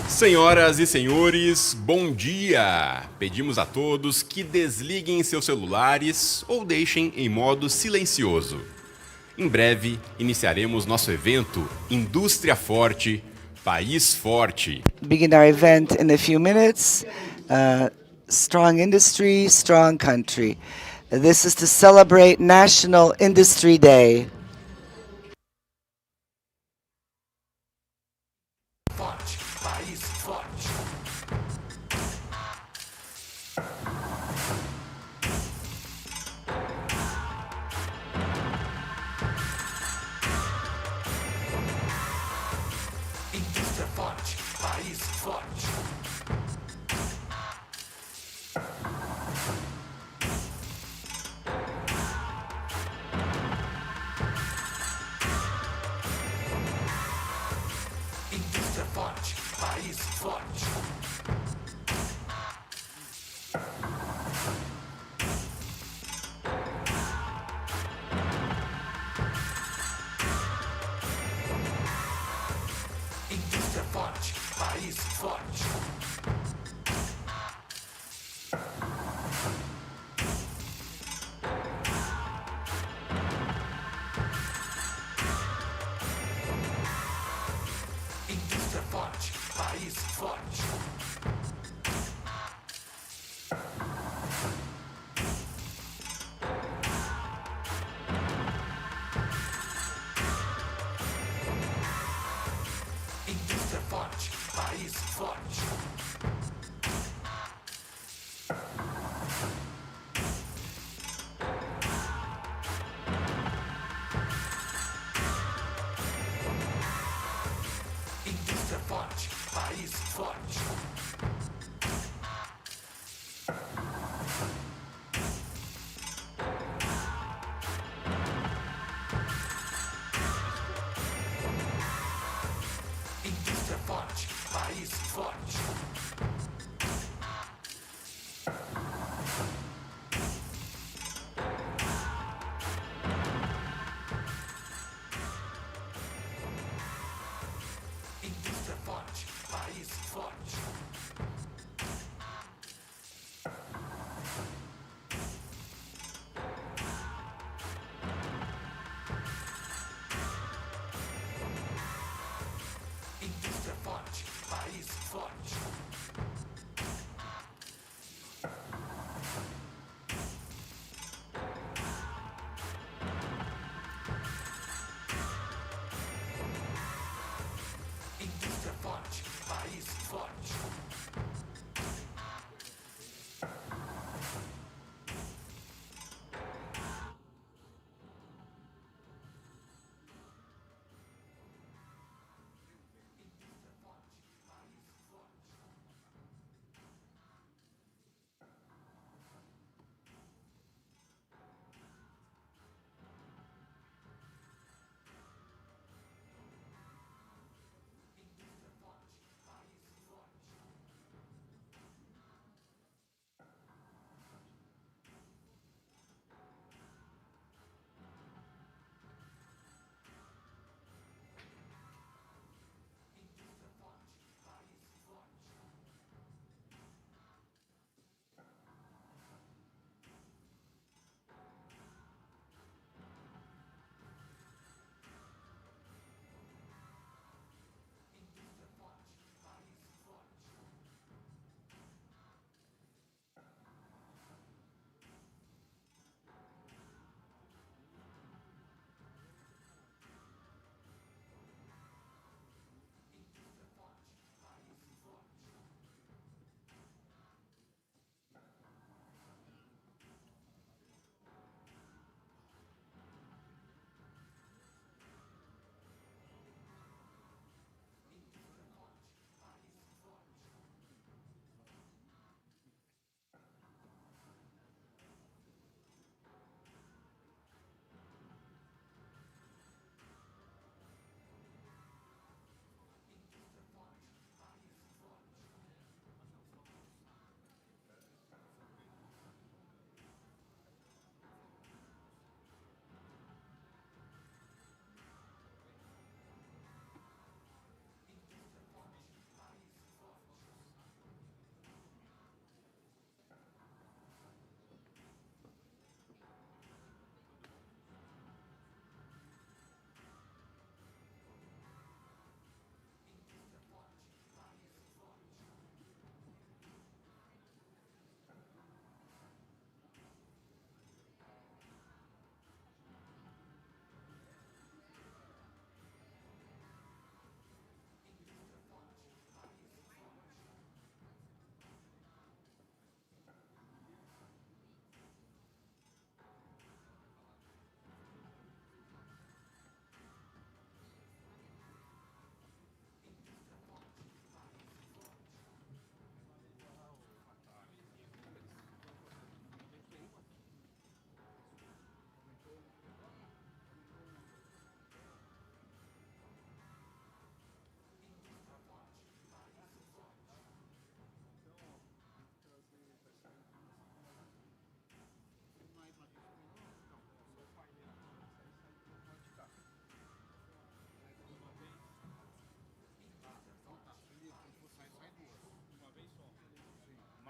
Senhoras e senhores, bom dia! Pedimos a todos que desliguem seus celulares ou deixem em modo silencioso. Em breve, iniciaremos nosso evento Indústria Forte, País Forte. Begin our event in a few minutes. Strong industry, strong country. This is to celebrate National Industry Day. Forte, país forte. Indústria forte, país forte. Indústria forte, país forte. Indústria forte, país forte. Indústria forte, país forte. Indústria forte, país forte. Indústria forte, país forte. Indústria forte, país forte. Indústria forte, país forte.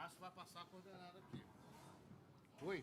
Márcio vai passar a coordenada aqui. Oi?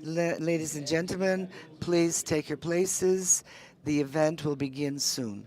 Ladies and gentlemen, please take your places. The event will begin soon.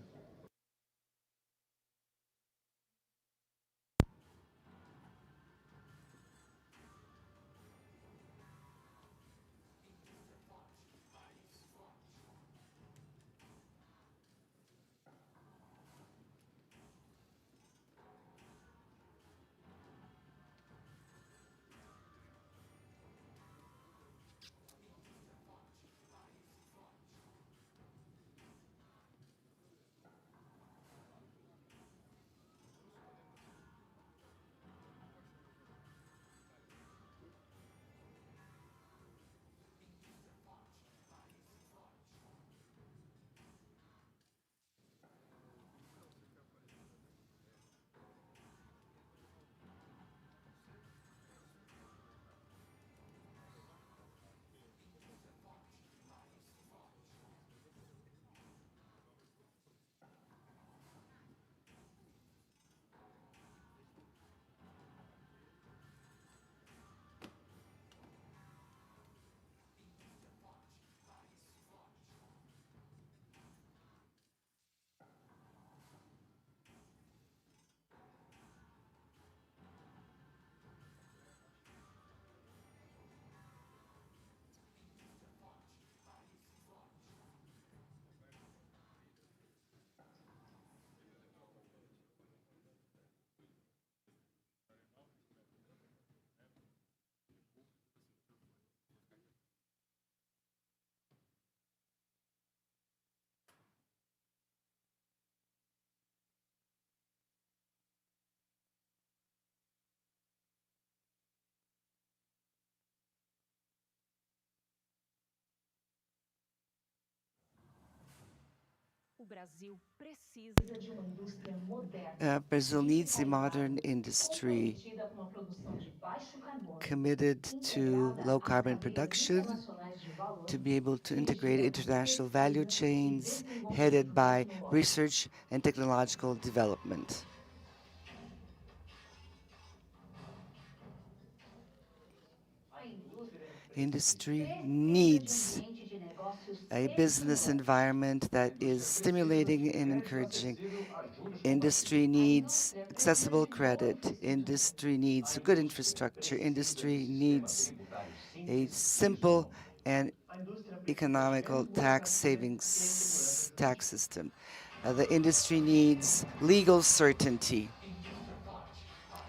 O Brasil precisa de uma indústria moderna, Brazil needs a modern industry comprometida com uma produção de baixo carbono, committed to integrada low às carbon cadeias production, internacionais de valor, to be able to integrate investiremos em international value pesquisa e chains headed desenvolvimento by tecnológico. research and technological development. Industry needs a business environment that is stimulating and encouraging. Industry needs accessible credit. Industry needs good infrastructure. Industry needs a simple and economical tax savings tax system. The industry needs legal certainty.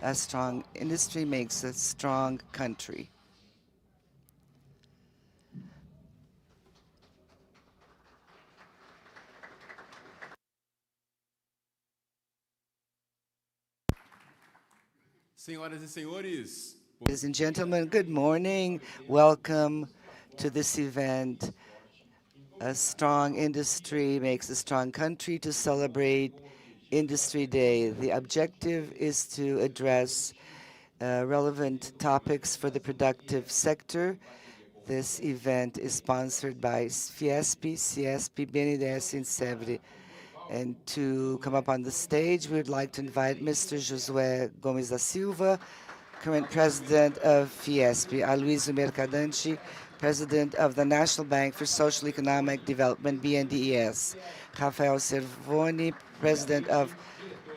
A strong industry makes a strong country. Senhoras e senhores, Ladies and gentlemen, good morning. Welcome to this event. A strong industry makes a strong country, to celebrate Industry Day. The objective is to address relevant topics for the productive sector. This event is sponsored by Fiesp, CIESP, BNDES, and SEBRE. And to come up on the stage, we would like to invite Mr. Josué Gomes da Silva, current president of Fiesp, Aloysio Mercadante, President of the National Bank for Social Economic Development, BNDES. Rafael Cervoni, President of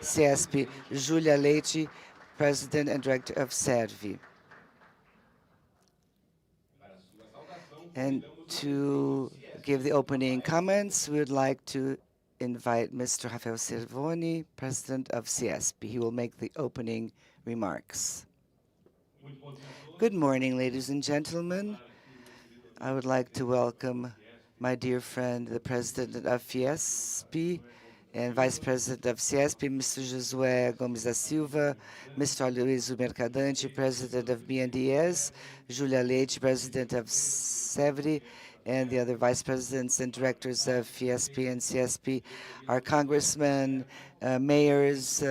CESP. Julia Leite, President and Director of SERVI. And to give the opening comments, we would like to invite Mr. Rafael Cervoni, President of CESP. He will make the opening remarks. Good morning, ladies and gentlemen. I would like to welcome my dear friend, the President of Fiesp and Vice President of CESP, Mr. Josué Gomes da Silva, Mr. Aloysio Mercadante, President of BNDES, Julia Leite, President of SEVRI, and the other Vice Presidents and Directors of Fiesp and CESP, our congressmen, mayors,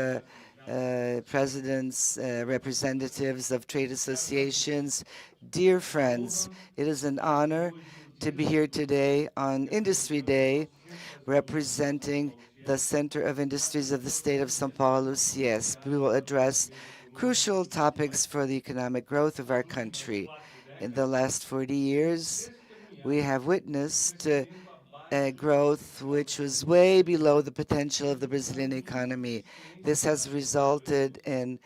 presidents, representatives of trade associations, dear friends. It is an honor to be here today on Industry Day, representing the Center of Industries of the State of São Paulo, CESP. We will address crucial topics for the economic growth of our country. In the last 40 years, we have witnessed a growth which was way below the potential of the Brazilian economy. This has resulted in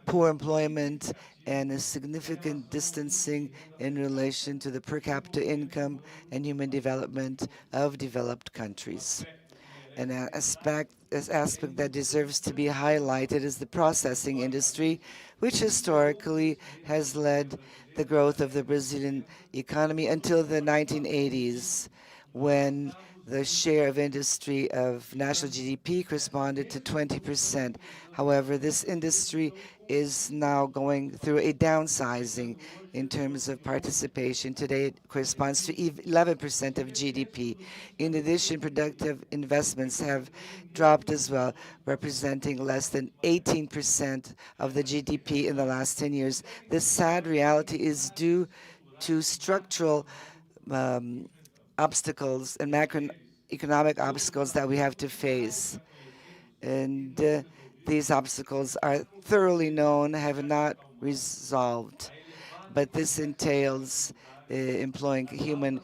poor employment and a significant distancing in relation to the per capita income and human development of developed countries. An aspect that deserves to be highlighted is the processing industry, which historically has led the growth of the Brazilian economy until the 1980s, when the share of industry of national GDP corresponded to 20%. However, this industry is now going through a downsizing in terms of participation. Today, it corresponds to 11% of GDP. In addition, productive investments have dropped as well, representing less than 18% of the GDP in the last 10 years. This sad reality is due to structural obstacles and macroeconomic obstacles that we have to face. And these obstacles are thoroughly known, have not resolved. But this entails employing human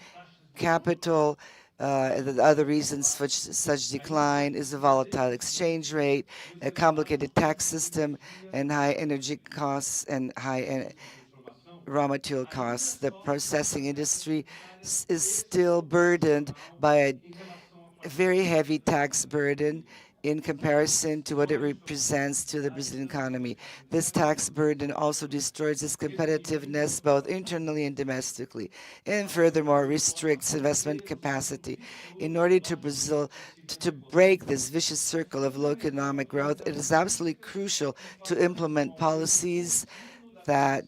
capital. The other reasons for such decline is a volatile exchange rate, a complicated tax system, and high energy costs and high raw material costs. The processing industry is still burdened by a very heavy tax burden in comparison to what it represents to the Brazilian economy. This tax burden also destroys its competitiveness both internally and domestically, and furthermore restricts investment capacity. In order to Brazil to break this vicious circle of low economic growth, it is absolutely crucial to implement policies that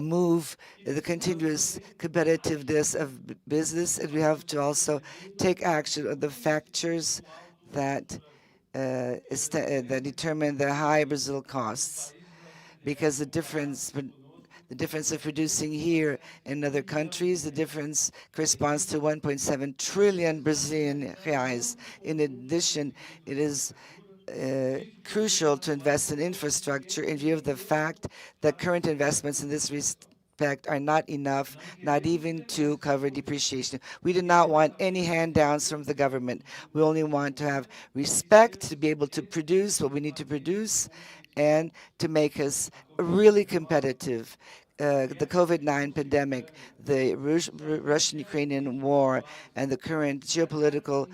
move the continuous competitiveness of business, and we have to also take action on the factors that that determine the high Brazil costs, because the difference of producing here in other countries, the difference corresponds to 1.7 trillion Brazilian reais. In addition, it is crucial to invest in infrastructure in view of the fact that current investments in this respect are not enough, not even to cover depreciation. We do not want any hand-downs from the government. We only want to have respect to be able to produce what we need to produce and to make us really competitive. The COVID-19 pandemic, the Russian-Ukrainian war, and the current geopolitical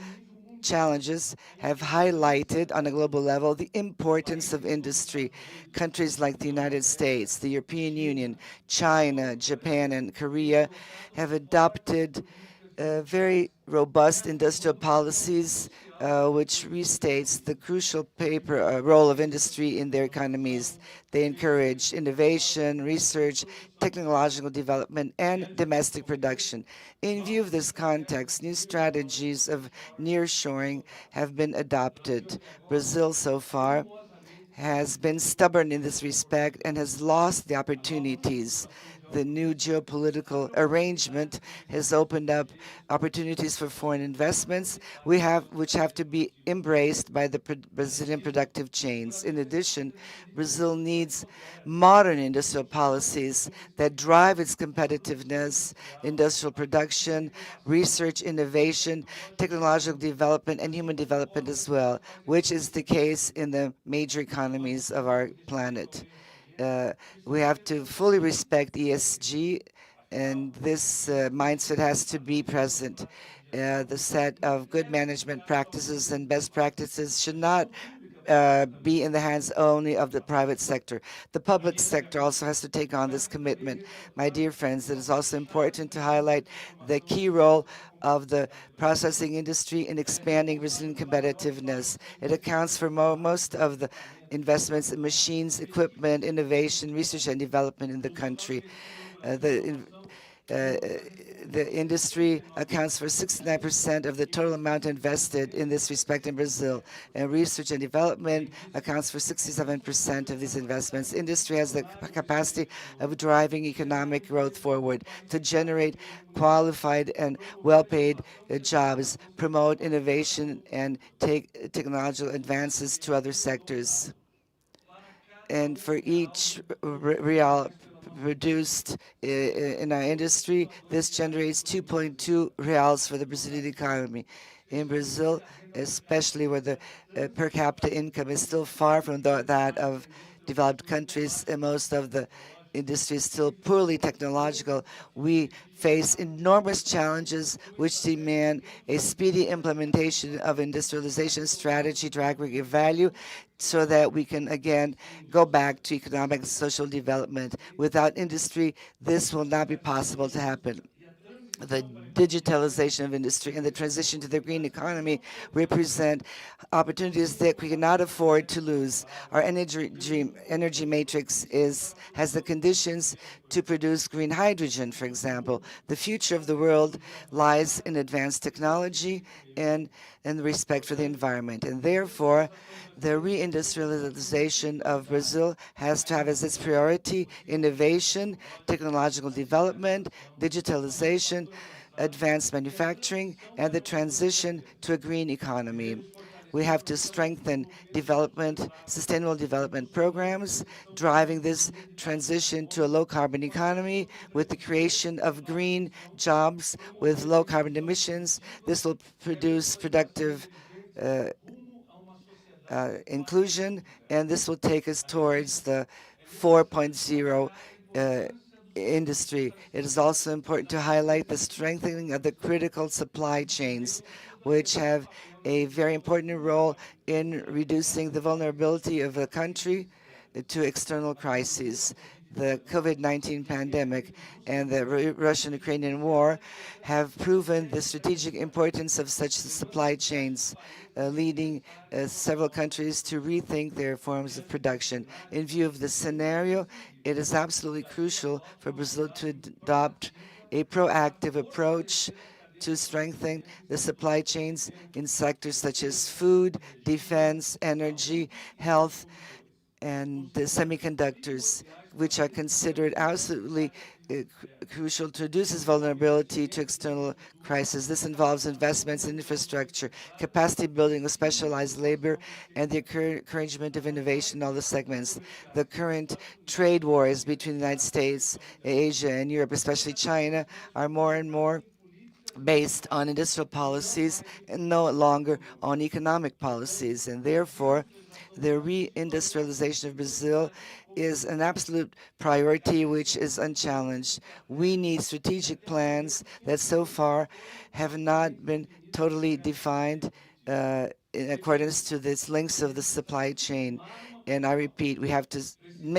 challenges have highlighted on a global level the importance of industry. Countries like the United States, the European Union, China, Japan, and Korea have adopted very robust industrial policies which restates the crucial role of industry in their economies. They encourage innovation, research, technological development, and domestic production. In view of this context, new strategies of nearshoring have been adopted. Brazil so far has been stubborn in this respect and has lost the opportunities The new geopolitical arrangement has opened up opportunities for foreign investments which have to be embraced by the Brazilian productive chains. In addition, Brazil needs modern industrial policies that drive its competitiveness, industrial production, research, innovation, technological development, and human development as well, which is the case in the major economies of our planet. We have to fully respect ESG, and this mindset has to be present. The set of good management practices and best practices should not be in the hands only of the private sector. The public sector also has to take on this commitment. My dear friends, it is also important to highlight the key role of the processing industry in expanding Brazilian competitiveness. It accounts for most of the investments in machines, equipment, innovation, research, and development in the country. The industry accounts for 69% of the total amount invested in this respect in Brazil, and research and development accounts for 67% of these investments. Industry has the capacity of driving economic growth forward to generate qualified and well-paid jobs, promote innovation, and take technological advances to other sectors. And for each real produced in our industry, this generates 2.2 reals for the Brazilian economy. In Brazil, especially where the per capita income is still far from that of developed countries, and most of the industry is still poorly technological, we face enormous challenges which demand a speedy implementation of industrialization strategy to aggregate value so that we can again go back to economic and social development. Without industry, this will not be possible to happen. The digitalization of industry and the transition to the green economy represent opportunities that we cannot afford to lose. Our energy matrix has the conditions to produce green hydrogen, for example. The future of the world lies in advanced technology and in respect for the environment. And therefore, the reindustrialization of Brazil has to have as its priority innovation, technological development, digitalization, advanced manufacturing, and the transition to a green economy. We have to strengthen sustainable development programs, driving this transition to a low-carbon economy with the creation of green jobs with low-carbon emissions. This will produce productive inclusion, and this will take us towards the 4.0 industry. It is also important to highlight the strengthening of the critical supply chains, which have a very important role in reducing the vulnerability of a country to external crises. The COVID-19 pandemic and the Russian-Ukrainian war have proven the strategic importance of such supply chains, leading several countries to rethink their forms of production. In view of this scenario, it is absolutely crucial for Brazil to adopt a proactive approach to strengthen the supply chains in sectors such as food, defense, energy, health, and the semiconductors, which are considered absolutely crucial to reduce its vulnerability to external crises. This involves investments in infrastructure, capacity building of specialized labor, and the encouragement of innovation in all the segments. The current trade wars between the United States, Asia, and Europe, especially China, are more and more based on industrial policies and no longer on economic policies. And therefore, the reindustrialization of Brazil is an absolute priority which is unchallenged. We need strategic plans that so far have not been totally defined in accordance to these links of the supply chain. And I repeat, we have to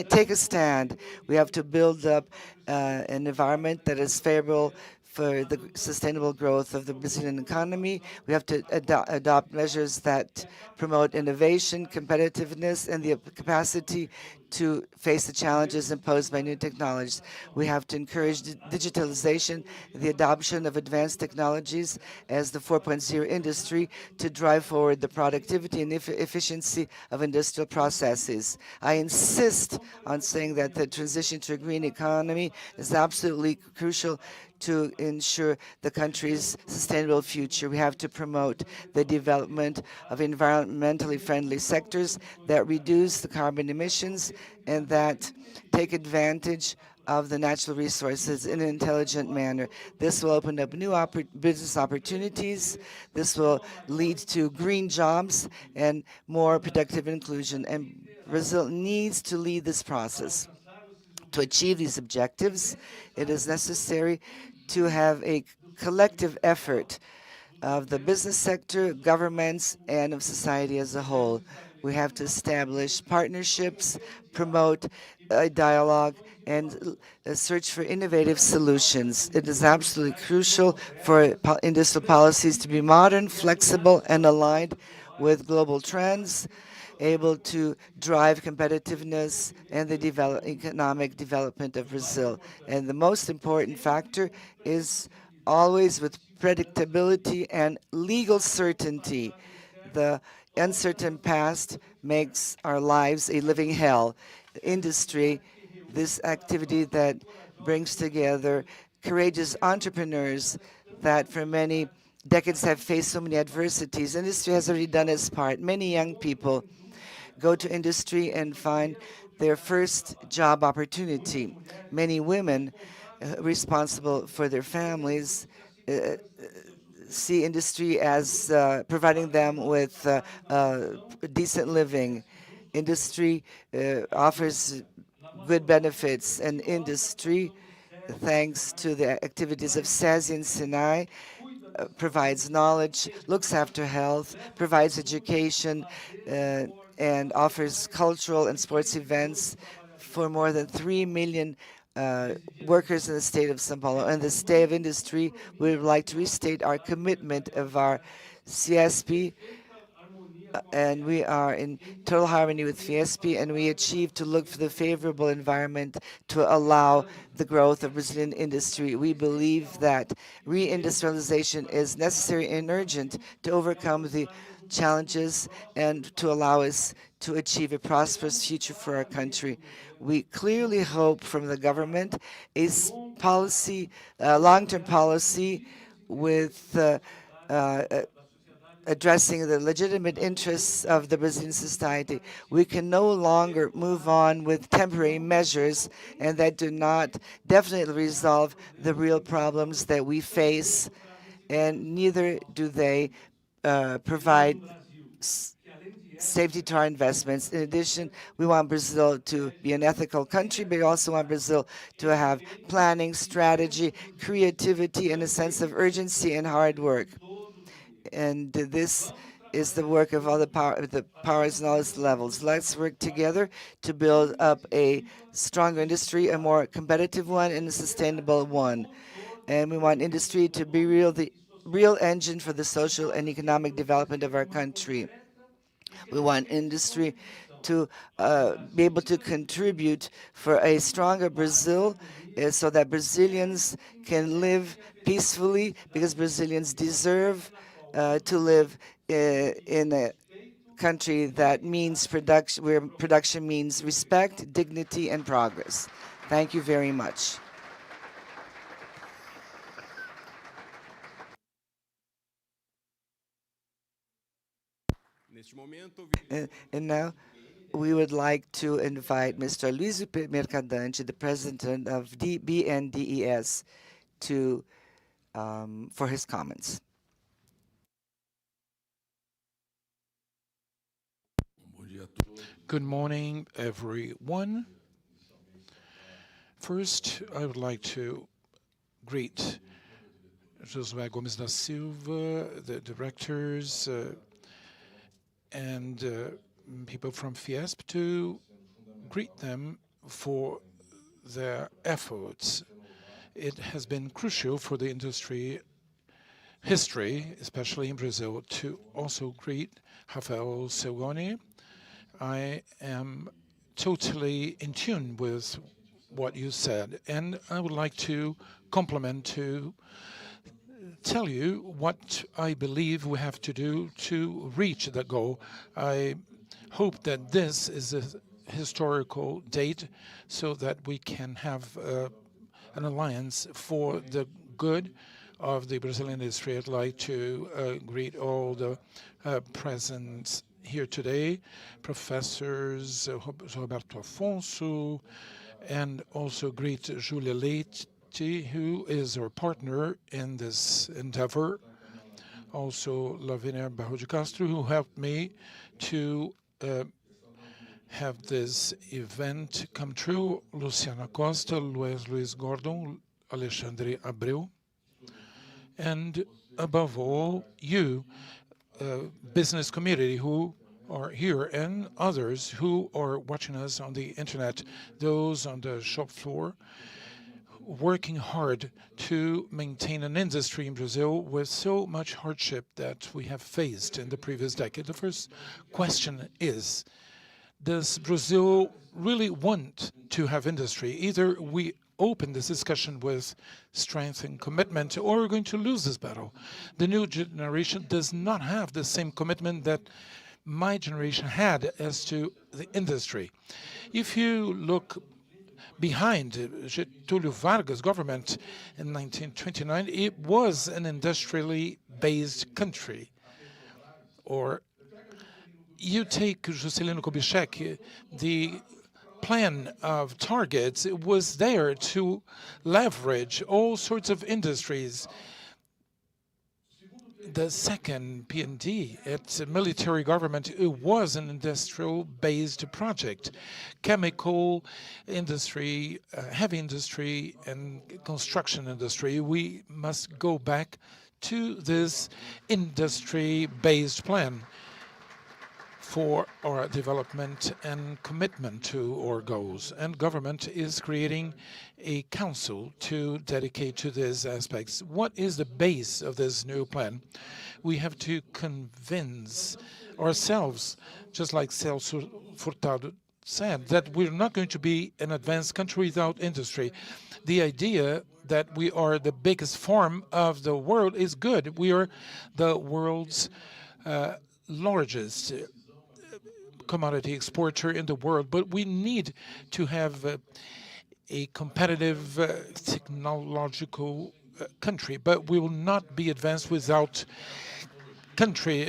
take a stand. We have to build up an environment that is favorable for the sustainable growth of the Brazilian economy. We have to adopt measures that promote innovation, competitiveness, and the capacity to face the challenges imposed by new technologies. We have to encourage digitalization, the adoption of advanced technologies as the 4.0 industry to drive forward the productivity and efficiency of industrial processes. I insist on saying that the transition to a green economy is absolutely crucial to ensure the country's sustainable future. We have to promote the development of environmentally friendly sectors that reduce the carbon emissions and that take advantage of the natural resources in an intelligent manner. This will open up new business opportunities. This will lead to green jobs and more productive inclusion. And Brazil needs to lead this process. To achieve these objectives, it is necessary to have a collective effort of the business sector, governments, and of society as a whole. We have to establish partnerships, promote a dialogue, and search for innovative solutions. It is absolutely crucial for industrial policies to be modern, flexible, and aligned with global trends, able to drive competitiveness and the economic development of Brazil. And the most important factor is always with predictability and legal certainty. The uncertain past makes our lives a living hell. The industry, this activity that brings together courageous entrepreneurs that for many decades have faced so many adversities. Industry has already done its part. Many young people go to industry and find their first job opportunity. Many women responsible for their families see industry as providing them with decent living. Industry offers good benefits, and industry, thanks to the activities of SESI and SENAI, provides knowledge, looks after health, provides education, and offers cultural and sports events for more than 3 million workers in the state of São Paulo. And the state of industry, we would like to restate our commitment of our CSP, and we are in total harmony with Fiesp, and we achieve to look for the favorable environment to allow the growth of Brazilian industry. We believe that reindustrialization is necessary and urgent to overcome the challenges and to allow us to achieve a prosperous future for our country. We clearly hope from the government a policy, long-term policy with addressing the legitimate interests of the Brazilian society. We can no longer move on with temporary measures and that do not definitely resolve the real problems that we face, and neither do they provide safety to our investments. In addition, we want Brazil to be an ethical country, but we also want Brazil to have planning, strategy, creativity, and a sense of urgency and hard work. And this is the work of all the powers and all its levels. Let's work together to build up a stronger industry, a more competitive one, and a sustainable one. And we want industry to be the real engine for the social and economic development of our country. We want industry to be able to contribute for a stronger Brazil so that Brazilians can live peacefully, because Brazilians deserve to live in a country that means production, where production means respect, dignity, and progress. Thank you very much. And now we would like to invite Mr. Luiz Mercadante, the president of BNDES, to for his comments. Good morning, everyone. First, I would like to greet Josué Gomes da Silva, the directors, and people from Fiesp, to greet them for their efforts It has been crucial for the industry history, especially in Brazil, to also greet Rafael Celgoni. I am totally in tune with what you said, and I would like to tell you what I believe we have to do to reach the goal. I hope that this is a historical date so that we can have an alliance for the good of the Brazilian industry. I'd like to greet all the present here today, professors Roberto Afonso, and also greet Julia Leite, who is our partner in this endeavor. Also, Lavinia Barro de Castro, who helped me to have this event come true. Luciana Costa, Luis Gordon, Alexandre Abreu, and above all, you, business community who are here, and others who are watching us on the internet, those on the shop floor, working hard to maintain an industry in Brazil with so much hardship that we have faced in the previous decade. The first question is, does Brazil really want to have industry? Either we open this discussion with strength and commitment, or we're going to lose this battle. The new generation does not have the same commitment that my generation had as to the industry. If you look behind Getúlio Vargas' government in 1929, it was an industrially based country. Or you take Juscelino Kubitschek, the plan of targets was there to leverage all sorts of industries. The second PND, it's a military government, it was an industrial-based project. Chemical industry, heavy industry, and construction industry. We must go back to this industry-based plan for our development and commitment to our goals. And government is creating a council to dedicate to these aspects. What is the base of this new plan? We have to convince ourselves, just like Celso Furtado said, that we're not going to be an advanced country without industry. The idea that we are the biggest farm of the world is good. We are the world's largest commodity exporter in the world, but we need to have a competitive technological country, but we will not be advanced without industry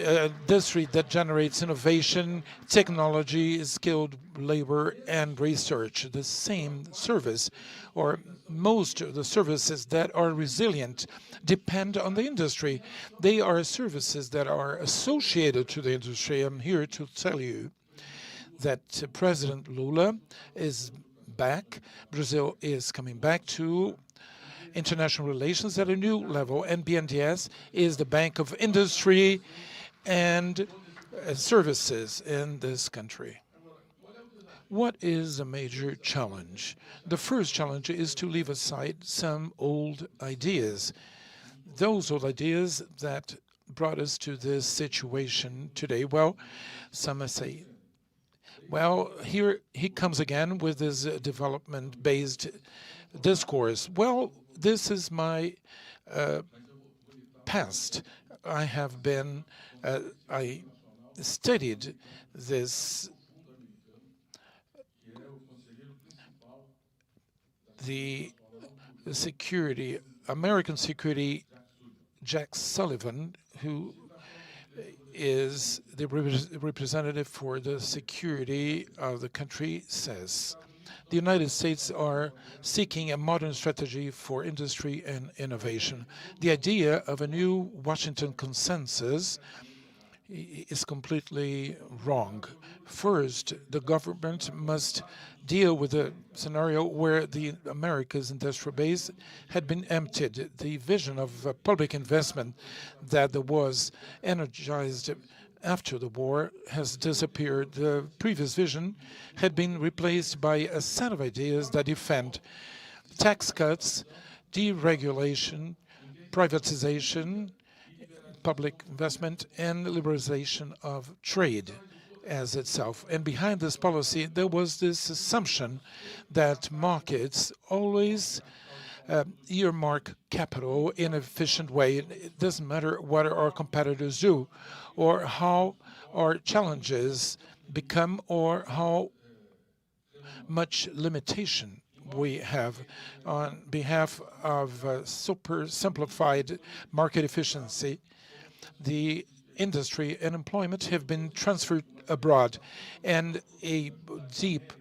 that generates innovation, technology, skilled labor, and research. The same service, or most of the services that are resilient, depend on the industry. They are services that are associated to the industry. I'm here to tell you that President Lula is back. Brazil is coming back to international relations at a new level, and BNDES is the bank of industry and services in this country. What is a major challenge? The first challenge is to leave aside some old ideas. Those old ideas that brought us to this situation today. Well, some say, well, here he comes again with his development-based discourse. Well, this is my past. I have been, I studied this, the security, American security, Jack Sullivan, who is the representative for the security of the country, says the United States are seeking a modern strategy for industry and innovation. The idea of a new Washington consensus is completely wrong. First, the government must deal with a scenario where the America's industrial base had been emptied. The vision of public investment that was energized after the war has disappeared. The previous vision had been replaced by a set of ideas that defend tax cuts, deregulation, privatization, public investment, and liberalization of trade as itself. And behind this policy, there was this assumption that markets always earmark capital in an efficient way. It doesn't matter what our competitors do or how our challenges become or how much limitation we have on behalf of super simplified market efficiency. The industry and employment have been transferred abroad, and a deep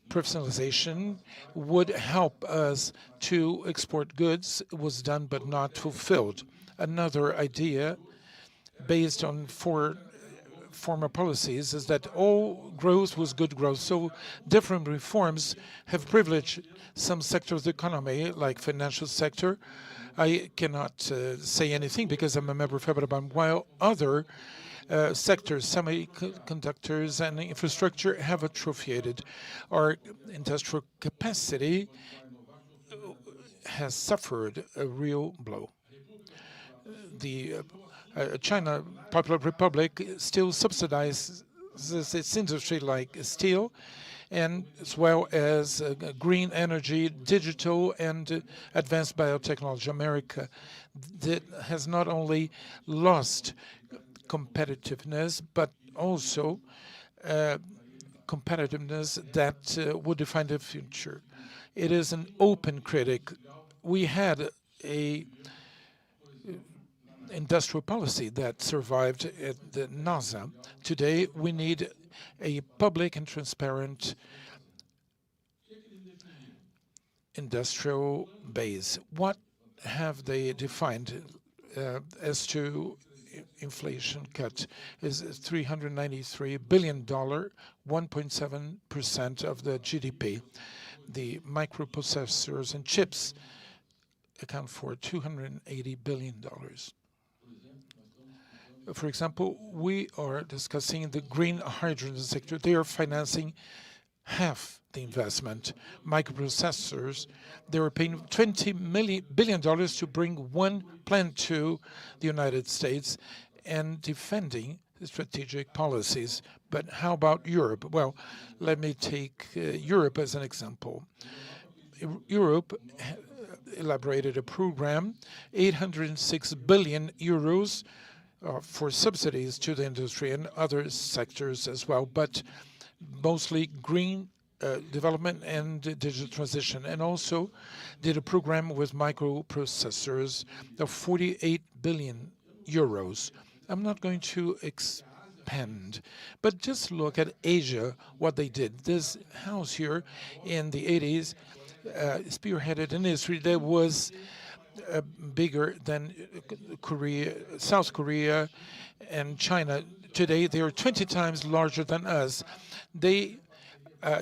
professionalization would help us to export goods. It was done but not fulfilled. Another idea based on former policies is that all growth was good growth. So different reforms have privileged some sectors of the economy, like financial sector. I cannot say anything because I'm a member of FEBRABAN, while other sectors, semiconductors and infrastructure, have atrophied. Our industrial capacity has suffered a real blow. The China Popular Republic still subsidizes its industry like steel, and as well as green energy, digital, and advanced biotechnology. America that has not only lost competitiveness, but also competitiveness that would define the future. It is an open critic. We had a industrial policy that survived at the NASA. Today, we need a public and transparent industrial base. What have they defined as to inflation cut? Is $393 billion, 1.7% of the GDP. The microprocessors and chips account for $280 billion. For example, we are discussing the green hydrogen sector. They are financing half the investment. Microprocessors, they were paying $20 billion to bring one plant to the United States and defending strategic policies. But how about Europe? Well, let me take Europe as an example. Europe elaborated a program, 806 billion euros for subsidies to the industry and other sectors as well, but mostly green development and digital transition, and also did a program with microprocessors of 48 billion euros. I'm not going to expand, but just look at Asia, what they did. This house here in the 80s spearheaded an industry that was bigger than Korea, South Korea and China. Today, they are 20 times larger than us.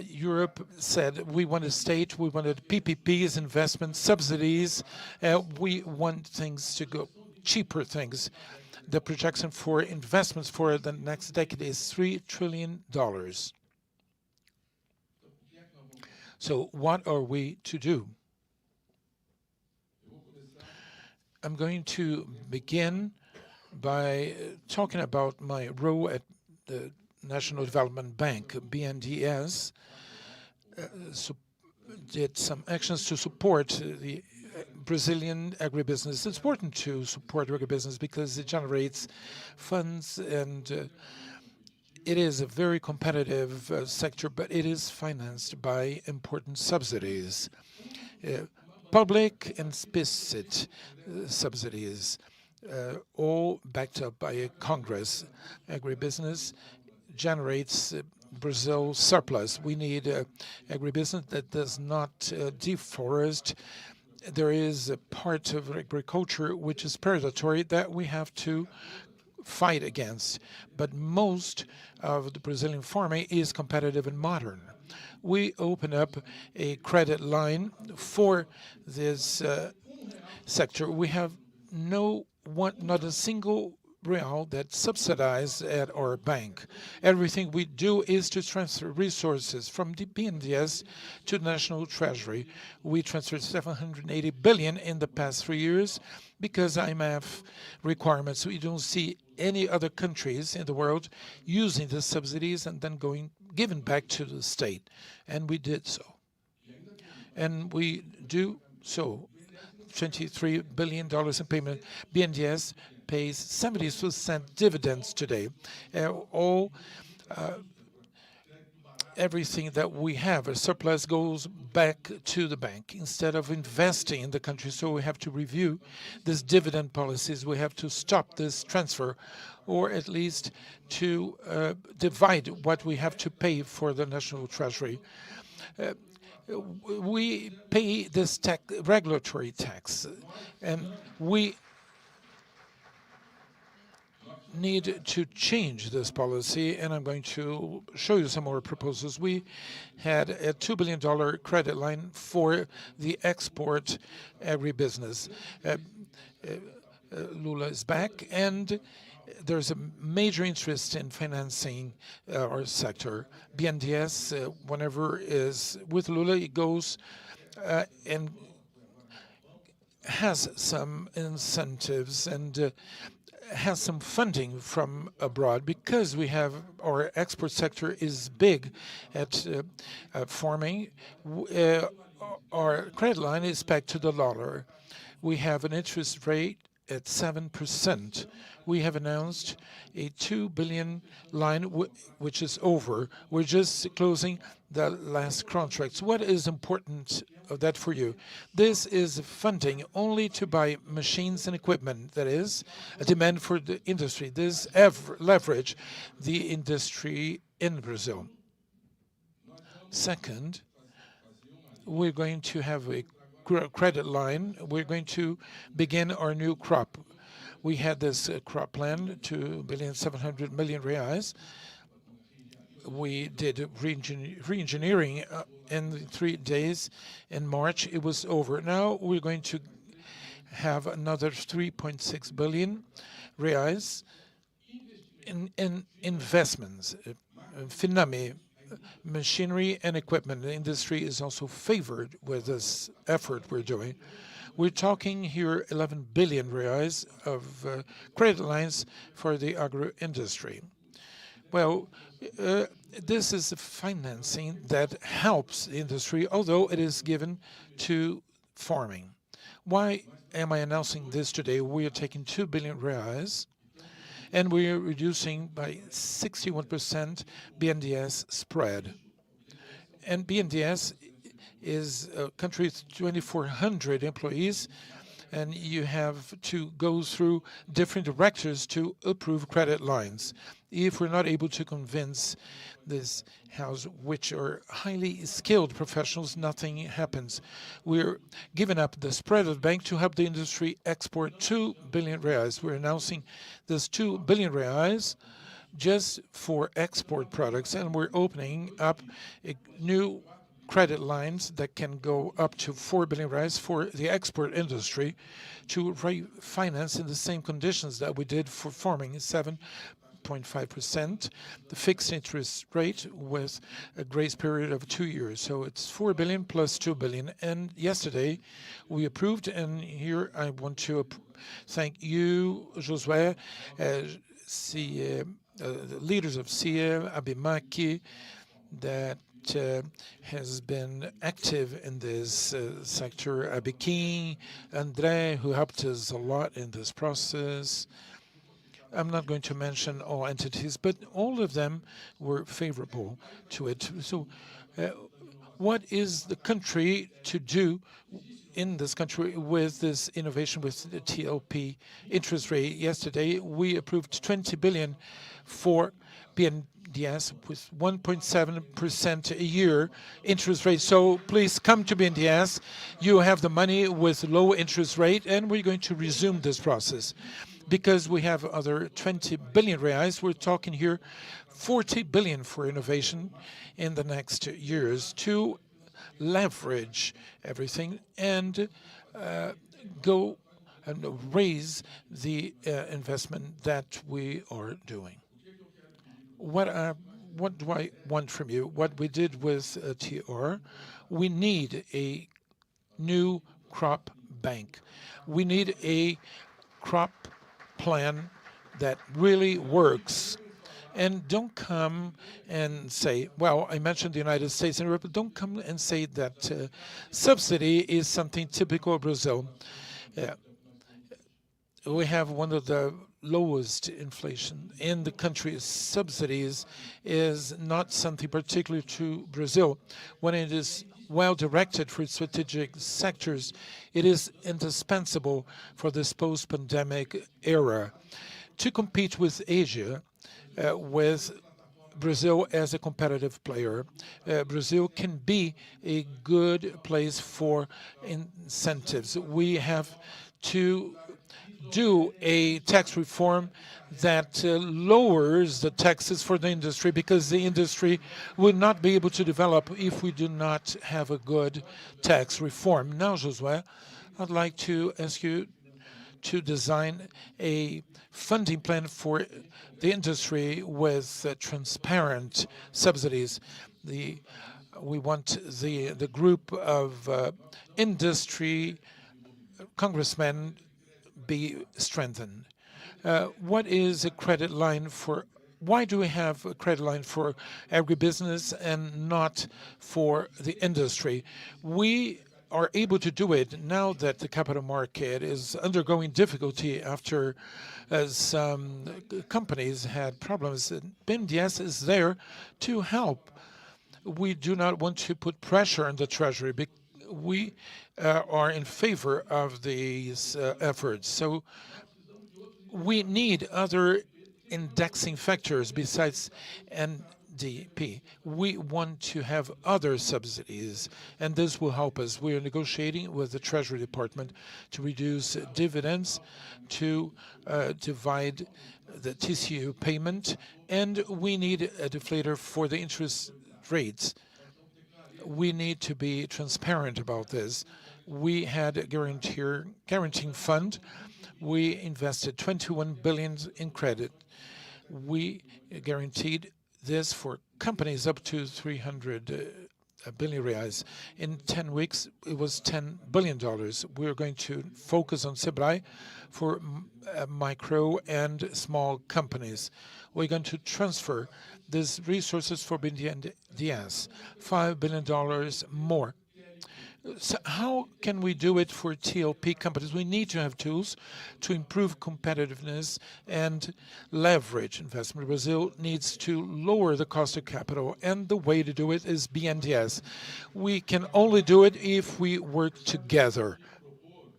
Europe said, we wanted state, we wanted PPPs, investment subsidies. We want things to go, cheaper things. The projection for investments for the next decade is $3 trillion. So what are we to do? I'm going to begin by talking about my role at the National Development Bank, BNDES. Did some actions to support the Brazilian agribusiness. It's important to support agribusiness because it generates funds and it is a very competitive sector, but it is financed by important subsidies. Public and explicit subsidies, all backed up by a Congress. Agribusiness generates Brazil's surplus. We need agribusiness that does not deforest. There is a part of agriculture which is predatory that we have to fight against. But most of the Brazilian farming is competitive and modern. We open up a credit line for this sector. We have not a single real that's subsidized at our bank. Everything we do is to transfer resources from the BNDES to the National Treasury. We transferred 780 billion in the past 3 years because IMF requirements. We don't see any other countries in the world using the subsidies and then giving back to the state. And we did so. And we do so. $23 billion in payment. BNDES pays 70% dividends today. Everything that we have, a surplus, goes back to the bank instead of investing in the country. So we have to review these dividend policies. We have to stop this transfer, or at least to divide what we have to pay for the National Treasury. We pay this regulatory tax, and we need to change this policy, and I'm going to show you some more proposals. We had a $2 billion credit line for the export agribusiness. Lula is back, and there's a major interest in financing our sector. BNDES, whenever is with Lula, it goes and has some incentives and has some funding from abroad because we have our export sector is big at farming. Our credit line is pegged to the dollar. We have an interest rate at 7%. We have announced a 2 billion line, which is over. We're just closing the last contracts. What is important of that for you? This is funding only to buy machines and equipment. That is a demand for the industry. This leverage the industry in Brazil. Second, we're going to have a credit line. We're going to begin our new crop. We had this crop plan, 2.7 billion. We did re-engineering in 3 days. In March, it was over. Now we're going to have another 3.6 billion reais in investments. FINAME, machinery and equipment. The industry is also favored with this effort we're doing. We're talking here 11 billion reais of credit lines for the agro industry. Well, this is financing that helps the industry, although it is given to farming. Why am I announcing this today? We are taking 2 billion reais and we are reducing by 61% BNDES spread. And BNDES is a country with 2,400 employees, and you have to go through different directors to approve credit lines. If we're not able to convince this house, which are highly skilled professionals, nothing happens. We're giving up the spread of the bank to help the industry export 2 billion reais. We're announcing this 2 billion reais just for export products, and we're opening up a new credit lines that can go up to 4 billion reais for the export industry to refinance in the same conditions that we did for farming, 7.5%, the fixed interest rate with a grace period of 2 years. So it's 4 billion plus 2 billion. And yesterday we approved, and here I want to thank you, Josué, the leaders of CIE, Abimaki, that has been active in this sector. Abikin, André, who helped us a lot in this process. I'm not going to mention all entities, but all of them were favorable to it. So what is the country to do in this country with this innovation with the TLP interest rate? Yesterday, we approved 20 billion for BNDES with 1.7% a year interest rate. So please come to BNDES. You have the money with low interest rate, and we're going to resume this process. Because we have other 20 billion reais, we're talking here 40 billion for innovation in the next years to leverage everything and go and raise the investment that we are doing. What do I want from you? What we did with TR, we need a new crop bank. We need a crop plan that really works. And don't come and say, well, I mentioned the United States and Europe, but don't come and say that subsidy is something typical of Brazil. We have one of the lowest inflation in the country. Subsidies is not something particular to Brazil. When it is well directed for strategic sectors, it is indispensable for this post-pandemic era to compete with Asia, with Brazil as a competitive player. Brazil can be a good place for incentives. We have to do a tax reform that lowers the taxes for the industry, because the industry will not be able to develop if we do not have a good tax reform. Now, Josué, I'd like to ask you to design a funding plan for the industry with transparent subsidies. We want the group of industry congressmen be strengthened. What is a credit line for? Why do we have a credit line for agribusiness and not for the industry? We are able to do it now that the capital market is undergoing difficulty after some companies had problems. BNDES is there to help. We do not want to put pressure on the Treasury. We are in favor of these efforts. So we need other indexing factors besides NDP. We want to have other subsidies, and this will help us. We are negotiating with the Treasury Department to reduce dividends, to divide the TCU payment, and we need a deflator for the interest rates. We need to be transparent about this. We had a guaranteeing fund. We invested 21 billion in credit. We guaranteed this for companies up to 300 billion reais. In 10 weeks, it was $10 billion. We're going to focus on SEBRAE for micro and small companies. We're going to transfer these resources for BNDES, $5 billion more. So how can we do it for TLP companies? We need to have tools to improve competitiveness and leverage investment. Brazil needs to lower the cost of capital, and the way to do it is BNDES. We can only do it if we work together.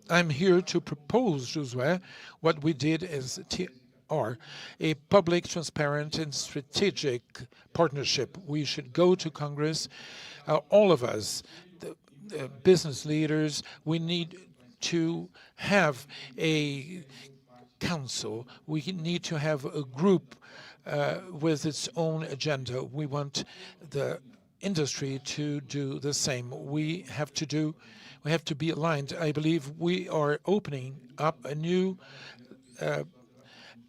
I'm here to propose, Josué, what we did as TR, a public, transparent, and strategic partnership. We should go to Congress, all of us, business leaders. We need to have a council. We need to have a group with its own agenda. We want the industry to do the same. We have to be aligned. I believe we are opening up a new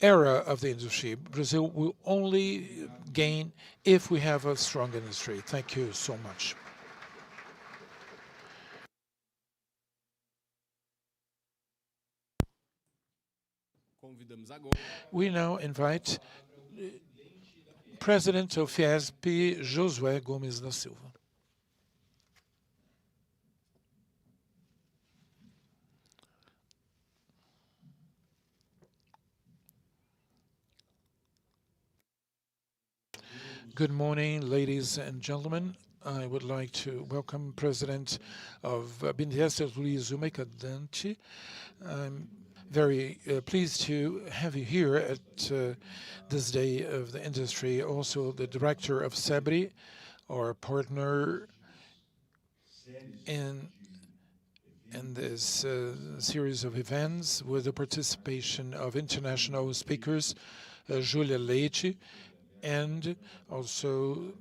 era of the industry. Brazil will only gain if we have a strong industry. Thank you so much. We now invite President of FIESP, Josué Gomes da Silva. Good morning, ladies and gentlemen. I would like to welcome President of BNDES, Luiz Mercadante. I'm very pleased to have you here at this day of the industry. Also, the director of SEBRAE, our partner in this series of events with the participation of international speakers, Julia Leite, and also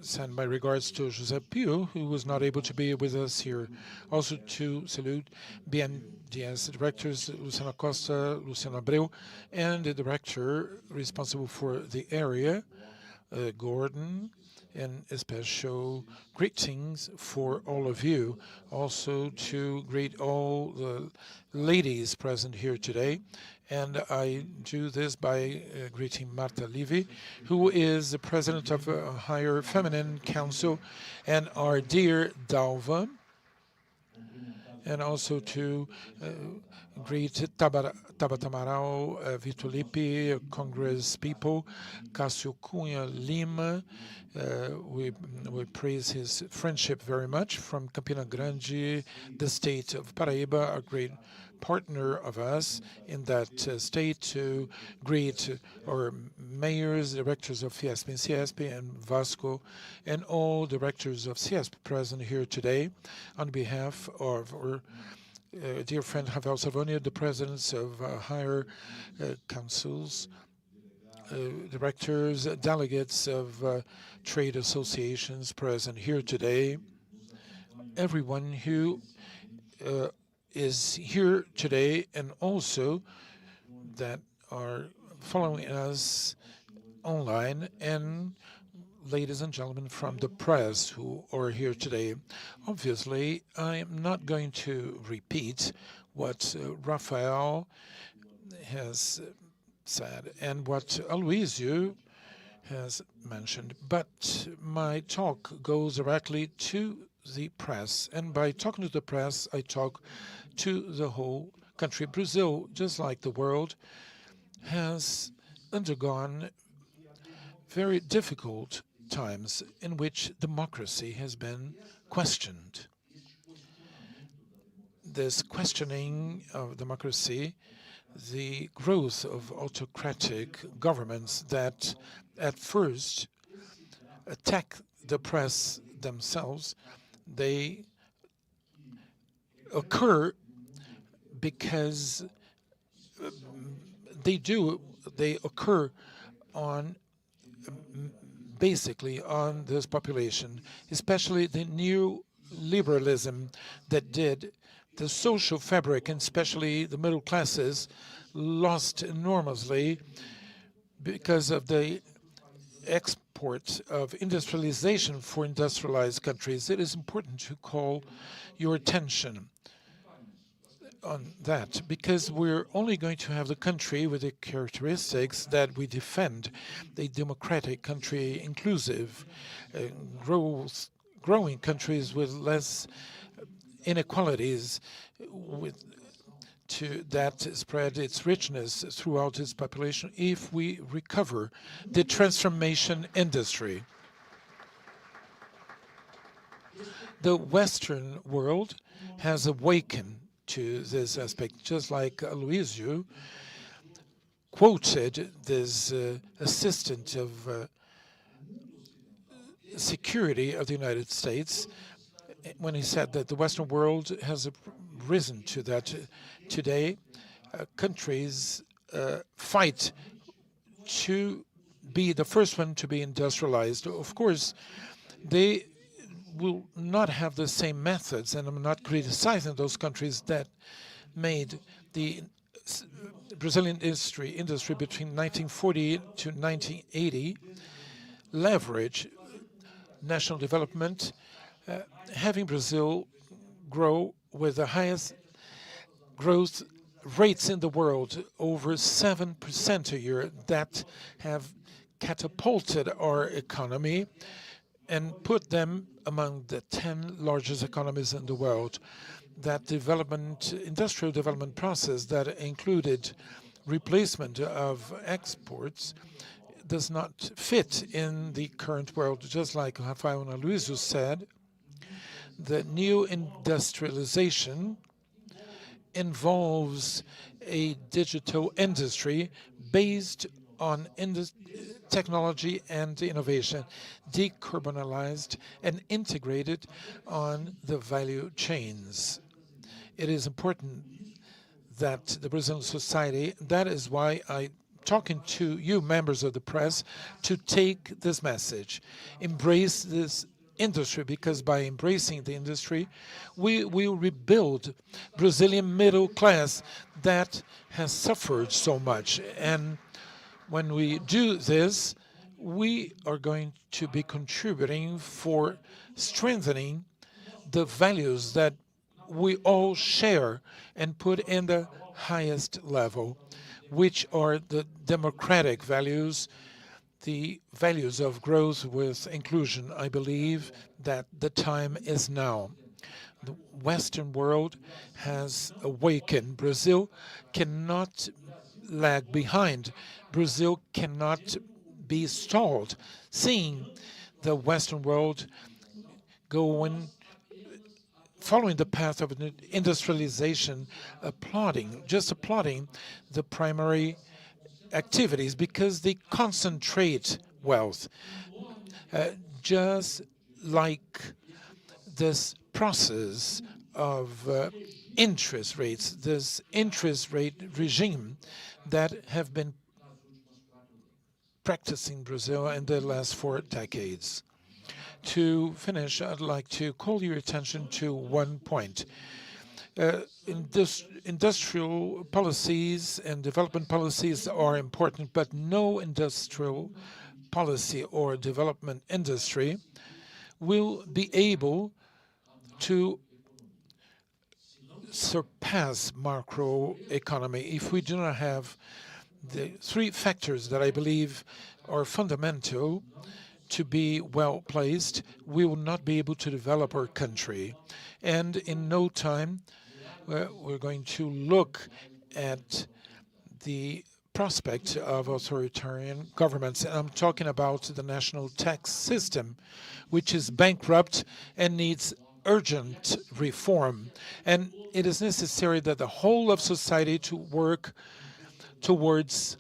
send my regards to José Pio, who was not able to be with us here. Also to salute BNDES directors, Luciana Costa, Luciana Abreu, and the director responsible for the area, Gordon, and special greetings for all of you. Also to greet all the ladies present here today. And I do this by greeting Marta Levy, who is the president of Higher Feminine Council, and our dear Dalva, and also to greet Tabata Amaral, Vitor Lipe, Congress people, Cássio Cunha Lima. We praise his friendship very much, from Campina Grande, the state of Paraíba, a great partner of us in that state, to greet our mayors, directors of Fiesp and CIESP and Vasco, and all directors of CIESP present here today. On behalf of our dear friend Rafael Savonia, the presidents of higher councils, directors, delegates of trade associations present here today, everyone who is here today, and also that are following us online, and ladies and gentlemen from the press who are here today. Obviously, I am not going to repeat what Rafael has said and what Aloysio has mentioned, but my talk goes directly to the press, and by talking to the press, I talk to the whole country. Brazil, just like the world, has undergone very difficult times in which democracy has been questioned. This questioning of democracy, the growth of autocratic governments that at first attack the press themselves, they occur because they occur on basically on this population, especially the new liberalism that did the social fabric, and especially the middle classes, lost enormously because of the export of industrialization for industrialized countries. It is important to call your attention on that, because we're only going to have the country with the characteristics that we defend, the democratic country, inclusive, growing countries with less inequalities, that spread its richness throughout its population, if we recover the transformation industry. The Western world has awakened to this aspect, just like Aloysio quoted this assistant of security of the United States when he said that the Western world has risen to that. Today, countries fight to be the first one to be industrialized. Of course, they will not have the same methods, and I'm not criticizing those countries that made the Brazilian industry between 1940 to 1980 leverage national development, having Brazil grow with the highest growth rates in the world, over 7% a year, that have catapulted our economy and put them among the 10 largest economies in the world. That development, industrial development process that included replacement of exports, does not fit in the current world. Just like Rafael and Aloysio said, the new industrialization involves a digital industry based on technology and innovation, decarbonized and integrated on the value chains. It is important that the Brazilian society, that is why I talking to you, members of the press, to take this message, embrace this industry, because by embracing the industry, we will rebuild Brazilian middle class that has suffered so much. And when we do this, we are going to be contributing for strengthening the values that we all share and put in the highest level, which are the democratic values, the values of growth with inclusion. I believe that the time is now. The Western world has awakened. Brazil cannot lag behind. Brazil cannot be stalled. Seeing the Western world following the path of industrialization, just applauding the primary activities because they concentrate wealth. Just like this process of interest rates, this interest rate regime that have been practiced in Brazil in the last 4 decades. To finish, I'd like to call your attention to one point. Industrial policies and development policies are important, but no industrial policy or development industry will be able to surpass macroeconomy if we do not have the 3 factors that I believe are fundamental to be well placed. We will not be able to develop our country. And in no time, we're going to look at the prospect of authoritarian governments. And I'm talking about the national tax system, which is bankrupt and needs urgent reform. And it is necessary that the whole of society to work towards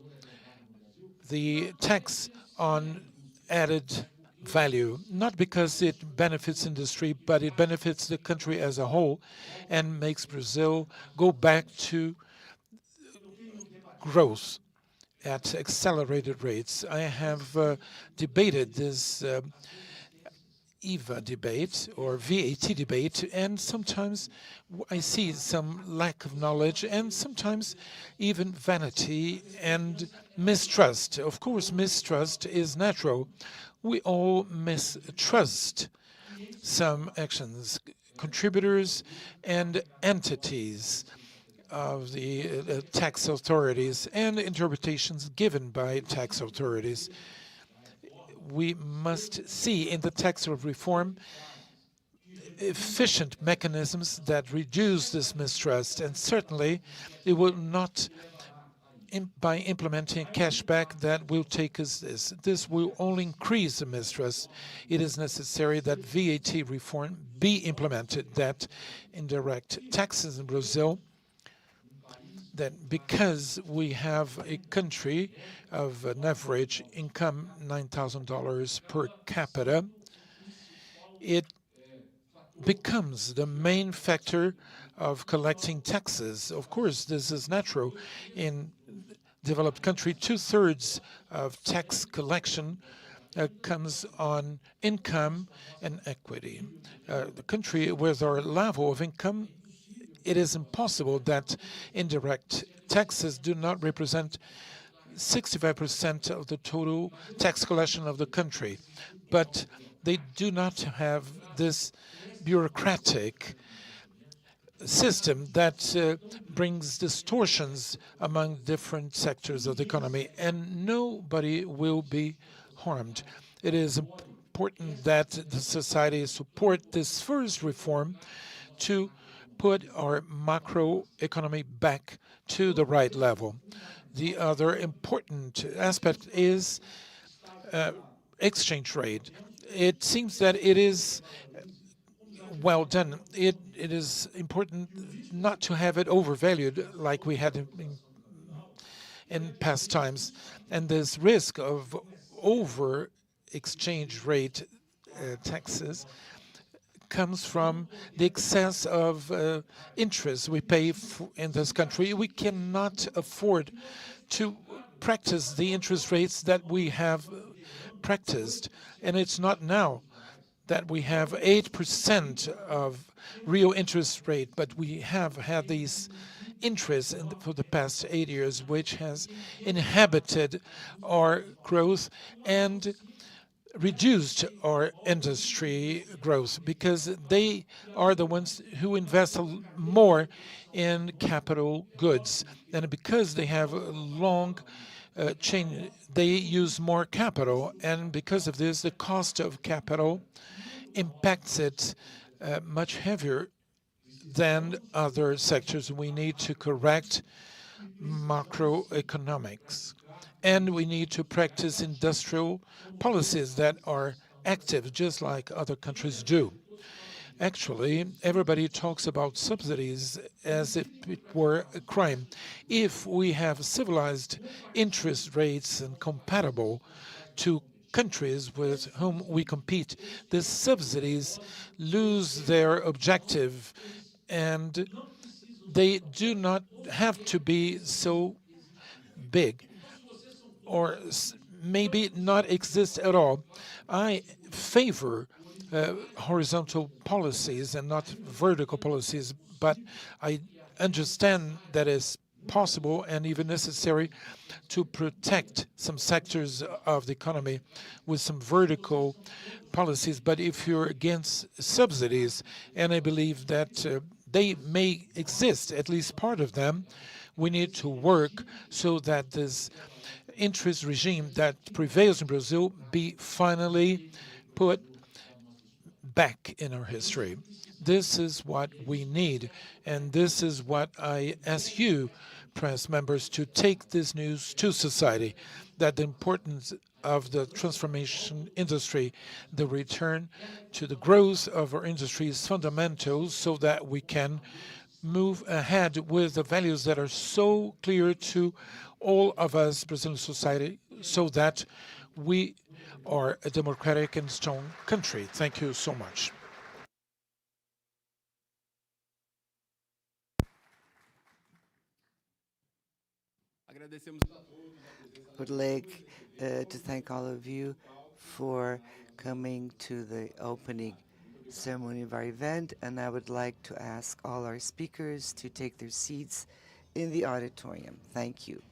the tax on added value, not because it benefits industry, but it benefits the country as a whole and makes Brazil go back to growth at accelerated rates. I have debated this EVA debate or VAT debate, and sometimes I see some lack of knowledge and sometimes even vanity and mistrust. Of course, mistrust is natural. We all mistrust some actions, contributors and entities of the tax authorities and interpretations given by tax authorities. We must see in the tax reform efficient mechanisms that reduce this mistrust, and certainly it will not by implementing cashback that will take us this. This will only increase the mistrust. It is necessary that VAT reform be implemented, that indirect taxes in Brazil, that because we have a country of an average income $9,000 per capita, it becomes the main factor of collecting taxes. Of course, this is natural. In developed country, 2/3 of tax collection comes on income and equity. The country with our level of income, it is impossible that indirect taxes do not represent 65% of the total tax collection of the country. But they do not have this bureaucratic system that brings distortions among different sectors of the economy, and nobody will be harmed. It is important that the society support this first reform to put our macroeconomy back to the right level. The other important aspect is exchange rate. It seems that it is well done. It is important not to have it overvalued like we had in past times. And this risk of over exchange rate taxes comes from the excess of interest we pay in this country. We cannot afford to practice the interest rates that we have practiced. And it's not now that we have 8% of real interest rate, but we have had these interests for the past 8 years, which has inhibited our growth and reduced our industry growth, because they are the ones who invest more in capital goods. And because they have a long chain, they use more capital. And because of this, the cost of capital impacts it much heavier than other sectors. We need to correct macroeconomics. And we need to practice industrial policies that are active, just like other countries do. Actually, everybody talks about subsidies as if it were a crime. If we have civilized interest rates and compatible to countries with whom we compete, the subsidies lose their objective, and they do not have to be so big, or maybe not exist at all. I favor horizontal policies and not vertical policies, but I understand that it's possible and even necessary to protect some sectors of the economy with some vertical policies. But if you're against subsidies, and I believe that they may exist, at least part of them, we need to work so that this interest regime that prevails in Brazil be finally put back in our history. This is what we need, and this is what I ask you, press members, to take this news to society, that the importance of the transformation industry, the return to the growth of our industry is fundamental, so that we can move ahead with the values that are so clear to all of us, Brazilian society, so that we are a democratic and strong country. Thank you so much. Would like to thank all of you for coming to the opening ceremony of our event, and I would like to ask all our speakers to take their seats in the auditorium. Thank you.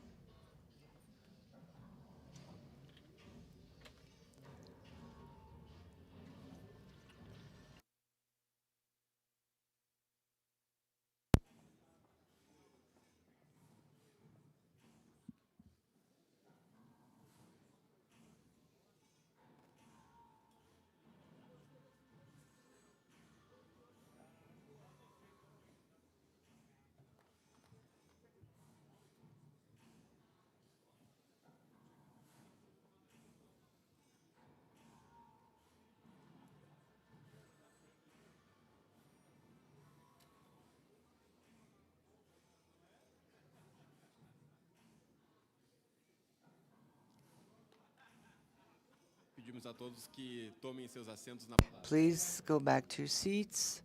Pedimos a todos que tomem seus assentos na Please go back to your seats.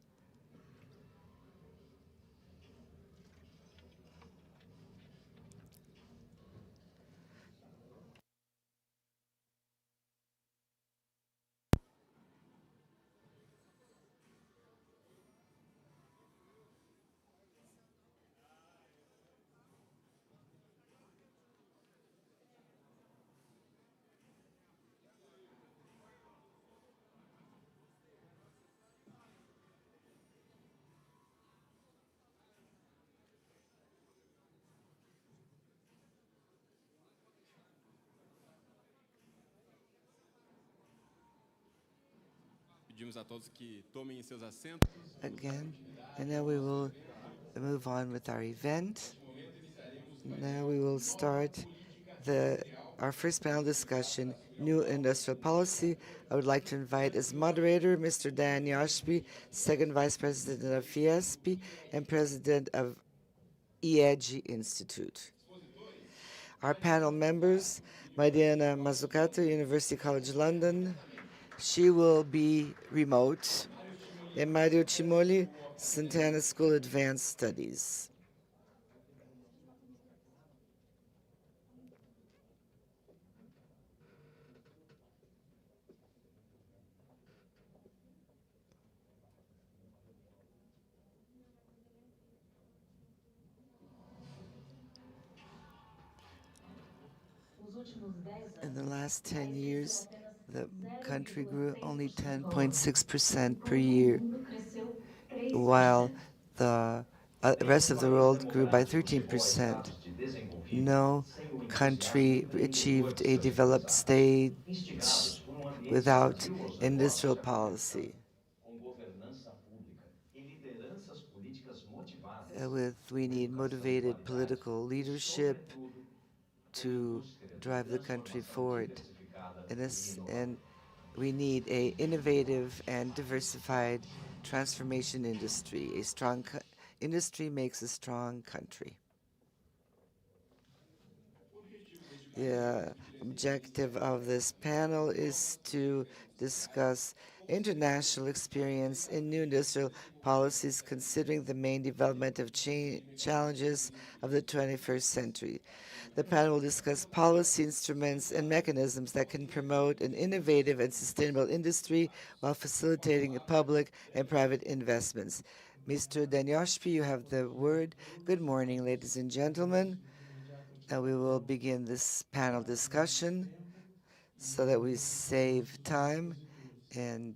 Pedimos a todos que tomem seus assentos. Again, and now we will move on with our event. Now we will start our first panel discussion, New Industrial Policy. I would like to invite as moderator Mr. Dan Yoshpi, Second Vice President of Fiesp and President of IEG Institute. Our panel members, Mariana Mazzucato, University College London. She will be remote. and Mario Cimoli, Santana School Advanced Studies. In the last 10 years, the country grew only 10.6% per year, while the rest of the world grew by 13%. No country achieved a developed stage without industrial policy. We need motivated political leadership to drive the country forward. And we need an innovative and diversified transformation industry. A strong industry makes a strong country. The objective of this panel is to discuss international experience in new industrial policies considering the main development of challenges of the 21st century. The panel will discuss policy instruments and mechanisms that can promote an innovative and sustainable industry while facilitating public and private investments. Mr. Danioshpi, you have the word. Good morning, ladies and gentlemen. We will begin this panel discussion so that we save time, and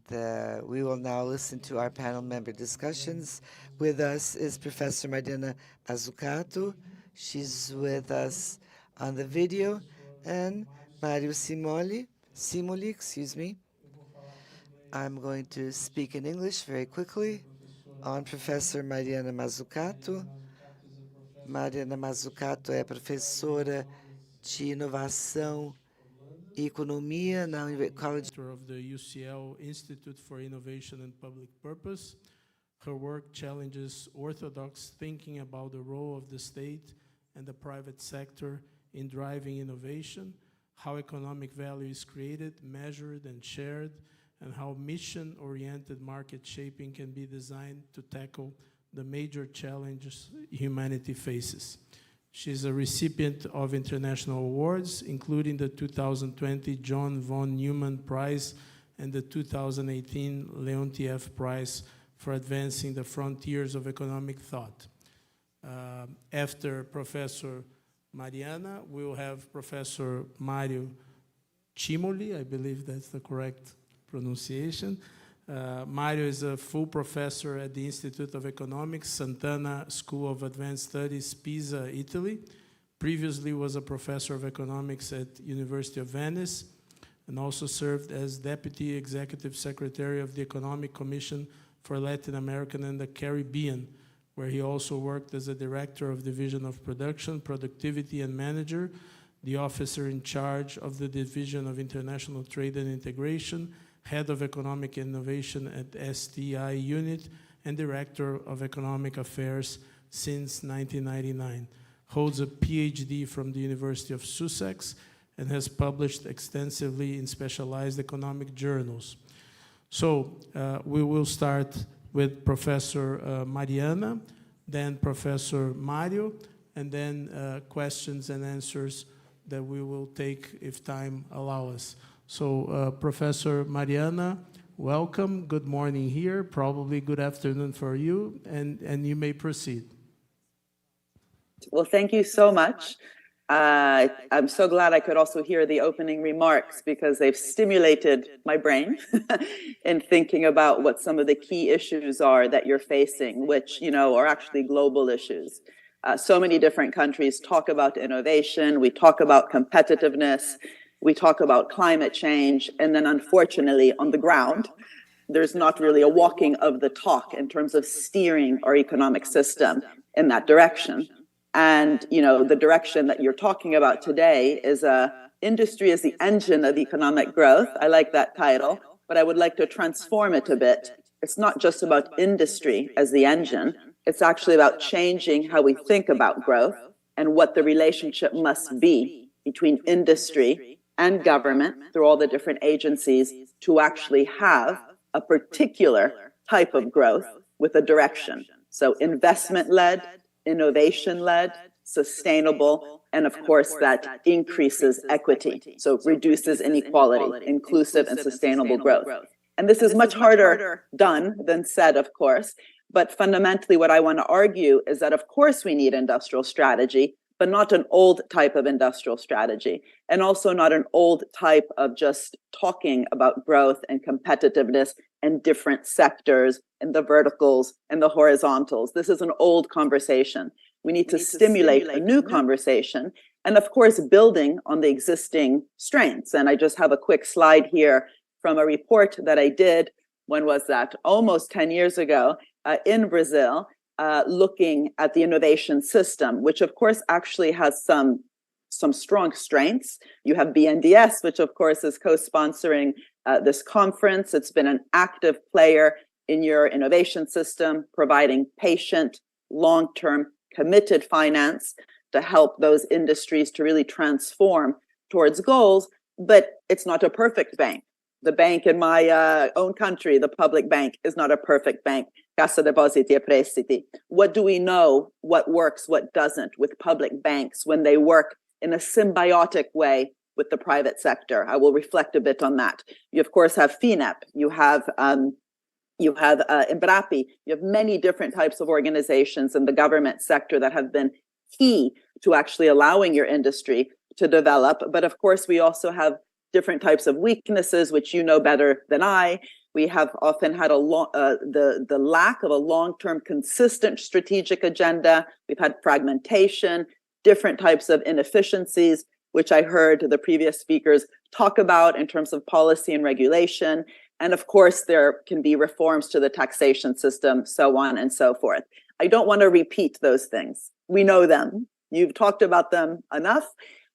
we will now listen to our panel member discussions. With us is Professor Mariana Mazzucato. She's with us on the video, and Mario Cimoli, excuse me. I'm going to speak in English very quickly on Professor Mariana Mazzucato. Mariana Mazzucato é professora de inovação e economia na College of the UCL Institute for Innovation and Public Purpose. Her work challenges orthodox thinking about the role of the state and the private sector in driving innovation, how economic value is created, measured, and shared, and how mission-oriented market shaping can be designed to tackle the major challenges humanity faces. She's a recipient of international awards, including the 2020 John von Neumann Prize and the 2018 Leontiev Prize for advancing the frontiers of economic thought. After Professor Mariana, we'll have Professor Mario Cimoli, I believe that's the correct pronunciation. Mario is a full professor at the Institute of Economics, Santana School of Advanced Studies, Pisa, Italy. Previously was a professor of economics at University of Venice, and also served as Deputy Executive Secretary of the Economic Commission for Latin America and the Caribbean, where he also worked as a Director of Division of Production, Productivity, and Manager, the officer in charge of the Division of International Trade and Integration, Head of Economic Innovation at STI Unit, and Director of Economic Affairs since 1999. Holds a PhD from the University of Sussex and has published extensively in specialized economic journals. So we will start with Professor Mariana, then Professor Mario, and then questions and answers that we will take if time allows us. So, Professor Mariana, welcome. Good morning here. Probably good afternoon for you, and you may proceed. Well, thank you so much. I'm so glad I could also hear the opening remarks because they've stimulated my brain in thinking about what some of the key issues are that you're facing, which, you know, are actually global issues. So many different countries talk about innovation. We talk about competitiveness. We talk about climate change, and then unfortunately on the ground, there's not really a walking of the talk in terms of steering our economic system in that direction. And, you know, the direction that you're talking about today is industry as the engine of economic growth. I like that title, but I would like to transform it a bit. It's not just about industry as the engine. It's actually about changing how we think about growth and what the relationship must be between industry and government through all the different agencies to actually have a particular type of growth with a direction. So investment-led, innovation-led, sustainable, and of course that increases equity. So reduces inequality, inclusive and sustainable growth. And this is much harder done than said, of course. But fundamentally, what I want to argue is that, of course, we need industrial strategy, but not an old type of industrial strategy, and also not an old type of just talking about growth and competitiveness and different sectors and the verticals and the horizontals. This is an old conversation. We need to stimulate a new conversation, and of course, building on the existing strengths. And I just have a quick slide here from a report that I did, when was that? Almost 10 years ago in Brazil, looking at the innovation system, which of course actually has some strong strengths. You have BNDES, which of course is co-sponsoring this conference. It's been an active player in your innovation system, providing patient, long-term, committed finance to help those industries to really transform towards goals. But it's not a perfect bank. The bank in my own country, the public bank, is not a perfect bank. Cassa Depositi e Prestiti. What do we know? What works? What doesn't with public banks when they work in a symbiotic way with the private sector? I will reflect a bit on that. You of course have FINEP. You have Embrapi. You have many different types of organizations in the government sector that have been key to actually allowing your industry to develop. But of course, we also have different types of weaknesses, which you know better than I. We have often had the lack of a long-term consistent strategic agenda. We've had fragmentation, different types of inefficiencies, which I heard the previous speakers talk about in terms of policy and regulation. And of course, there can be reforms to the taxation system, so on and so forth. I don't want to repeat those things. We know them. You've talked about them enough.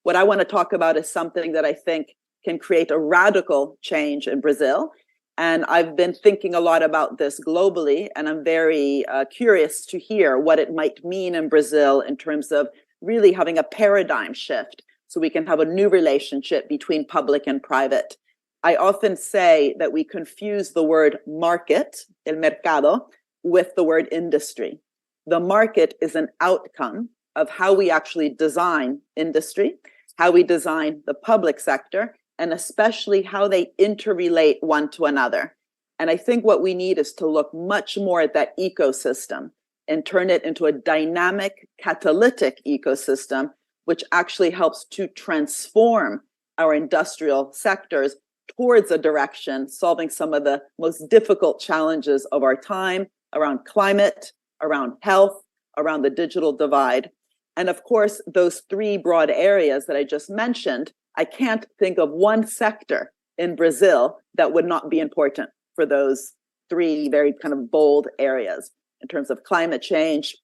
What I want to talk about is something that I think can create a radical change in Brazil. And I've been thinking a lot about this globally, and I'm very curious to hear what it might mean in Brazil in terms of really having a paradigm shift so we can have a new relationship between public and private. I often say that we confuse the word market, el mercado, with the word industry. The market is an outcome of how we actually design industry, how we design the public sector, and especially how they interrelate one to another. And I think what we need is to look much more at that ecosystem and turn it into a dynamic, catalytic ecosystem, which actually helps to transform our industrial sectors towards a direction, solving some of the most difficult challenges of our time around climate, around health, around the digital divide. And of course, those three broad areas that I just mentioned, I can't think of one sector in Brazil that would not be important for those three very kind of bold areas in terms of climate change,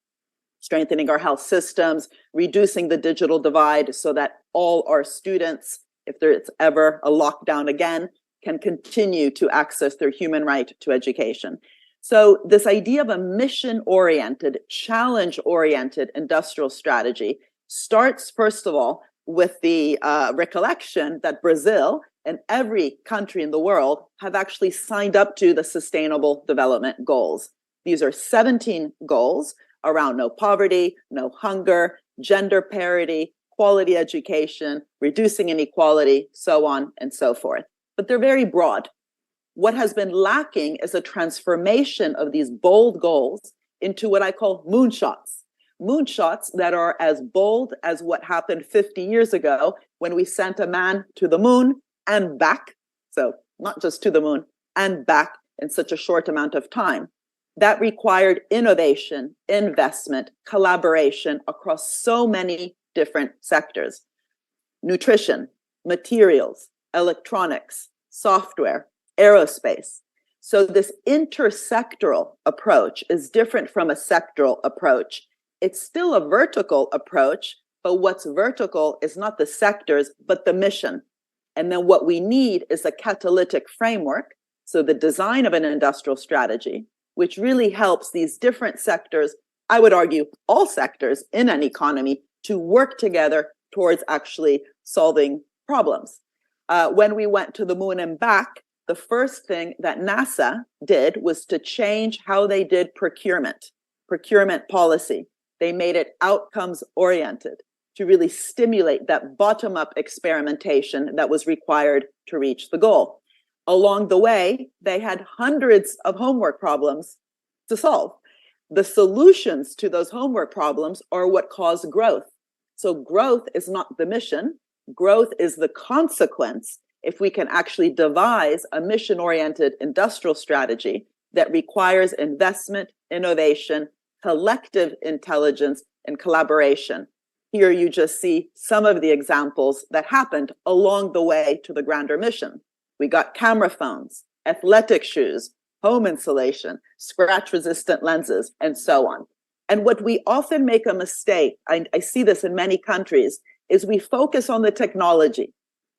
strengthening our health systems, reducing the digital divide so that all our students, if there's ever a lockdown again, can continue to access their human right to education. So this idea of a mission-oriented, challenge-oriented industrial strategy starts, first of all, with the recollection that Brazil and every country in the world have actually signed up to the Sustainable Development Goals. These are 17 goals around no poverty, no hunger, gender parity, quality education, reducing inequality, so on and so forth. But they're very broad. What has been lacking is a transformation of these bold goals into what I call moonshots. Moonshots that are as bold as what happened 50 years ago when we sent a man to the moon and back. So not just to the moon and back in such a short amount of time. That required innovation, investment, collaboration across so many different sectors. Nutrition, materials, electronics, software, aerospace. So this intersectoral approach is different from a sectoral approach. It's still a vertical approach, but what's vertical is not the sectors, but the mission. And then what we need is a catalytic framework, so the design of an industrial strategy, which really helps these different sectors, I would argue all sectors in an economy, to work together towards actually solving problems. When we went to the moon and back, the first thing that NASA did was to change how they did procurement policy. They made it outcomes oriented to really stimulate that bottom-up experimentation that was required to reach the goal. Along the way, they had hundreds of homework problems to solve. The solutions to those homework problems are what cause growth. So growth is not the mission. Growth is the consequence if we can actually devise a mission-oriented industrial strategy that requires investment, innovation, collective intelligence, and collaboration. Here you just see some of the examples that happened along the way to the grander mission. We got camera phones, athletic shoes, home insulation, scratch-resistant lenses, and so on. And what we often make a mistake, I see this in many countries, is we focus on the technology.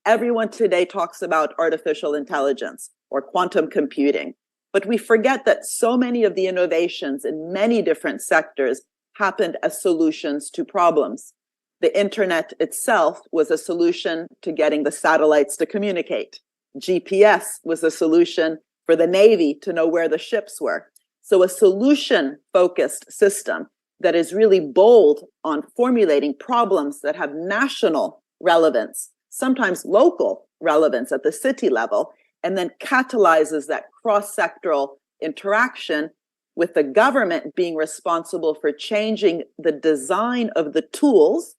Everyone today talks about artificial intelligence or quantum computing, but we forget that so many of the innovations in many different sectors happened as solutions to problems. The internet itself was a solution to getting the satellites to communicate. GPS was a solution for the Navy to know where the ships were. So a solution-focused system that is really bold on formulating problems that have national relevance, sometimes local relevance at the city level, and then catalyzes that cross-sectoral interaction with the government being responsible for changing the design of the tools,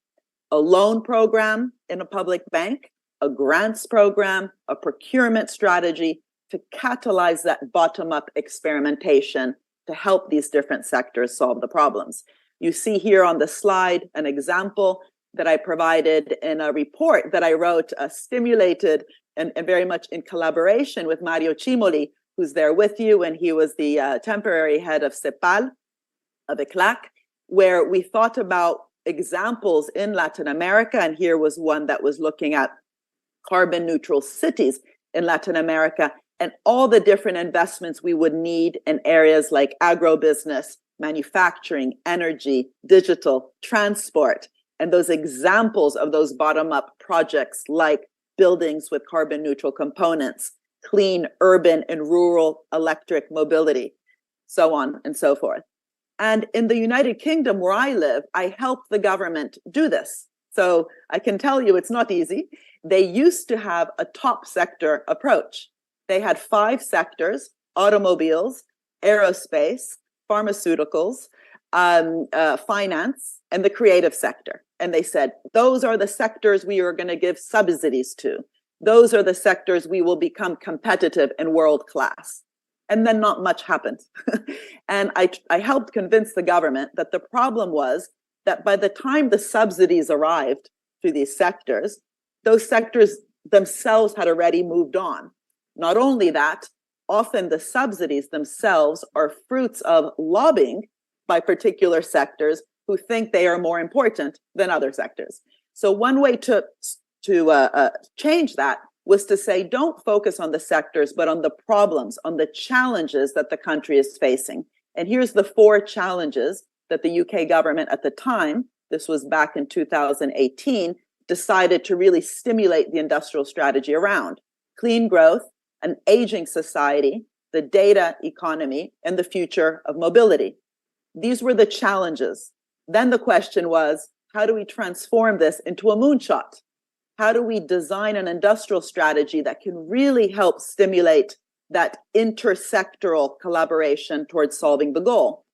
a loan program in a public bank, a grants program, a procurement strategy to catalyze that bottom-up experimentation to help these different sectors solve the problems. You see here on the slide an example that I provided in a report that I wrote, stimulated and very much in collaboration with Mario Cimoli, who's there with you, and he was the temporary head of CEPAL, of ECLAC, where we thought about examples in Latin America, and here was one that was looking at carbon neutral cities in Latin America, and all the different investments we would need in areas like agrobusiness, manufacturing, energy, digital, transport, and those examples of those bottom-up projects like buildings with carbon neutral components, clean urban and rural electric mobility, so on and so forth. And in the United Kingdom, where I live, I helped the government do this. So I can tell you it's not easy. They used to have a top sector approach. They had 5 sectors: automobiles, aerospace, pharmaceuticals, finance, and the creative sector. And they said, those are the sectors we are going to give subsidies to. Those are the sectors we will become competitive and world-class. And then not much happened. And I helped convince the government that the problem was that by the time the subsidies arrived to these sectors, those sectors themselves had already moved on. Not only that, often the subsidies themselves are fruits of lobbying by particular sectors who think they are more important than other sectors. So one way to change that was to say, don't focus on the sectors, but on the problems, on the challenges that the country is facing. And here's the 4 challenges that the UK government at the time, this was back in 2018, decided to really stimulate the industrial strategy around: clean growth, an aging society, the data economy, and the future of mobility. These were the challenges. Then the question was, how do we transform this into a moonshot? How do we design an industrial strategy that can really help stimulate that intersectoral collaboration towards solving the goal?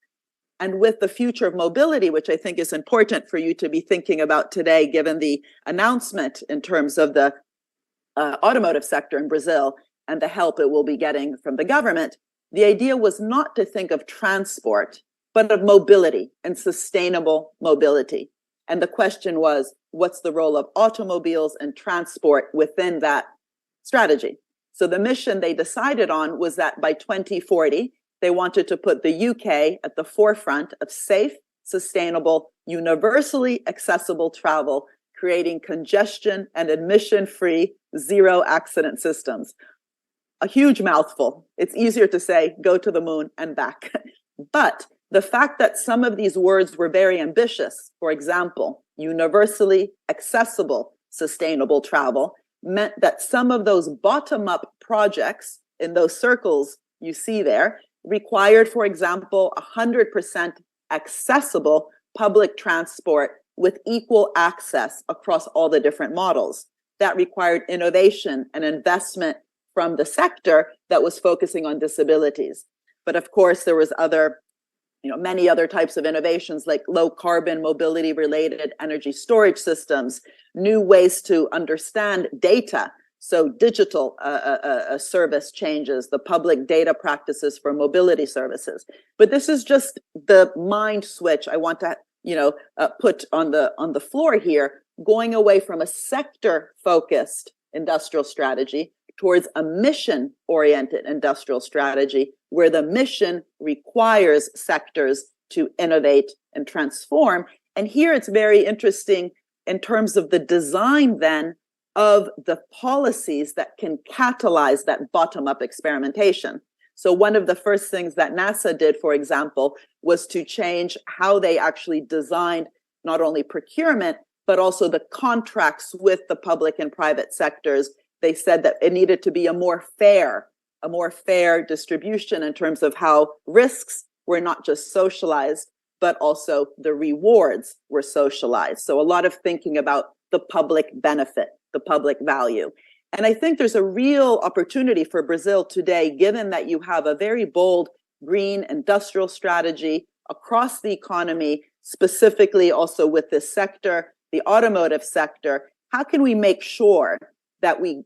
And with the future of mobility, which I think is important for you to be thinking about today, given the announcement in terms of the automotive sector in Brazil and the help it will be getting from the government, the idea was not to think of transport, but of mobility and sustainable mobility. And the question was, what's the role of automobiles and transport within that strategy? So the mission they decided on was that by 2040, they wanted to put the UK at the forefront of safe, sustainable, universally accessible travel, creating congestion and emission-free zero accident systems. A huge mouthful. It's easier to say, go to the moon and back. But the fact that some of these words were very ambitious, for example, universally accessible, sustainable travel, meant that some of those bottom-up projects in those circles you see there required, for example, 100% accessible public transport with equal access across all the different models. That required innovation and investment from the sector that was focusing on disabilities. But of course, there was many other types of innovations like low carbon mobility related energy storage systems, new ways to understand data. So digital service changes, the public data practices for mobility services. But this is just the mind switch I want to put on the floor here, going away from a sector focused industrial strategy towards a mission oriented industrial strategy where the mission requires sectors to innovate and transform. And here it's very interesting in terms of the design then of the policies that can catalyze that bottom-up experimentation. So one of the first things that NASA did, for example, was to change how they actually designed not only procurement, but also the contracts with the public and private sectors. They said that it needed to be a more fair distribution in terms of how risks were not just socialized, but also the rewards were socialized. So a lot of thinking about the public benefit, the public value. And I think there's a real opportunity for Brazil today, given that you have a very bold green industrial strategy across the economy, specifically also with this sector, the automotive sector. How can we make sure that we,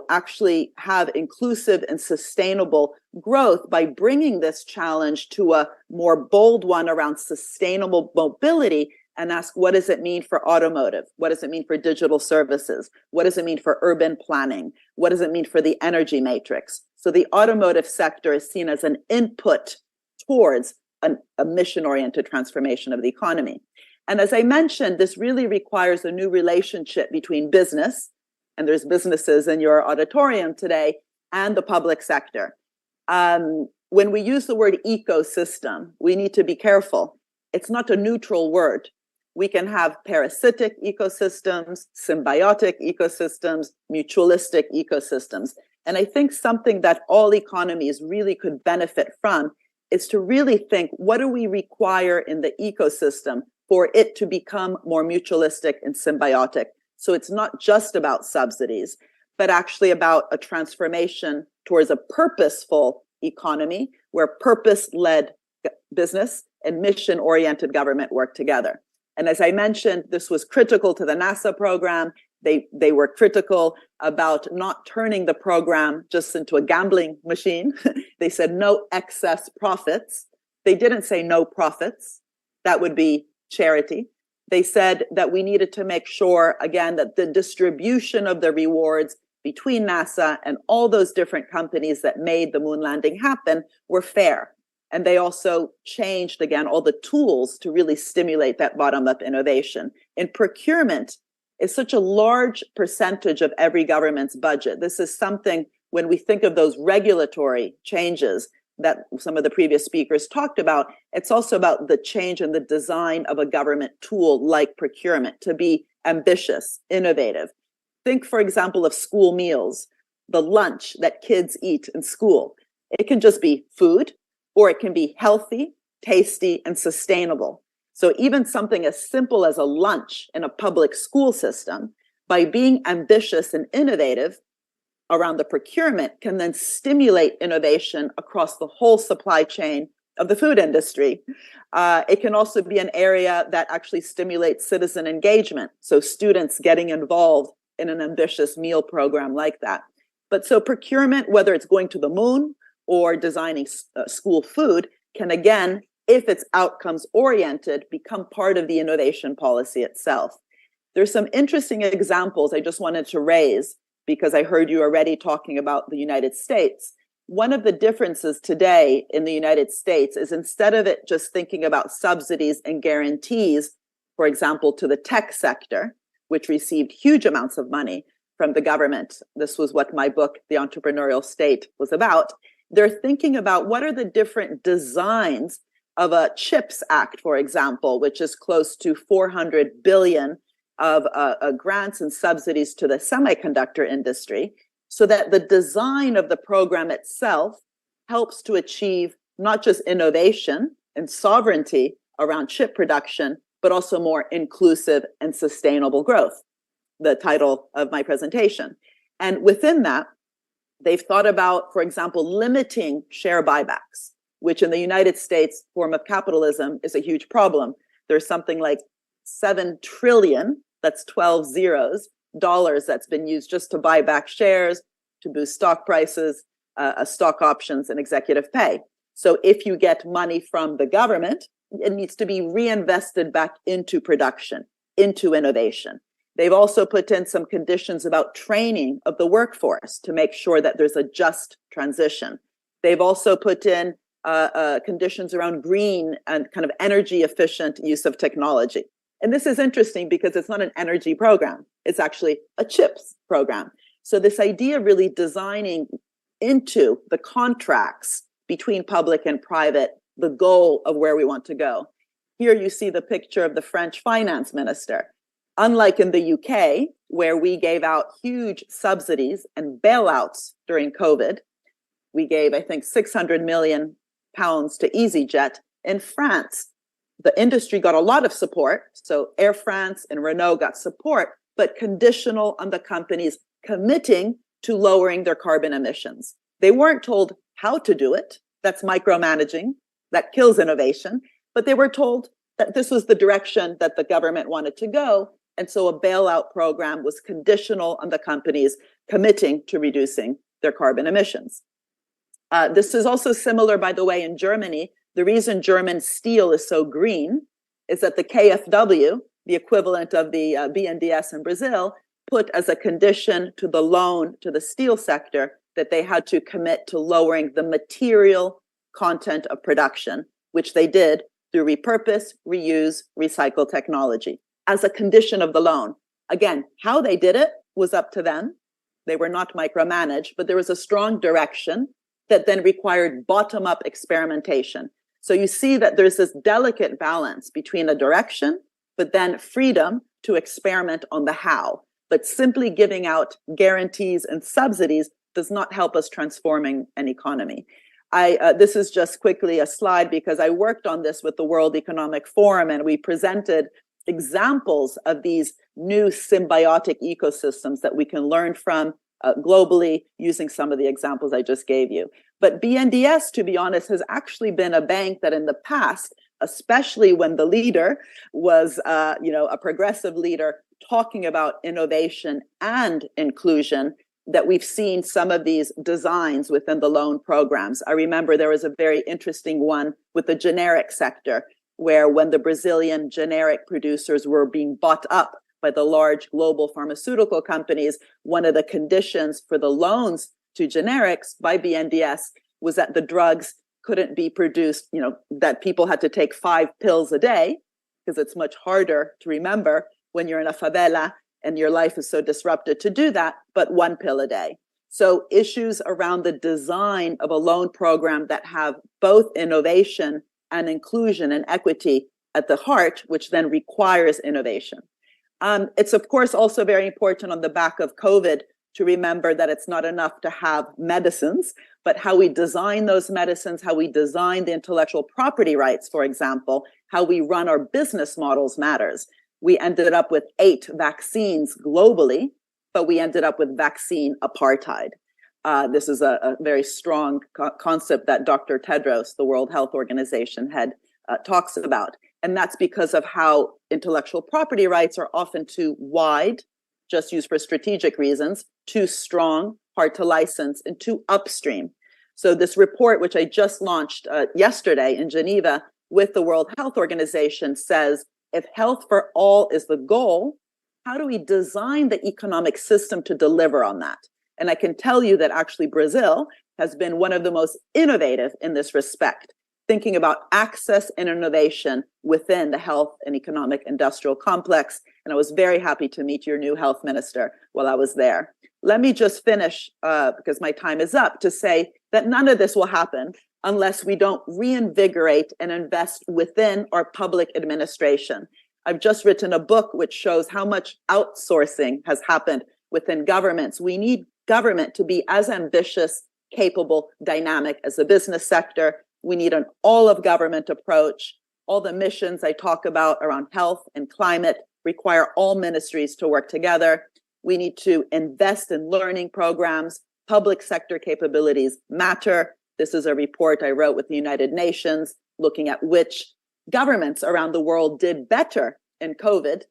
actually have inclusive and sustainable growth by bringing this challenge to a more bold one around sustainable mobility and ask, what does it mean for automotive? What does it mean for digital services? What does it mean for urban planning? What does it mean for the energy matrix? So the automotive sector is seen as an input towards a mission-oriented transformation of the economy. And as I mentioned, this really requires a new relationship between business, and there's businesses in your auditorium today, and the public sector. When we use the word ecosystem, we need to be careful. It's not a neutral word. We can have parasitic ecosystems, symbiotic ecosystems, mutualistic ecosystems. And I think something that all economies really could benefit from is to really think, what do we require in the ecosystem for it to become more mutualistic and symbiotic? So it's not just about subsidies, but actually about a transformation towards a purposeful economy where purpose-led business and mission-oriented government work together. And as I mentioned, this was critical to the NASA program. They were critical about not turning the program just into a gambling machine. They said no excess profits. They didn't say no profits. That would be charity. They said that we needed to make sure, again, that the distribution of the rewards between NASA and all those different companies that made the moon landing happen were fair. And they also changed, again, all the tools to really stimulate that bottom-up innovation. In procurement, it's such a large percentage of every government's budget. This is something, when we think of those regulatory changes that some of the previous speakers talked about, it's also about the change in the design of a government tool like procurement to be ambitious, innovative. Think, for example, of school meals, the lunch that kids eat in school. It can just be food, or it can be healthy, tasty, and sustainable. So even something as simple as a lunch in a public school system, by being ambitious and innovative around the procurement, can then stimulate innovation across the whole supply chain of the food industry. It can also be an area that actually stimulates citizen engagement. So students getting involved in an ambitious meal program like that. But so procurement, whether it's going to the moon or designing school food, can again, if it's outcomes oriented, become part of the innovation policy itself. There's some interesting examples I just wanted to raise because I heard you already talking about the United States. One of the differences today in the United States is instead of it just thinking about subsidies and guarantees, for example, to the tech sector, which received huge amounts of money from the government. This was what my book, The Entrepreneurial State, was about. They're thinking about what are the different designs of a CHIPS Act, for example, which is close to 400 billion of grants and subsidies to the semiconductor industry. so that the design of the program itself helps to achieve not just innovation and sovereignty around chip production, but also more inclusive and sustainable growth, the title of my presentation. And within that, they've thought about, for example, limiting share buybacks, which in the United States form of capitalism is a huge problem. There's something like 7 trillion, that's 12 zeros, dollars that's been used just to buy back shares, to boost stock prices, stock options, and executive pay. So if you get money from the government, it needs to be reinvested back into production, into innovation. They've also put in some conditions about training of the workforce to make sure that there's a just transition. They've also put in conditions around green and kind of energy efficient use of technology. And this is interesting because it's not an energy program. It's actually a chips program. So this idea of really designing into the contracts between public and private the goal of where we want to go. Here you see the picture of the French finance minister. Unlike in the UK, where we gave out huge subsidies and bailouts during COVID, we gave, I think, 600 million pounds to EasyJet. In France, the industry got a lot of support. So Air France and Renault got support, but conditional on the companies committing to lowering their carbon emissions. They weren't told how to do it. That's micromanaging. That kills innovation. But they were told that this was the direction that the government wanted to go. And so a bailout program was conditional on the companies committing to reducing their carbon emissions. This is also similar, by the way, in Germany. The reason German steel is so green is that the KfW, the equivalent of the BNDES in Brazil, put as a condition to the loan to the steel sector that they had to commit to lowering the material content of production, which they did through repurpose, reuse, recycle technology as a condition of the loan. Again, how they did it was up to them. They were not micromanaged, but there was a strong direction that then required bottom-up experimentation. So you see that there's this delicate balance between a direction, but then freedom to experiment on the how. But simply giving out guarantees and subsidies does not help us transforming an economy. This is just quickly a slide because I worked on this with the World Economic Forum and we presented examples of these new symbiotic ecosystems that we can learn from globally using some of the examples I just gave you. But BNDES, to be honest, has actually been a bank that in the past, especially when the leader was a progressive leader talking about innovation and inclusion, that we've seen some of these designs within the loan programs. I remember there was a very interesting one with the generic sector, where when the Brazilian generic producers were being bought up by the large global pharmaceutical companies, one of the conditions for the loans to generics by BNDES was that the drugs couldn't be produced, that people had to take 5 pills a day, because it's much harder to remember when you're in a favela and your life is so disrupted to do that, but 1 pill a day. So issues around the design of a loan program that have both innovation and inclusion and equity at the heart, which then requires innovation. It's of course also very important on the back of COVID to remember that it's not enough to have medicines, but how we design those medicines, how we design the intellectual property rights, for example, how we run our business models matters. We ended up with 8 vaccines globally, but we ended up with vaccine apartheid. This is a very strong concept that Dr. Tedros, the World Health Organization head, talks about. And that's because of how intellectual property rights are often too wide, just used for strategic reasons, too strong, hard to license, and too upstream. So this report, which I just launched yesterday in Geneva with the World Health Organization, says, if health for all is the goal, how do we design the economic system to deliver on that? And I can tell you that actually Brazil has been one of the most innovative in this respect, thinking about access and innovation within the health and economic industrial complex. And I was very happy to meet your new health minister while I was there. Let me just finish, because my time is up, to say that none of this will happen unless we don't reinvigorate and invest within our public administration. I've just written a book which shows how much outsourcing has happened within governments. We need government to be as ambitious, capable, dynamic as the business sector. We need an all-of-government approach. All the missions I talk about around health and climate require all ministries to work together. We need to invest in learning programs. Public sector capabilities matter. This is a report I wrote with the United Nations looking at which governments around the world did better in COVID.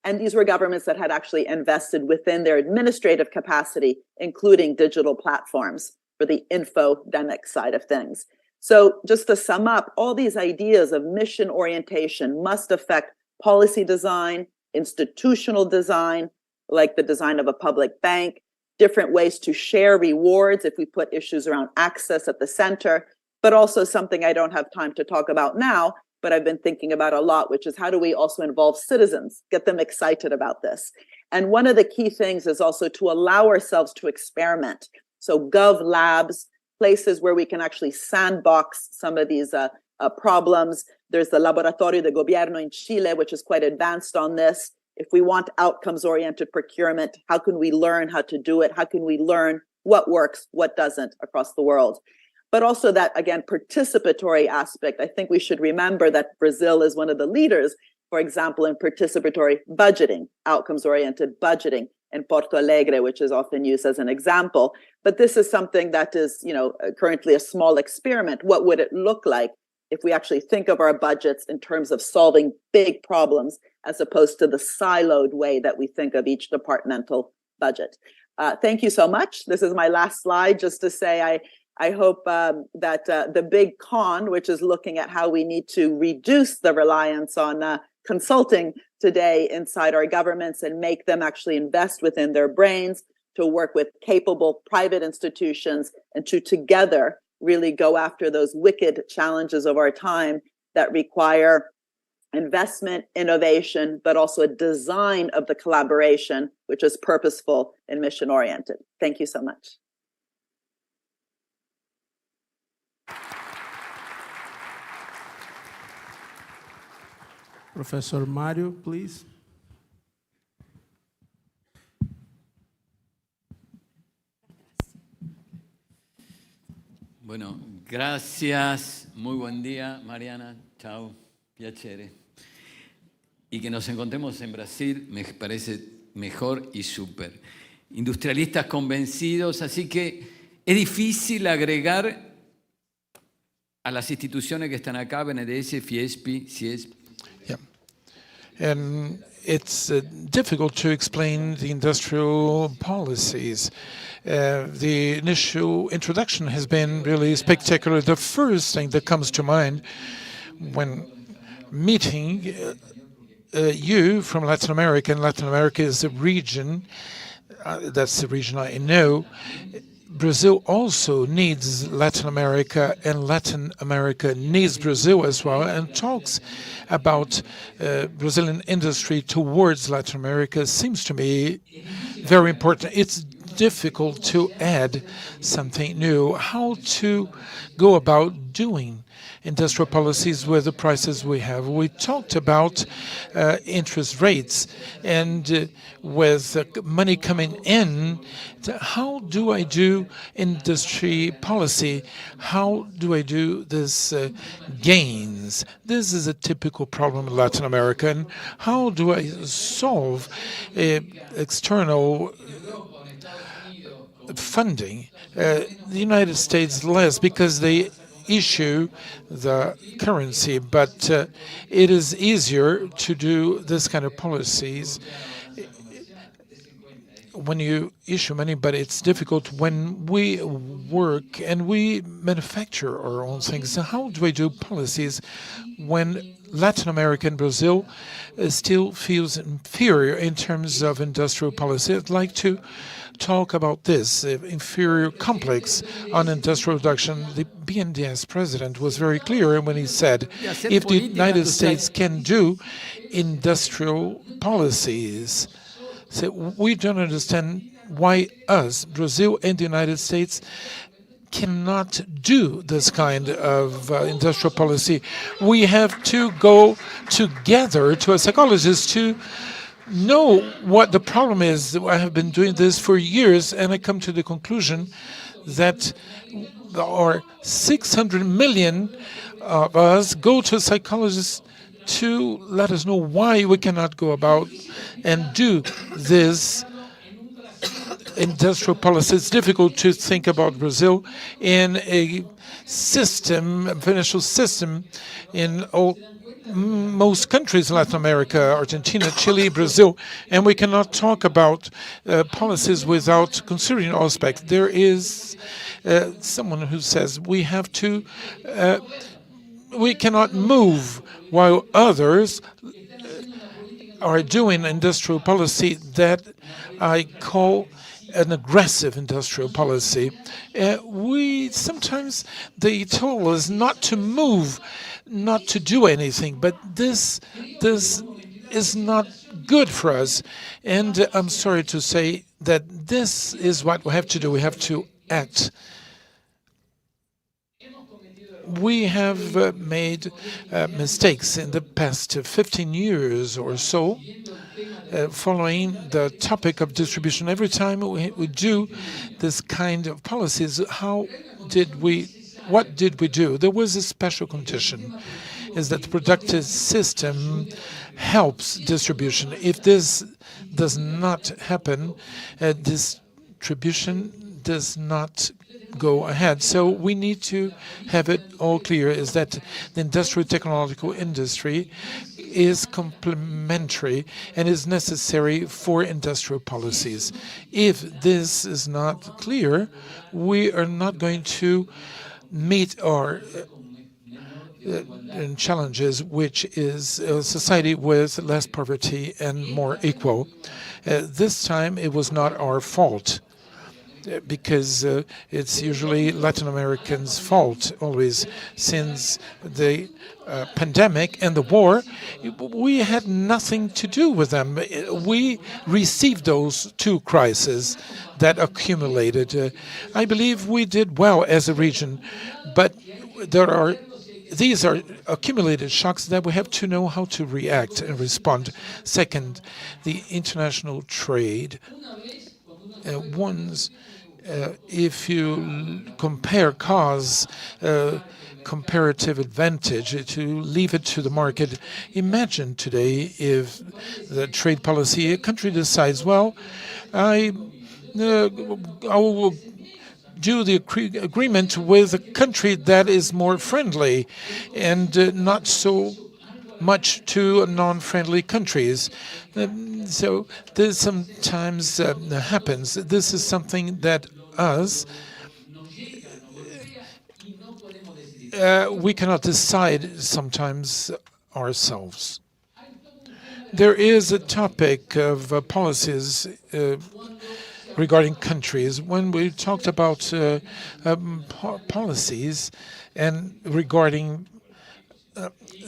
And these were governments that had actually invested within their administrative capacity, including digital platforms for the infodemic side of things. So just to sum up, all these ideas of mission orientation must affect policy design, institutional design, like the design of a public bank, different ways to share rewards if we put issues around access at the center, but also something I don't have time to talk about now, but I've been thinking about a lot, which is how do we also involve citizens, get them excited about this? And one of the key things is also to allow ourselves to experiment. So Gov Labs, places where we can actually sandbox some of these problems. There's the Laboratorio de Gobierno in Chile, which is quite advanced on this. If we want outcomes-oriented procurement, how can we learn how to do it? How can we learn what works, what doesn't across the world? But also that, again, participatory aspect. I think we should remember that Brazil is one of the leaders, for example, in participatory budgeting, outcomes-oriented budgeting in Porto Alegre, which is often used as an example. But this is something that is, currently a small experiment. What would it look like if we actually think of our budgets in terms of solving big problems, as opposed to the siloed way that we think of each departmental budget? Thank you so much. This is my last slide, just to say I hope that the big con, which is looking at how we need to reduce the reliance on consulting today inside our governments and make them actually invest within their brains to work with capable private institutions and to together really go after those wicked challenges of our time that require investment, innovation, but also a design of the collaboration, which is purposeful and mission-oriented. Thank you so much. Professor Mario, please. Bueno, gracias. Muy buen día, Mariana. Chao. Piacere. Y que nos encontremos en Brasil me parece mejor y súper. Industrialistas convencidos, así que es difícil agregar a las instituciones que están acá, BNDES, Fiesp, CIESP. Yeah. And it's difficult to explain the industrial policies. The initial introduction has been really spectacular. The first thing that comes to mind when meeting you from Latin America, and Latin America is a region, that's the region I know. Brazil also needs Latin America, and Latin America needs Brazil as well, and talks about Brazilian industry towards Latin America seems to me very important. It's difficult to add something new, how to go about doing industrial policies with the prices we have. We talked about interest rates, and with money coming in, how do I do industry policy? How do I do this gains? This is a typical problem in Latin America. And how do I solve external funding? The United States less, because they issue the currency, but it is easier to do this kind of policies when you issue money, but it's difficult when we work and we manufacture our own things. So how do I do policies when Latin America and Brazil still feels inferior in terms of industrial policy? I'd like to talk about this inferior complex on industrial production. The BNDES president was very clear when he said, if the United States can do industrial policies, so we don't understand why us, Brazil and the United States, cannot do this kind of industrial policy. We have to go together to a psychologist to know what the problem is. I have been doing this for years, and I come to the conclusion that there are 600 million of us go to psychologists to let us know why we cannot go about and do this industrial policy. It's difficult to think about Brazil in a financial system in most countries in Latin America, Argentina, Chile, Brazil, and we cannot talk about policies without considering all aspects. There is someone who says we cannot move while others are doing industrial policy that I call an aggressive industrial policy. Sometimes they told us not to move, not to do anything, but this is not good for us. And I'm sorry to say that this is what we have to do. We have to act. We have made mistakes in the past 15 years or so, following the topic of distribution. Every time we do this kind of policies, what did we do? There was a special condition, is that the productive system helps distribution. If this does not happen, distribution does not go ahead. So we need to have it all clear, is that the industrial technological industry is complementary and is necessary for industrial policies. If this is not clear, we are not going to meet our challenges, which is a society with less poverty and more equal. This time it was not our fault, because it's usually Latin Americans' fault always. Since the pandemic and the war, we had nothing to do with them. We received those two crises that accumulated. I believe we did well as a region, but these are accumulated shocks that we have to know how to react and respond. Second, the international trade. If you compare cause comparative advantage, to leave it to the market. Imagine today if the trade policy, a country decides, well, I will do the agreement with a country that is more friendly and not so much to non-friendly countries. So this sometimes happens. This is something that we cannot decide sometimes ourselves. There is a topic of policies regarding countries. When we talked about policies and regarding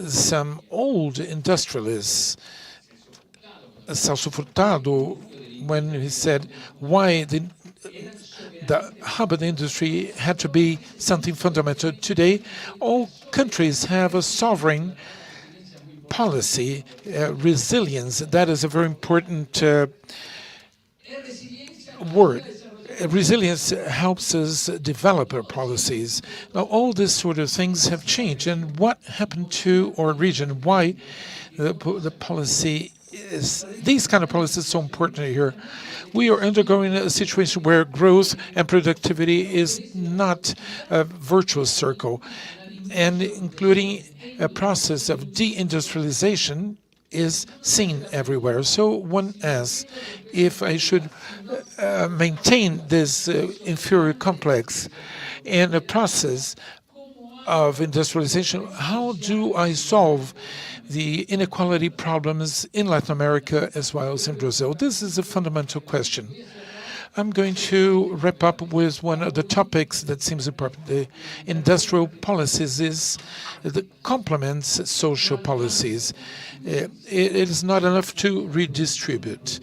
some old industrialists, Celso Furtado, when he said why the hub of the industry had to be something fundamental. Today, all countries have a sovereign policy, resilience. That is a very important word. Resilience helps us develop our policies. Now, all these sort of things have changed. And what happened to our region? Why the policy is, these kind of policies are so important here? We are undergoing a situation where growth and productivity is not a virtuous circle, and including a process of deindustrialization is seen everywhere. So one asks, if I should maintain this inferior complex in a process of industrialization, how do I solve the inequality problems in Latin America as well as in Brazil? This is a fundamental question. I'm going to wrap up with one of the topics that seems important. The industrial policies complements social policies. It is not enough to redistribute.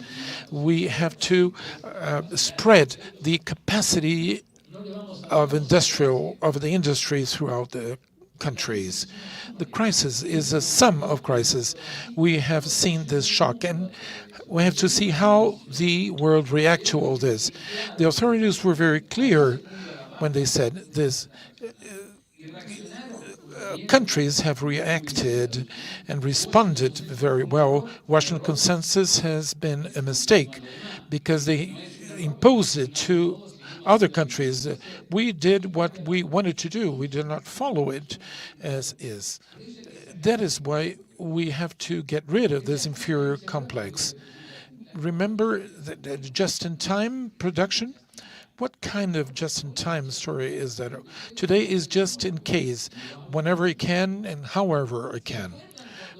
We have to spread the capacity of the industry throughout the countries. The crisis is a sum of crises. We have seen this shock, and we have to see how the world react to all this. The authorities were very clear when they said this. Countries have reacted and responded very well. Washington Consensus has been a mistake because they imposed it to other countries. We did what we wanted to do. We did not follow it as is. That is why we have to get rid of this inferior complex. Remember that just-in-time production? What kind of just-in-time story is that? Today is just in case, whenever I can and however I can.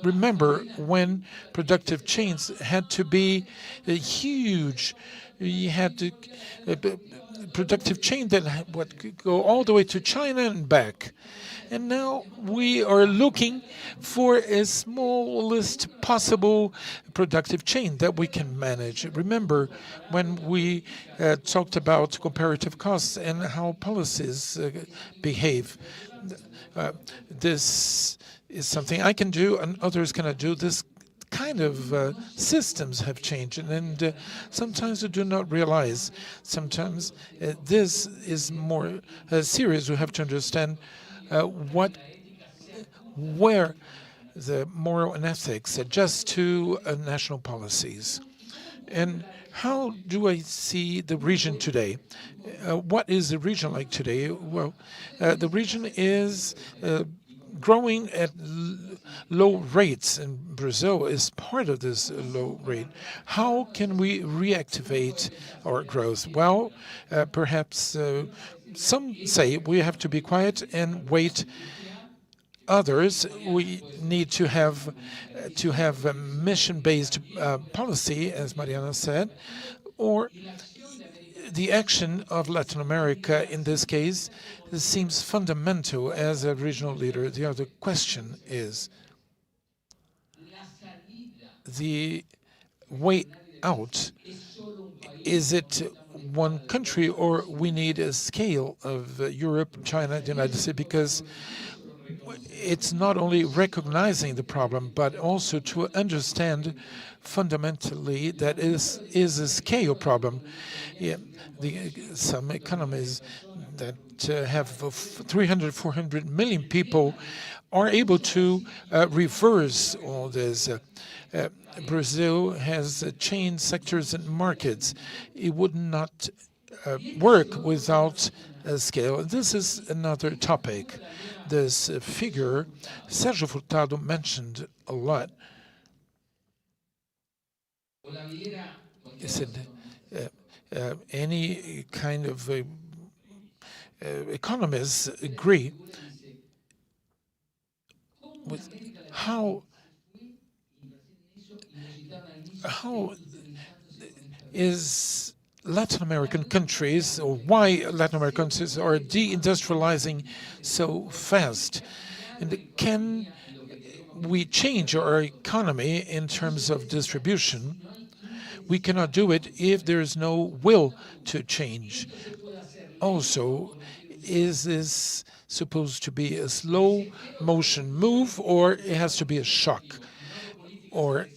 Remember when productive chains had to be huge. You had to productive chain that would go all the way to China and back. And now we are looking for a smallest possible productive chain that we can manage. Remember when we talked about comparative costs and how policies behave. This is something I can do and others cannot do. This kind of systems have changed, and sometimes we do not realize. Sometimes this is more serious. We have to understand where the moral and ethics adjust to national policies. And how do I see the region today? What is the region like today? Well, the region is growing at low rates, and Brazil is part of this low rate. How can we reactivate our growth? Well, perhaps some say we have to be quiet and wait. Others, we need to have a mission-based policy, as Mariana said, or the action of Latin America in this case seems fundamental as a regional leader. The other question is the way out. Is it one country, or we need a scale of Europe, China, the United States? Because it's not only recognizing the problem, but also to understand fundamentally that is a scale problem. Yeah, some economies that have 300, 400 million people are able to reverse all this. Brazil has chain sectors and markets. It would not work without a scale. This is another topic. This figure, Sérgio Furtado mentioned a lot. He said any kind of economists agree with how is Latin American countries, or why Latin American countries are deindustrializing so fast. And can we change our economy in terms of distribution? We cannot do it if there is no will to change. Also, is this supposed to be a slow motion move, or it has to be a shock or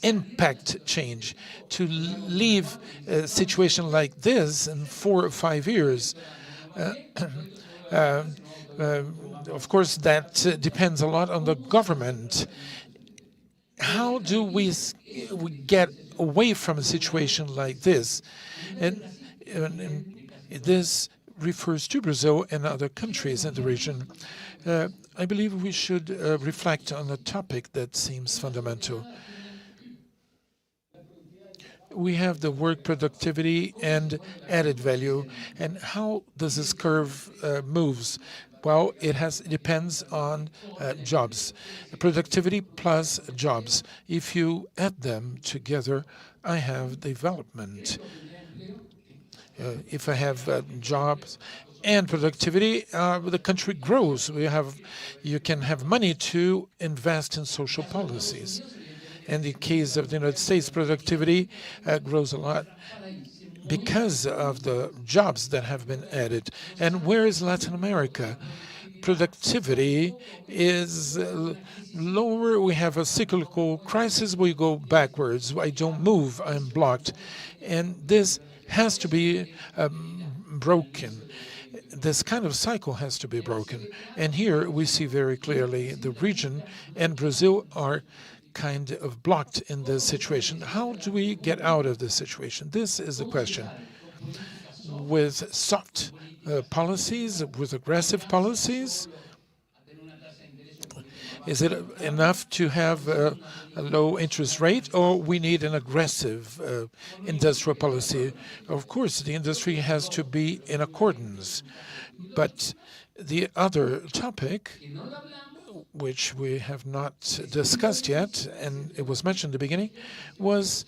impact change? To leave a situation like this in 4 or 5 years, of course, that depends a lot on the government. How do we get away from a situation like this? And this refers to Brazil and other countries in the region. I believe we should reflect on a topic that seems fundamental. We have the work productivity and added value. And how does this curve moves? Well, it depends on jobs. Productivity plus jobs. If you add them together, I have development. If I have jobs and productivity, the country grows. You can have money to invest in social policies. In the case of the United States, productivity grows a lot because of the jobs that have been added. And where is Latin America? productivity is lower. We have a cyclical crisis. We go backwards. I don't move. I'm blocked. And this has to be broken. This kind of cycle has to be broken. And here we see very clearly the region and Brazil are kind of blocked in this situation. How do we get out of this situation? This is the question. With soft policies, with aggressive policies, is it enough to have a low interest rate, or we need an aggressive industrial policy? Of course, the industry has to be in accordance. But the other topic, which we have not discussed yet, and it was mentioned at the beginning, was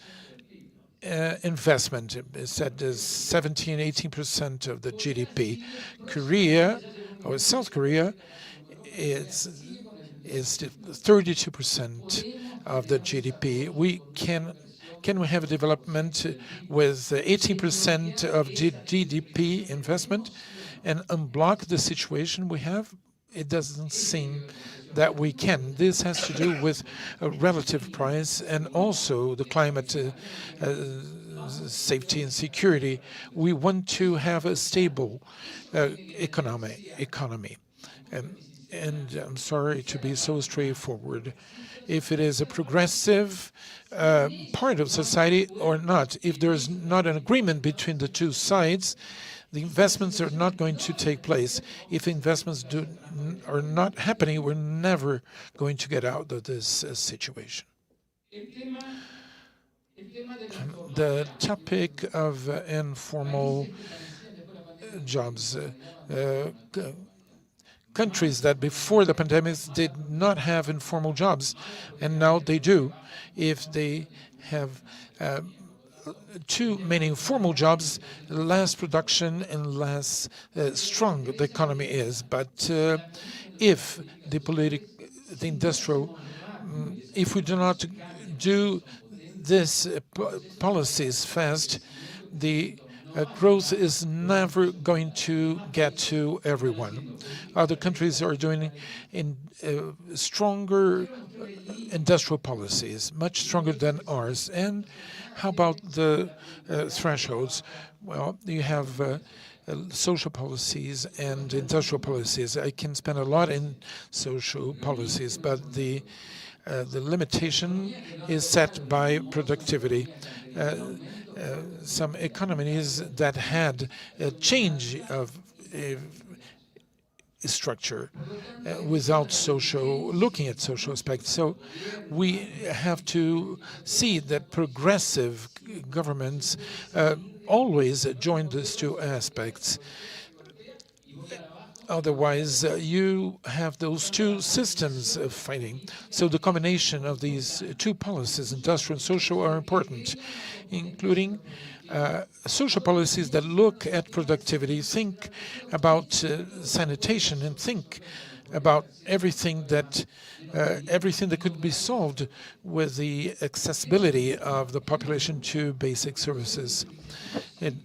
investment. It said 17, 18% of the GDP. Korea, or South Korea, is 32% of the GDP. Can we have a development with 18% of GDP investment and unblock the situation we have? It doesn't seem that we can. This has to do with a relative price and also the climate safety and security. We want to have a stable economy. And I'm sorry to be so straightforward. If it is a progressive part of society or not, if there's not an agreement between the two sides, the investments are not going to take place. If investments are not happening, we're never going to get out of this situation. The topic of informal jobs. Countries that before the pandemic did not have informal jobs, and now they do. If they have too many informal jobs, less production and less strong the economy is. But if the industrial, if we do not do this policies fast, the growth is never going to get to everyone. Other countries are doing stronger industrial policies, much stronger than ours. And how about the thresholds? Well, you have social policies and industrial policies. I can spend a lot in social policies, but the limitation is set by productivity. Some economies that had a change of structure without looking at social aspects. So we have to see that progressive governments always join these two aspects. Otherwise, you have those two systems fighting. So the combination of these two policies, industrial and social, are important, including social policies that look at productivity, think about sanitation, and think about everything that could be solved with the accessibility of the population to basic services. And,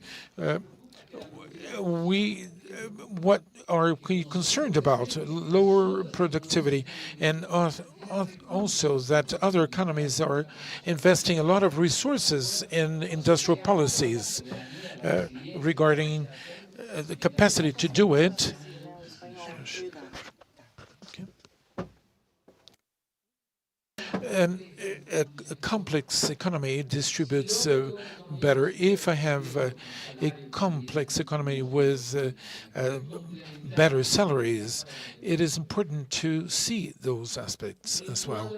what are we concerned about? Lower productivity, and also that other economies are investing a lot of resources in industrial policies regarding the capacity to do it. And a complex economy distributes better. If I have a complex economy with better salaries, it is important to see those aspects as well.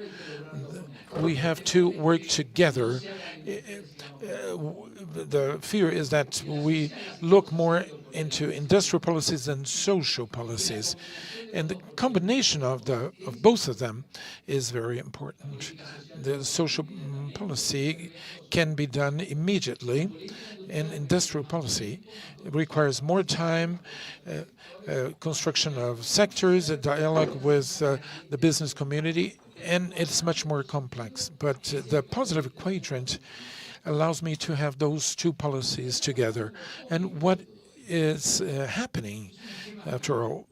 We have to work together. The fear is that we look more into industrial policies than social policies. And the combination of both of them is very important. The social policy can be done immediately, and industrial policy requires more time, construction of sectors, a dialogue with the business community, and it's much more complex. But the positive quadrant allows me to have those two policies together. And what is happening, after all,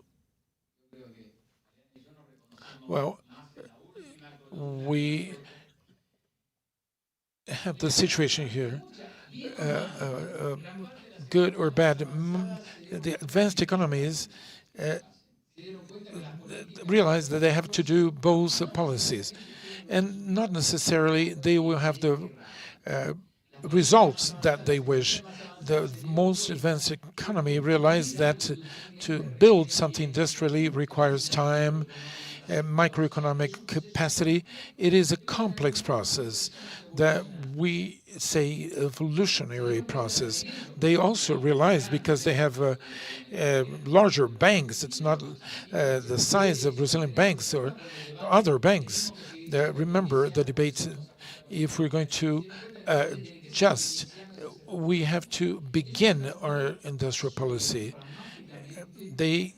Well, we have the situation here, good or bad. The advanced economies realize that they have to do both policies, and not necessarily they will have the results that they wish. The most advanced economy realize that to build something industrially requires time, microeconomic capacity. It is a complex process that we say evolutionary process. They also realize, because they have larger banks, it's not the size of Brazilian banks or other banks. Remember the debate, if we're going to we have to begin our industrial policy. They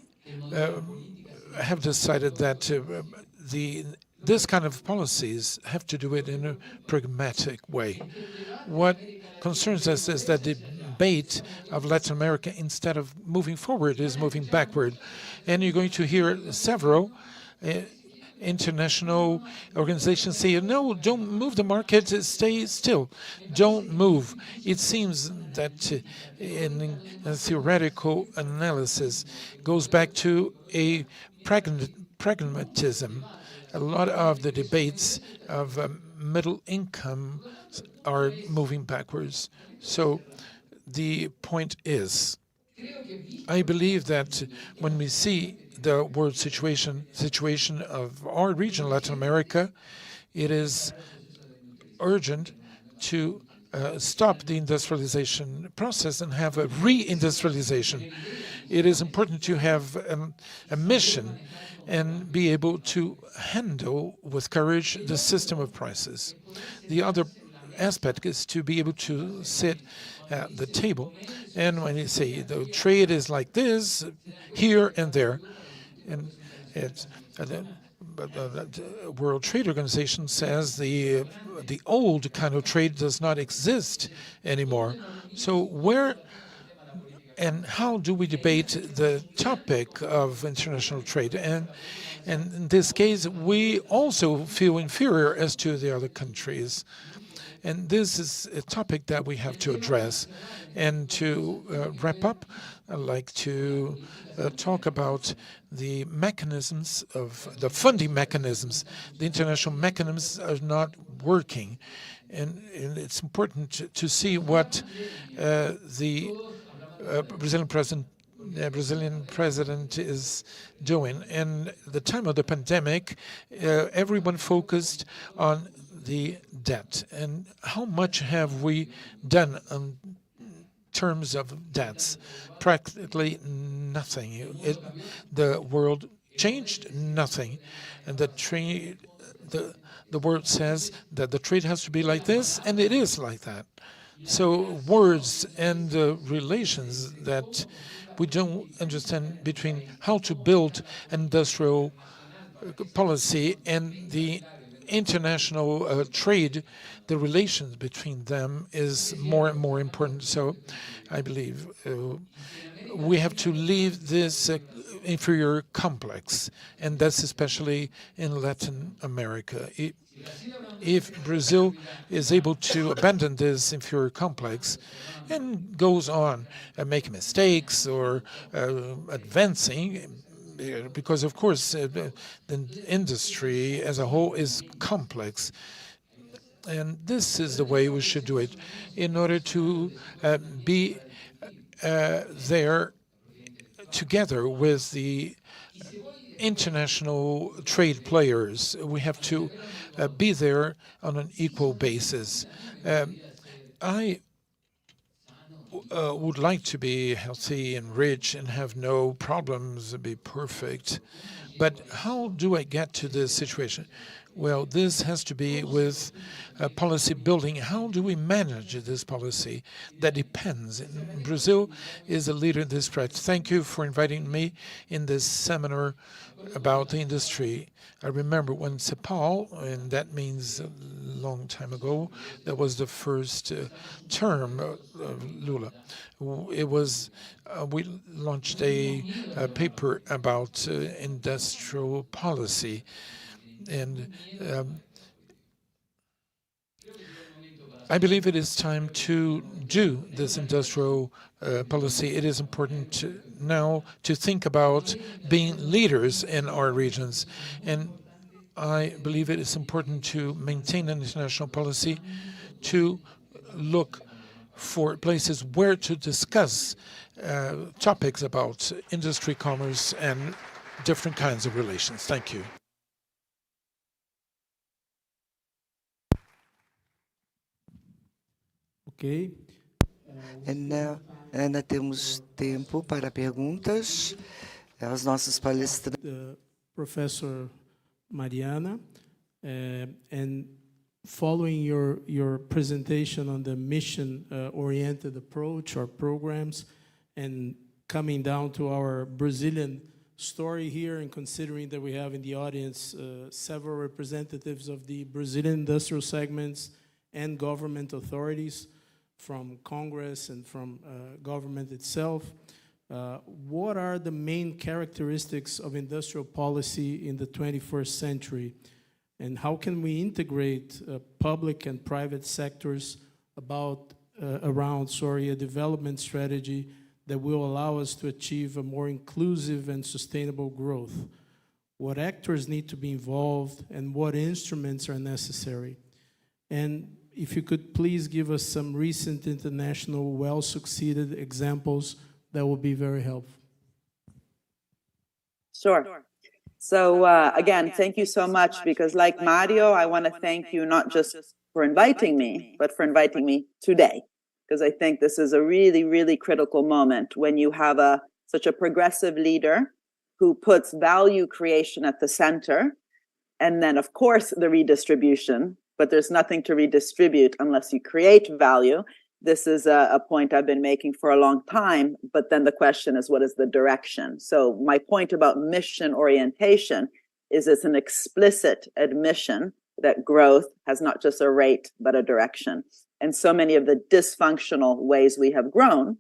have decided that this kind of policies have to do it in a pragmatic way. What concerns us is that the debate of Latin America, instead of moving forward, is moving backward. And you're going to hear several international organizations say, no, don't move the market, stay still, don't move. It seems that in a theoretical analysis goes back to a pragmatism. A lot of the debates of middle income are moving backwards. So the point is, I believe that when we see the world situation of our region, Latin America, it is urgent to stop the industrialization process and have a re-industrialization. It is important to have a mission and be able to handle with courage the system of prices. The other aspect is to be able to sit at the table, and when you say the trade is like this, here and there, and it's the World Trade Organization says the old kind of trade does not exist anymore. So where and how do we debate the topic of international trade? And in this case, we also feel inferior as to the other countries. And this is a topic that we have to address. And to wrap up, I'd like to talk about the mechanisms of the funding mechanisms. The international mechanisms are not working. And it's important to see what the Brazilian president is doing. In the time of the pandemic, everyone focused on the debt and how much have we done in terms of debts. Practically nothing. The world changed, nothing, and the world says that the trade has to be like this, and it is like that. So words and relations that we don't understand between how to build industrial policy and the international trade, the relations between them is more and more important. So I believe we have to leave this inferior complex, and that's especially in Latin America. If Brazil is able to abandon this inferior complex and goes on making mistakes or advancing, because of course the industry as a whole is complex, and this is the way we should do it in order to be there together with the international trade players. We have to be there on an equal basis. I would like to be healthy and rich and have no problems, be perfect. But how do I get to this situation? Well, this has to be with policy building. How do we manage this policy? That depends. And Brazil is a leader in this project. Thank you for inviting me in this seminar about the industry. I remember when CEPAL, and that means a long time ago, that was the first term of Lula. We launched a paper about industrial policy, and I believe it is time to do this industrial policy. It is important now to think about being leaders in our regions. And I believe it is important to maintain an international policy, to look for places where to discuss topics about industry, commerce, and different kinds of relations. Thank you. Ok. Ainda temos tempo para perguntas aos nossos palestrantes. Professor Mariana, and following your presentation on the mission-oriented approach or programs, and coming down to our Brazilian story here, and considering that we have in the audience several representatives of the Brazilian industrial segments and government authorities from Congress and from government itself, what are the main characteristics of industrial policy in the 21st century? And how can we integrate public and private sectors around a development strategy that will allow us to achieve a more inclusive and sustainable growth? What actors need to be involved, and what instruments are necessary? And if you could please give us some recent international well-succeeded examples, that would be very helpful. Sure. So again, thank you so much, because like Mario, I want to thank you not just for inviting me, but for inviting me today, because I think this is a really, really critical moment when you have such a progressive leader who puts value creation at the center, and then of course the redistribution, but there's nothing to redistribute unless you create value. This is a point I've been making for a long time, but then the question is, what is the direction? So my point about mission orientation is it's an explicit admission that growth has not just a rate, but a direction. And so many of the dysfunctional ways we have grown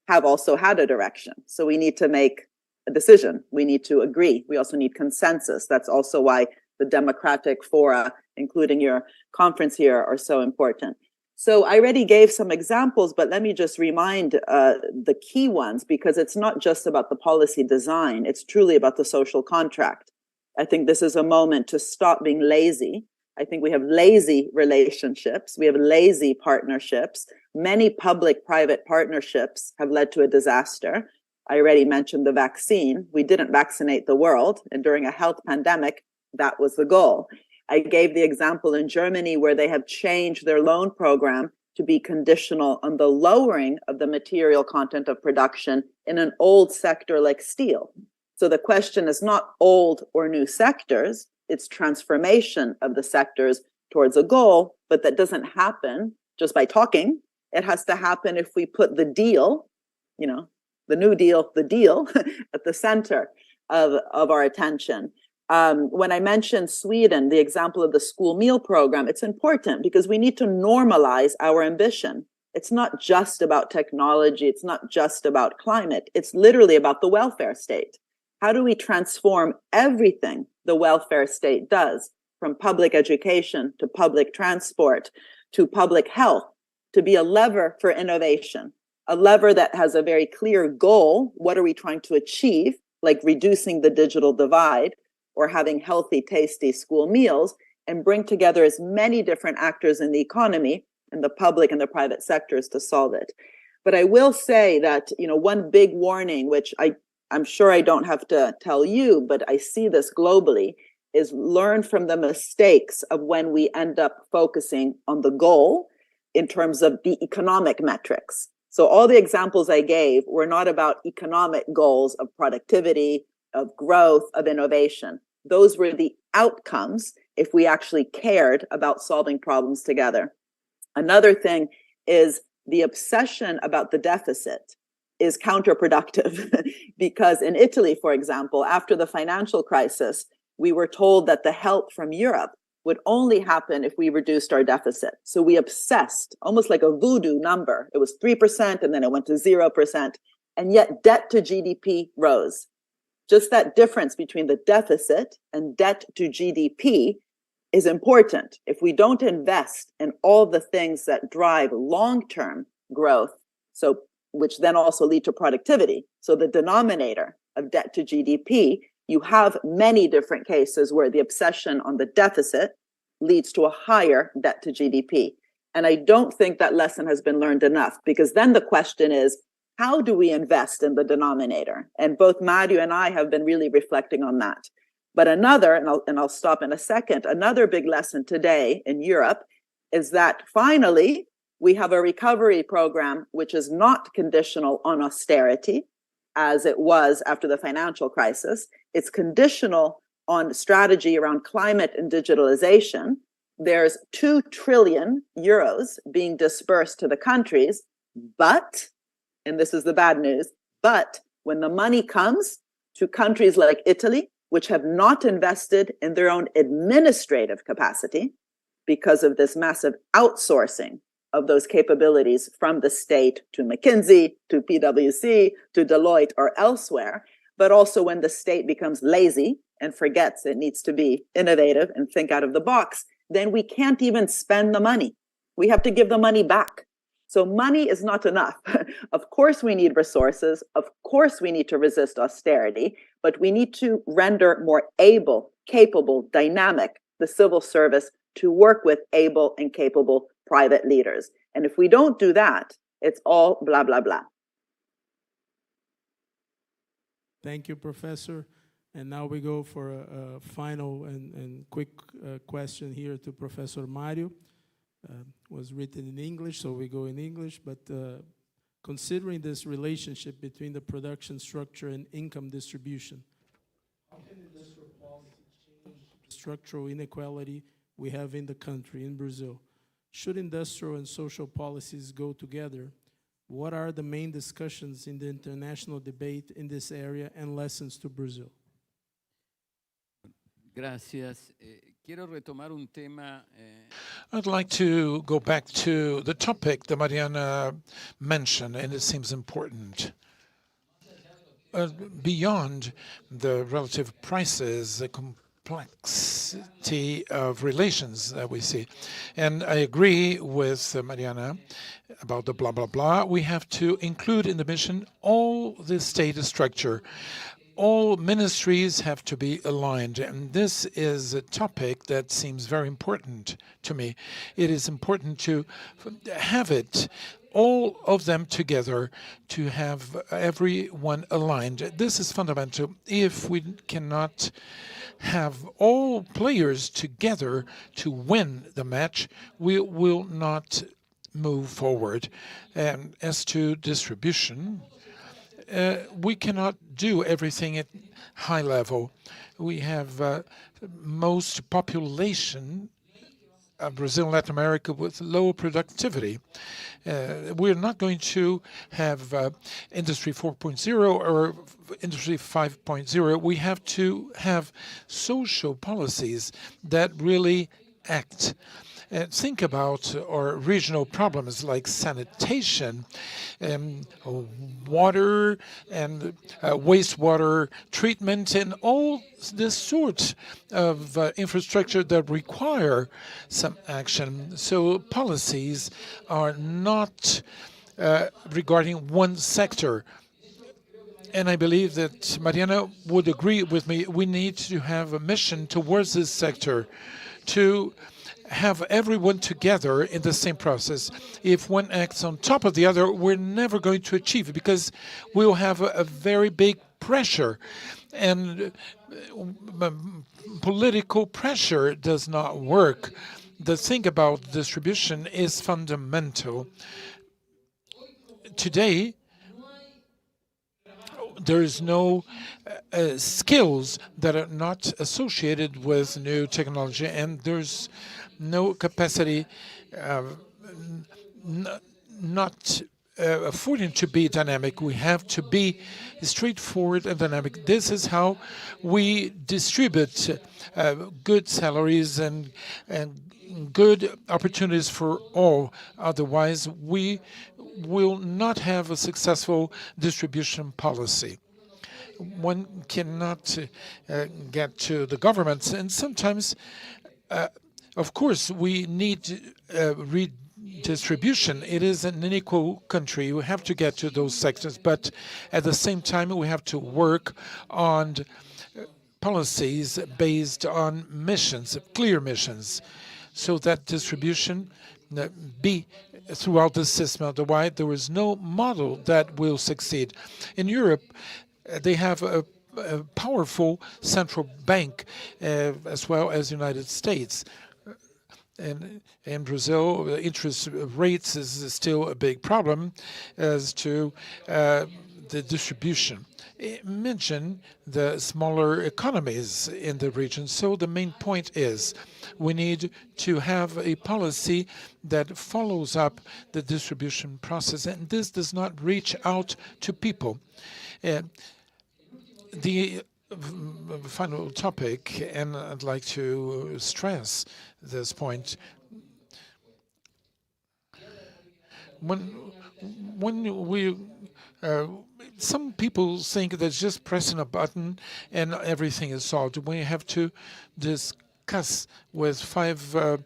have also had a direction. So we need to make a decision. We need to agree. We also need consensus. That's also why the democratic fora, including your conference here, are so important. So I already gave some examples, but let me just remind the key ones, because it's not just about the policy design. It's truly about the social contract. I think this is a moment to stop being lazy. I think we have lazy relationships. We have lazy partnerships. Many public-private partnerships have led to a disaster. I already mentioned the vaccine. We didn't vaccinate the world, and during a health pandemic, that was the goal. I gave the example in Germany where they have changed their loan program to be conditional on the lowering of the material content of production in an old sector like steel. So the question is not old or new sectors, it's transformation of the sectors towards a goal, but that doesn't happen just by talking. It has to happen if we put the deal, the New Deal, the deal at the center of our attention. When I mentioned Sweden, the example of the school meal program, it's important because we need to normalize our ambition. It's not just about technology. It's not just about climate. It's literally about the welfare state. How do we transform everything the welfare state does, from public education to public transport to public health, to be a lever for innovation, a lever that has a very clear goal? What are we trying to achieve, like reducing the digital divide, or having healthy, tasty school meals, and bring together as many different actors in the economy and the public and the private sectors to solve it. But I will say that, one big warning, which I'm sure I don't have to tell you, but I see this globally, is learn from the mistakes of when we end up focusing on the goal in terms of the economic metrics. So all the examples I gave were not about economic goals of productivity, of growth, of innovation. Those were the outcomes if we actually cared about solving problems together. Another thing is the obsession about the deficit is counterproductive because in Italy, for example, after the financial crisis, we were told that the help from Europe would only happen if we reduced our deficit. So we obsessed, almost like a voodoo number. It was 3% and then it went to 0%. And yet debt to GDP rose. Just that difference between the deficit and debt to GDP is important. If we don't invest in all the things that drive long-term growth, so which then also lead to productivity. So the denominator of debt to GDP, you have many different cases where the obsession on the deficit leads to a higher debt to GDP. And I don't think that lesson has been learned enough, because then the question is, how do we invest in the denominator? And both Mario and I have been really reflecting on that. But another, and I'll stop in a second, another big lesson today in Europe is that finally we have a recovery program which is not conditional on austerity, as it was after the financial crisis. It's conditional on strategy around climate and digitalization. There's 2 trillion euros being dispersed to the countries, but, and this is the bad news, but when the money comes to countries like Italy, which have not invested in their own administrative capacity because of this massive outsourcing of those capabilities from the state to McKinsey, to PwC, to Deloitte or elsewhere, but also when the state becomes lazy and forgets it needs to be innovative and think out of the box, then we can't even spend the money. We have to give the money back. So money is not enough. Of course, we need resources. Of course, we need to resist austerity, but we need to render more able, capable, dynamic the civil service to work with able and capable private leaders. And if we don't do that, it's all blah, blah, blah. Thank you, Professor. And now we go for a final and quick question here to Professor Mario. Was written in English, so we go in English, but considering this relationship between the production structure and income distribution, how can industrial policy change the structural inequality we have in the country, in Brazil? Should industrial and social policies go together? What are the main discussions in the international debate in this area and lessons to Brazil? Gracias. Quiero retomar un tema. I'd like to go back to the topic that Mariana mentioned, and it seems important. Beyond the relative prices, the complexity of relations that we see. And I agree with Mariana about the blah, blah, blah. We have to include in the mission all the state structure. All ministries have to be aligned, and this is a topic that seems very important to me. It is important to have it, all of them together, to have everyone aligned. This is fundamental. If we cannot have all players together to win the match, we will not move forward. And as to distribution, we cannot do everything at high level. We have most population of Brazil and Latin America with low productivity. We're not going to have Industry 4.0 or Industry 5.0. We have to have social policies that really act. Think about our regional problems like sanitation, water and wastewater treatment, and all this sort of infrastructure that require some action. So policies are not regarding one sector. And I believe that Mariana would agree with me. We need to have a mission towards this sector to have everyone together in the same process. If one acts on top of the other, we're never going to achieve it, because we'll have a very big pressure, and political pressure does not work. The thing about distribution is fundamental. Today, there is no skills that are not associated with new technology, and there's no capacity not affording to be dynamic. We have to be straightforward and dynamic. This is how we distribute good salaries and good opportunities for all. Otherwise, we will not have a successful distribution policy. One cannot get to the governments, and sometimes, of course, we need redistribution. It is an unequal country. We have to get to those sectors, but at the same time, we have to work on policies based on missions, clear missions, so that distribution be throughout the system. Otherwise, there is no model that will succeed. In Europe, they have a powerful central bank as well as the United States. And in Brazil, interest rates is still a big problem as to the distribution. Mention the smaller economies in the region. So the main point is we need to have a policy that follows up the distribution process, and this does not reach out to people. The final topic, and I'd like to stress this point. When we some people think that just pressing a button and everything is solved. We have to discuss with 5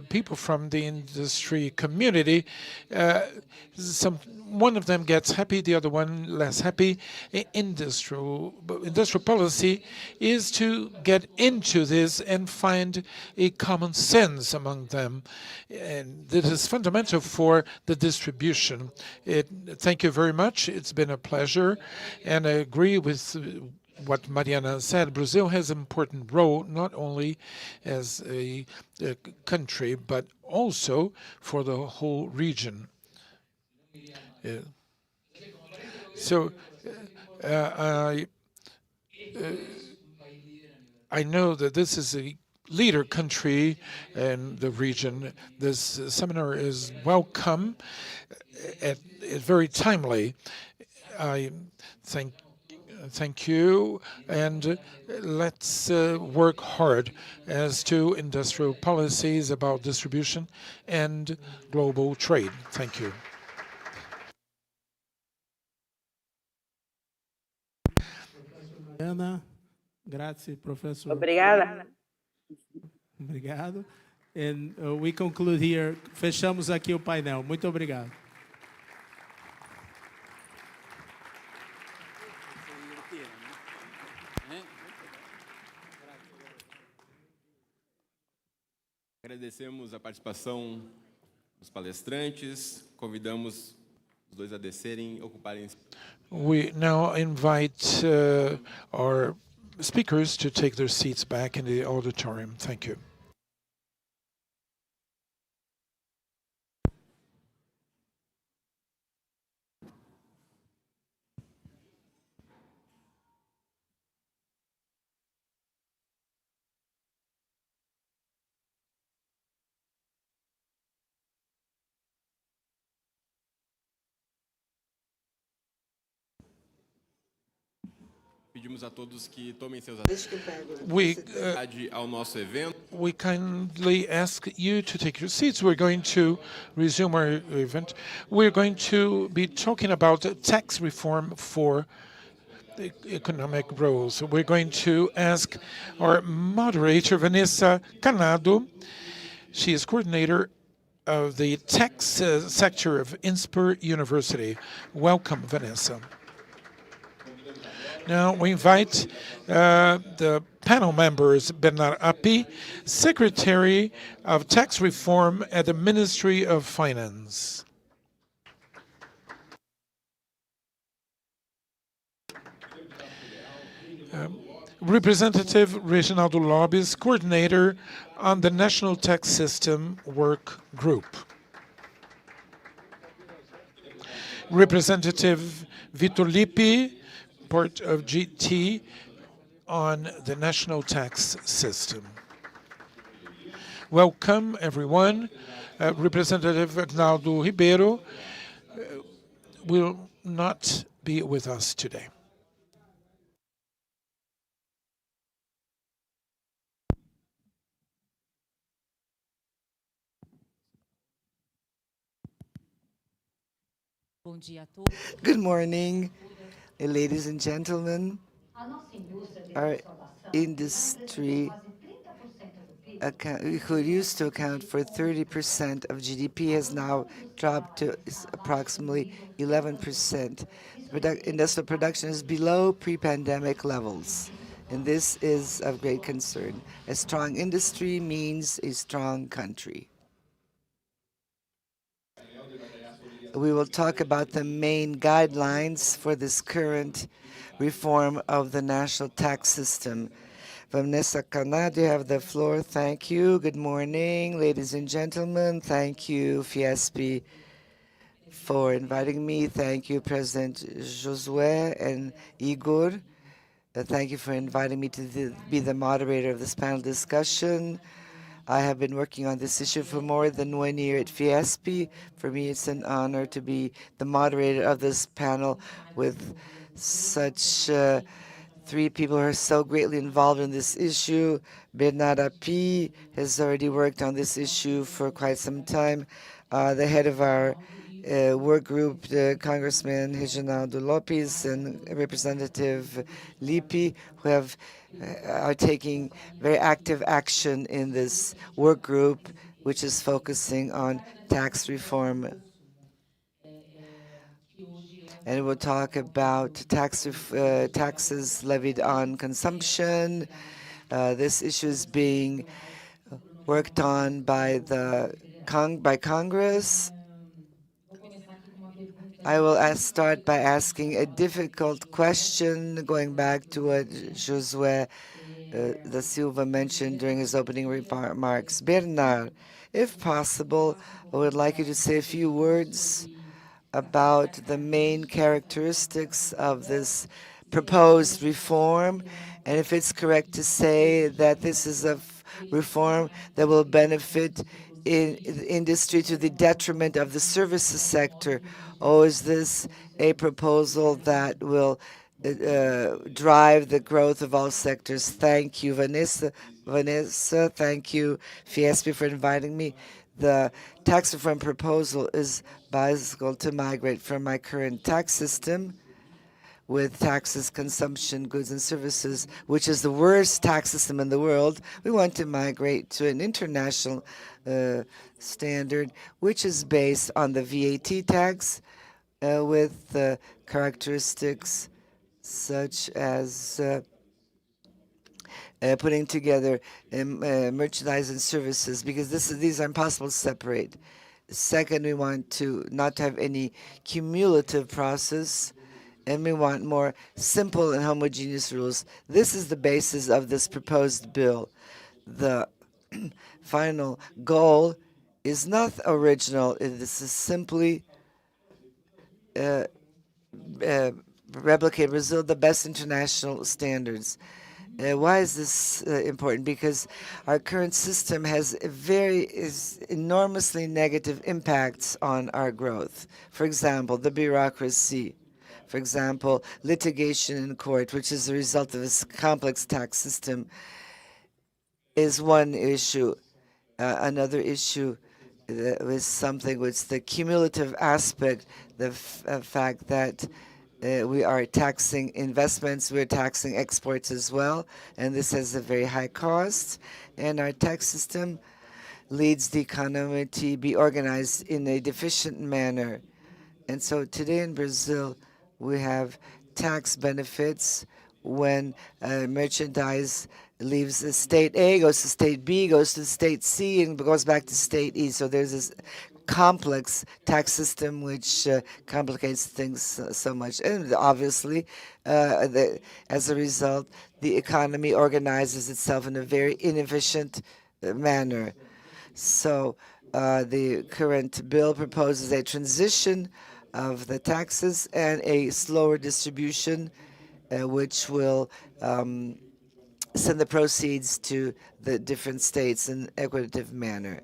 people from the industry community. One of them gets happy, the other one less happy. Industrial policy is to get into this and find a common sense among them, and this is fundamental for the distribution. Thank you very much. It's been a pleasure, and I agree with what Mariana said. Brazil has an important role, not only as a country, but also for the whole region. So I know that this is a leader country in the region. This seminar is welcome, very timely. I thank you, and let's work hard as to industrial policies about distribution and global trade. Thank you. Ana, grazie, Professor. Obrigada. Obrigado. And we conclude here. Fechamos aqui o painel. Muito obrigado. Agradecemos a participação dos palestrantes. Convidamos os dois a descerem e ocuparem. We now invite our speakers to take their seats back in the auditorium. Thank you. Pedimos a todos que tomem seus ao nosso evento. We kindly ask you to take your seats. We're going to resume our event. We're going to be talking about tax reform for economic roles. We're going to ask our moderator, Vanessa Canado. She is coordinator of the tax sector of INSPER University. Welcome, Vanessa. Now we invite the panel members, Bernard Api, Secretary of Tax Reform at the Ministry of Finance. Representative Reginaldo Lobes, Coordinator on the National Tax System Work Group. Representative Vitor Lippi, part of GT on the national tax system. Welcome, everyone. Representative Agnaldo Ribeiro, will not be with us today. Good morning, ladies and gentlemen. Our industry, who used to account for 30% of GDP, has now dropped to approximately 11%. Industrial production is below pre-pandemic levels, and this is of great concern. A strong industry means a strong country. We will talk about the main guidelines for this current reform of the national tax system. Vanessa Canado, you have the floor. Thank you. Good morning, ladies and gentlemen. Thank you, Fiesp, for inviting me. Thank you, President Josué and Igor. Thank you for inviting me to be the moderator of this panel discussion. I have been working on this issue for more than 1 year at Fiesp. For me, it's an honor to be the moderator of this panel with such three people who are so greatly involved in this issue. Bernard Api has already worked on this issue for quite some time. The head of our work group, Congressman Reginaldo Lopes and Representative Lippi, who are taking very active action in this work group, which is focusing on tax reform. And we'll talk about taxes levied on consumption. This issue is being worked on by Congress. I will start by asking a difficult question, going back to what Josué da Silva mentioned during his opening remarks. Bernard, if possible, I would like you to say a few words about the main characteristics of this proposed reform, and if it's correct to say that this is a reform that will benefit in industry to the detriment of the services sector, or is this a proposal that will drive the growth of all sectors? Thank you, Vanessa. Thank you, Fiesp, for inviting me. The tax reform proposal is bicycle to migrate from my current tax system with taxes, consumption, goods, and services, which is the worst tax system in the world. We want to migrate to an international standard, which is based on the VAT tax with characteristics such as putting together merchandise and services, because these are impossible to separate. Second, we want to not have any cumulative process, and we want more simple and homogeneous rules. This is the basis of this proposed bill. The final goal is not original. This is simply replicate Brazil the best international standards. Why is this important? Because our current system has enormously negative impacts on our growth. For example, the bureaucracy. For example, litigation in court, which is a result of this complex tax system, is one issue. Another issue is something which the cumulative aspect, the fact that we are taxing investments, we're taxing exports as well, and this has a very high cost. And our tax system leads the economy to be organized in a deficient manner. And so today in Brazil, we have tax benefits when merchandise leaves the state A, goes to state B, goes to state C, and goes back to state E. So there's this complex tax system which complicates things so much. And obviously, as a result, the economy organizes itself in a very inefficient manner. So the current bill proposes a transition of the taxes and a slower distribution, which will send the proceeds to the different states in an equitative manner.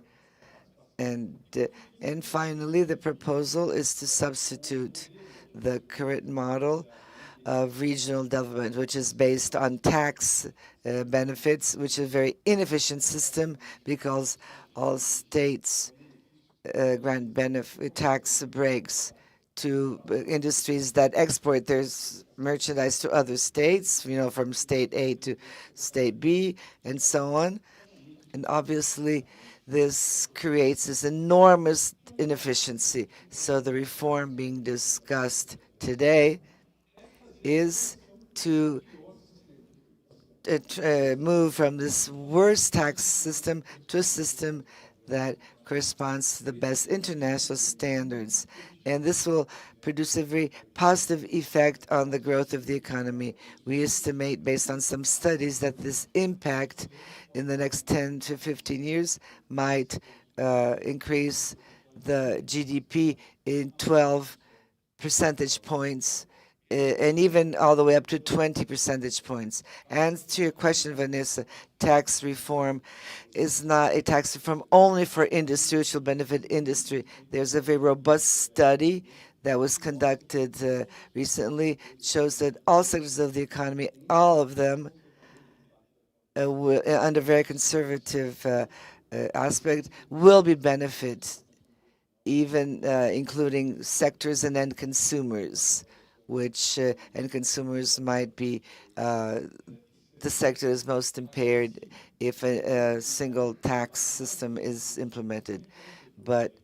And finally, the proposal is to substitute the current model of regional development, which is based on tax benefits, which is a very inefficient system because all states grant benefit tax breaks to industries that export their merchandise to other states, from state A to state B, and so on. And obviously, this creates this enormous inefficiency. So the reform being discussed today is to move from this worst tax system to a system that corresponds to the best international standards. And this will produce a very positive effect on the growth of the economy. We estimate, based on some studies, that this impact in the next 10 to 15 years might increase the GDP in 12 percentage points, and even all the way up to 20 percentage points. And to your question, Vanessa, tax reform is not a tax reform only for industry, which will benefit industry. There's a very robust study that was conducted recently, shows that all sectors of the economy, all of them, under very conservative aspect, will be benefit, even including sectors and end consumers, which end consumers might be the sector is most impaired if a single tax system is implemented. But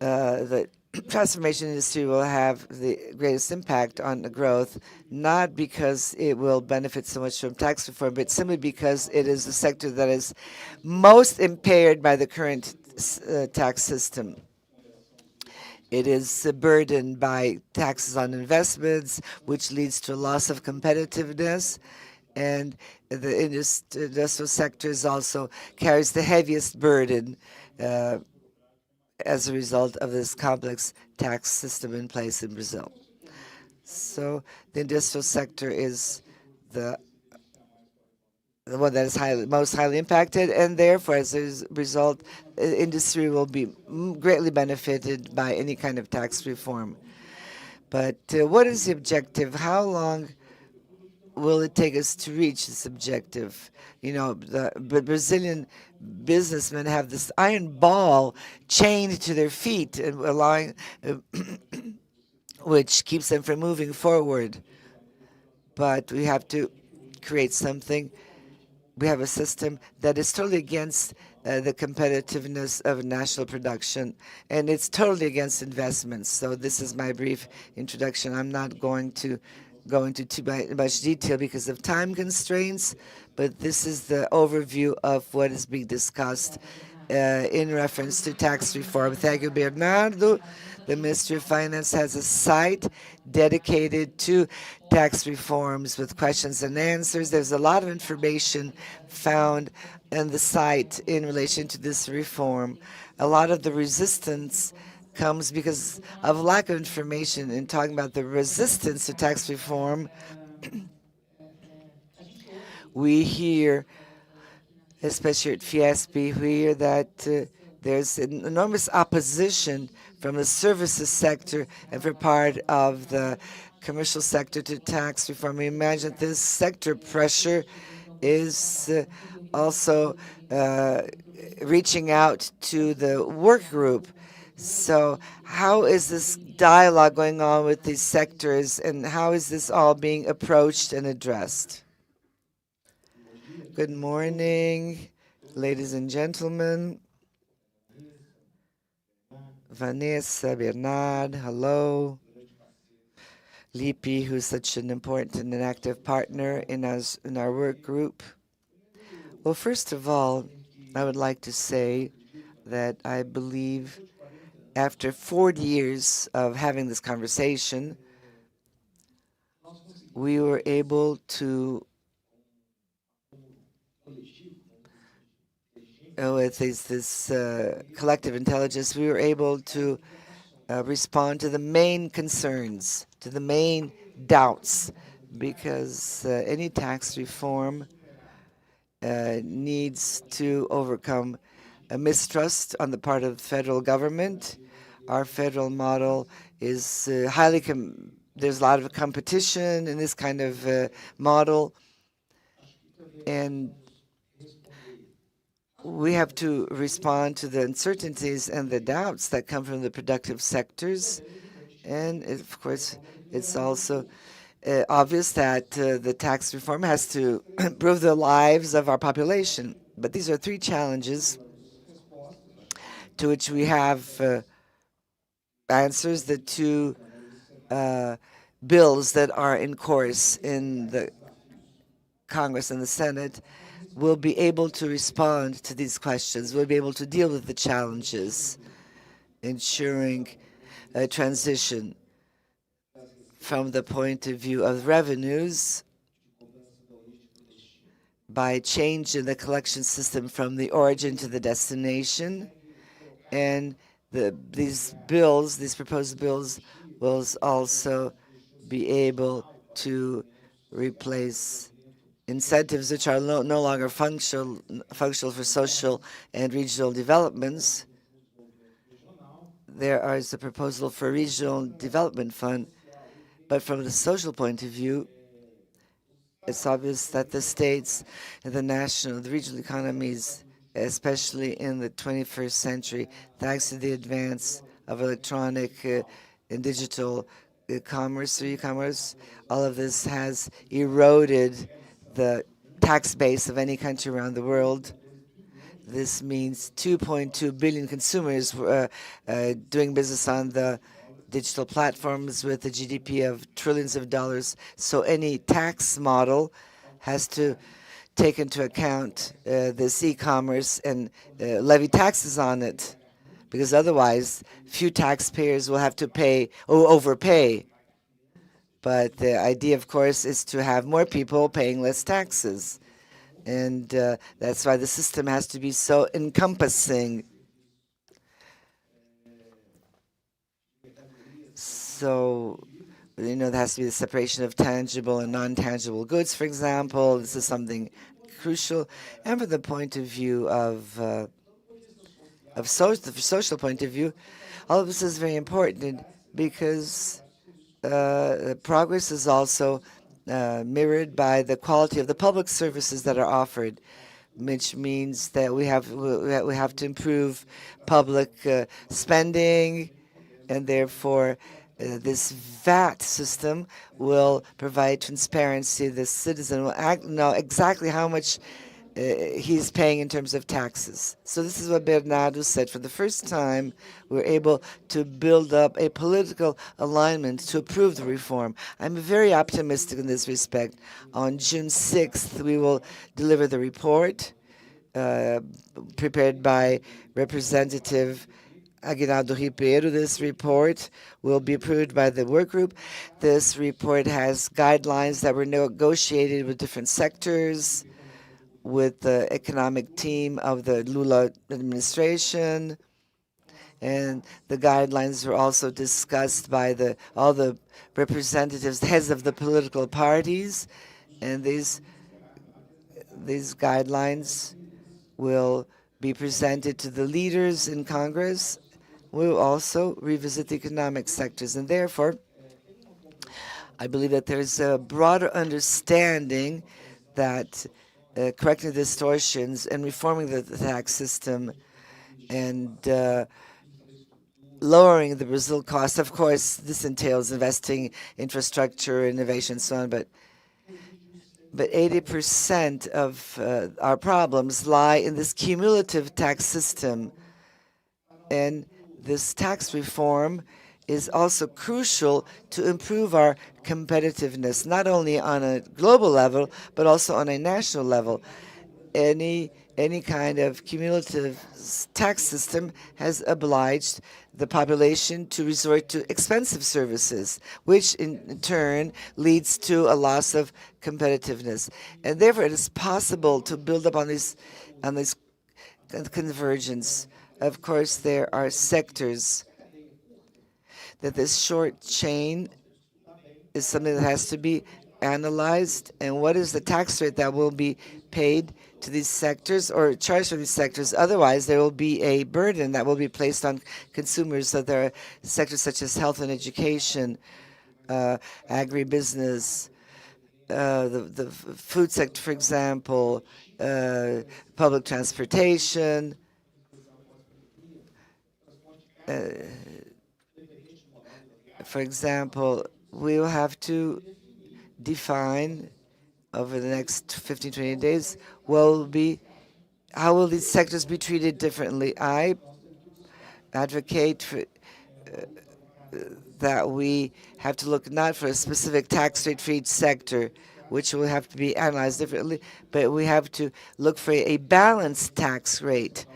the transformation industry will have the greatest impact on the growth, not because it will benefit so much from tax reform, but simply because it is the sector that is most impaired by the current tax system. It is burdened by taxes on investments, which leads to a loss of competitiveness. And the industrial sector also carries the heaviest burden as a result of this complex tax system in place in Brazil. So the industrial sector is the one that is most highly impacted, and therefore, as a result, industry will be greatly benefited by any kind of tax reform. But what is the objective? How long will it take us to reach this objective? The Brazilian businessmen have this iron ball chained to their feet, and allowing, which keeps them from moving forward. But we have to create something. We have a system that is totally against the competitiveness of national production, and it's totally against investments. So this is my brief introduction. I'm not going to go into too much detail because of time constraints, but this is the overview of what is being discussed in reference to tax reform. Thank you, Bernardo. The Ministry of Finance has a site dedicated to tax reforms with questions and answers. There's a lot of information found on the site in relation to this reform. A lot of the resistance comes because of lack of information. In talking about the resistance to tax reform, we hear, especially at Fiesp, we hear that there's an enormous opposition from the services sector and for part of the commercial sector to tax reform. We imagine this sector pressure is also reaching out to the work group. So how is this dialogue going on with these sectors, and how is this all being approached and addressed? Good morning, ladies and gentlemen. Vanessa, Bernard, hello. Lipe, who's such an important and an active partner in our work group. Well, first of all, I would like to say that I believe after 40 years of having this conversation, we were able to, with this collective intelligence, we were able to respond to the main concerns, to the main doubts, because any tax reform needs to overcome a mistrust on the part of the federal government. Our federal model is there's a lot of competition in this kind of model, and we have to respond to the uncertainties and the doubts that come from the productive sectors. And of course, it's also obvious that the tax reform has to improve the lives of our population. But these are three challenges to which we have answers. The two bills that are in course in the Congress and the Senate will be able to respond to these questions, will be able to deal with the challenges, ensuring a transition from the point of view of revenues by changing the collection system from the origin to the destination. And these proposed bills, will also be able to replace incentives which are no longer functional for social and regional developments. There is a proposal for a regional development fund, but from the social point of view, it's obvious that the states and the regional economies, especially in the 21st century, thanks to the advance of electronic and digital commerce or e-commerce, all of this has eroded the tax base of any country around the world. This means 2.2 billion consumers doing business on the digital platforms with a GDP of trillions of dollars. So any tax model has to take into account this e-commerce and levy taxes on it, because otherwise few taxpayers will have to pay or overpay. But the idea, of course, is to have more people paying less taxes. And that's why the system has to be so encompassing. So, there has to be the separation of tangible and non-tangible goods, for example. This is something crucial. And from the point of view of the social point of view, all of this is very important because progress is also mirrored by the quality of the public services that are offered, which means that we have to improve public spending, and therefore this VAT system will provide transparency. The citizen will know exactly how much he's paying in terms of taxes. So this is what Bernardo said. For the first time, we're able to build up a political alignment to approve the reform. I'm very optimistic in this respect. On June 6th, we will deliver the report prepared by Representative Aguinaldo Ribeiro. This report will be approved by the work group. This report has guidelines that were negotiated with different sectors, with the economic team of the Lula administration, and the guidelines were also discussed by all the representatives, heads of the political parties, and these guidelines will be presented to the leaders in Congress. We will also revisit the economic sectors, and therefore, I believe that there's a broader understanding that correcting the distortions and reforming the tax system and lowering the Brazil cost. Of course, this entails investing infrastructure, innovation, and so on, but 80% of our problems lie in this cumulative tax system. And this tax reform is also crucial to improve our competitiveness, not only on a global level, but also on a national level. Any kind of cumulative tax system has obliged the population to resort to expensive services, which in turn leads to a loss of competitiveness. And therefore, it is possible to build up on this convergence. Of course, there are sectors that this short chain is something that has to be analyzed, and what is the tax rate that will be paid to these sectors or charged for these sectors. Otherwise, there will be a burden that will be placed on consumers. So there are sectors such as health and education, agribusiness, the food sector, for example, public transportation, for example, we will have to define over the next 15, 20 days how will these sectors be treated differently. I advocate for, that we have to look not for a specific tax rate for each sector, which will have to be analyzed differently, but we have to look for a balanced tax rate.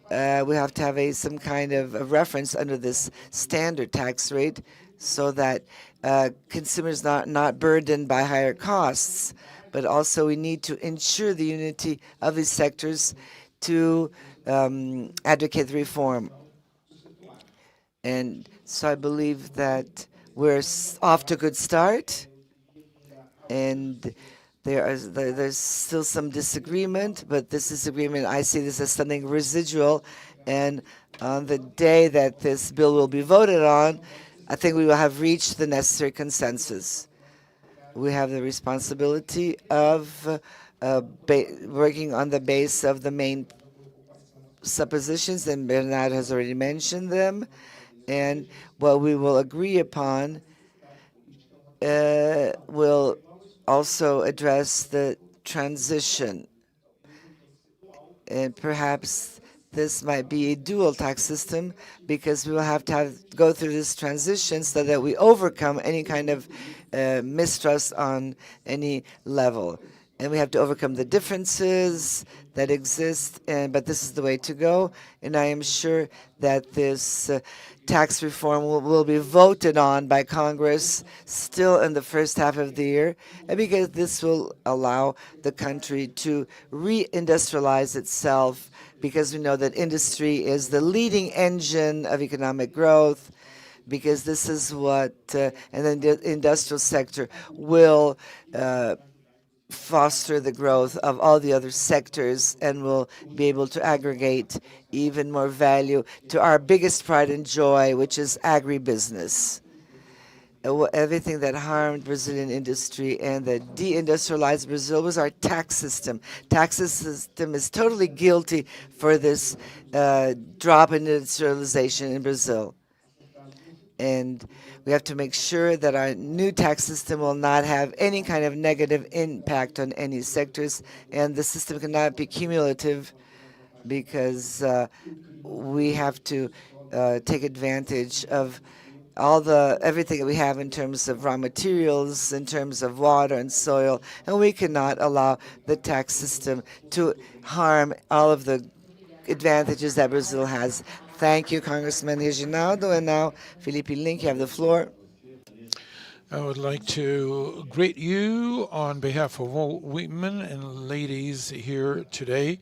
We have to have some kind of a reference under this standard tax rate so that consumers not burdened by higher costs. But also we need to ensure the unity of these sectors to advocate the reform. And so I believe that we're off to a good start, and there's still some disagreement, but this disagreement, I see this as something residual, and on the day that this bill will be voted on, I think we will have reached the necessary consensus. We have the responsibility of working on the base of the main suppositions, and Bernard has already mentioned them, and what we will agree upon will also address the transition. And perhaps this might be a dual tax system because we will have to go through this transition so that we overcome any kind of mistrust on any level. And we have to overcome the differences that exist, but this is the way to go. And I am sure that this tax reform will be voted on by Congress still in the first half of the year, and because this will allow the country to reindustrialize itself, because we know that industry is the leading engine of economic growth, because this is what, and then the industrial sector will foster the growth of all the other sectors and will be able to aggregate even more value to our biggest pride and joy, which is agribusiness. Everything that harmed Brazilian industry and that deindustrialized Brazil was our tax system. Tax system is totally guilty for this drop in industrialization in Brazil. And we have to make sure that our new tax system will not have any kind of negative impact on any sectors, and the system cannot be cumulative because we have to take advantage of everything that we have in terms of raw materials, in terms of water and soil, and we cannot allow the tax system to harm all of the advantages that Brazil has. Thank you, Congressman Reginaldo. And now, Felipe Link, you have the floor. I would like to greet you on behalf of all women and ladies here today.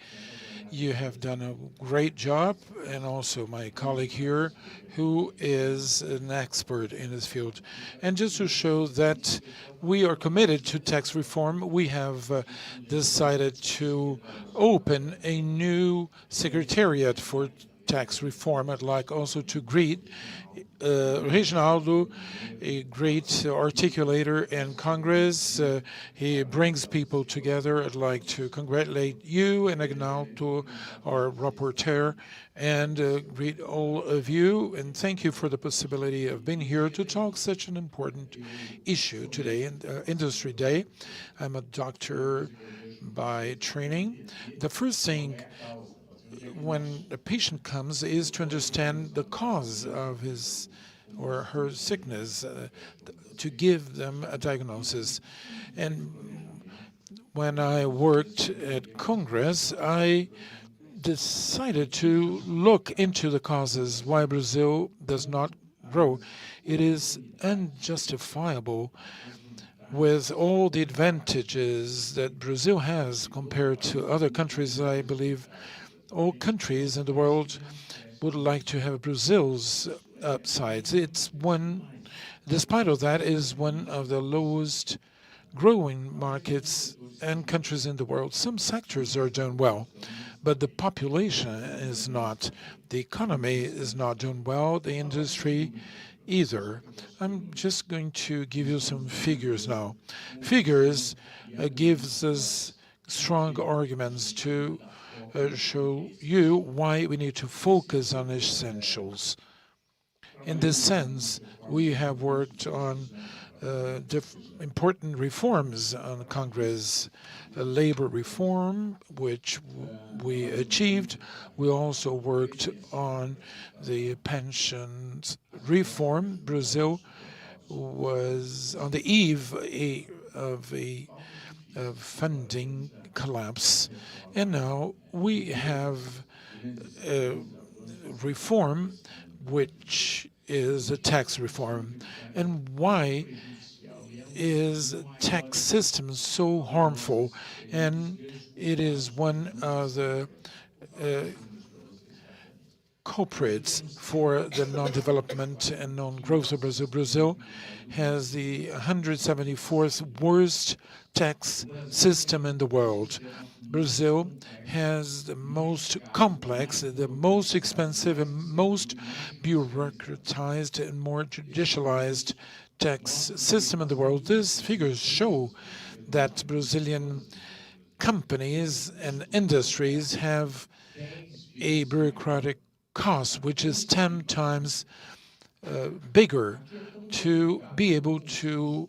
You have done a great job, and also my colleague here, who is an expert in this field. And just to show that we are committed to tax reform, we have decided to open a new secretariat for tax reform. I'd like also to greet Reginaldo, a great articulator in Congress. He brings people together. I'd like to congratulate you and Agnaldo, our rapporteur, and greet all of you. And thank you for the possibility of being here to talk such an important issue today, in Industry Day. I'm a doctor by training. The first thing when a patient comes is to understand the cause of his or her sickness, to give them a diagnosis. And when I worked at Congress, I decided to look into the causes why Brazil does not grow. It is unjustifiable with all the advantages that Brazil has compared to other countries. I believe all countries in the world would like to have Brazil's upsides. It's one, despite of that, is one of the lowest growing markets and countries in the world. Some sectors are doing well, but the population is not. The economy is not doing well, the industry either. I'm just going to give you some figures now. Figures gives us strong arguments to show you why we need to focus on essentials. In this sense, we have worked on important reforms on Congress, labor reform, which we achieved. We also worked on the pensions reform. Brazil was on the eve of a funding collapse, and now we have a reform which is a tax reform. And why is tax system so harmful? And it is one of the culprits for the non-development and non-growth of Brazil. Brazil has the 174th worst tax system in the world. Brazil has the most complex, the most expensive, and most bureaucratized and more judicialized tax system in the world. These figures show that Brazilian companies and industries have a bureaucratic cost which is 10 times bigger to be able to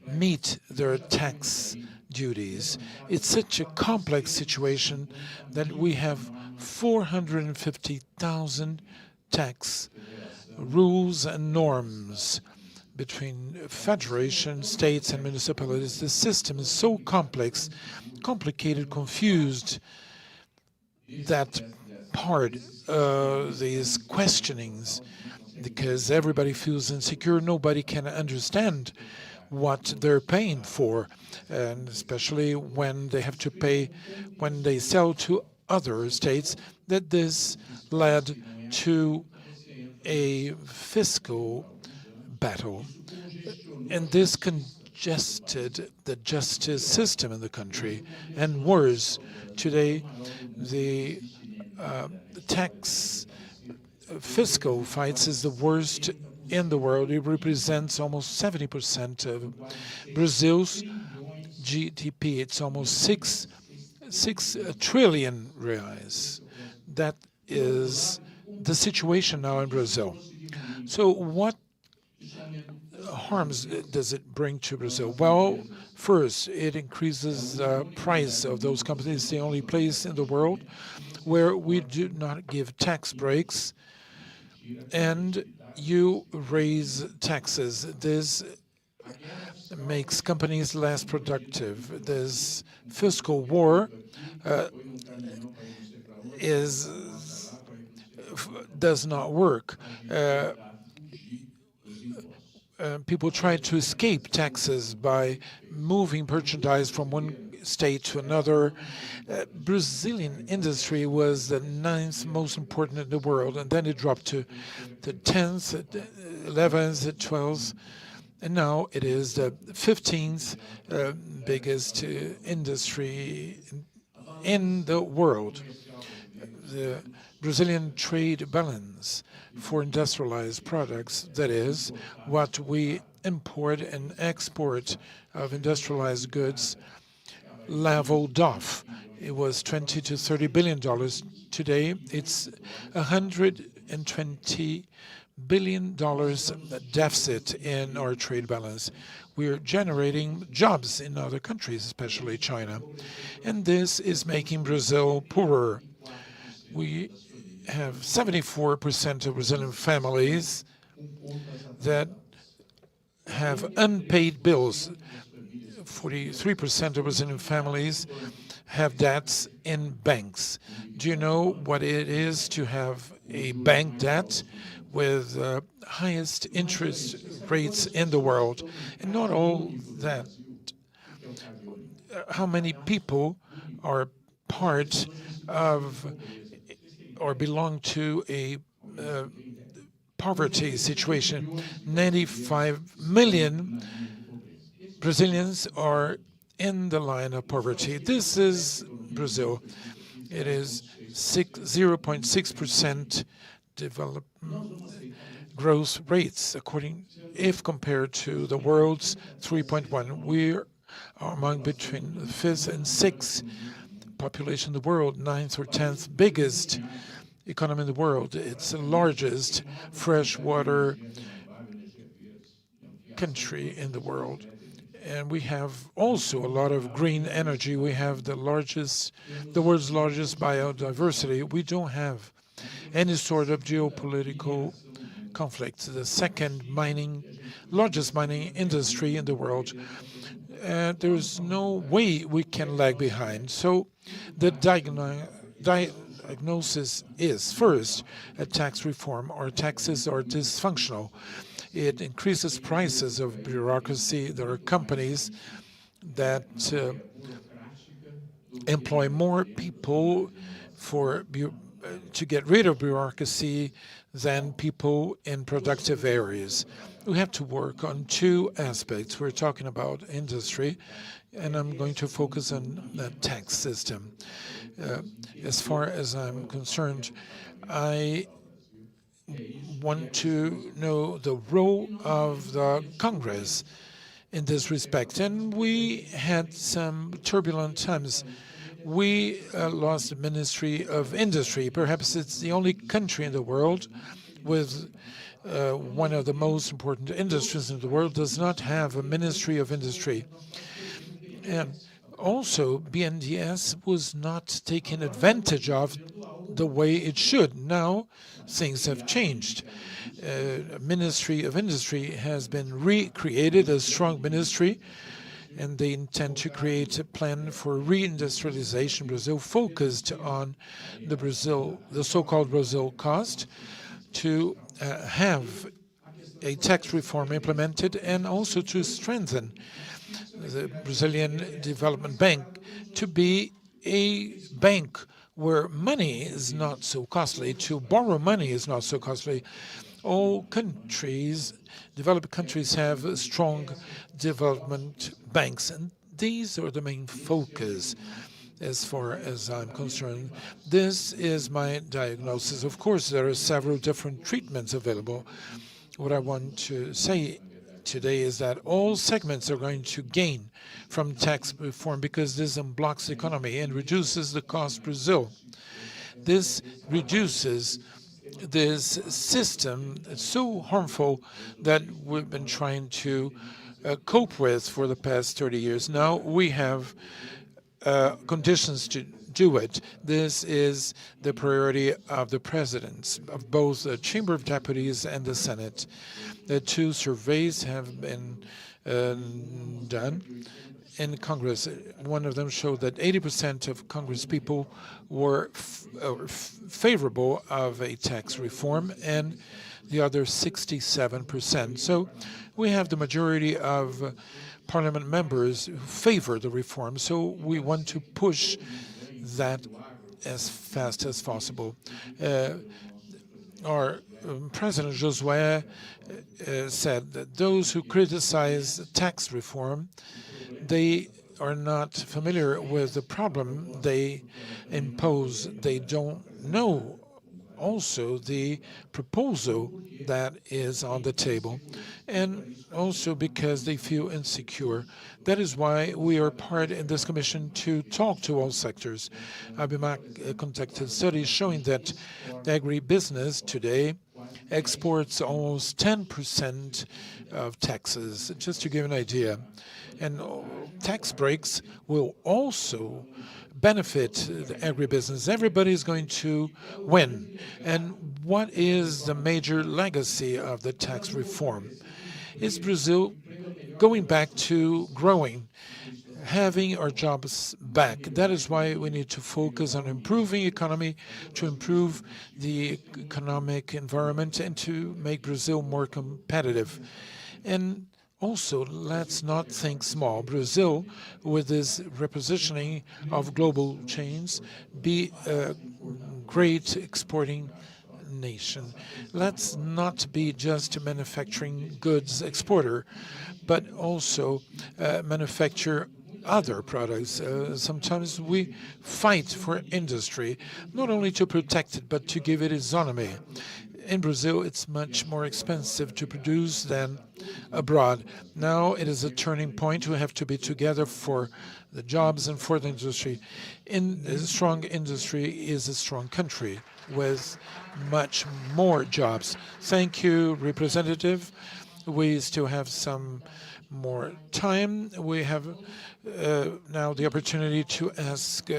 meet their tax duties. It's such a complex situation that we have 450,000 tax rules and norms between federation, states, and municipalities. The system is so complex, complicated, confused, that part of these questionings, because everybody feels insecure, nobody can understand what they're paying for, and especially when they have to pay when they sell to other states, that this led to a fiscal battle. And this congested the justice system in the country. And worse, today, the tax fiscal fights is the worst in the world. It represents almost 70% of Brazil's GDP. It's almost 6 trillion reais. That is the situation now in Brazil. So what harms does it bring to Brazil? Well, first, it increases the price of those companies. It's the only place in the world where we do not give tax breaks, and you raise taxes. This makes companies less productive. This fiscal war does not work. People try to escape taxes by moving merchandise from one state to another. Brazilian industry was the 9th most important in the world, and then it dropped to the 10th, 11th, 12th, and now it is the 15th biggest industry in the world. The Brazilian trade balance for industrialized products, that is, what we import and export of industrialized goods, leveled off. It was $20 to $30 billion. Today, it's $120 billion deficit in our trade balance. We're generating jobs in other countries, especially China, and this is making Brazil poorer. We have 74% of Brazilian families that have unpaid bills. 43% of Brazilian families have debts in banks. Do you know what it is to have a bank debt with highest interest rates in the world? And not all that. How many people are part of or belong to a poverty situation? 95 million Brazilians are in the line of poverty. This is Brazil. It is 0.6% growth rates, if compared to the world's 3.1. We are among between the 5th and 6th population in the world, 9th or 10th biggest economy in the world. It's the largest freshwater country in the world. And we have also a lot of green energy. We have the world's largest biodiversity. We don't have any sort of geopolitical conflict. The second largest mining industry in the world. There's no way we can lag behind. So the diagnosis is, first, a tax reform. Our taxes are dysfunctional. It increases prices of bureaucracy. There are companies that employ more people to get rid of bureaucracy than people in productive areas. We have to work on two aspects. We're talking about industry, and I'm going to focus on the tax system. As far as I'm concerned, I want to know the role of the Congress in this respect. And we had some turbulent times. We lost the Ministry of Industry. Perhaps it's the only country in the world with one of the most important industries in the world does not have a Ministry of Industry. And also, BNDES was not taken advantage of the way it should. Now, things have changed. Ministry of Industry has been recreated, a strong ministry, and they intend to create a plan for reindustrialization Brazil, focused on the so-called Brazil cost, to have a tax reform implemented, and also to strengthen the Brazilian Development Bank to be a bank where money is not so costly, to borrow money is not so costly. All countries, developed countries, have strong development banks, and these are the main focus as far as I'm concerned. This is my diagnosis. Of course, there are several different treatments available. What I want to say today is that all segments are going to gain from tax reform because this unblocks the economy and reduces the cost of Brazil. This reduces this system that's so harmful that we've been trying to cope with for the past 30 years. Now we have conditions to do it. This is the priority of the presidents of both the Chamber of Deputies and the Senate. The two surveys have been done in Congress. One of them showed that 80% of Congress people were favorable of a tax reform, and the other 67%. So we have the majority of parliament members who favor the reform. So we want to push that as fast as possible. Our President Josué said that those who criticize tax reform, they are not familiar with the problem they impose. They don't know also the proposal that is on the table, and also because they feel insecure. That is why we are part in this commission to talk to all sectors. ABIMAC conducted studies showing that agribusiness today exports almost 10% of taxes, just to give an idea. And tax breaks will also benefit the agribusiness. Everybody is going to win. And what is the major legacy of the tax reform? Is Brazil going back to growing, having our jobs back? That is why we need to focus on improving economy, to improve the economic environment, and to make Brazil more competitive. And also, let's not think small. Brazil, with this repositioning of global chains, be a great exporting nation. Let's not be just a manufacturing goods exporter, but also manufacture other products. Sometimes we fight for industry, not only to protect it, but to give it autonomy. In Brazil, it's much more expensive to produce than abroad. Now it is a turning point. We have to be together for the jobs and for the industry. In a strong industry is a strong country with much more jobs. Thank you, Representative. We still have some more time. We have now the opportunity to ask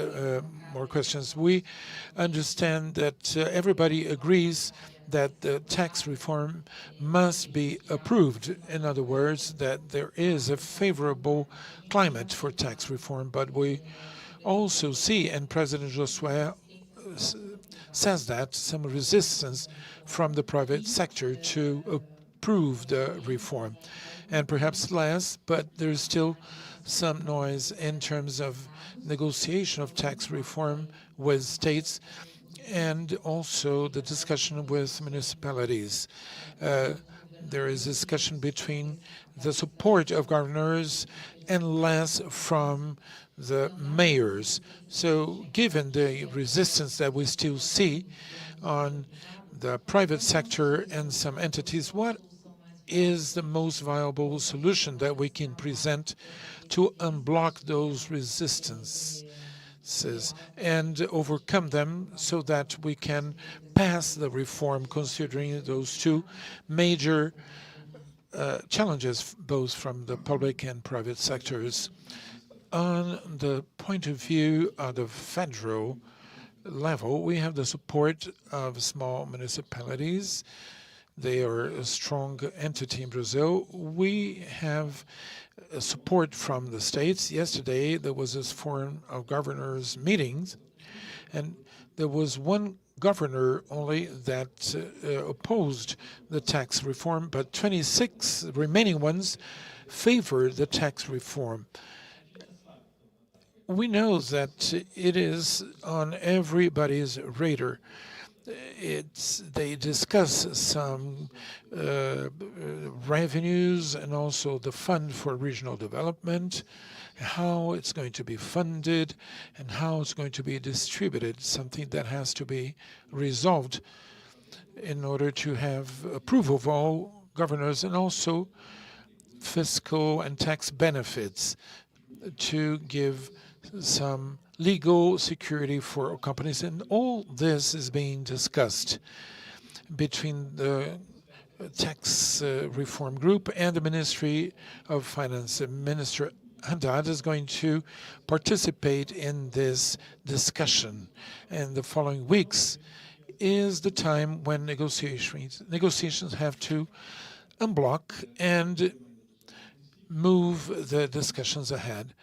more questions. We understand that everybody agrees that the tax reform must be approved. In other words, that there is a favorable climate for tax reform, but we also see, and President Josué says that, some resistance from the private sector to approve the reform. And perhaps less, but there's still some noise in terms of negotiation of tax reform with states and also the discussion with municipalities. There is discussion between the support of governors and less from the mayors. So given the resistance that we still see on the private sector and some entities, what is the most viable solution that we can present to unblock those resistances and overcome them so that we can pass the reform considering those two major challenges, both from the public and private sectors? On the point of view of the federal level, we have the support of small municipalities. They are a strong entity in Brazil. We have support from the states. Yesterday, there was this forum of governors meetings, and there was one governor only that opposed the tax reform, but 26 remaining ones favored the tax reform. We know that it is on everybody's radar. They discuss some revenues and also the fund for regional development, how it's going to be funded and how it's going to be distributed, something that has to be resolved in order to have approval of all governors and also fiscal and tax benefits to give some legal security for companies. And all this is being discussed between the tax reform group and the Ministry of Finance. Minister Haddad is going to participate in this discussion. And the following weeks is the time when negotiations have to unblock and move the discussions ahead.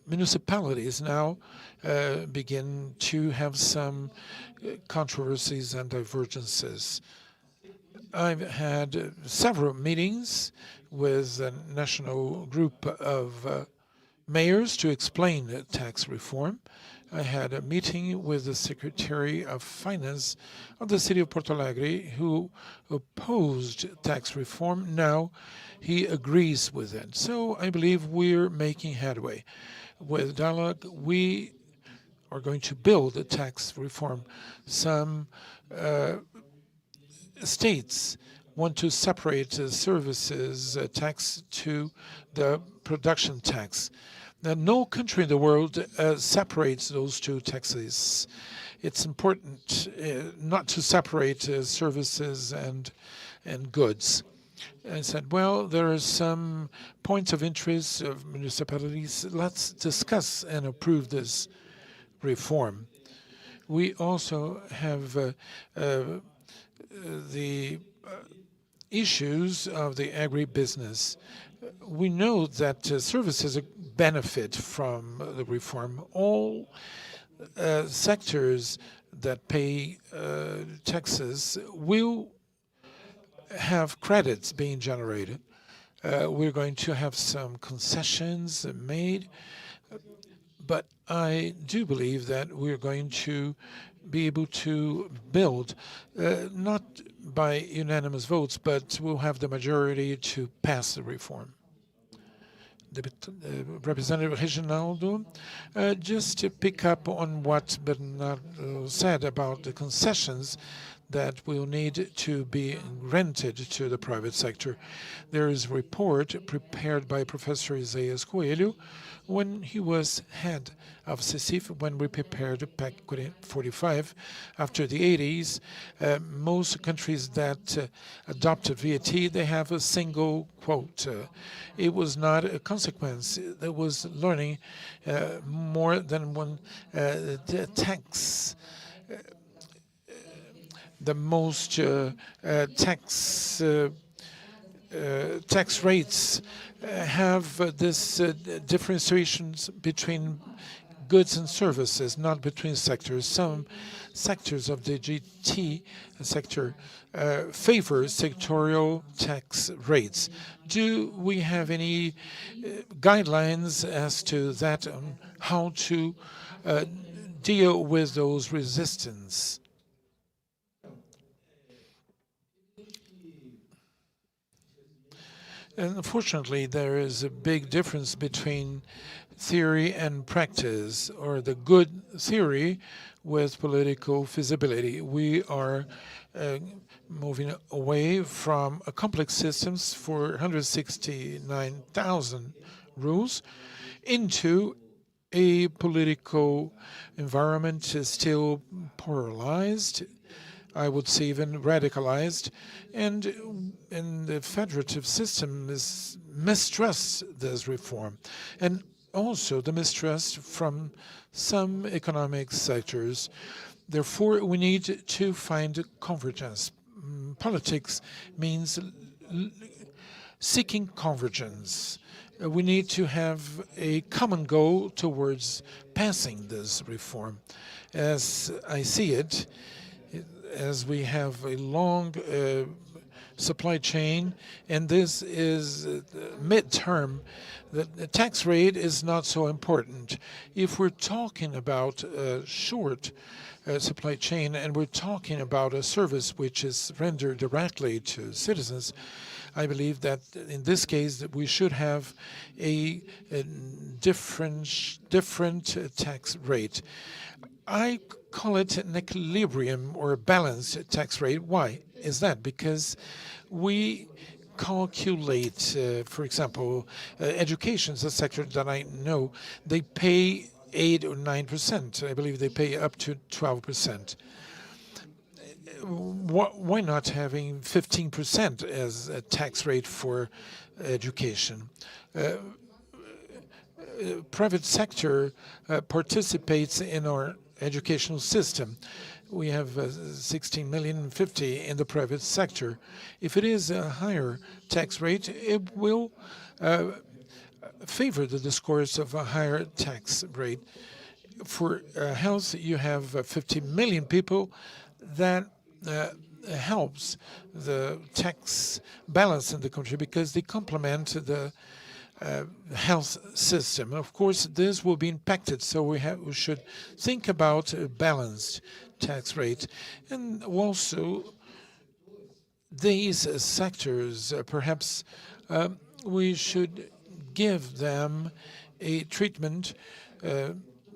Municipalities now begin to have some controversies and divergences. I've had several meetings with a national group of mayors to explain tax reform. I had a meeting with the Secretary of Finance of the city of Porto Alegre who opposed tax reform. Now he agrees with it. So I believe we're making headway. With dialogue, we are going to build a tax reform. Some states want to separate services tax to the production tax. Now, no country in the world separates those two taxes. It's important not to separate services and goods. I said, well, there are some points of interest of municipalities. Let's discuss and approve this reform. We also have the issues of the agribusiness. We know that services benefit from the reform. All sectors that pay taxes will have credits being generated. We're going to have some concessions made, but I do believe that we're going to be able to build, not by unanimous votes, but we'll have the majority to pass the reform. Representative Reginaldo, just to pick up on what Bernardo said about the concessions that will need to be granted to the private sector. There is a report prepared by Professor Isaias Coelho when he was head of CECIF, when we prepared PEC 45 after the 80s. Most countries that adopted VAT, they have a single quote. It was not a consequence. There was learning more than one tax. The most tax rates have this differentiations between goods and services, not between sectors. Some sectors of the GT sector favor sectorial tax rates. Do we have any guidelines as to that, on how to deal with those resistance? And unfortunately, there is a big difference between theory and practice, or the good theory with political feasibility. We are moving away from a complex systems for 169,000 rules into a political environment still polarized, I would say even radicalized, and the federative system mistrusts this reform, and also the mistrust from some economic sectors. Therefore, we need to find convergence. Politics means seeking convergence. We need to have a common goal towards passing this reform. As I see it, as we have a long supply chain, and this is midterm, the tax rate is not so important. If we're talking about a short supply chain, and we're talking about a service which is rendered directly to citizens, I believe that in this case that we should have a different tax rate. I call it an equilibrium or a balanced tax rate. Why is that? Because we calculate, for example, education is a sector that I know, they pay 8 or 9%. I believe they pay up to 12%. Why not having 15% as a tax rate for education? Private sector participates in our educational system. We have 16,050,000 in the private sector. If it is a higher tax rate, it will favor the discourse of a higher tax rate. For health, you have 50 million people. That helps the tax balance in the country because they complement the health system. Of course, this will be impacted, so we should think about a balanced tax rate. And also, these sectors, perhaps we should give them a treatment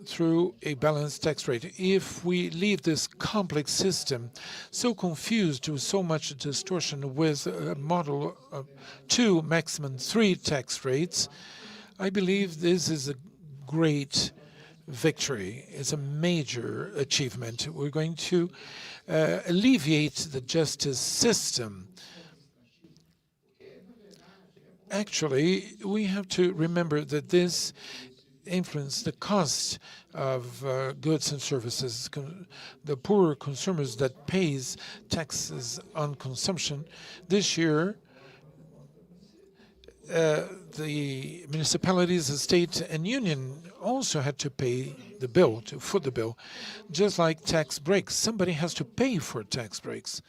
through a balanced tax rate. If we leave this complex system so confused with so much distortion with a model of 2, maximum 3 tax rates, I believe this is a great victory. It's a major achievement. We're going to alleviate the justice system. Actually, we have to remember that this influence the cost of goods and services. The poorer consumers that pays taxes on consumption. This year, the municipalities, the state, and union also had to pay the bill, to foot the bill, just like tax breaks. Somebody has to pay for tax breaks.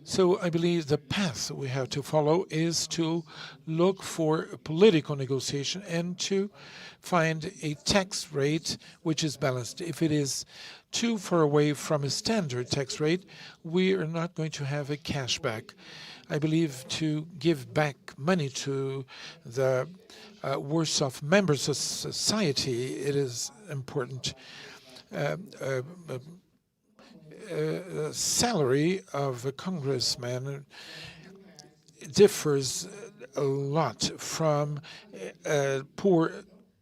So I believe the path we have to follow is to look for political negotiation and to find a tax rate which is balanced. If it is too far away from a standard tax rate, we are not going to have a cashback. I believe to give back money to the worse off members of society, it is important. Salary of a congressman differs a lot from a poor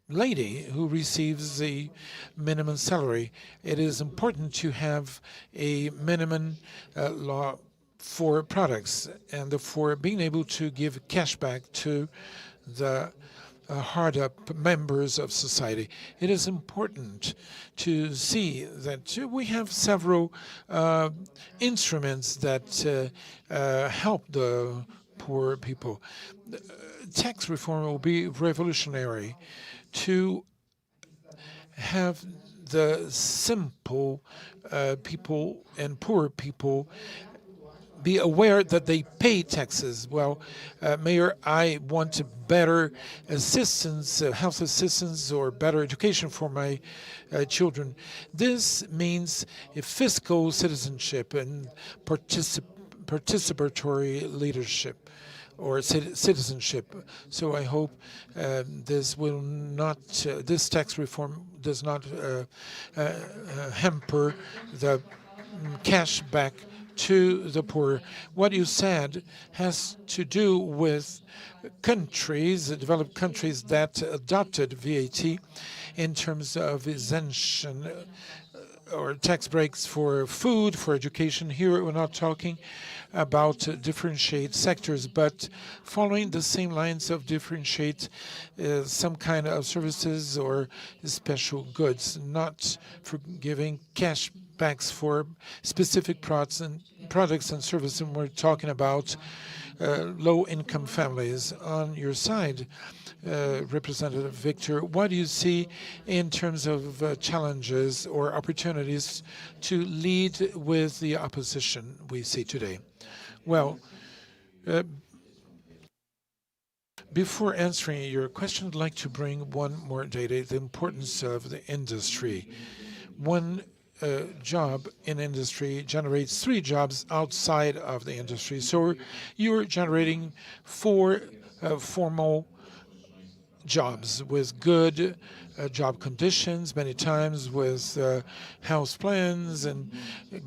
lady who receives the minimum salary. It is important to have a minimum law for products and for being able to give cash back to the hard-up members of society. It is important to see that we have several instruments that help the poor people. Tax reform will be revolutionary to have the simple people and poor people be aware that they pay taxes. Well, Mayor, I want better assistance, health assistance, or better education for my children. This means a fiscal citizenship and participatory leadership or citizenship. So I hope this will not, this tax reform does not hamper the cash back to the poor. What you said has to do with countries, developed countries that adopted VAT in terms of exemption or tax breaks for food, for education. Here we're not talking about differentiate sectors, but following the same lines of differentiate some kind of services or special goods, not for giving cash backs for specific products and services. And we're talking about low-income families. On your side, Representative Victor, what do you see in terms of challenges or opportunities to lead with the opposition we see today? Well, before answering your question, I'd like to bring one more data, the importance of the industry. One job in industry generates 3 jobs outside of the industry. So you're generating 4 formal jobs with good job conditions, many times with health plans and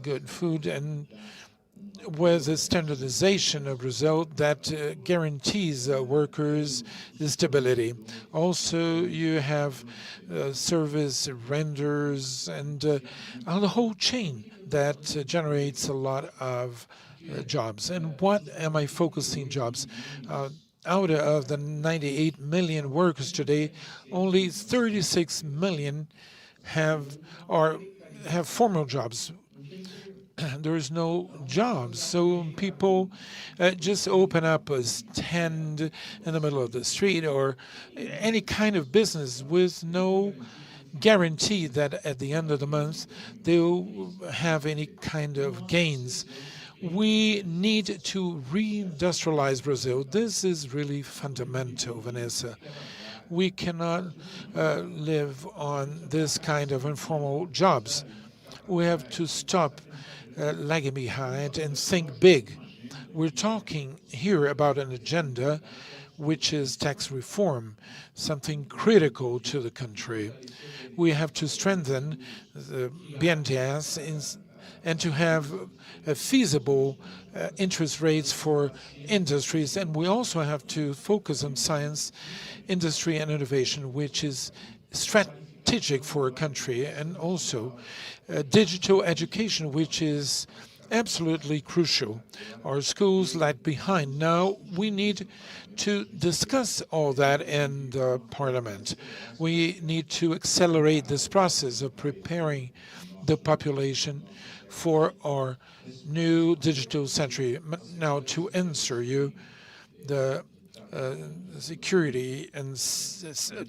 good food, and with the standardization of Brazil that guarantees workers the stability. Also, you have service renders and on the whole chain that generates a lot of jobs. And what am I focusing jobs? Out of the 98 million workers today, only 36 million have formal jobs. There is no jobs, so people just open up a stand in the middle of the street or any kind of business with no guarantee that at the end of the month they'll have any kind of gains. We need to reindustrialize Brazil. This is really fundamental, Vanessa. We cannot live on this kind of informal jobs. We have to stop lagging behind and think big. We're talking here about an agenda which is tax reform, something critical to the country. We have to strengthen the BNDES and to have feasible interest rates for industries. And we also have to focus on science, industry, and innovation, which is strategic for a country, and also digital education, which is absolutely crucial. Our schools lag behind. Now we need to discuss all that in the parliament. We need to accelerate this process of preparing the population for our new digital century. Now, to answer you, the security and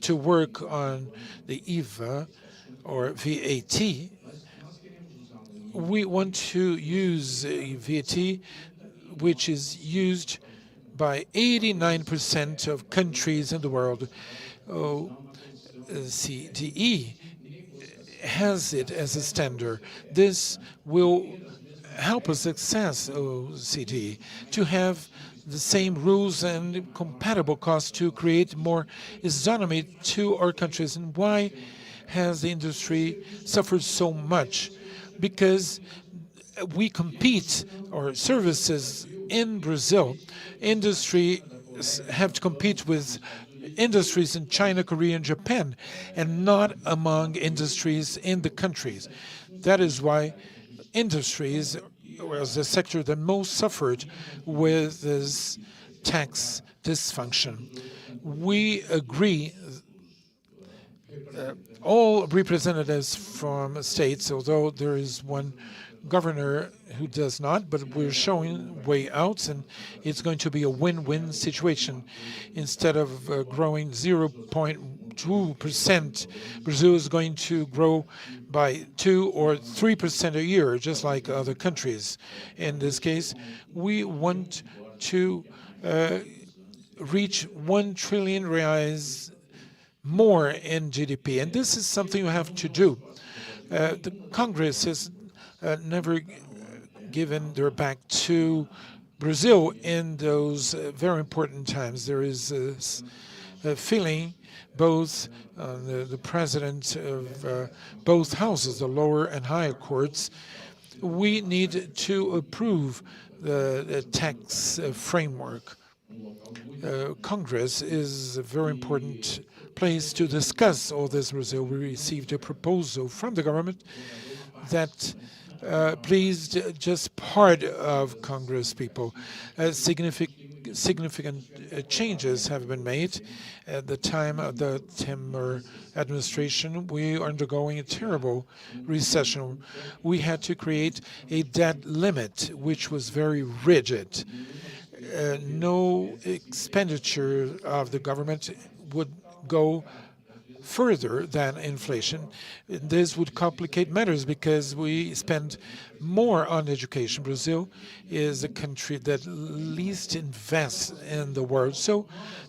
to work on the IVA or VAT, we want to use VAT which is used by 89% of countries in the world. CDE has it as a standard. This will help us access OECD to have the same rules and compatible costs to create more isonomy to our countries. And why has the industry suffered so much? Because we compete, or services in Brazil, industry have to compete with industries in China, Korea, and Japan, and not among industries in the countries. That is why industries was the sector that most suffered with this tax dysfunction. We agree, all representatives from states, although there is one governor who does not, but we're showing way outs, and it's going to be a win-win situation. Instead of growing 0.2%, Brazil is going to grow by 2 or 3% a year, just like other countries. In this case, we want to reach 1 trillion reais more in GDP, and this is something you have to do. The Congress has never given their back to Brazil in those very important times. There is a feeling, both the president of both houses, the lower and higher courts, we need to approve the tax framework. Congress is a very important place to discuss all this. Brazil, we received a proposal from the government that pleased just part of Congress people. Significant changes have been made. At the time of the Temer administration, we are undergoing a terrible recession. We had to create a debt limit, which was very rigid. No expenditure of the government would go further than inflation. This would complicate matters because we spend more on education. Brazil is a country that least invests in the world. So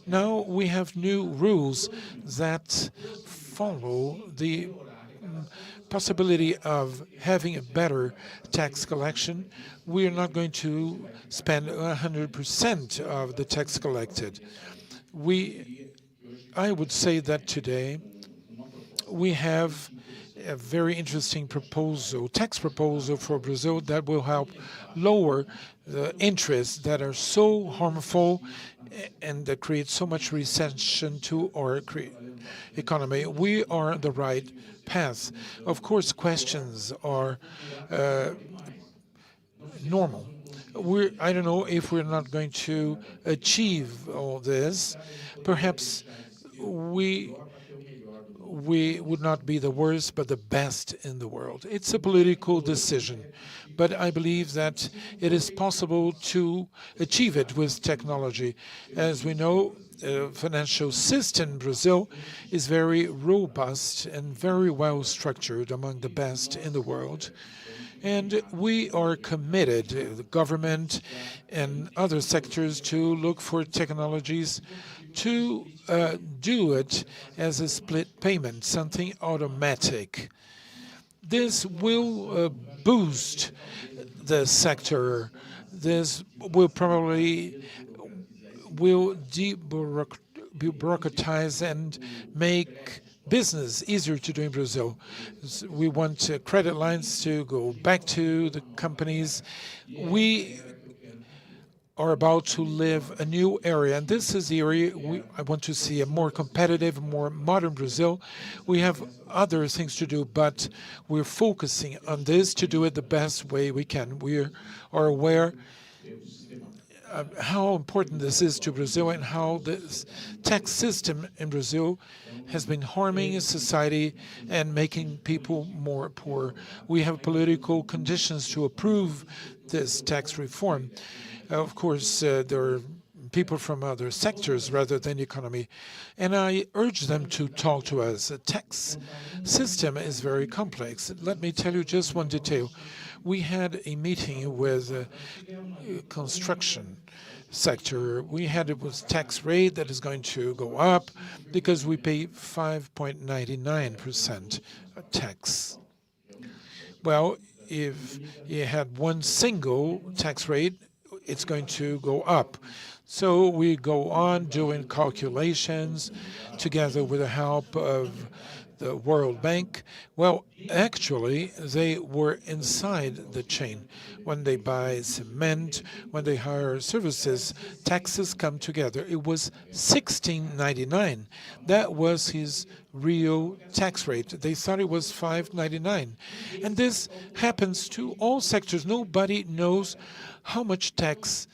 now we have new rules that follow the possibility of having a better tax collection. We are not going to spend 100% of the tax collected. I would say that today we have a very interesting proposal, tax proposal for Brazil that will help lower the interests that are so harmful and that create so much recession to our economy. We are on the right path. Of course, questions are normal. I don't know if we're not going to achieve all this. Perhaps we would not be the worst, but the best in the world. It's a political decision, but I believe that it is possible to achieve it with technology. As we know, the financial system in Brazil is very robust and very well structured, among the best in the world. And we are committed, the government and other sectors, to look for technologies to do it as a split payment, something automatic. This will boost the sector. This will probably debureaucratize and make business easier to do in Brazil. We want credit lines to go back to the companies. We are about to live a new area, and this is the area I want to see a more competitive, more modern Brazil. We have other things to do, but we're focusing on this to do it the best way we can. We are aware of how important this is to Brazil and how this tax system in Brazil has been harming society and making people more poor. We have political conditions to approve this tax reform. Of course, there are people from other sectors rather than economy. And I urge them to talk to us. The tax system is very complex. Let me tell you just one detail. We had a meeting with construction sector. We had it was tax rate that is going to go up because we pay 5.99% tax. Well, if you had one single tax rate, it's going to go up. So we go on doing calculations together with the help of the World Bank. Well, actually, they were inside the chain. When they buy cement, when they hire services, taxes come together. It was 16.99. That was his real tax rate. They thought it was 5.99. And this happens to all sectors. Nobody knows how much tax,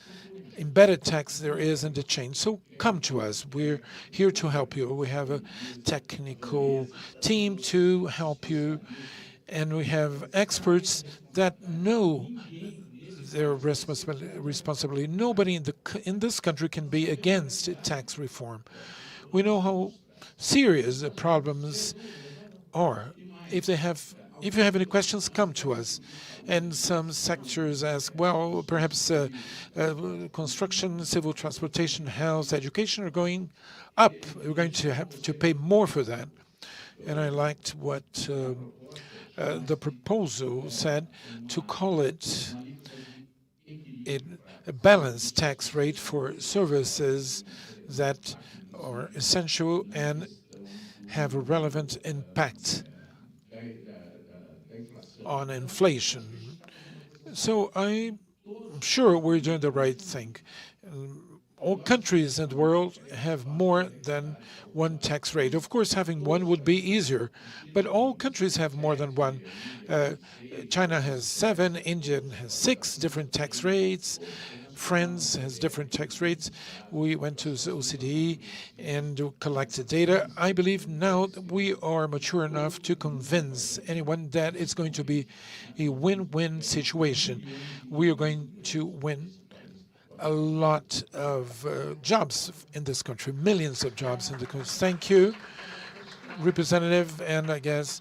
embedded tax there is in the chain. So come to us. We're here to help you. We have a technical team to help you, and we have experts that know their responsibility. Nobody in this country can be against tax reform. We know how serious the problems are. If you have any questions, come to us. And some sectors ask, well, perhaps construction, civil transportation, health, education are going up. We're going to have to pay more for that. And I liked what the proposal said, to call it a balanced tax rate for services that are essential and have a relevant impact on inflation. So I'm sure we're doing the right thing. All countries in the world have more than one tax rate. Of course, having one would be easier, but all countries have more than one. China has 7, India has 6 different tax rates. France has different tax rates. We went to the OCDE and collected data. I believe now that we are mature enough to convince anyone that it's going to be a win-win situation. We are going to win a lot of jobs in this country, millions of jobs in the country. Thank you, Representative, and I guess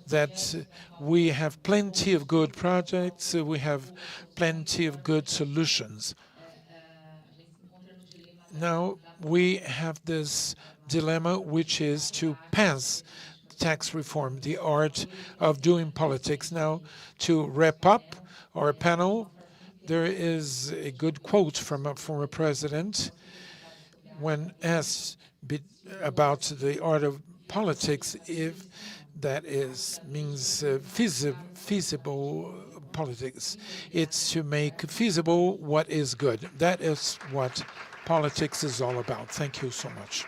that we have plenty of good projects, we have plenty of good solutions. Now we have this dilemma, which is to pass tax reform, the art of doing politics. Now, to wrap up our panel, there is a good quote from a former president when asked about the art of politics, if that means feasible politics. It's to make feasible what is good. That is what politics is all about. Thank you so much.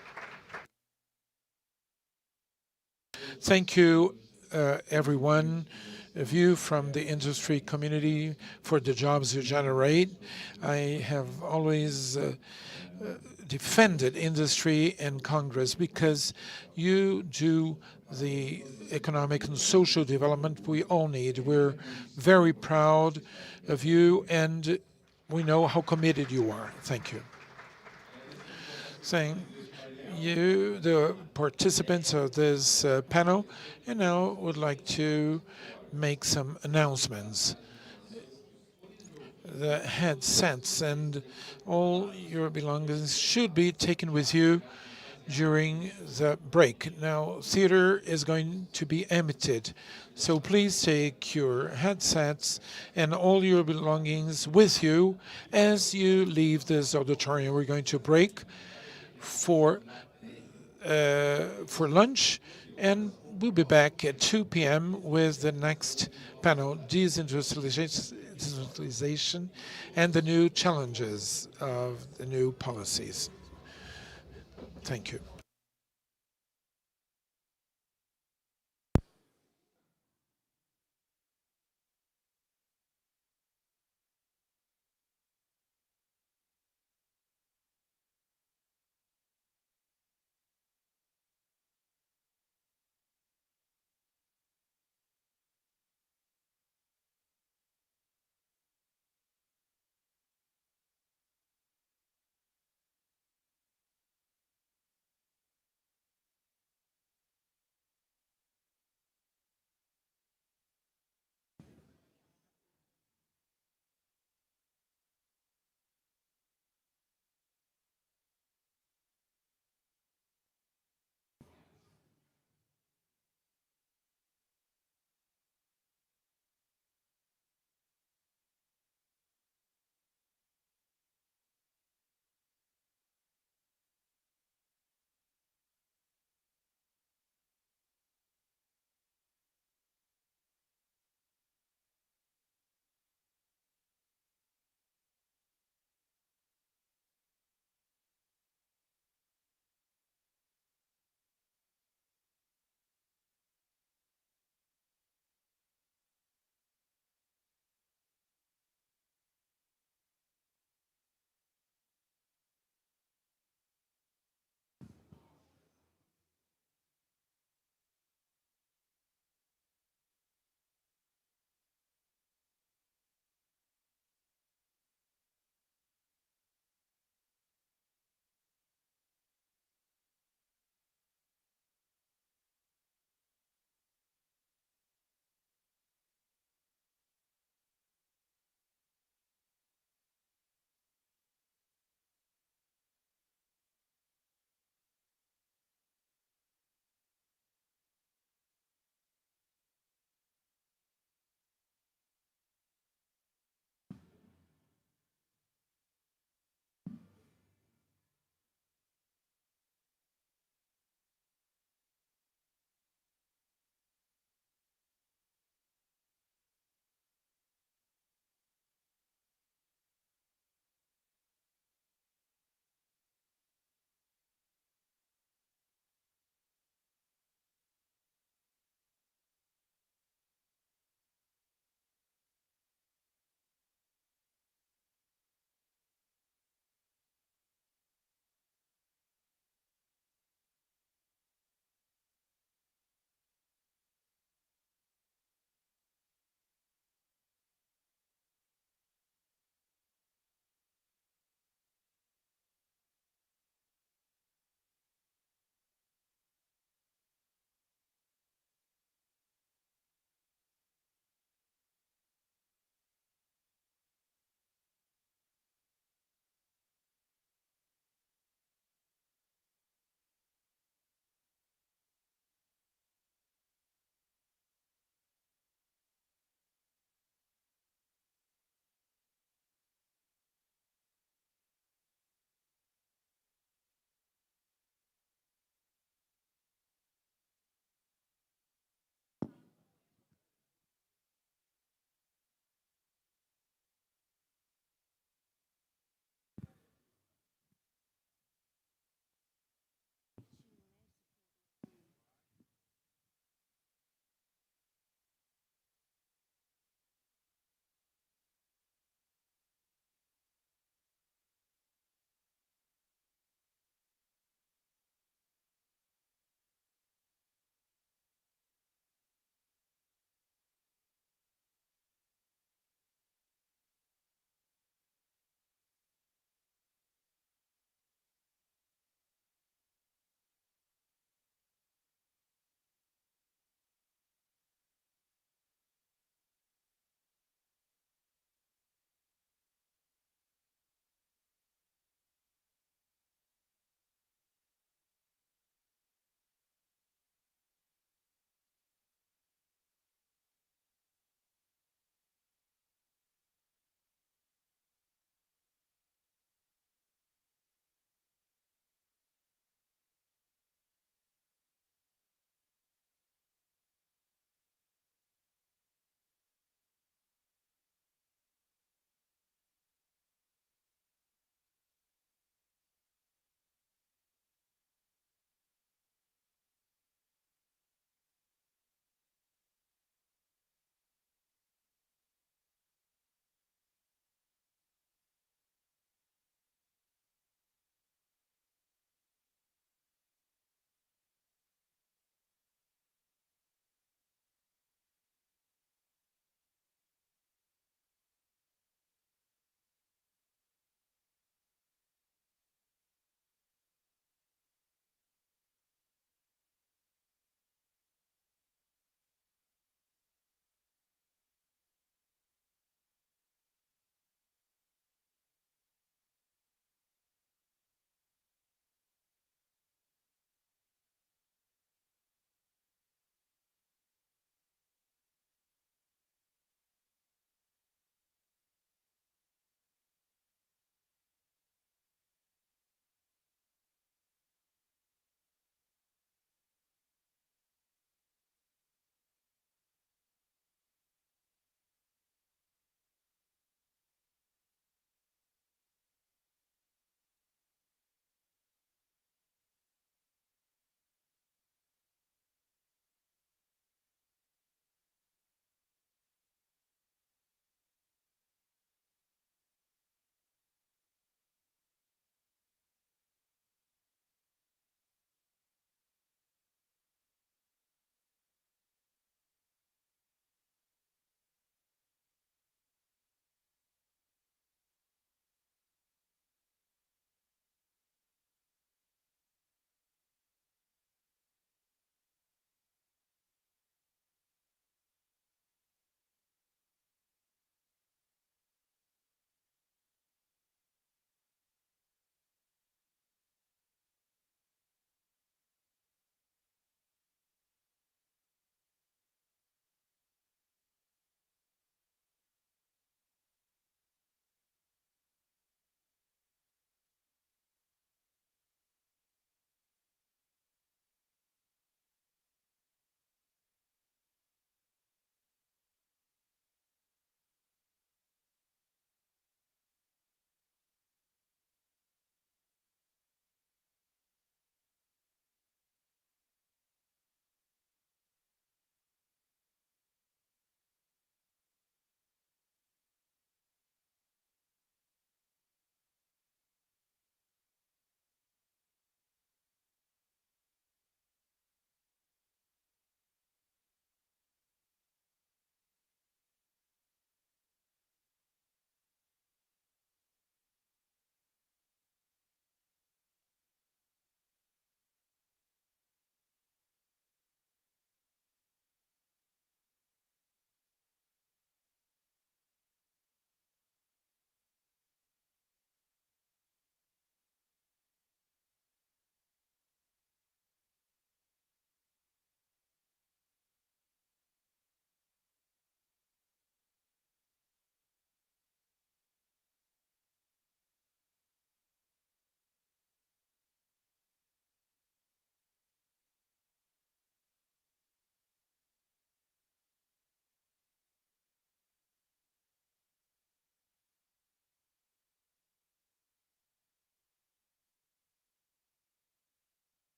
Thank you, everyone of you from the industry community for the jobs you generate. I have always defended industry and Congress because you do the economic and social development we all need. We're very proud of you, and we know how committed you are. Thank you. Thank you, the participants of this panel, and now would like to make some announcements. The headsets and all your belongings should be taken with you during the break. Now, theater is going to be emptied, so please take your headsets and all your belongings with you as you leave this auditorium. We're going to break for lunch, and we'll be back at 2 p.m. with the next panel, decentralization and the new challenges of the new policies. Thank you.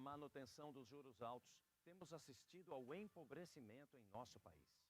manutenção dos juros altos, temos assistido ao empobrecimento em nosso país.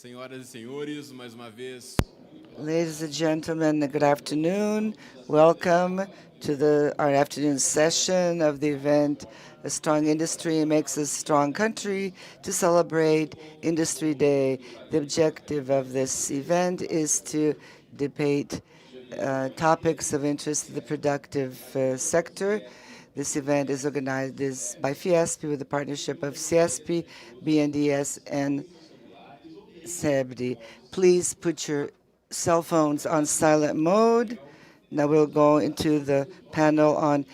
Senhoras e senhores, mais uma vez, Ladies and gentlemen, good afternoon. Welcome to our afternoon session of the event, A Strong Industry Makes a Strong Country, to celebrate Industry Day. The objective of this event is to debate topics of interest to the productive sector. This event is organized by Fiesp with the partnership of CIESP, BNDES, and SEBRI. Please put your cell phones on silent mode. Now we'll go into the panel on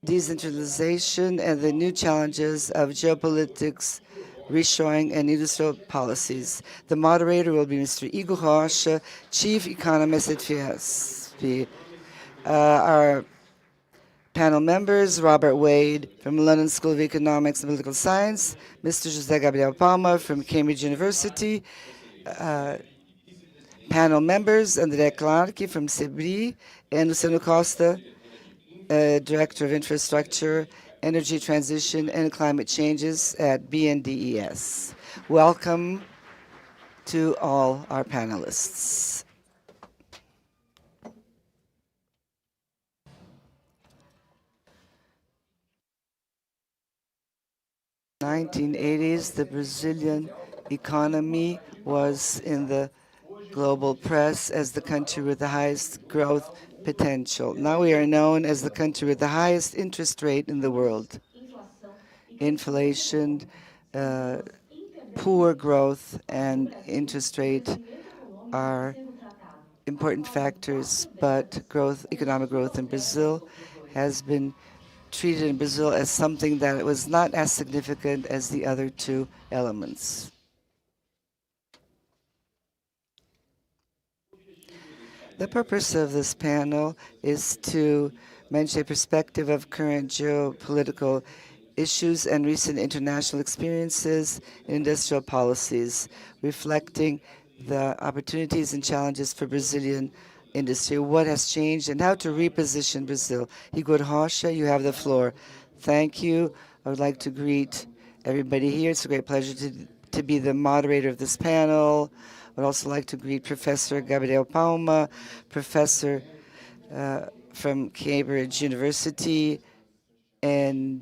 decentralization and the new challenges of geopolitics, reshoring, and industrial policies. The moderator will be Mr. Igor Rocha, Chief Economist at Fiesp. Our panel members, Robert Wade from London School of Economics and Political Science, Mr. José Gabriel Palma from Cambridge University, panel members, André Clark from SEBRI, and Luciano Costa, Director of Infrastructure, Energy Transition, and Climate Changes at BNDES. Welcome to all our panelists. 1980s, the Brazilian economy was in the global press as the country with the highest growth potential. Now we are known as the country with the highest interest rate in the world. Inflation, poor growth, and interest rate are important factors, but economic growth in Brazil has been treated in Brazil as something that was not as significant as the other two elements. The purpose of this panel is to mention a perspective of current geopolitical issues and recent international experiences in industrial policies, reflecting the opportunities and challenges for Brazilian industry, what has changed, and how to reposition Brazil. Igor Rocha, you have the floor. Thank you. I would like to greet everybody here. It's a great pleasure to be the moderator of this panel. I would also like to greet Professor Gabriel Palma, professor from Cambridge University and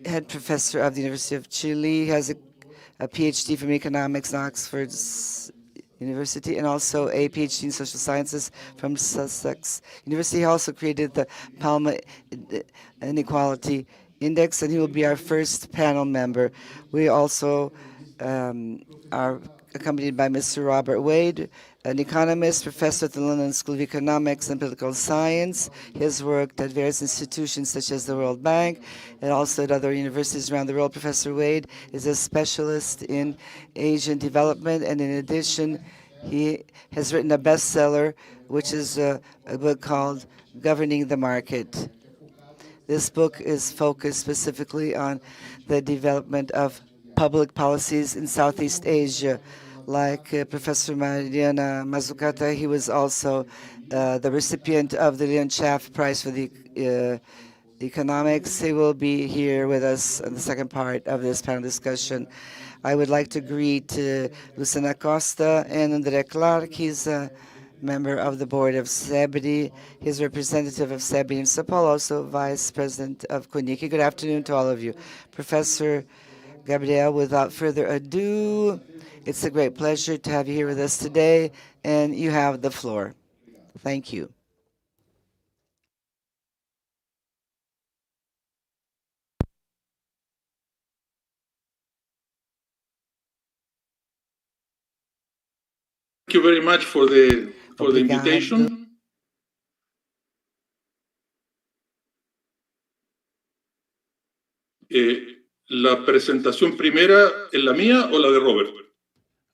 head professor of the University of Chile. He has a PhD from economics in Oxford University, and also a PhD in social sciences from Sussex University. He also created the Palma Inequality Index, and he will be our first panel member. We also are accompanied by Mr. Robert Wade, an economist, professor at the London School of Economics and Political Science. He has worked at various institutions such as the World Bank and also at other universities around the world. Professor Wade is a specialist in Asian development, and in addition, he has written a bestseller, which is a book called Governing the Market. This book is focused specifically on the development of public policies in Southeast Asia. Like Professor Mariana Mazzucata, he was also the recipient of the Leon Schaff Prize for the Economics. He will be here with us in the second part of this panel discussion. I would like to greet Luciana Costa and André Clark. He's a member of the board of SEBRI. He's representative of SEBRI in São Paulo, also vice president of CONIC. Good afternoon to all of you. Professor Gabriel, without further ado, it's a great pleasure to have you here with us today, and you have the floor. Thank you. Thank you very much for the invitation. La presentación primera es la mía o la de Robert.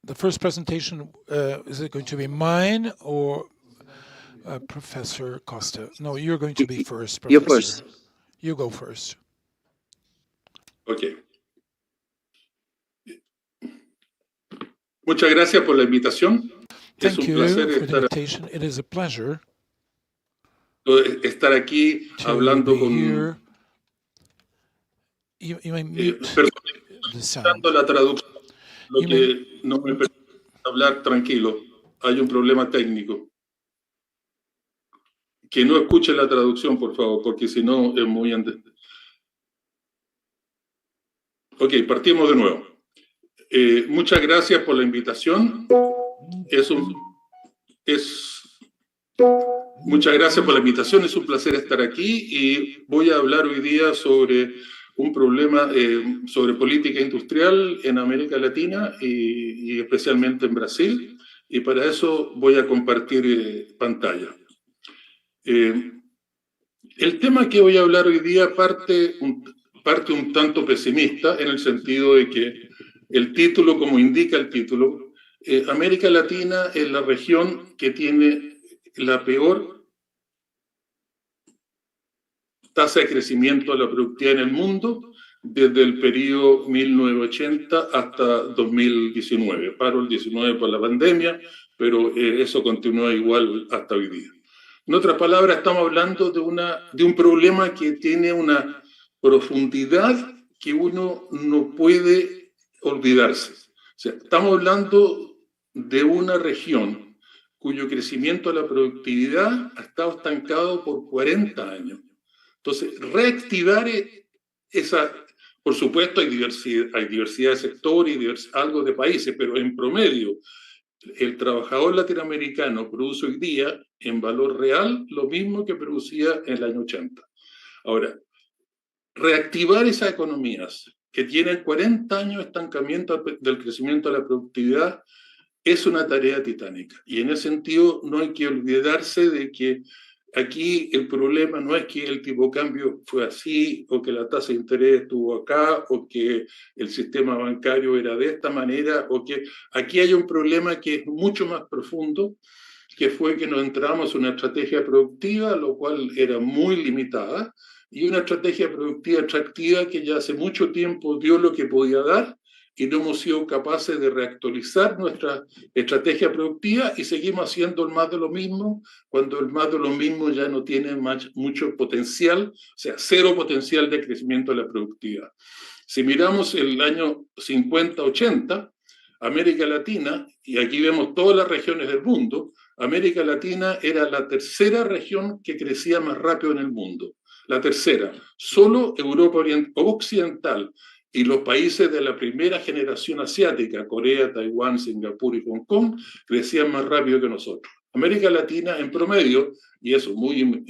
The first presentation, is it going to be mine or Professor Costa? No, you're going to be first, Professor. You first. You go first. Okay. Muchas gracias por la invitación. Thank you for the invitation. It is a pleasure estar aquí hablando con you may mute the sound. Dando la traducción, lo You que no me permite hablar tranquilo. Hay un problema técnico. Que no escuche la traducción, por favor, porque si no es muy... Ok, partimos de nuevo. Muchas gracias por la invitación. Muchas gracias por la invitación. Es un placer estar aquí y voy a hablar hoy día sobre un problema sobre política industrial en América Latina y especialmente en Brasil. Y para eso voy a compartir pantalla. El tema que voy a hablar hoy día parte un tanto pesimista en el sentido de que el título, como indica el título, América Latina es la región que tiene la peor tasa de crecimiento de la productividad en el mundo desde el periodo 1980 hasta 2019. Paro el 19 por la pandemia, pero eso continúa igual hasta hoy día. En otras palabras, estamos hablando de un problema que tiene una profundidad que uno no puede olvidarse. O sea, estamos hablando de una región cuyo crecimiento de la productividad ha estado estancado por 40 años. Entonces, reactivar esa... Por supuesto, hay diversidad de sectores y algo de países, pero en promedio, el trabajador latinoamericano produce hoy día, en valor real, lo mismo que producía en el año 80. Ahora, reactivar esas economías que tienen 40 años de estancamiento del crecimiento de la productividad es una tarea titánica. Y en ese sentido no hay que olvidarse de que aquí el problema no es que el tipo de cambio fue así, o que la tasa de interés estuvo acá, o que el sistema bancario era de esta manera, o que aquí hay un problema que es mucho más profundo, que fue que nos entramos en una estrategia productiva, lo cual era muy limitada, y una estrategia productiva atractiva que ya hace mucho tiempo dio lo que podía dar, y no hemos sido capaces de reactualizar nuestra estrategia productiva y seguimos haciendo el más de lo mismo, cuando el más de lo mismo ya no tiene mucho potencial, o sea, cero potencial de crecimiento de la productividad. Si miramos el año 50-80, América Latina, y aquí vemos todas las regiones del mundo, América Latina era la tercera región que crecía más rápido en el mundo. La tercera. Solo Europa Occidental y los países de la primera generación asiática, Corea, Taiwán, Singapur y Hong Kong, crecían más rápido que nosotros. América Latina, en promedio, y eso muy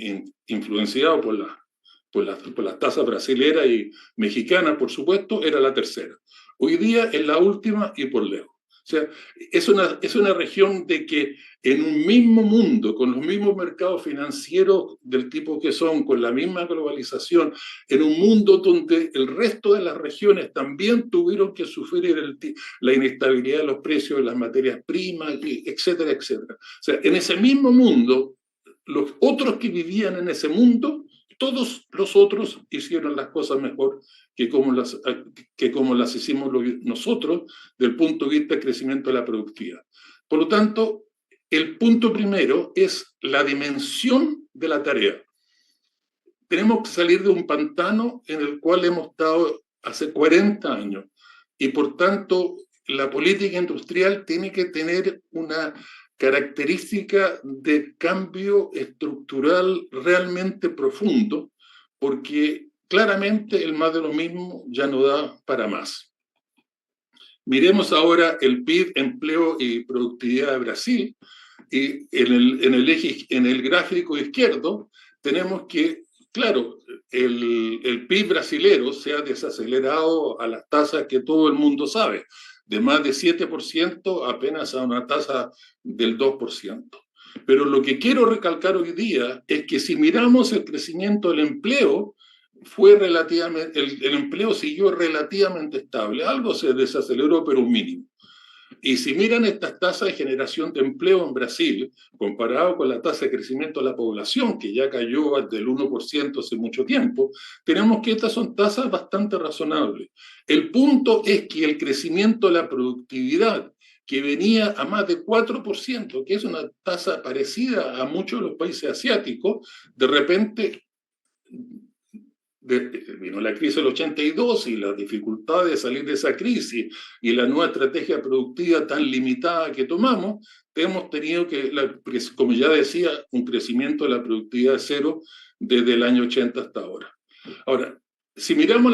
influenciado por las tasas brasileras y mexicanas, por supuesto, era la tercera. Hoy día es la última y por lejos. O sea, es una región de que en un mismo mundo, con los mismos mercados financieros del tipo que son, con la misma globalización, en un mundo donde el resto de las regiones también tuvieron que sufrir la inestabilidad de los precios de las materias primas, etcétera, etcétera. O sea, en ese mismo mundo, los otros que vivían en ese mundo, todos los otros hicieron las cosas mejor que como las hicimos nosotros del punto de vista del crecimiento de la productividad. Por lo tanto, el punto primero es la dimensión de la tarea. Tenemos que salir de un pantano en el cual hemos estado hace 40 años y por tanto la política industrial tiene que tener una característica de cambio estructural realmente profundo, porque claramente el más de lo mismo ya no da para más. Miremos ahora el PIB, empleo y productividad de Brasil, y en el gráfico izquierdo tenemos que, claro, el PIB brasilero se ha desacelerado a las tasas que todo el mundo sabe, de más de 7% apenas a una tasa del 2%. Pero lo que quiero recalcar hoy día es que si miramos el crecimiento del empleo, el empleo siguió relativamente estable, algo se desaceleró, pero un mínimo. Y si miran estas tasas de generación de empleo en Brasil, comparado con la tasa de crecimiento de la población, que ya cayó del 1% hace mucho tiempo, tenemos que estas son tasas bastante razonables. El punto es que el crecimiento de la productividad, que venía a más de 4%, que es una tasa parecida a muchos de los países asiáticos, de repente vino la crisis del 82 y la dificultad de salir de esa crisis y la nueva estrategia productiva tan limitada que tomamos, hemos tenido que, como ya decía, un crecimiento de la productividad cero desde el año 80 hasta ahora. Ahora, si miramos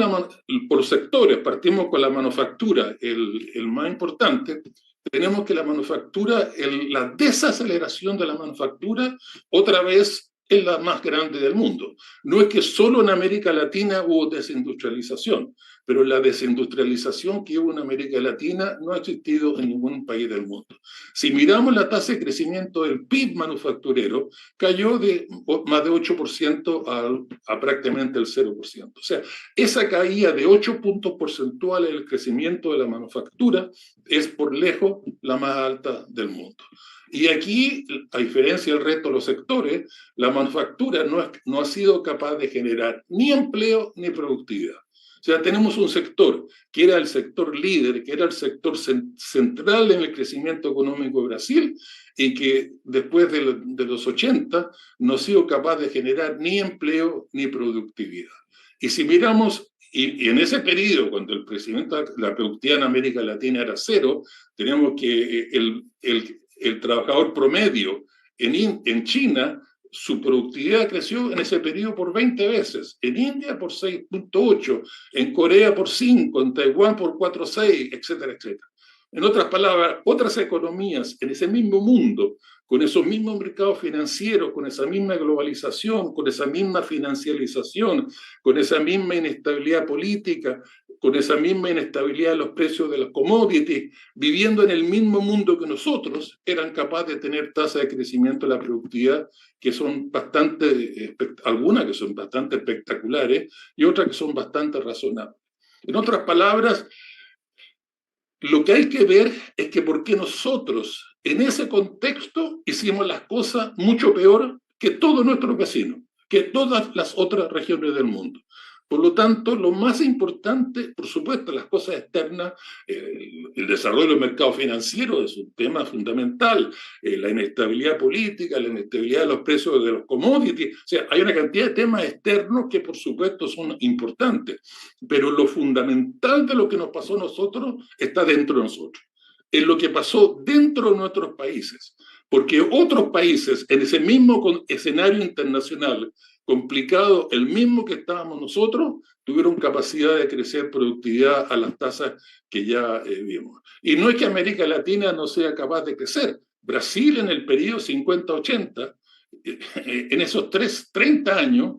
por sectores, partimos con la manufactura, el más importante, tenemos que la manufactura, la desaceleración de la manufactura, otra vez es la más grande del mundo. No es que solo en América Latina hubo desindustrialización, pero la desindustrialización que hubo en América Latina no ha existido en ningún país del mundo. Si miramos la tasa de crecimiento del PIB manufacturero, cayó de más de 8% a prácticamente el 0%. O sea, esa caída de 8 puntos porcentuales del crecimiento de la manufactura es por lejos la más alta del mundo. Y aquí, a diferencia del resto de los sectores, la manufactura no ha sido capaz de generar ni empleo ni productividad. O sea, tenemos un sector que era el sector líder, que era el sector central en el crecimiento económico de Brasil y que después de los 80 no ha sido capaz de generar ni empleo ni productividad. Y si miramos, y en ese periodo, cuando el crecimiento de la productividad en América Latina era cero, tenemos que el trabajador promedio en China, su productividad creció en ese periodo por 20 veces, en India por 6.8, en Corea por 5, en Taiwán por 4.6, etcétera, etcétera. En otras palabras, otras economías en ese mismo mundo, con esos mismos mercados financieros, con esa misma globalización, con esa misma financiarización, con esa misma inestabilidad política, con esa misma inestabilidad de los precios de las commodities, viviendo en el mismo mundo que nosotros, eran capaces de tener tasas de crecimiento de la productividad que son algunas que son bastante espectaculares y otras que son bastante razonables. En otras palabras, lo que hay que ver es que por qué nosotros en ese contexto hicimos las cosas mucho peor que todos nuestros vecinos, que todas las otras regiones del mundo. Por lo tanto, lo más importante, por supuesto, las cosas externas, el desarrollo del mercado financiero es un tema fundamental, la inestabilidad política, la inestabilidad de los precios de los commodities, o sea, hay una cantidad de temas externos que por supuesto son importantes, pero lo fundamental de lo que nos pasó a nosotros está dentro de nosotros, en lo que pasó dentro de nuestros países, porque otros países en ese mismo escenario internacional complicado, el mismo que estábamos nosotros, tuvieron capacidad de crecer productividad a las tasas que ya vimos. Y no es que América Latina no sea capaz de crecer. Brasil en el periodo 50-80, en esos 30 años,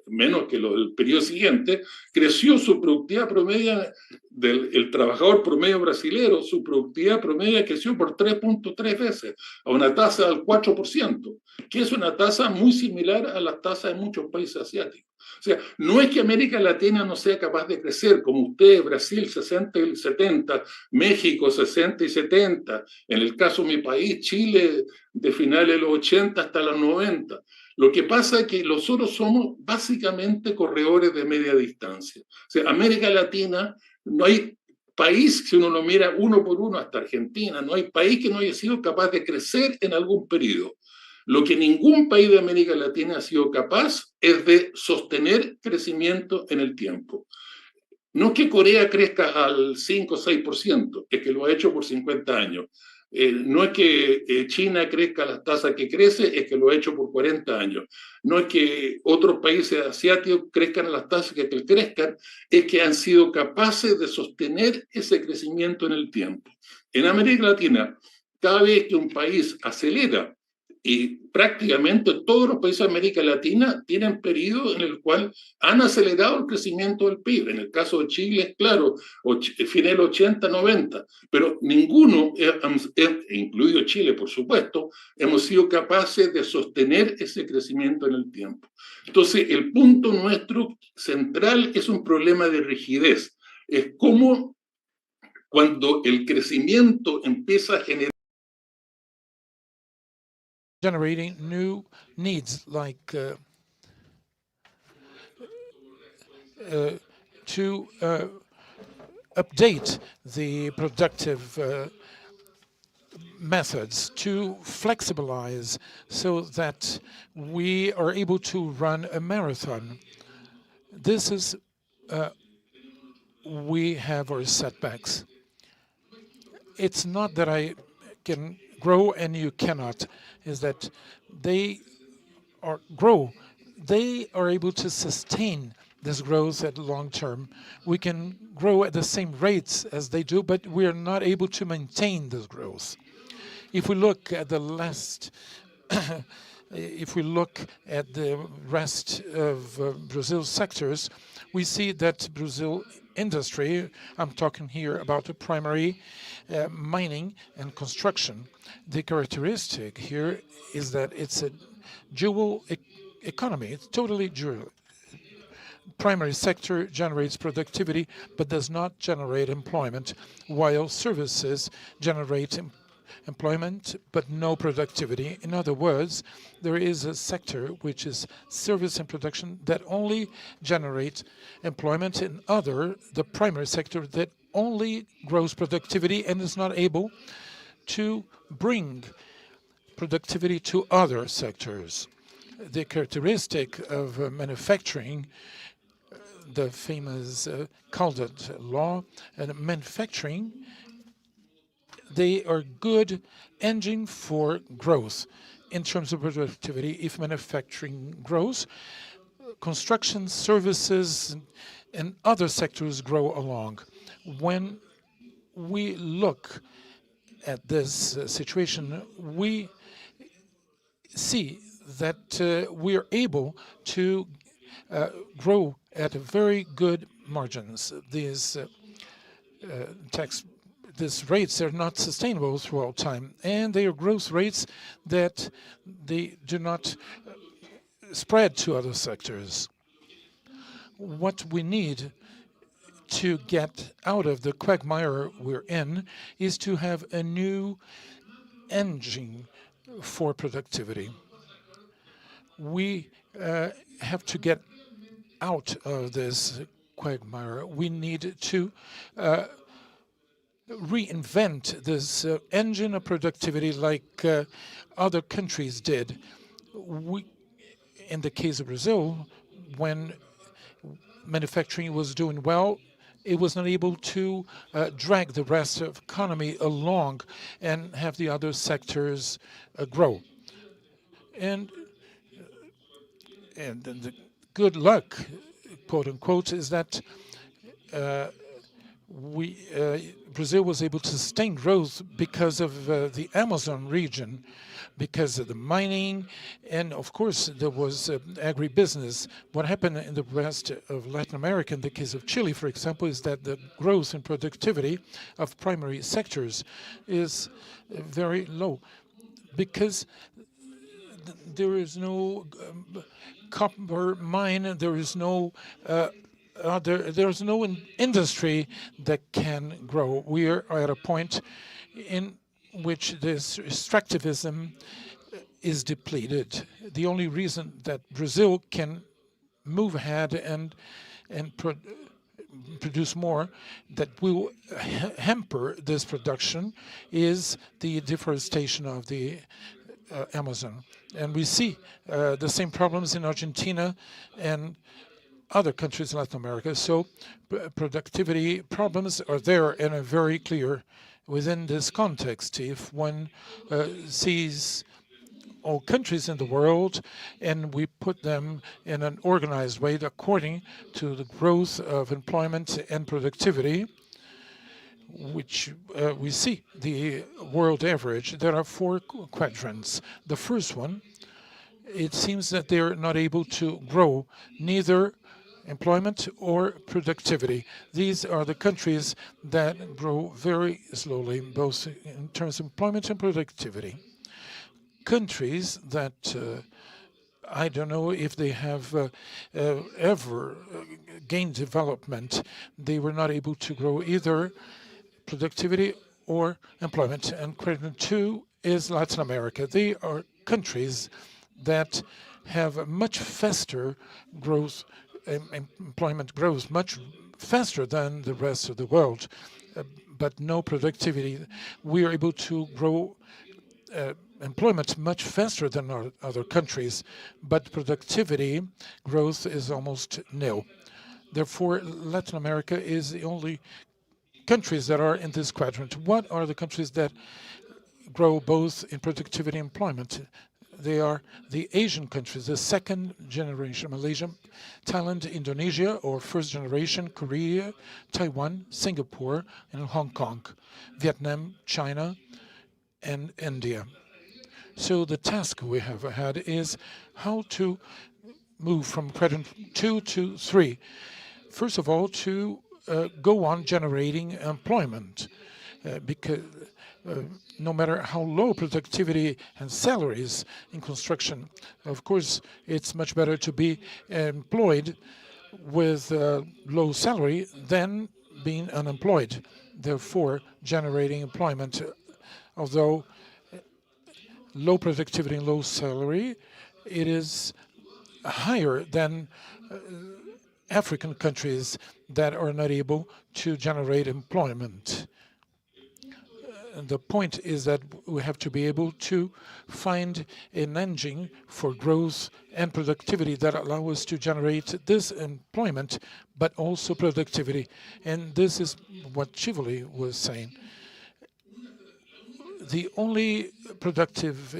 menos que el periodo siguiente, creció su productividad promedio del trabajador promedio brasilero, su productividad promedio creció por 3.3 veces, a una tasa del 4%, que es una tasa muy similar a la tasa de muchos países asiáticos. O sea, no es que América Latina no sea capaz de crecer, como ustedes, Brasil 60 y 70, México 60 y 70, en el caso de mi país, Chile, de finales de los 80 hasta los 90. Lo que pasa es que nosotros somos básicamente corredores de media distancia. O sea, América Latina, no hay país, si uno lo mira uno por uno, hasta Argentina, no hay país que no haya sido capaz de crecer en algún periodo. Lo que ningún país de América Latina ha sido capaz es de sostener crecimiento en el tiempo. No es que Corea crezca al 5 o 6%, es que lo ha hecho por 50 años. No es que China crezca a las tasas que crece, es que lo ha hecho por 40 años. No es que otros países asiáticos crezcan a las tasas que crezcan, es que han sido capaces de sostener ese crecimiento en el tiempo. En América Latina, cada vez que un país acelera, y prácticamente todos los países de América Latina tienen periodos en el cual han acelerado el crecimiento del PIB. En el caso de Chile, es claro, final 80, 90, pero ninguno, incluido Chile, por supuesto, hemos sido capaces de sostener ese crecimiento en el tiempo. Entonces, el punto nuestro central es un problema de rigidez. Es como cuando el crecimiento empieza a generar generating new needs like to update the productive methods, to flexibilize so that we are able to run a marathon. This is, we have our setbacks. It's not that I can grow and you cannot, is that they they are able to sustain this growth at long term. We can grow at the same rates as they do, but we are not able to maintain this growth. If we look at the rest of Brazil's sectors, we see that Brazil industry, I'm talking here about the primary mining and construction. The characteristic here is that it's a dual economy. It's totally dual. Primary sector generates productivity but does not generate employment, while services generate employment but no productivity. In other words, there is a sector which is service and production that only generate employment, and the primary sector that only grows productivity and is not able to bring productivity to other sectors. The characteristic of manufacturing, the famous Caldet law, and manufacturing, they are good engine for growth in terms of productivity. If manufacturing grows, construction, services, and other sectors grow along. When we look at this situation, we see that we are able to grow at very good margins. These rates are not sustainable throughout time, and they are growth rates that they do not spread to other sectors. What we need to get out of the quagmire we're in is to have a new engine for productivity. We have to get out of this quagmire. We need to reinvent this engine of productivity like other countries did. In the case of Brazil, when manufacturing was doing well, it was not able to drag the rest of the economy along and have the other sectors grow. And the good luck, quote unquote, is that Brazil was able to sustain growth because of the Amazon region, because of the mining, and of course there was agribusiness. What happened in the rest of Latin America, in the case of Chile, for example, is that the growth and productivity of primary sectors is very low because there is no copper mine, there is no there's no industry that can grow. We are at a point in which this extractivism is depleted. The only reason that Brazil can move ahead and produce more that will hamper this production is the deforestation of the Amazon. And we see the same problems in Argentina and other countries in Latin America. So productivity problems are there and are very clear within this context. If one sees all countries in the world and we put them in an organized way according to the growth of employment and productivity, which we see the world average, there are 4 quadrants. The first one, it seems that they're not able to grow neither employment or productivity. These are the countries that grow very slowly, both in terms of employment and productivity. Countries that I don't know if they have ever gained development. They were not able to grow either productivity or employment. And quadrant 2 is Latin America. They are countries that have much faster growth, employment grows much faster than the rest of the world, but no productivity. We are able to grow employment much faster than other countries, but productivity growth is almost nil. Therefore, Latin America is the only countries that are in this quadrant. What are the countries that grow both in productivity and employment? They are the Asian countries, the second generation, Malaysia, Thailand, Indonesia, or first generation, Korea, Taiwan, Singapore, and Hong Kong, Vietnam, China, and India. So the task we have ahead is how to move from quadrant 2 to 3. First of all, to go on generating employment, because no matter how low productivity and salaries in construction, of course, it's much better to be employed with low salary than being unemployed. Therefore, generating employment, although low productivity and low salary, it is higher than African countries that are not able to generate employment. The point is that we have to be able to find an engine for growth and productivity that allow us to generate this employment, but also productivity. And this is what Shivali was saying. The only productive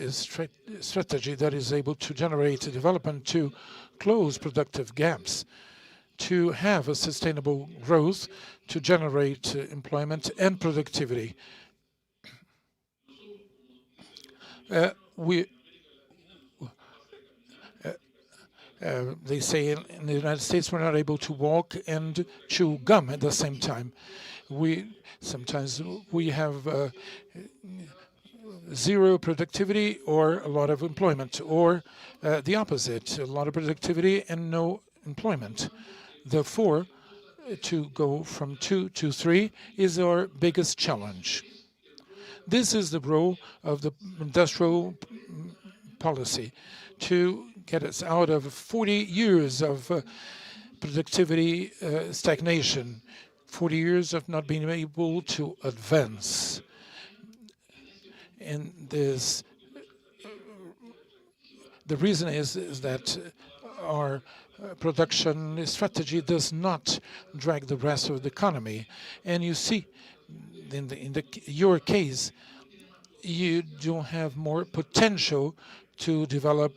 strategy that is able to generate development, to close productive gaps, to have a sustainable growth, to generate employment and productivity. They say in the United States we're not able to walk and chew gum at the same time. Sometimes we have zero productivity or a lot of employment, or the opposite, a lot of productivity and no employment. Therefore, to go from 2 to 3 is our biggest challenge. This is the role of the industrial policy, to get us out of 40 years of productivity stagnation, 40 years of not being able to advance. And the reason is that our production strategy does not drag the rest of the economy. And you see, in your case, you don't have more potential to develop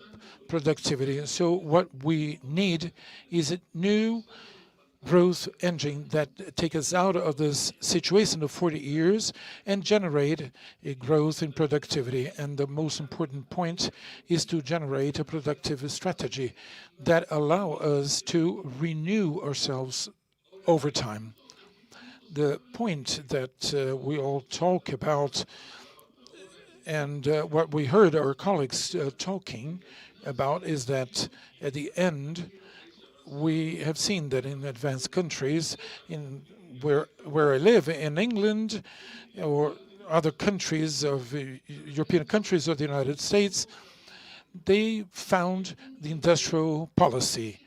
productivity. So what we need is a new growth engine that take us out of this situation of 40 years and generate a growth in productivity. And the most important point is to generate a productive strategy that allow us to renew ourselves over time. The point that we all talk about, and what we heard our colleagues talking about, is that at the end, we have seen that in advanced countries, in where I live, in England or other countries of European countries or the United States, they found the industrial policy.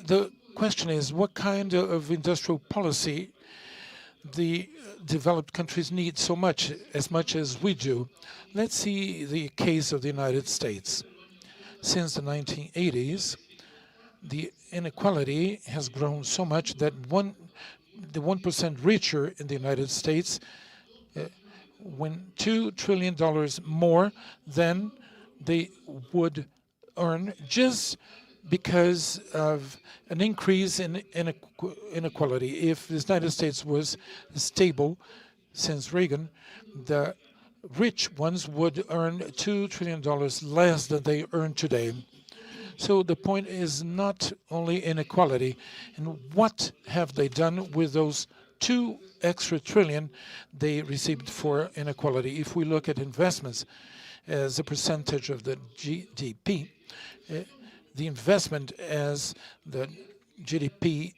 The question is, what kind of industrial policy the developed countries need so much as we do? Let's see the case of the United States. Since the 1980s, the inequality has grown so much that the 1% richer in the United States win $2 trillion more than they would earn just because of an increase in inequality. If the United States was stable since Reagan, the rich ones would earn $2 trillion less than they earn today. So the point is not only inequality, and what have they done with those 2 extra trillion they received for inequality? If we look at investments as a percentage of the GDP, the investment as the GDP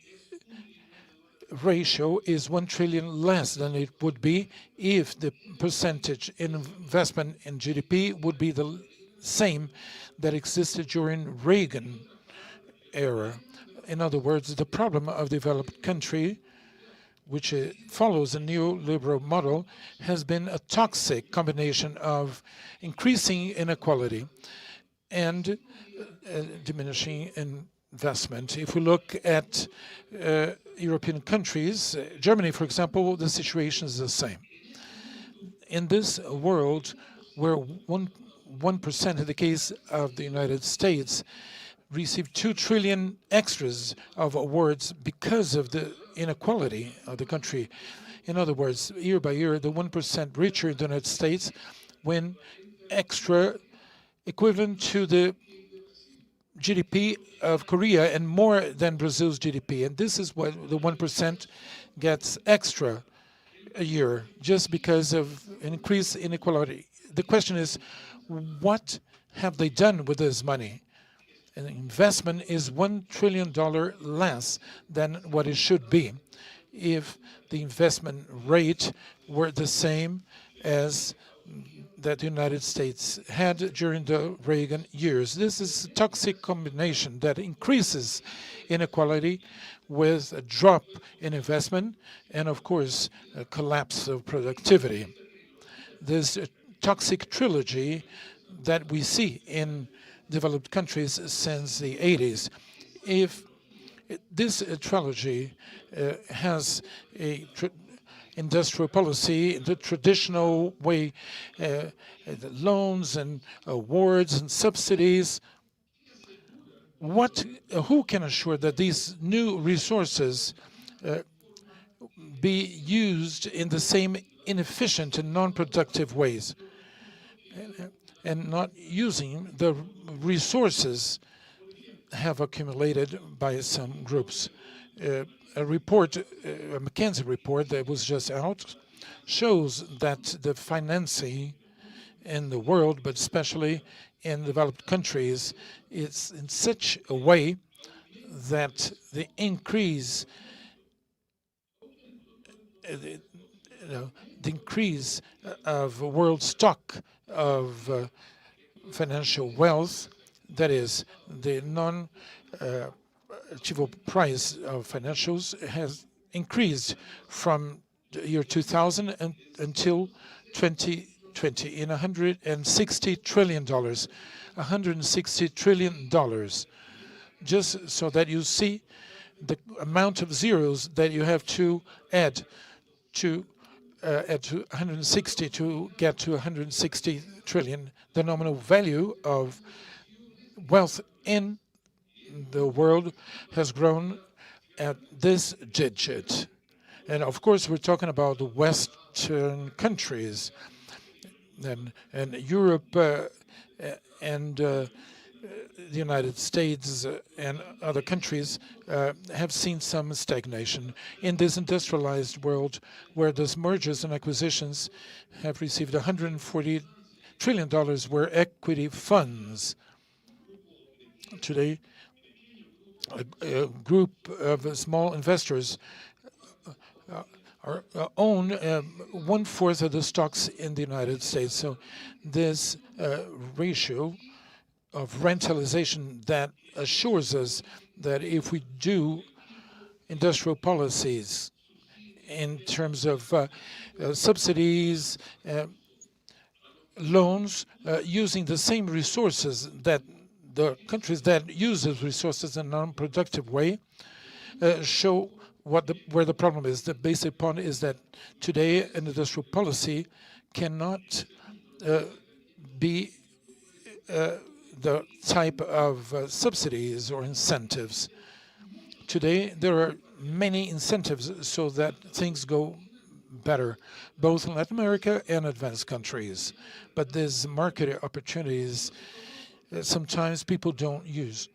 ratio is 1 trillion less than it would be if the percentage in investment in GDP would be the same that existed during Reagan era. In other words, the problem of developed country, which follows a neoliberal model, has been a toxic combination of increasing inequality and diminishing in investment. If we look at European countries, Germany, for example, the situation is the same. In this world where 1% in the case of the United States received 2 trillion extras of awards because of the inequality of the country. In other words, year by year, the 1% richer in the United States win extra equivalent to the GDP of Korea and more than Brazil's GDP. And this is what the 1% gets extra a year just because of an increased inequality. The question is, what have they done with this money? An investment is $1 trillion less than what it should be if the investment rate were the same as that the United States had during the Reagan years. This is a toxic combination that increases inequality with a drop in investment and, of course, a collapse of productivity. This toxic trilogy that we see in developed countries since the 80s. If this trilogy has a industrial policy, the traditional way, the loans and awards and subsidies, who can assure that these new resources be used in the same inefficient and non-productive ways? And not using the resources have accumulated by some groups. A report, a McKinsey report that was just out, shows that the financing in the world, but especially in developed countries, is in such a way that the increase of world stock of financial wealth, that is, the non-achievable price of financials has increased from the year 2000 until 2020 in $160 trillion. $160 trillion. Just so that you see the amount of zeros that you have to add to 160 to get to 160 trillion. The nominal value of wealth in the world has grown at this digit. And of course, we're talking about the Western countries and Europe and the United States and other countries have seen some stagnation in this industrialized world where those mergers and acquisitions have received $140 trillion were equity funds. Today, a group of small investors own 1/4 of the stocks in the United States. So this ratio of rentalization that assures us that if we do industrial policies in terms of subsidies, loans, using the same resources that the countries that use those resources in a non-productive way show where the problem is. The basic point is that today an industrial policy cannot be the type of subsidies or incentives. Today, there are many incentives so that things go better, both in Latin America and advanced countries. But these market opportunities, sometimes people don't use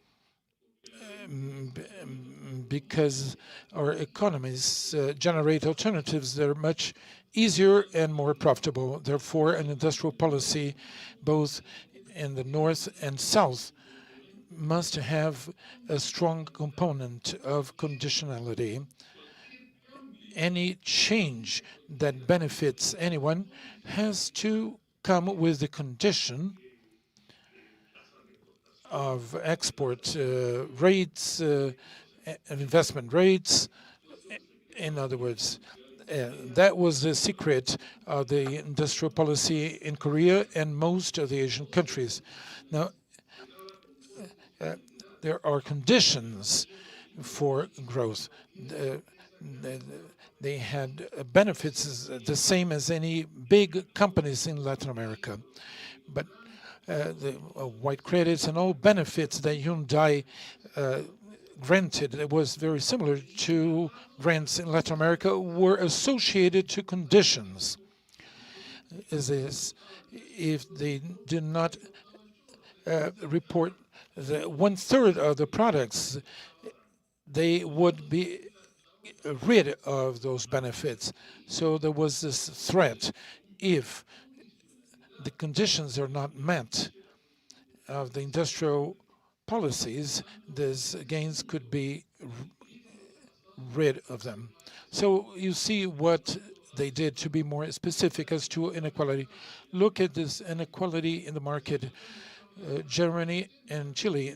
because our economies generate alternatives that are much easier and more profitable. Therefore, an industrial policy, both in the north and south, must have a strong component of conditionality. Any change that benefits anyone has to come with the condition of export rates and investment rates. In other words, that was the secret of the industrial policy in Korea and most of the Asian countries. Now, there are conditions for growth. They had benefits the same as any big companies in Latin America. But the white credits and all benefits that Hyundai granted, it was very similar to grants in Latin America, were associated to conditions. Is this, if they did not report the 1/3 of the products, they would be rid of those benefits. So there was this threat: if the conditions are not met of the industrial policies, these gains could be rid of them. So you see what they did. To be more specific as to inequality, look at this inequality in the market. Germany and Chile.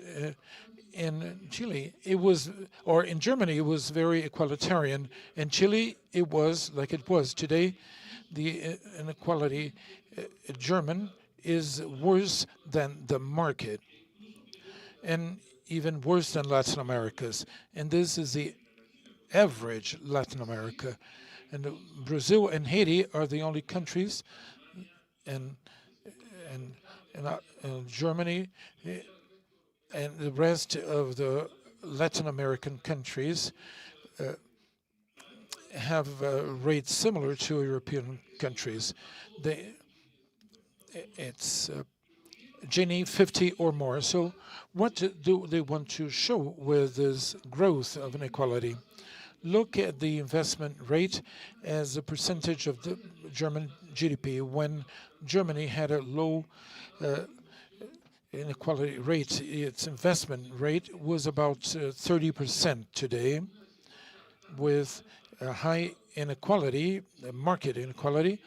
In Chile, it was, or in Germany, it was very equalitarian. In Chile, it was like it was today. The inequality German is worse than the market, and even worse than Latin America's. And this is the average Latin America. And Brazil and Haiti are the only countries, and Germany and the rest of the Latin American countries have rates similar to European countries. It's Gini 50 or more. So what do they want to show with this growth of inequality? Look at the investment rate as a percentage of the German GDP. When Germany had a low inequality rate, its investment rate was about 30% today. With a high inequality, market inequality,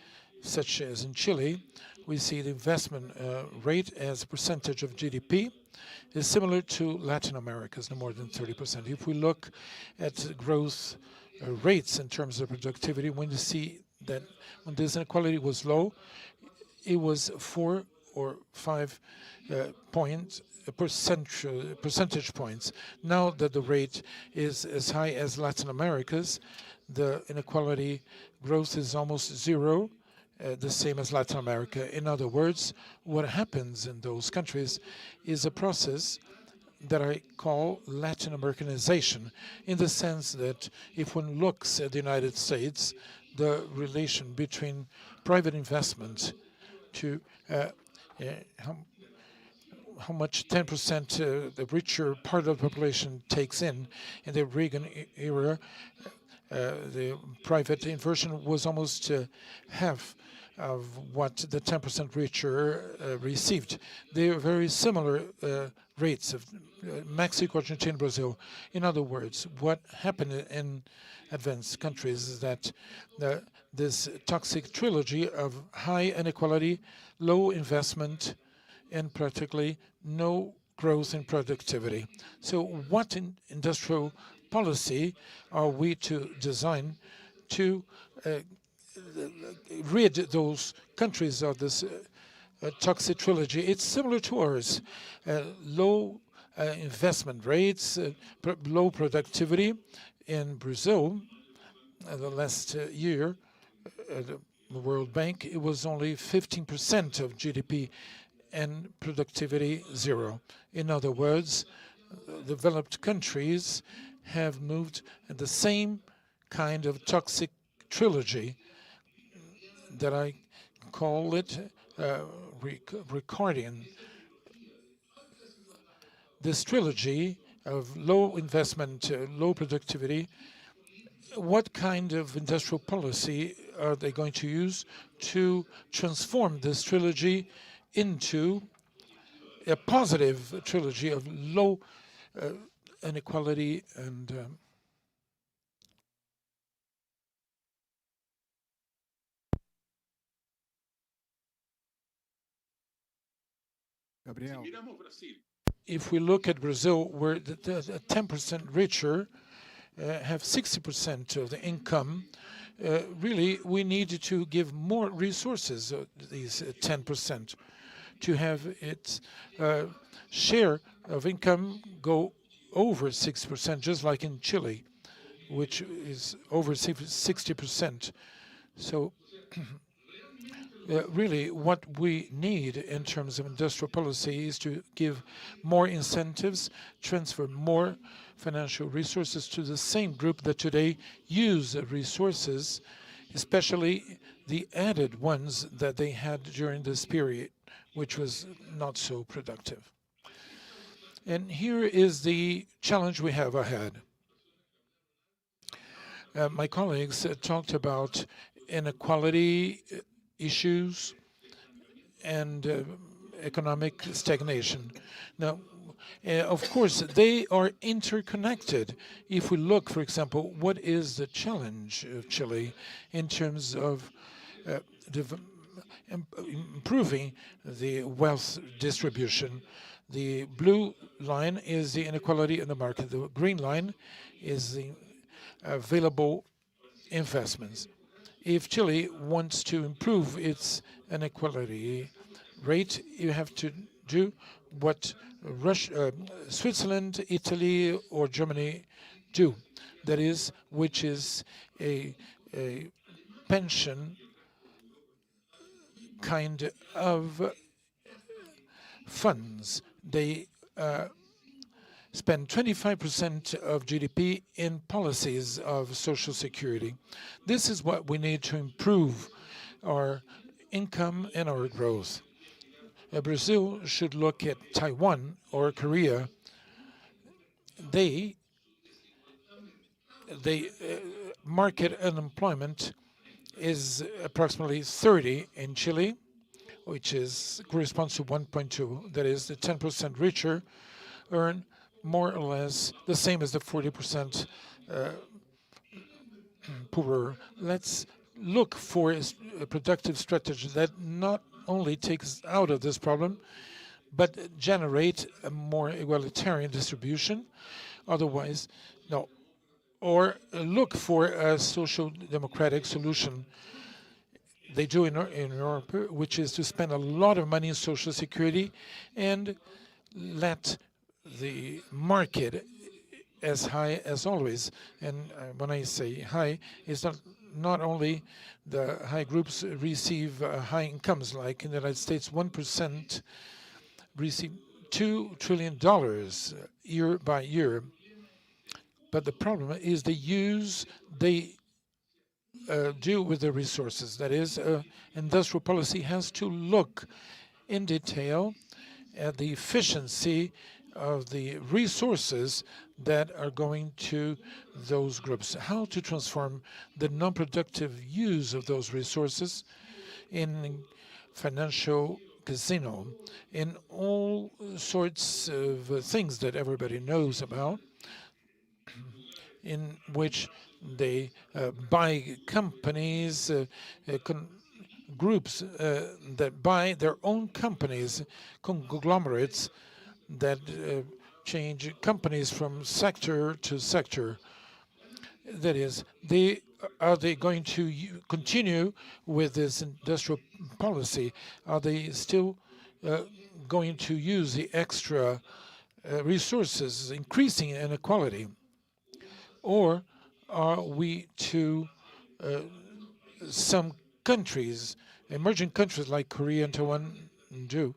such as in Chile, we see the investment rate as a percentage of GDP is similar to Latin America's, no more than 30%. If we look at growth rates in terms of productivity, when you see that when this inequality was low, it was 4 or 5 percentage points. Now that the rate is as high as Latin America's, the inequality growth is almost zero, the same as Latin America. In other words, what happens in those countries is a process that I call Latin Americanization, in the sense that if one looks at the United States, the relation between private investment to how much 10% the richer part of the population takes in the Reagan era, the private inversion was almost half of what the 10% richer received. They are very similar rates of Mexico, Argentina, Brazil. In other words, what happened in advanced countries is that this toxic trilogy of high inequality, low investment, and practically no growth in productivity. So what industrial policy are we to design to rid those countries of this toxic trilogy? It's similar to ours. Low investment rates, low productivity. In Brazil, the last year, the World Bank, it was only 15% of GDP and productivity zero. In other words, developed countries have moved at the same kind of toxic trilogy that I call it Ricardian. This trilogy of low investment, low productivity, what kind of industrial policy are they going to use to transform this trilogy into a positive trilogy of low inequality and Gabriel. if we look at Brazil, where the 10% richer have 60% of the income, really we need to give more resources, these 10%, to have its share of income go over 6%, just like in Chile, which is over 60%. So really what we need in terms of industrial policy is to give more incentives, transfer more financial resources to the same group that today use resources, especially the added ones that they had during this period, which was not so productive. And here is the challenge we have ahead. My colleagues talked about inequality issues and economic stagnation. Now, of course, they are interconnected. If we look, for example, what is the challenge of Chile in terms of improving the wealth distribution? The blue line is the inequality in the market. The green line is the available investments. If Chile wants to improve its inequality rate, you have to do what Switzerland, Italy, or Germany do. That is, which is a pension kind of funds. They spend 25% of GDP in policies of social security. This is what we need to improve our income and our growth. Brazil should look at Taiwan or Korea. They market unemployment is approximately 30 in Chile, which corresponds to 1.2. That is, the 10% richer earn more or less the same as the 40% poorer. Let's look for a productive strategy that not only takes out of this problem, but generate a more egalitarian distribution. Otherwise, no. Or look for a social democratic solution. They do in Europe, which is to spend a lot of money in social security and let the market as high as always. And when I say high, it's not only the high groups receive high incomes, like in the United States, 1% receive $2 trillion year by year. But the problem is the use they do with the resources. That is, industrial policy has to look in detail at the efficiency of the resources that are going to those groups. How to transform the non-productive use of those resources in financial casino, in all sorts of things that everybody knows about, in which they buy companies, groups that buy their own companies, conglomerates that change companies from sector to sector. That is, are they going to continue with this industrial policy? Are they still going to use the extra resources, increasing inequality? Or are we to some countries, emerging countries like Korea and Taiwan do,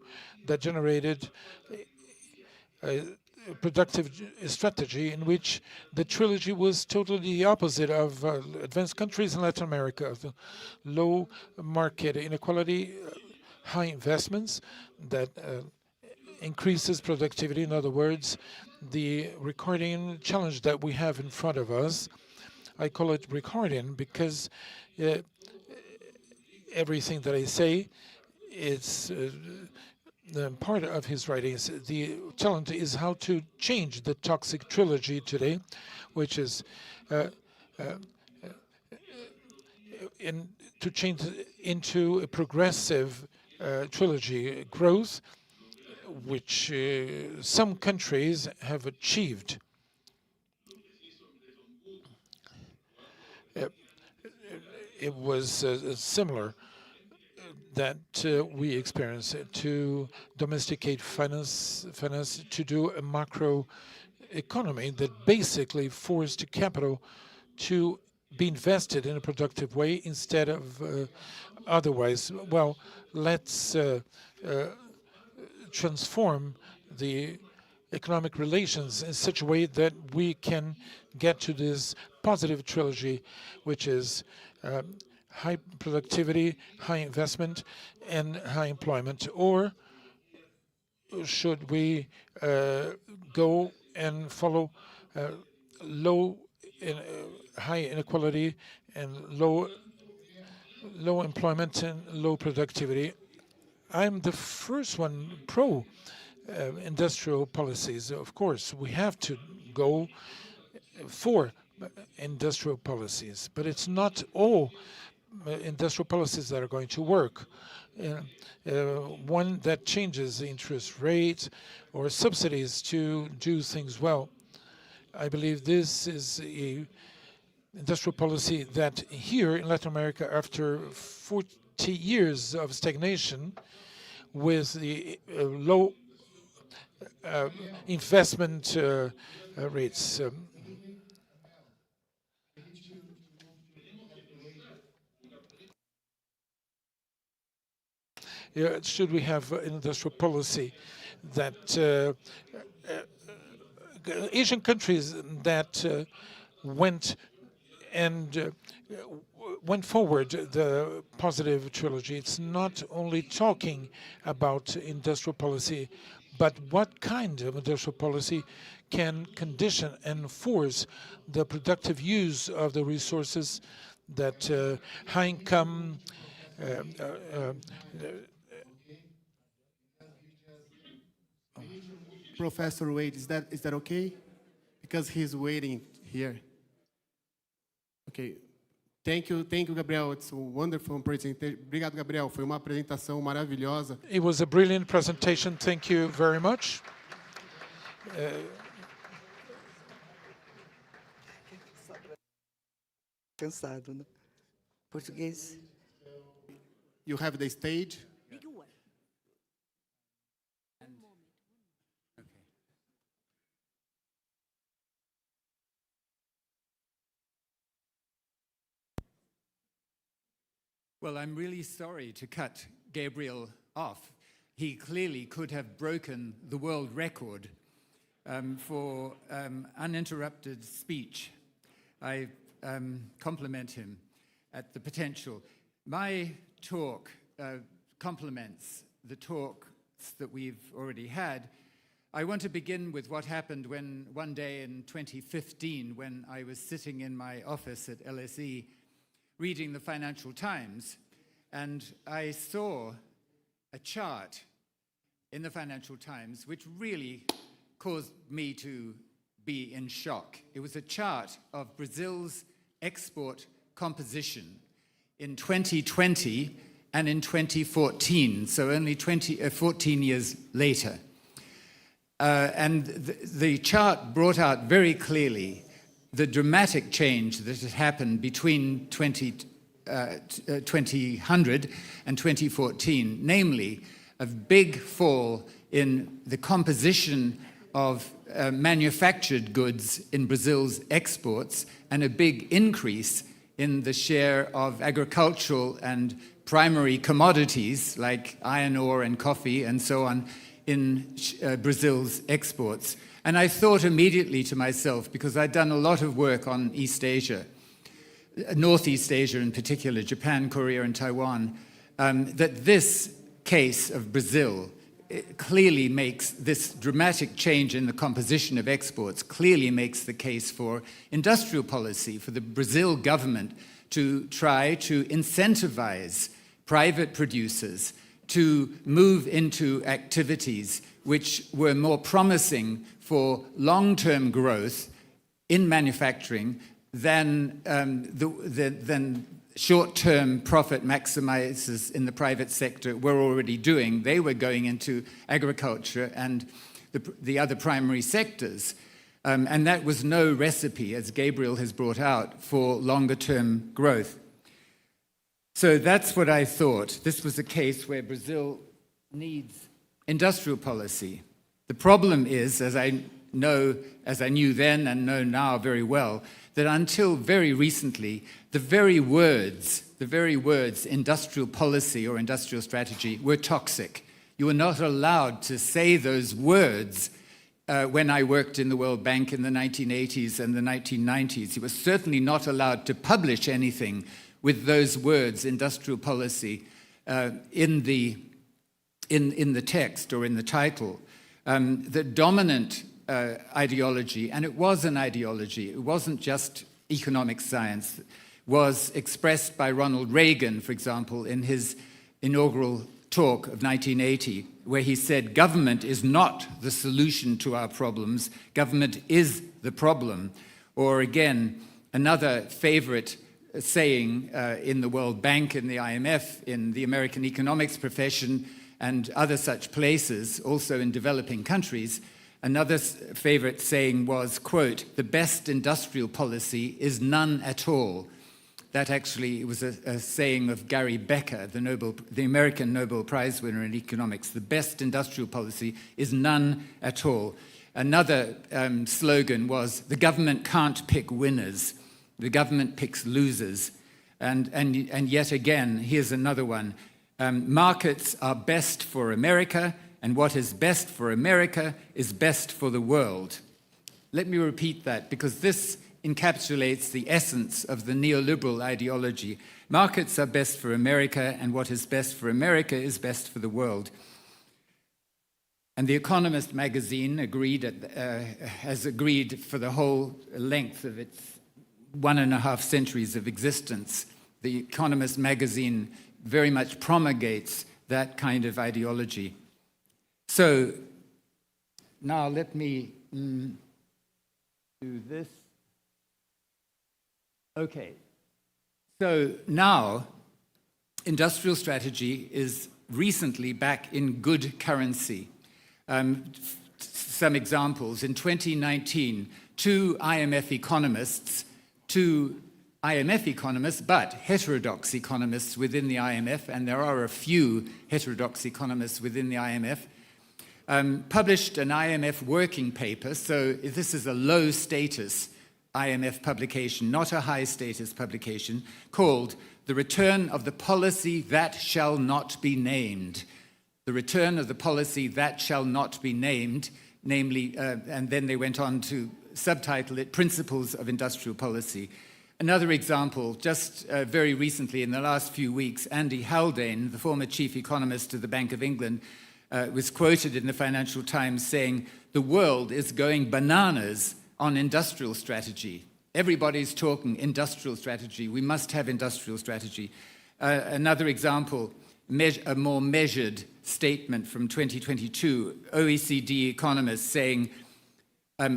that generated a productive strategy in which the trilogy was totally the opposite of advanced countries in Latin America, the low market inequality, high investments that increases productivity. In other words, the Ricardian challenge that we have in front of us, I call it Ricardian because everything that I say is part of his writings. The challenge is how to change the toxic trilogy today, which is to change into a progressive trilogy growth, which some countries have achieved. It was similar that we experience, to domesticate finance, to do a macro economy that basically forced capital to be invested in a productive way instead of otherwise. Well, let's transform the economic relations in such a way that we can get to this positive trilogy, which is high productivity, high investment, and high employment? Or should we go and follow high inequality and low employment and low productivity? I'm the first one pro industrial policies. Of course, we have to go for industrial policies, but it's not all industrial policies that are going to work. One that changes the interest rate or subsidies to do things well. I believe this is a industrial policy that here in Latin America, after 40 years of stagnation with the low investment rates, should we have an industrial policy that Asian countries that went forward the positive trilogy? It's not only talking about industrial policy, but what kind of industrial policy can condition and force the productive use of the resources that high income Professor Wade, is that okay? Because he's waiting here. Okay. Thank you, Gabriel. It's a wonderful presentation. Obrigado, Gabriel. Foi uma apresentação maravilhosa. It was a brilliant presentation. Thank you very much. Cansado, né? Português. You have the stage. Well, I'm really sorry to cut Gabriel off. He clearly could have broken the world record for uninterrupted speech. I compliment him at the potential. My talk complements the talks that we've already had. I want to begin with what happened when one day in 2015, when I was sitting in my office at LSE reading the Financial Times, and I saw a chart in the Financial Times which really caused me to be in shock. It was a chart of Brazil's export composition in 2020 and in 2014, so only 14 years later. And the chart brought out very clearly the dramatic change that had happened between 2000 and 2014, namely a big fall in the composition of manufactured goods in Brazil's exports and a big increase in the share of agricultural and primary commodities like iron ore and coffee and so on in Brazil's exports. And I thought immediately to myself, because I'd done a lot of work on East Asia, Northeast Asia in particular, Japan, Korea, and Taiwan, that this case of Brazil clearly makes this dramatic change in the composition of exports, clearly makes the case for industrial policy, for the Brazil government to try to incentivize private producers to move into activities which were more promising for long-term growth in manufacturing than short-term profit maximizers in the private sector were already doing. They were going into agriculture and the other primary sectors. And that was no recipe, as Gabriel has brought out, for longer-term growth. So that's what I thought. This was a case where Brazil needs industrial policy. The problem is, as I knew then and know now very well, that until very recently, the very words industrial policy or industrial strategy were toxic. You were not allowed to say those words when I worked in the World Bank in the 1980s and the 1990s. You were certainly not allowed to publish anything with those words, industrial policy, in the text or in the title. The dominant ideology, and it was an ideology, it wasn't just economic science, was expressed by Ronald Reagan, for example, in his inaugural talk of 1980, where he said, government is not the solution to our problems, government is the problem. Or again, another favorite saying in the World Bank, in the IMF, in the American economics profession, and other such places, also in developing countries, another favorite saying was, quote, the best industrial policy is none at all. That actually was a saying of Gary Becker, the American Nobel Prize winner in economics. The best industrial policy is none at all. Another slogan was, the government can't pick winners. The government picks losers. And yet again, here's another one. Markets are best for America, and what is best for America is best for the world. Let me repeat that, because this encapsulates the essence of the neoliberal ideology. Markets are best for America, and what is best for America is best for the world. And The Economist magazine has agreed for the whole length of its 1.5 centuries of existence. The Economist magazine very much promulgates that kind of ideology. So now let me do this. Okay, so now industrial strategy is recently back in good currency. Some examples. In 2019, two IMF economists, but heterodox economists within the IMF, and there are a few heterodox economists within the IMF, published an IMF working paper. So this is a low status IMF publication, not a high status publication, called The Return of the Policy That Shall Not Be Named. The Return of the Policy That Shall Not Be Named, namely, and then they went on to subtitle it Principles of Industrial Policy. Another example, just very recently in the last few weeks, Andy Haldane, the former chief economist of the Bank of England, was quoted in the Financial Times saying, the world is going bananas on industrial strategy. Everybody's talking industrial strategy. We must have industrial strategy. Another example, a more measured statement from 2022, OECD economists saying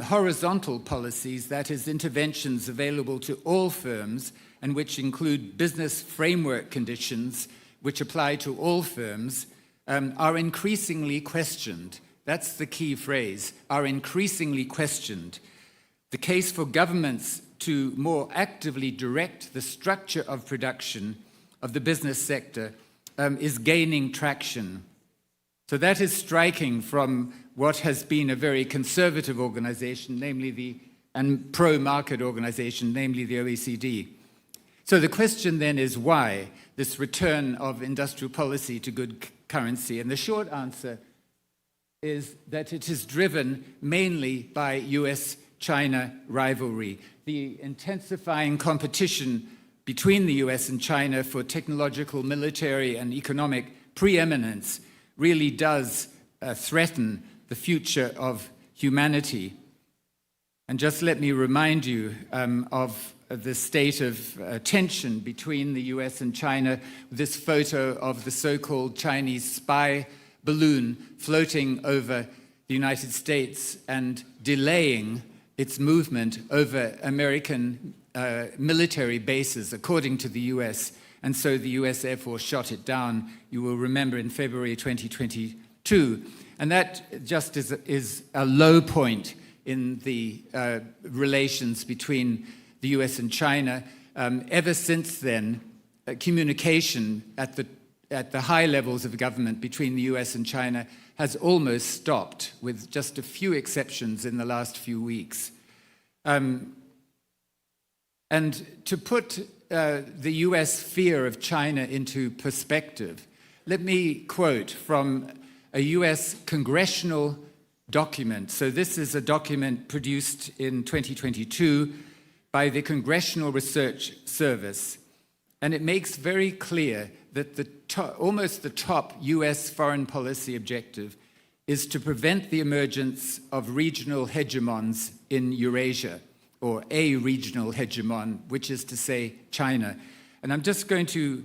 horizontal policies, that is interventions available to all firms and which include business framework conditions which apply to all firms, are increasingly questioned. That's the key phrase, are increasingly questioned. The case for governments to more actively direct the structure of production of the business sector is gaining traction. So that is striking from what has been a very conservative organization, and pro-market organization, namely the OECD. So the question then is why this return of industrial policy to good currency? And the short answer is that it is driven mainly by US-China rivalry. The intensifying competition between the US and China for technological, military, and economic preeminence really does threaten the future of humanity. And just let me remind you of the state of tension between the US and China. This photo of the so-called Chinese spy balloon floating over the United States and delaying its movement over American military bases, according to the US. And so the US Air Force shot it down, you will remember, in February 2022. And that just is a low point in the relations between the US and China. Ever since then, communication at the high levels of government between the US and China has almost stopped, with just a few exceptions in the last few weeks. And to put the US fear of China into perspective, let me quote from a US congressional document. So this is a document produced in 2022 by the Congressional Research Service. And it makes very clear that almost the top US foreign policy objective is to prevent the emergence of regional hegemons in Eurasia, or a regional hegemon, which is to say China. And I'm just going to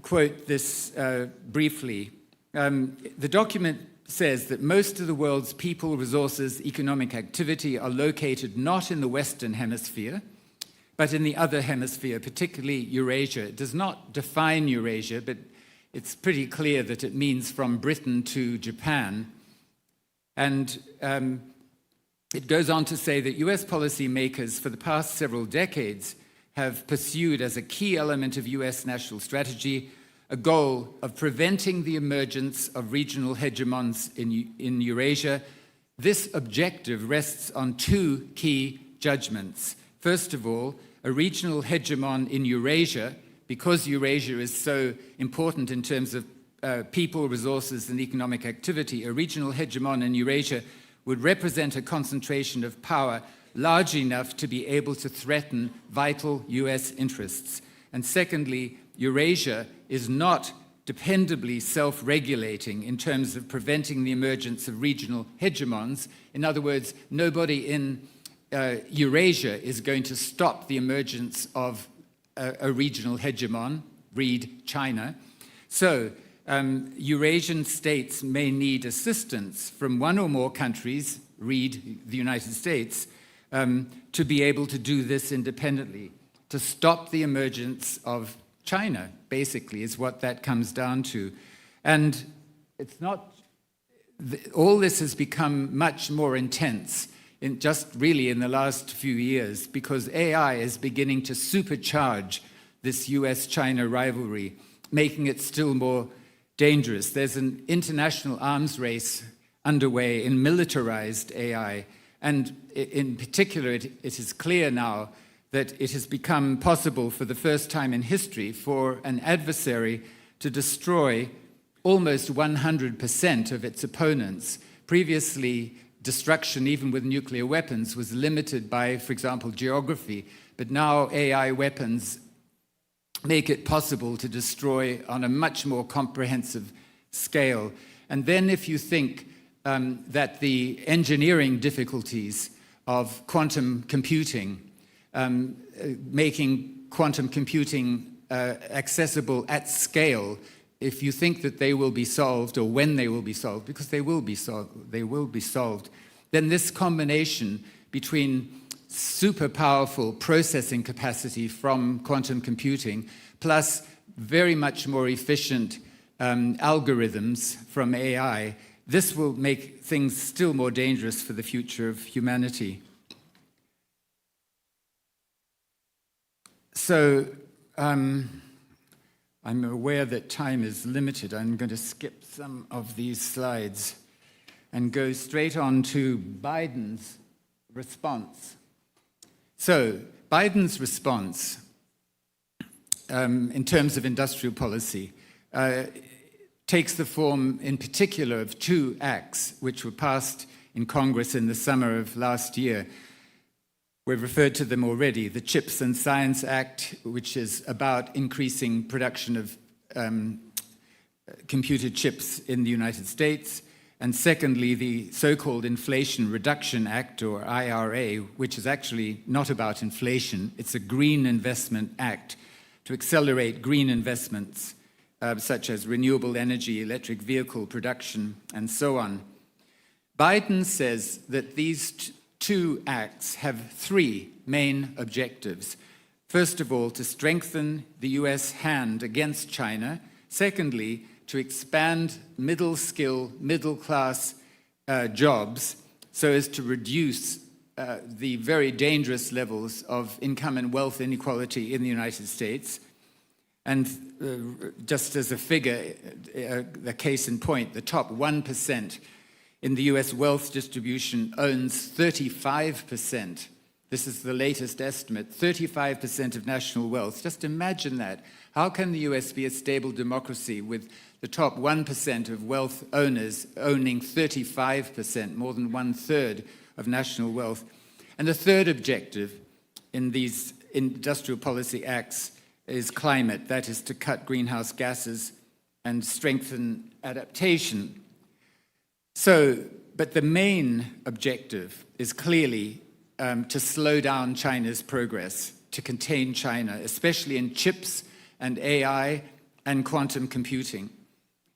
quote this briefly. The document says that most of the world's people, resources, economic activity are located not in the Western Hemisphere, but in the other hemisphere, particularly Eurasia. It does not define Eurasia, but it's pretty clear that it means from Britain to Japan. And it goes on to say that US policymakers for the past several decades have pursued as a key element of US national strategy a goal of preventing the emergence of regional hegemons in Eurasia. This objective rests on two key judgments. First of all, a regional hegemon in Eurasia, because Eurasia is so important in terms of people, resources, and economic activity, a regional hegemon in Eurasia would represent a concentration of power large enough to be able to threaten vital US interests. And secondly, Eurasia is not dependably self-regulating in terms of preventing the emergence of regional hegemons. In other words, nobody in Eurasia is going to stop the emergence of a regional hegemon, read China. So Eurasian states may need assistance from one or more countries, read the United States, to be able to do this independently, to stop the emergence of China, basically, is what that comes down to. And it's not, all this has become much more intense in the last few years, because AI is beginning to supercharge this US-China rivalry, making it still more dangerous. There's an international arms race underway in militarized AI, and in particular, it is clear now that it has become possible for the first time in history for an adversary to destroy almost 100% of its opponents. Previously, destruction, even with nuclear weapons, was limited by, for example, geography. But now AI weapons make it possible to destroy on a much more comprehensive scale. And then if you think that the engineering difficulties of quantum computing, making quantum computing accessible at scale, if you think that they will be solved, or when they will be solved, because they will be solved, then this combination between super powerful processing capacity from quantum computing plus very much more efficient algorithms from AI, this will make things still more dangerous for the future of humanity. So I'm aware that time is limited. I'm going to skip some of these slides and go straight on to Biden's response. So Biden's response in terms of industrial policy takes the form in particular of two acts which were passed in Congress in the summer of last year. We've referred to them already. The CHIPS and Science Act, which is about increasing production of computer chips in the United States. And secondly, the so-called Inflation Reduction Act, or IRA, which is actually not about inflation. It's a Green Investment Act to accelerate green investments, such as renewable energy, electric vehicle production, and so on. Biden says that these two acts have three main objectives. First of all, to strengthen the US hand against China. Secondly, to expand middle-skill, middle-class jobs so as to reduce the very dangerous levels of income and wealth inequality in the United States. And just as a figure, the case in point, the top 1% in the US wealth distribution owns 35%. This is the latest estimate, 35% of national wealth. Just imagine that. How can the US be a stable democracy with the top 1% of wealth owners owning 35%, more than 1/3 of national wealth? And the third objective in these industrial policy acts is climate, that is to cut greenhouse gases and strengthen adaptation. So, but the main objective is clearly to slow down China's progress, to contain China, especially in chips and AI and quantum computing,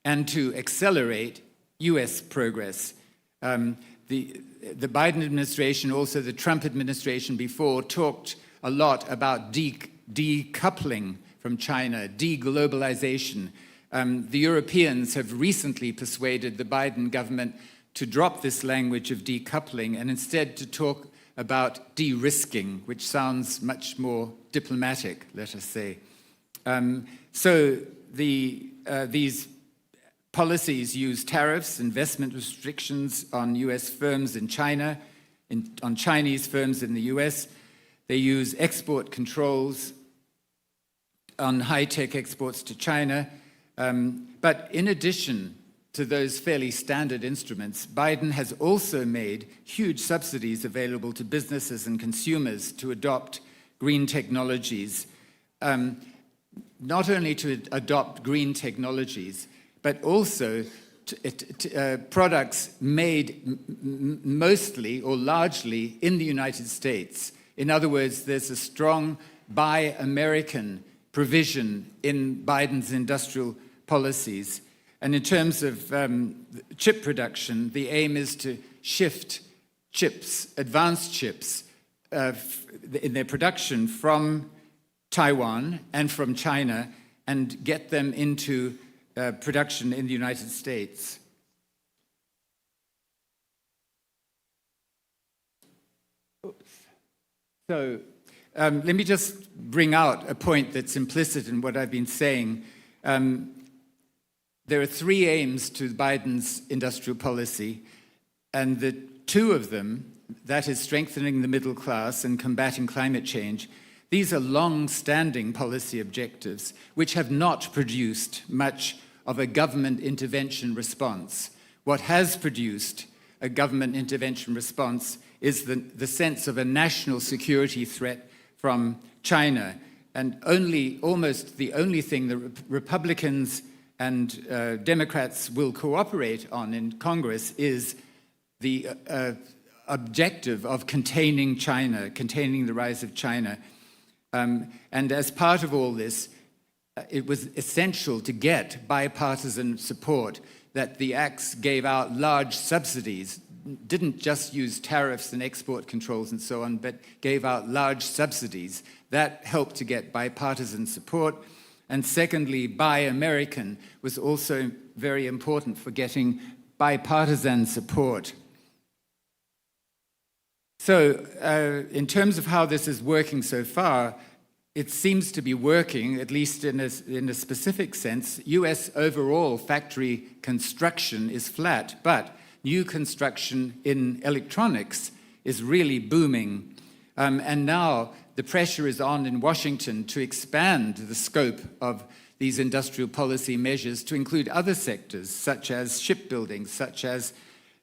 and to accelerate US progress. The Biden administration, also the Trump administration before, talked a lot about decoupling from China, deglobalization. The Europeans have recently persuaded the Biden government to drop this language of decoupling and instead to talk about de-risking, which sounds much more diplomatic, let us say. So these policies use tariffs, investment restrictions on US firms in China, on Chinese firms in the US. They use export controls on high-tech exports to China. But in addition to those fairly standard instruments, Biden has also made huge subsidies available to businesses and consumers to adopt green technologies. Not only to adopt green technologies, but also products made mostly or largely in the United States. In other words, there's a strong Buy American provision in Biden's industrial policies. And in terms of chip production, the aim is to shift chips, advanced chips, in their production from Taiwan and from China and get them into production in the United States. So let me just bring out a point that's implicit in what I've been saying. There are three aims to Biden's industrial policy, and the two of them, that is strengthening the middle class and combating climate change, these are long-standing policy objectives which have not produced much of a government intervention response. What has produced a government intervention response is the sense of a national security threat from China. And almost the only thing the Republicans and Democrats will cooperate on in Congress is the objective of containing China, containing the rise of China. And as part of all this, it was essential to get bipartisan support, that the acts gave out large subsidies, didn't just use tariffs and export controls and so on, but gave out large subsidies. That helped to get bipartisan support. And secondly, Buy American was also very important for getting bipartisan support. So in terms of how this is working so far, it seems to be working, at least in a specific sense. US overall factory construction is flat, but new construction in electronics is really booming. And now the pressure is on in Washington to expand the scope of these industrial policy measures to include other sectors, such as shipbuilding, such as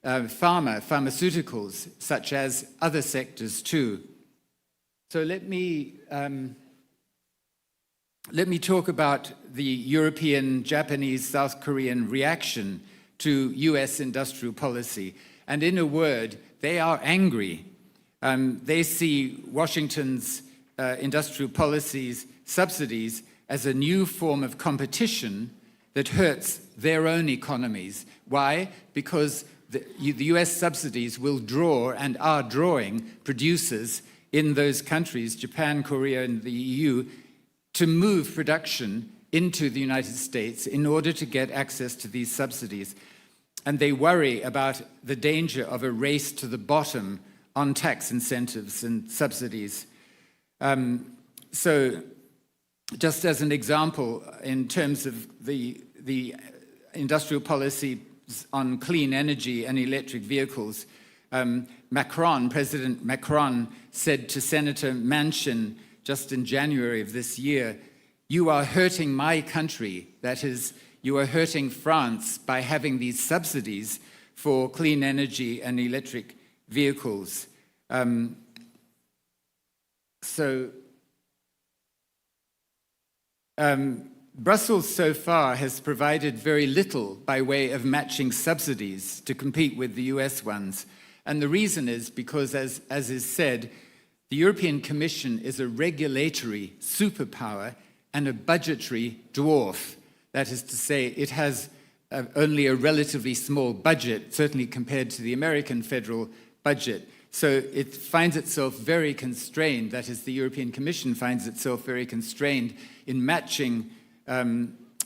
pharmaceuticals, such as other sectors too. So let me talk about the European, Japanese, South Korean reaction to US industrial policy. And in a word, they are angry. They see Washington's industrial policies, subsidies, as a new form of competition that hurts their own economies. Why? Because the US subsidies will draw and are drawing producers in those countries, Japan, Korea, and the EU, to move production into the United States in order to get access to these subsidies. And they worry about the danger of a race to the bottom on tax incentives and subsidies. So just as an example, in terms of the industrial policy on clean energy and electric vehicles, President Macron said to Senator Manchin just in January of this year, "You are hurting my country," that is, you are hurting France by having these subsidies for clean energy and electric vehicles. Brussels so far has provided very little by way of matching subsidies to compete with the US ones. And the reason is because, as is said, the European Commission is a regulatory superpower and a budgetary dwarf. That is to say, it has only a relatively small budget, certainly compared to the American federal budget. So it finds itself very constrained, that is, the European Commission finds itself very constrained in matching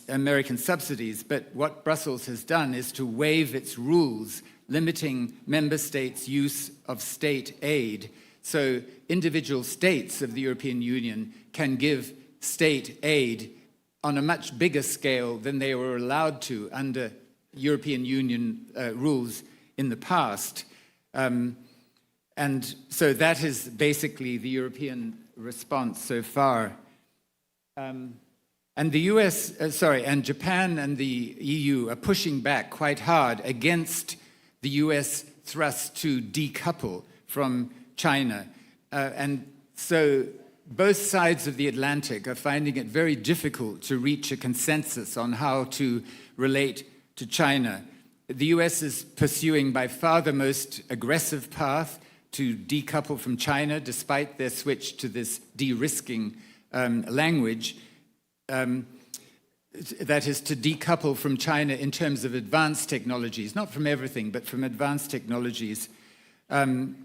American subsidies. But what Brussels has done is to waive its rules limiting member states' use of state aid. So individual states of the European Union can give state aid on a much bigger scale than they were allowed to under European Union rules in the past. And so that is basically the European response so far. And the and Japan and the EU are pushing back quite hard against the US thrust to decouple from China. And so both sides of the Atlantic are finding it very difficult to reach a consensus on how to relate to China. The US is pursuing by far the most aggressive path to decouple from China, despite their switch to this de-risking language. That is, to decouple from China in terms of advanced technologies, not from everything, but from advanced technologies. And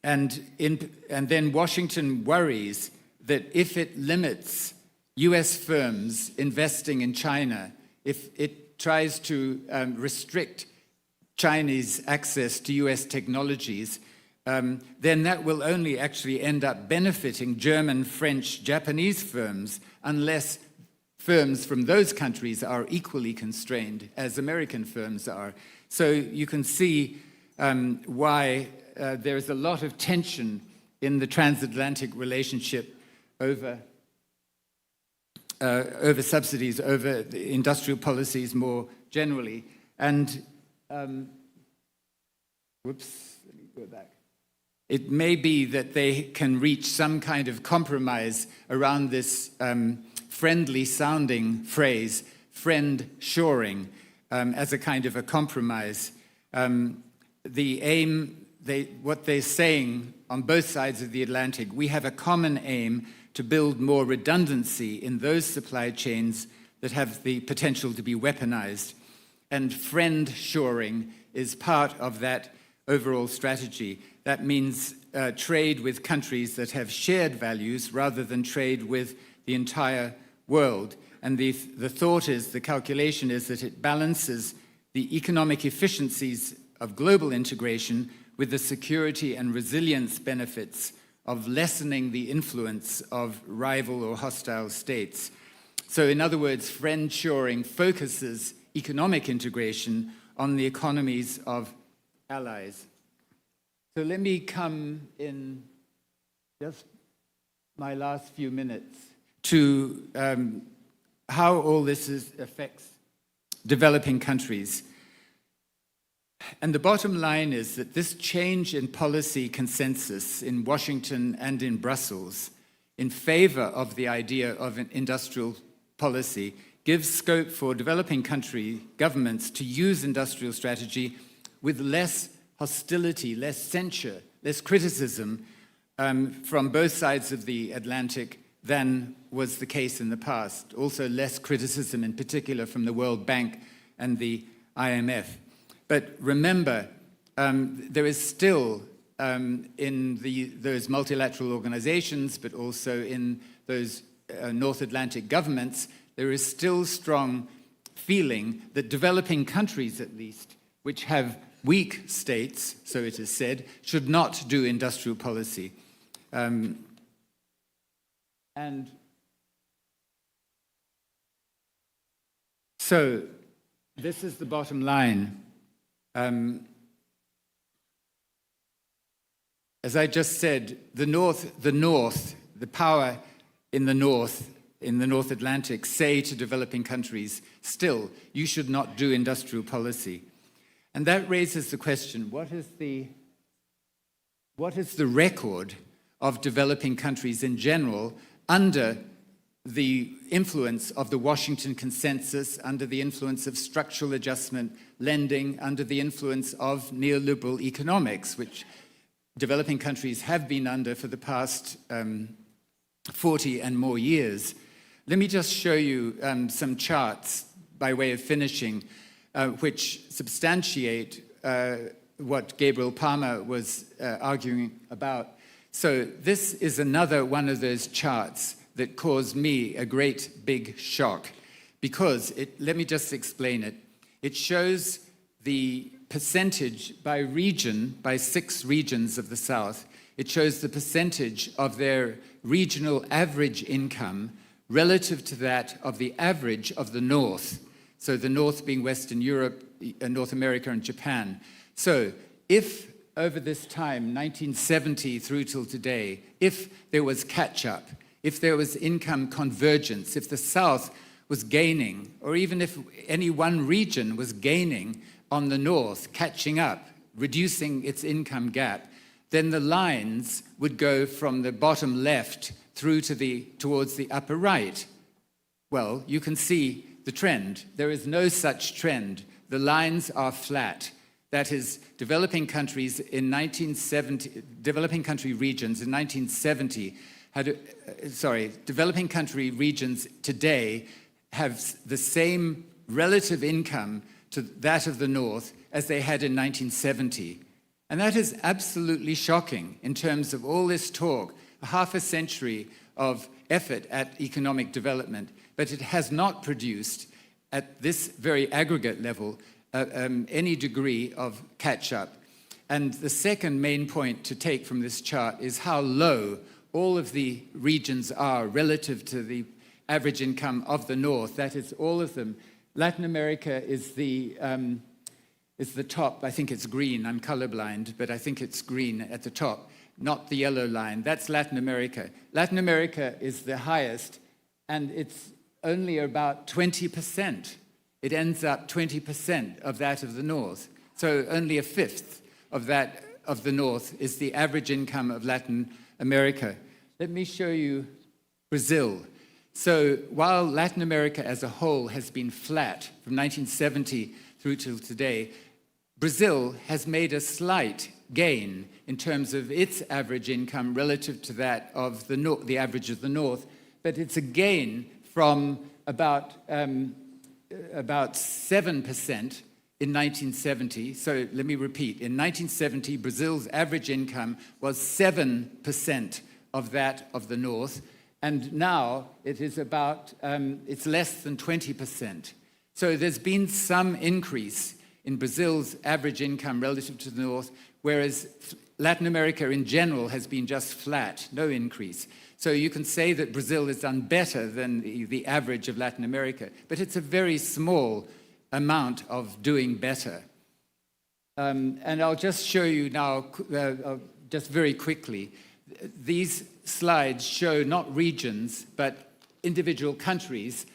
then Washington worries that if it limits US firms investing in China, if it tries to restrict Chinese access to US technologies, then that will only actually end up benefiting German, French, Japanese firms, unless firms from those countries are equally constrained as American firms are. So you can see why there's a lot of tension in the transatlantic relationship over subsidies, over the industrial policies more generally. And, whoops, let me go back. It may be that they can reach some kind of compromise around this friendly-sounding phrase, friend shoring, as a kind of a compromise. The aim, what they're saying on both sides of the Atlantic, we have a common aim to build more redundancy in those supply chains that have the potential to be weaponized. And friend shoring is part of that overall strategy. That means trade with countries that have shared values rather than trade with the entire world. And the thought is, the calculation is that it balances the economic efficiencies of global integration with the security and resilience benefits of lessening the influence of rival or hostile states. So in other words, friend shoring focuses economic integration on the economies of allies. So let me come in just my last few minutes to how all this affects developing countries. And the bottom line is that this change in policy consensus in Washington and in Brussels in favor of the idea of an industrial policy gives scope for developing country governments to use industrial strategy with less hostility, less censure, less criticism from both sides of the Atlantic than was the case in the past. Also less criticism in particular from the World Bank and the IMF. But remember, there is still in those multilateral organizations, but also in those North Atlantic governments, there is still strong feeling that developing countries, at least, which have weak states, so it is said, should not do industrial policy. And So this is the bottom line. As I just said, the power in the North Atlantic, say to developing countries, still, you should not do industrial policy. And that raises the question, what is the record of developing countries in general under the influence of the Washington Consensus, under the influence of structural adjustment lending, under the influence of neoliberal economics, which developing countries have been under for the past 40 and more years. Let me just show you some charts by way of finishing, which substantiate what Gabriel Palmer was arguing about. So this is another one of those charts that caused me a great big shock, because let me just explain it. It shows the percentage by region, by 6 regions of the South. It shows the percentage of their regional average income relative to that of the average of the North. So the North being Western Europe, North America, and Japan. So if over this time, 1970 through till today, if there was catch-up, if there was income convergence, if the South was gaining, or even if any one region was gaining on the North, catching up, reducing its income gap, then the lines would go from the bottom left through to towards the upper right. Well, you can see the trend. There is no such trend. The lines are flat. That is, developing country regions in 1970 developing country regions today have the same relative income to that of the North as they had in 1970. And that is absolutely shocking in terms of all this talk, half a century of effort at economic development, but it has not produced at this very aggregate level any degree of catch-up. And the second main point to take from this chart is how low all of the regions are relative to the average income of the North. That is, all of them. Latin America is the top. I think it's green. I'm colorblind, but I think it's green at the top, not the yellow line. That's Latin America. Latin America is the highest, and it's only about 20%. It ends up 20% of that of the North. So only a fifth of that of the North is the average income of Latin America. Let me show you Brazil. So while Latin America as a whole has been flat from 1970 through till today, Brazil has made a slight gain in terms of its average income relative to that of the average of the North, but it's a gain from about 7% in 1970. So let me repeat. In 1970, Brazil's average income was 7% of that of the North, and now it is about, it's less than 20%. So there's been some increase in Brazil's average income relative to the North, whereas Latin America in general has been just flat, no increase. So you can say that Brazil has done better than the average of Latin America, but it's a very small amount of doing better. And I'll just show you now, just very quickly, these slides show not regions, but individual countries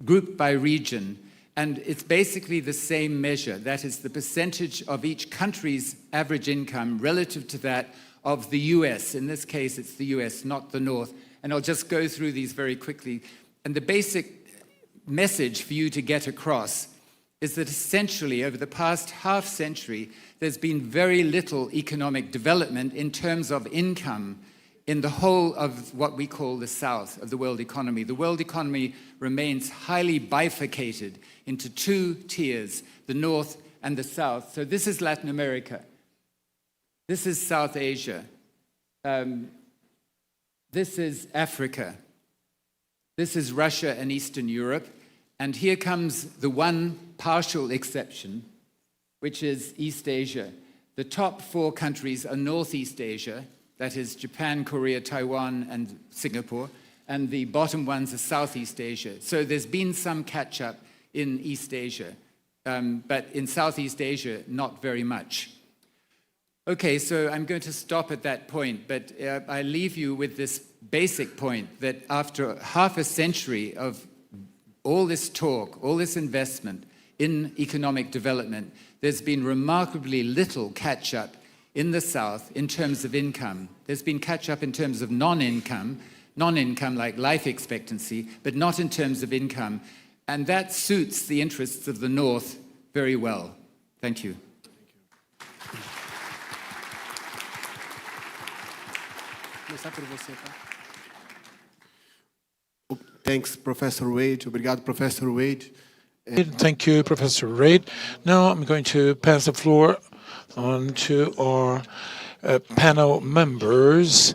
grouped by region. And it's basically the same measure. That is the percentage of each country's average income relative to that of the US. In this case, it's the US, not the North. And I'll just go through these very quickly. And the basic message for you to get across is that essentially over the past half century, there's been very little economic development in terms of income in the whole of what we call the South of the world economy. The world economy remains highly bifurcated into 2 tiers, the North and the South. So this is Latin America. This is South Asia. This is Africa. This is Russia and Eastern Europe. And here comes the one partial exception, which is East Asia. The top 4 countries are Northeast Asia, that is Japan, Korea, Taiwan, and Singapore, and the bottom ones are Southeast Asia. So there's been some catch-up in East Asia, but in Southeast Asia, not very much. Okay, so I'm going to stop at that point, but I leave you with this basic point that after half a century of all this talk, all this investment in economic development, there's been remarkably little catch-up in the South in terms of income. There's been catch-up in terms of non-income like life expectancy, but not in terms of income. And that suits the interests of the North very well. Thank you. Thanks, Professor Wade. Obrigado, Professor Wade. Thank you, Professor Wade. Now I'm going to pass the floor on to our panel members.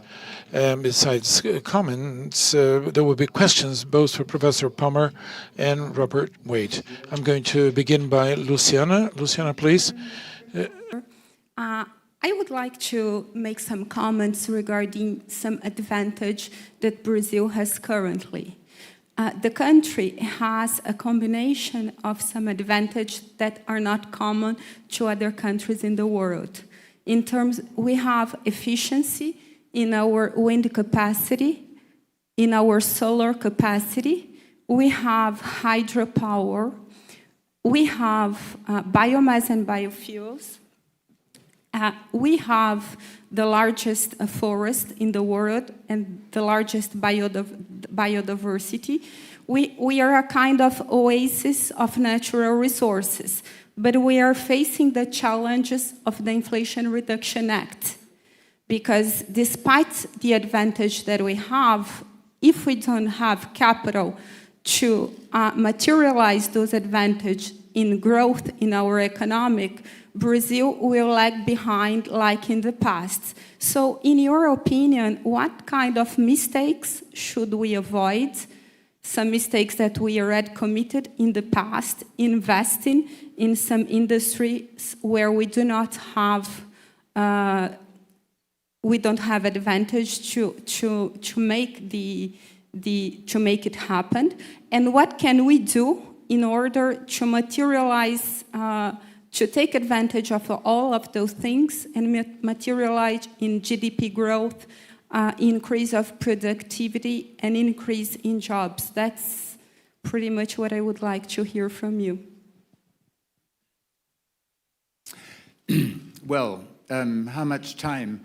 Besides comments, there will be questions both for Professor Palmer and Robert Wade. I'm going to begin by Luciana. Luciana, please. I would like to make some comments regarding some advantage that Brazil has currently. The country has a combination of some advantage that are not common to other countries in the world. In terms, we have efficiency in our wind capacity, in our solar capacity, we have hydropower, we have biomass and biofuels, we have the largest forest in the world and the largest biodiversity. We are a kind of oasis of natural resources, but we are facing the challenges of the Inflation Reduction Act. Because despite the advantage that we have, if we don't have capital to materialize those advantages in growth in our economic, Brazil will lag behind like in the past. So in your opinion, what kind of mistakes should we avoid? Some mistakes that we already committed in the past, investing in some industries where we do not have advantage to make to make it happen, and what can we do in order to materialize, to take advantage of all of those things and materialize in GDP growth, increase of productivity, and increase in jobs? That's pretty much what I would like to hear from you. Well, how much time?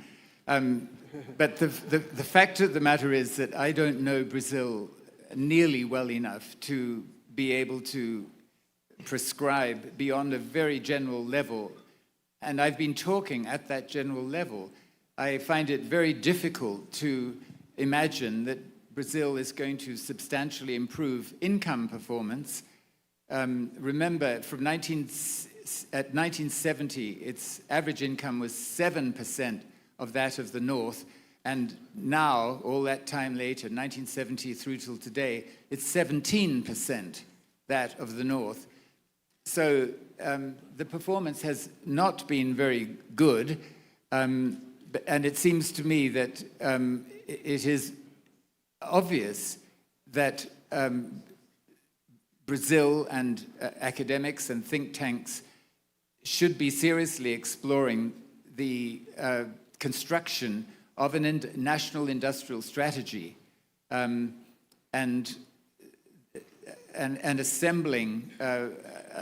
But the fact of the matter is that I don't know Brazil nearly well enough to be able to prescribe beyond a very general level. And I've been talking at that general level. I find it very difficult to imagine that Brazil is going to substantially improve income performance. Remember, from 1970, its average income was 7% of that of the North, and now, all that time later, 1970 through till today, it's 17% that of the North. So the performance has not been very good, and it seems to me that it is obvious that Brazil and academics and think tanks should be seriously exploring the construction of a national industrial strategy and assembling a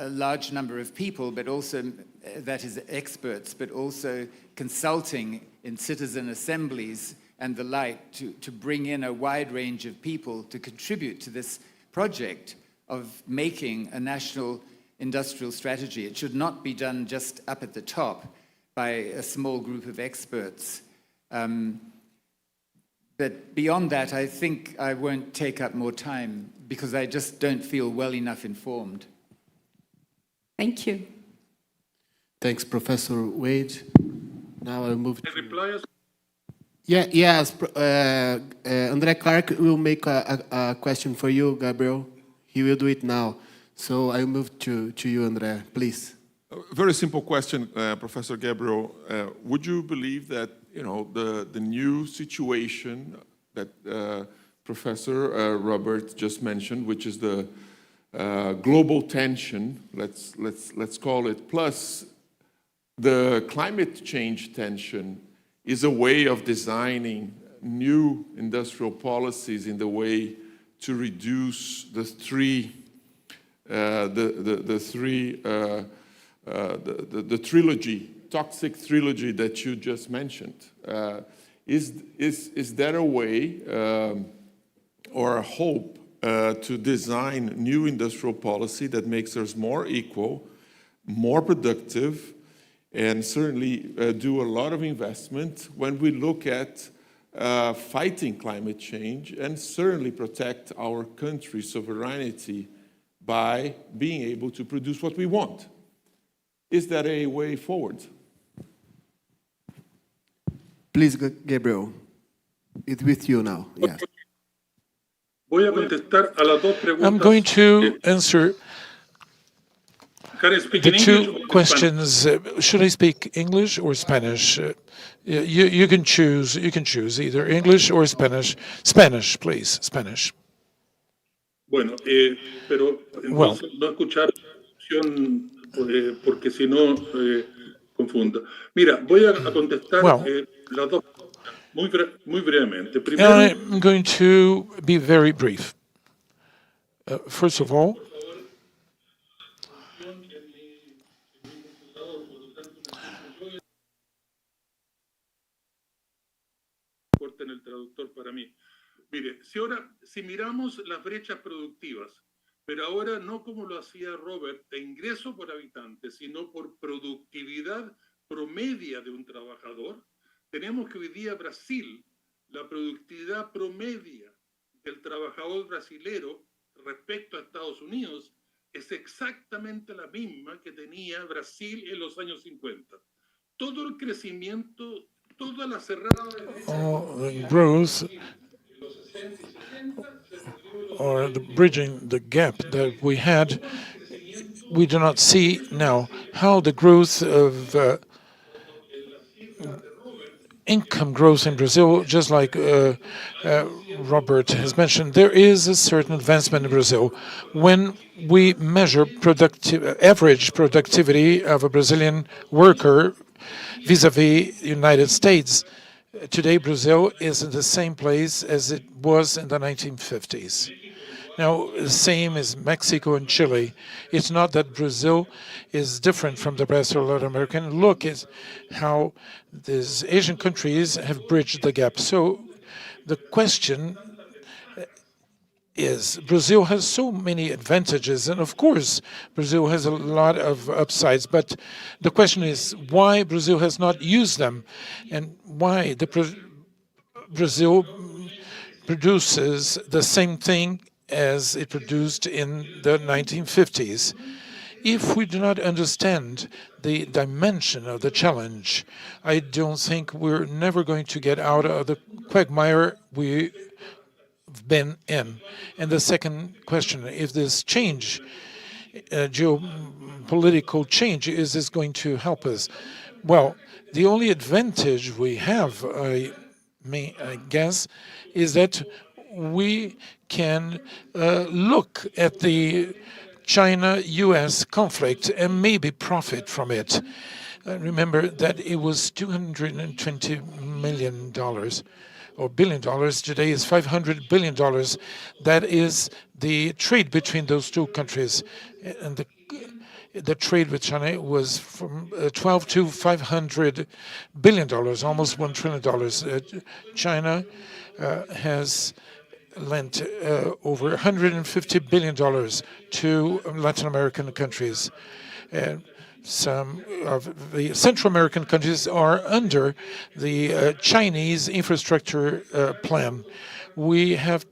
large number of people, but also, that is, experts, but also consulting in citizen assemblies and the like to bring in a wide range of people to contribute to this project of making a national industrial strategy. It should not be done just up at the top by a small group of experts. But beyond that, I think I won't take up more time because I just don't feel well enough informed. Thank you. Thanks, Professor Wade. Now I'll move to... Yes, André Clark will make a question for you, Gabriel. He will do it now. So I'll move to you, André, please. A very simple question, Professor Gabriel. Would you believe that, the new situation that Professor Robert just mentioned, which is the global tension, let's call it, plus the climate change tension is a way of designing new industrial policies in the way to reduce the toxic trilogy that you just mentioned. Is there a way or a hope to design new industrial policy that makes us more equal, more productive, and certainly do a lot of investment when we look at fighting climate change and certainly protect our country's sovereignty by being able to produce what we want? Is that a way forward? Please, Gabriel, it's with you now. Yes. Voy a contestar a las dos preguntas. I'm going to answer Can I speak the in English two or in questions. Should I speak English or Spanish? You can choose. You can choose either English or Spanish. Spanish, please. Spanish. Bueno, pero entonces no escuchar la opción porque si no confunda. Mira, voy a contestar las dos muy brevemente. Primero, I'm going to be very brief. First of all, corten el traductor para mí. Mire, si miramos las brechas productivas, pero ahora no como lo hacía Robert, de ingreso por habitante, sino por productividad promedia de un trabajador, tenemos que hoy día Brasil, la productividad promedia del trabajador brasilero respecto a Estados Unidos es exactamente la misma que tenía Brasil en los años 50. Todo el crecimiento, toda la cerrada the growth or the bridging the gap that we had, we do not see now how the growth of income growth in Brazil, just like Robert has mentioned, there is a certain advancement in Brazil. When we measure average productivity of a Brazilian worker vis-a-vis the United States, today Brazil is in the same place as it was in the 1950s. Now, the same as Mexico and Chile. It's not that Brazil is different from the rest of Latin America. Look at how these Asian countries have bridged the gap. So the question is, Brazil has so many advantages, and of course, Brazil has a lot of upsides, but the question is why Brazil has not used them, and why Brazil produces the same thing as it produced in the 1950s. If we do not understand the dimension of the challenge, I don't think we're never going to get out of the quagmire we've been in. And the second question, if this change, geopolitical change, is this going to help us? Well, the only advantage we have, I guess, is that we can look at the China-US conflict and maybe profit from it. Remember that it was $220 million or billion dollars. Today is $500 billion. That is the trade between those two countries. And the trade with China was from $12 to $500 billion, almost $1 trillion. China has lent over $150 billion to Latin American countries. And some of the Central American countries are under the Chinese infrastructure plan. We have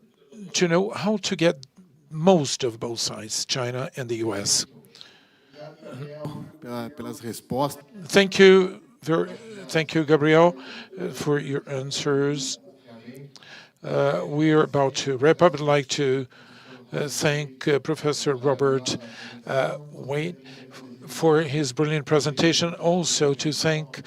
to know how to get most of both sides, China and the US. Thank you, Gabriel, for your answers. We are about to wrap up. I'd like to thank Professor Robert Waite for his brilliant presentation. Also to thank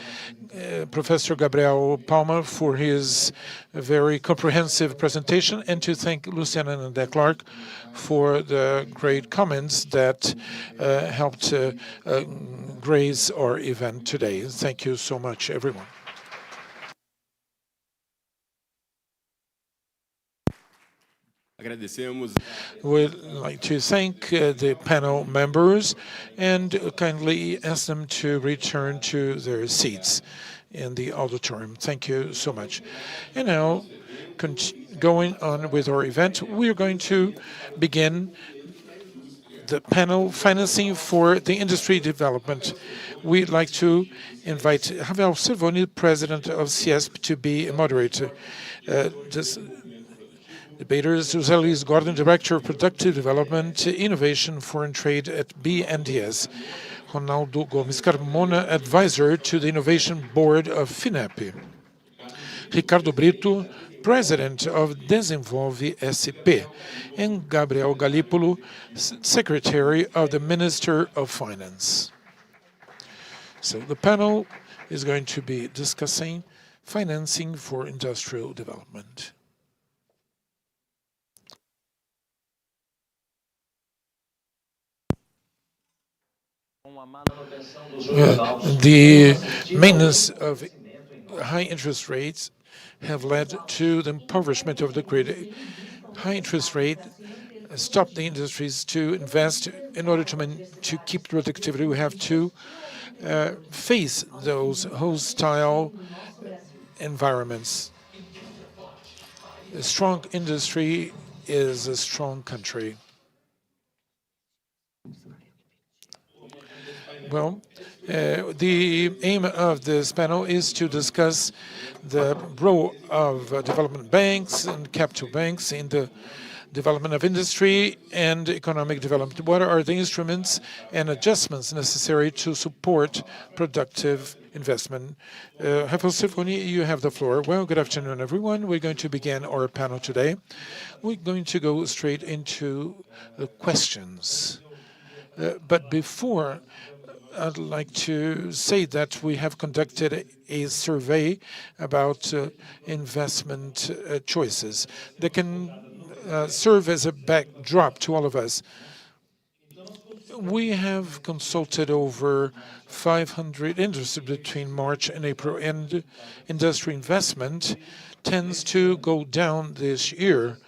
Professor Gabriel Palma for his very comprehensive presentation, and to thank Luciana and de Klerk for the great comments that helped grace our event today. Thank you so much, everyone. We'd like to thank the panel members and kindly ask them to return to their seats in the auditorium. Thank you so much. And now, going on with our event, we're going to begin the panel Financing for the Industry Development. We'd like to invite Rafael Silvoni, President of CIESP, to be a moderator. Debaters, José Luis Gordon, Director of Productive Development, Innovation, Foreign Trade at BNDES. Ronaldo Gomes Carmona, Advisor to the Innovation Board of FINEP. Ricardo Brito, President of Desenvolve SP. And Gabriel Galípolo, Secretary of the Minister of Finance. So the panel is going to be discussing financing for industrial development. The maintenance of high interest rates have led to the impoverishment of the grid. High interest rate stopped the industries to invest in order to keep productivity. We have to face those hostile environments. A strong industry is a strong country. Well, the aim of this panel is to discuss the role of development banks and capital banks in the development of industry and economic development. What are the instruments and adjustments necessary to support productive investment? Rafael Silvoni, you have the floor. Well, good afternoon, everyone. We're going to begin our panel today. We're going to go straight into the questions. But before, I'd like to say that we have conducted a survey about investment choices that can serve as a backdrop to all of us. We have consulted over 500 industries between March and April, and industry investment tends to go down this year.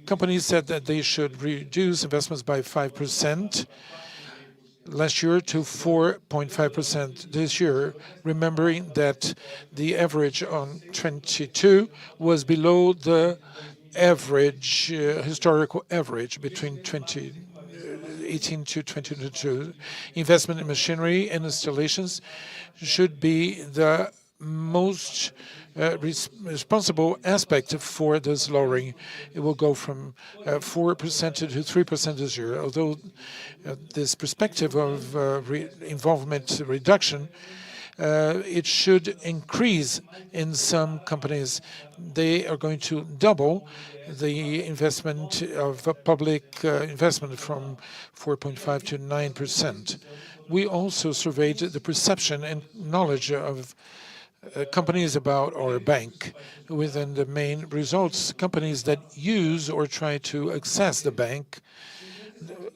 Companies said that they should reduce investments by 5%. Last year to 4.5% this year, remembering that the average on 22 was below the average, historical average between 2018 to 2022. Investment in machinery and installations should be the most responsible aspect for this lowering. It will go from 4% to 3% this year. Although this perspective of involvement reduction, it should increase in some companies. They are going to double the investment of public investment from 4.5 to 9%. We also surveyed the perception and knowledge of companies about our bank. Within the main results, companies that use or try to access the bank,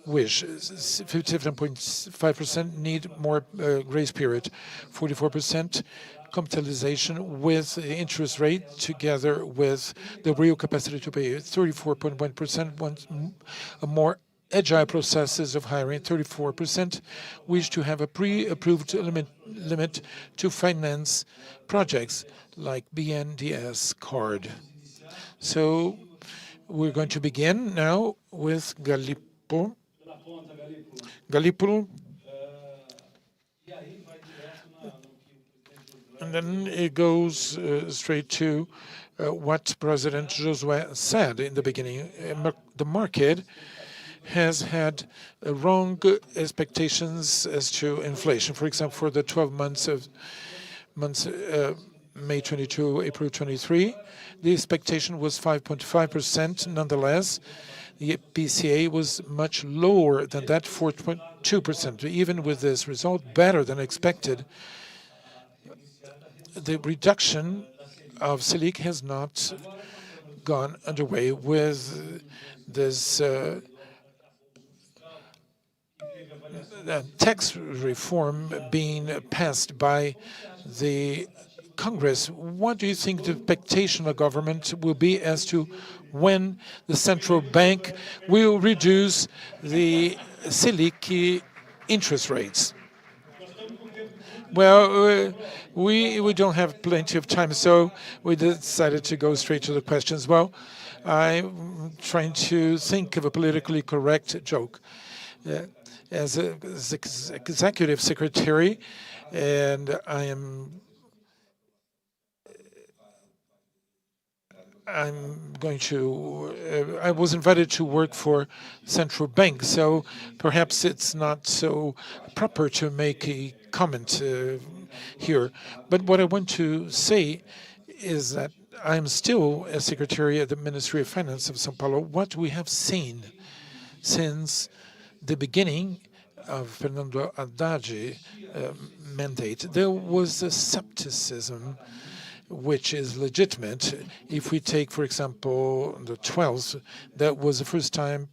which 57.5% need more grace period, 44% capitalization with the interest rate together with the real capacity to pay, 34.1% want a more agile processes of hiring, 34% wish to have a pre-approved limit to finance projects like BNDES card. So we're going to begin now with Galípolo. And then it goes straight to what President Josué said in the beginning. The market has had wrong expectations as to inflation. For example, for the 12 months of May 22, April 23, the expectation was 5.5%. Nonetheless, the PCA was much lower than that, 4.2%. Even with this result, better than expected, the reduction of Selic has not gone underway with this tax reform being passed by the Congress. What do you think the expectation of government will be as to when the central bank will reduce the Selic interest rates? Well, we don't have plenty of time, so we decided to go straight to the questions. Well, I'm trying to think of a politically correct joke. As executive secretary, and I'm going to, I was invited to work for central bank, so perhaps it's not so proper to make a comment here. But what I want to say is that I'm still a secretary at the Ministry of Finance of São Paulo. What we have seen since the beginning of Fernando Haddad mandate, there was a skepticism which is legitimate. If we take, for example, the 12th, that was the first time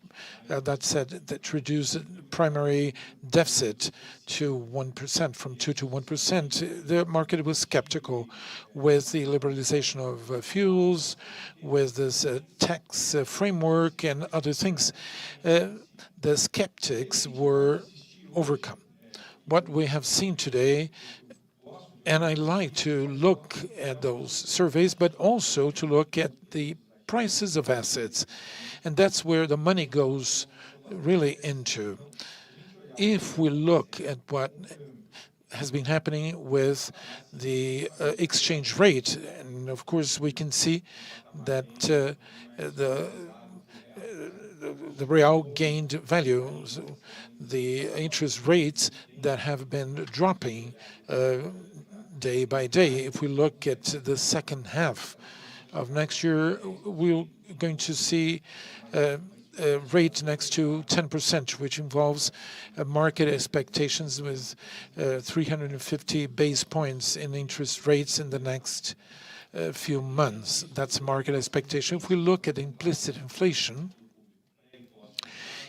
that said that reduced primary deficit to 1%, from 2 to 1%. The market was skeptical with the liberalization of fuels, with this tax framework and other things. The skeptics were overcome. What we have seen today, and I like to look at those surveys, but also to look at the prices of assets. And that's where the money goes really into. If we look at what has been happening with the exchange rate, and of course we can see that the real gained value, the interest rates that have been dropping day by day. If we look at the second half of next year, we're going to see a rate next to 10%, which involves market expectations with 350 base points in interest rates in the next few months. That's market expectation. If we look at implicit inflation,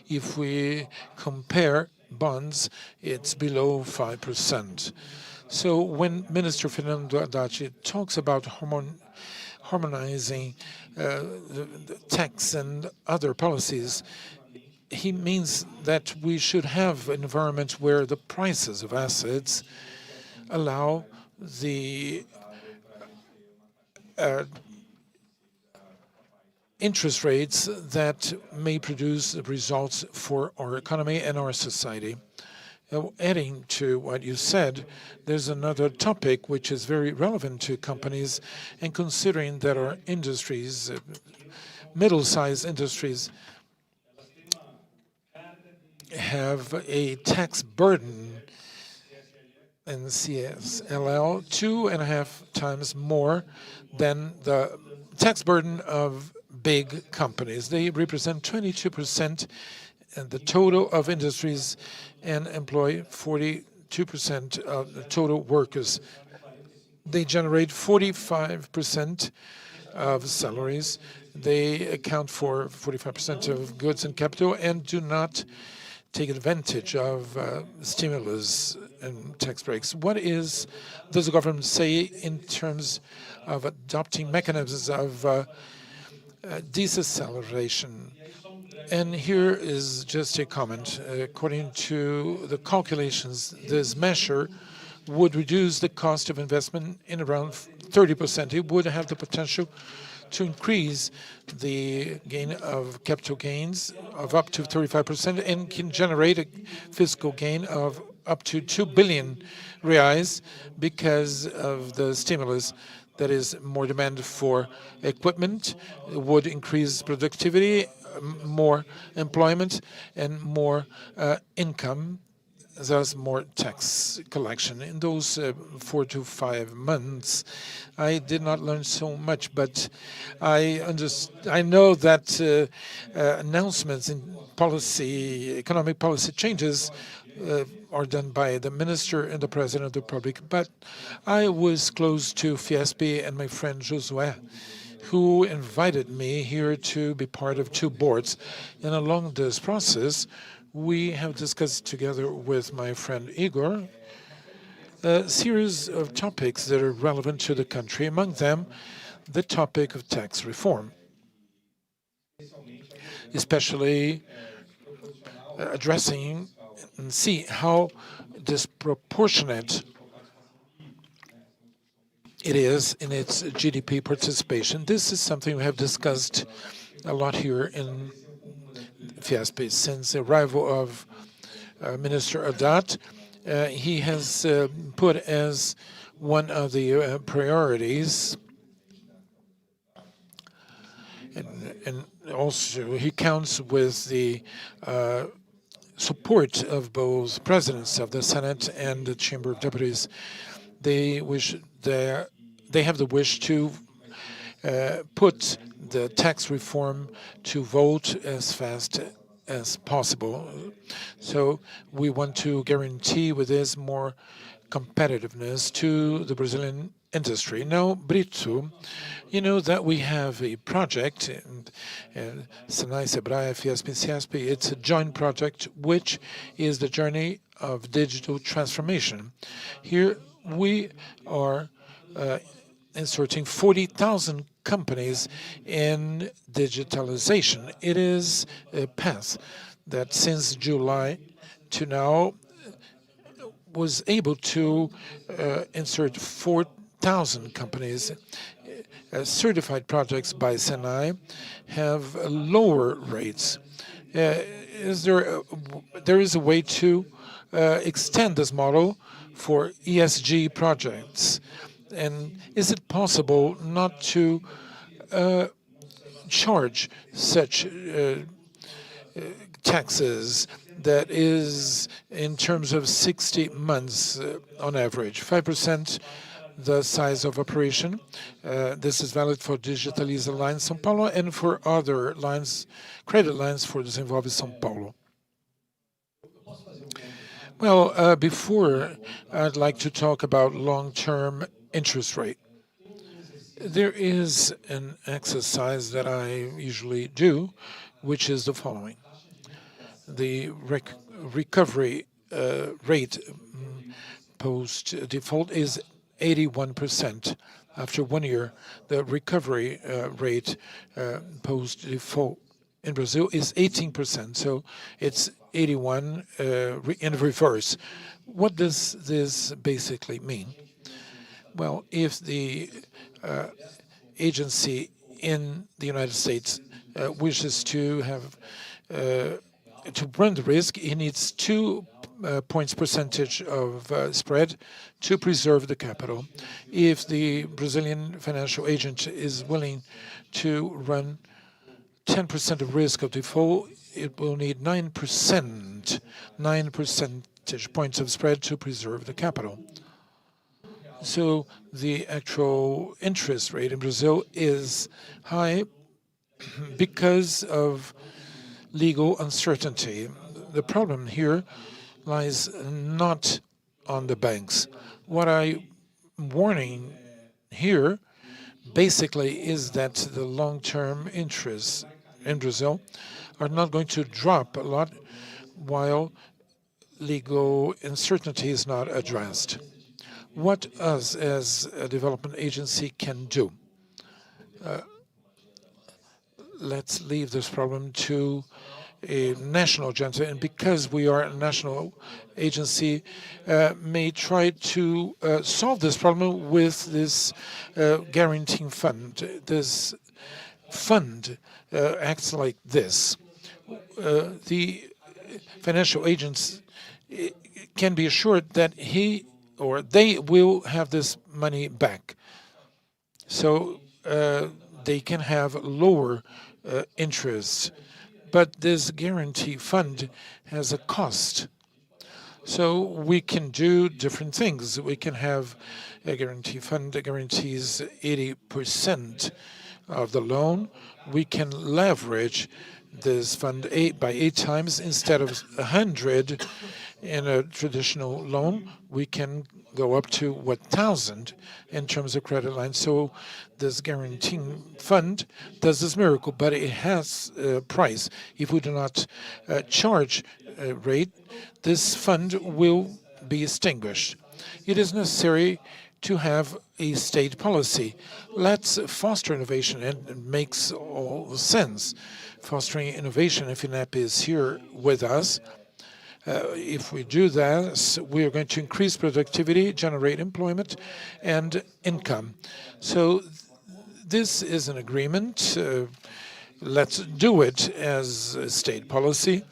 if we compare bonds, it's below 5%. So when Minister Fernando Haddad talks about harmonizing the tax and other policies, he means that we should have an environment where the prices of assets allow the interest rates that may produce results for our economy and our society. Adding to what you said, there's another topic which is very relevant to companies, and considering that our industries, middle-sized industries, have a tax burden in CSLL 2.5 times more than the tax burden of big companies. They represent 22% and the total of industries and employ 42% of the total workers. They generate 45% of salaries. They account for 45% of goods and capital and do not take advantage of stimulus and tax breaks. What does the government say in terms of adopting mechanisms of deceleration? And here is just a comment. According to the calculations, this measure would reduce the cost of investment in around 30%. It would have the potential to increase the gain of capital gains of up to 35% and can generate a fiscal gain of up to 2 billion reais because of the stimulus. That is more demand for equipment, would increase productivity, more employment, and more income thus more tax collection. In those 4 to 5 months, I did not learn so much, but I know that announcements in policy, economic policy changes are done by the minister and the president of the Republic. But I was close to Fiesp and my friend Josué, who invited me here to be part of 2 boards. And along this process, we have discussed together with my friend Igor a series of topics that are relevant to the country, among them the topic of tax reform, especially addressing and see how disproportionate it is in its GDP participation. This is something we have discussed a lot here in Fiesp since the arrival of Minister Haddad. He has put as one of the priorities, and also he counts with the support of both presidents of the Senate and the Chamber of Deputies. They have the wish to put the tax reform to vote as fast as possible. So we want to guarantee with this more competitiveness to the Brazilian industry. Now, Brito, you know that we have a project, and Senai, Sebrae, Fiesp, Ciasp, it's a joint project, which is the journey of digital transformation. Here we are inserting 40,000 companies in digitalization. It is a path that since July to now was able to insert 4,000 companies. Certified projects by Senai have lower rates. There is a way to extend this model for ESG projects? And is it possible not to charge such taxes that is in terms of 60 months on average, 5% the size of operation? This is valid for Digitaliza Line São Paulo and for other lines, credit lines for Desenvolve São Paulo. Well, before I'd like to talk about long-term interest rate. There is an exercise that I usually do, which is the following. The recovery rate post-default is 81%. After 1 year, the recovery rate post-default in Brazil is 18%. So it's 81 in reverse. What does this basically mean? Well, if the agency in the United States wishes to have to run the risk, he needs 2 points percentage of spread to preserve the capital. If the Brazilian financial agent is willing to run 10% of risk of default, it will need 9 percentage points of spread to preserve the capital. So the actual interest rate in Brazil is high because of legal uncertainty. The problem here lies not on the banks. What I'm warning here basically is that the long-term interests in Brazil are not going to drop a lot while legal uncertainty is not addressed. What us as a development agency can do? Let's leave this problem to a national agenda, and because we are a national agency, may try to solve this problem with this guaranteeing fund. This fund acts like this. The financial agents can be assured that he or they will have this money back. So they can have lower interest. But this guarantee fund has a cost. So we can do different things. We can have a guarantee fund that guarantees 80% of the loan. We can leverage this fund by 8 times instead of 100 in a traditional loan. We can go up to 1,000 in terms of credit line. So this guaranteeing fund does this miracle, but it has a price. If we do not charge a rate, this fund will be extinguished. It is necessary to have a state policy. Let's foster innovation, and it makes all sense. Fostering innovation, if FINEP is here with us, if we do that, we are going to increase productivity, generate employment and income. So this is an agreement. Let's do it as a state policy.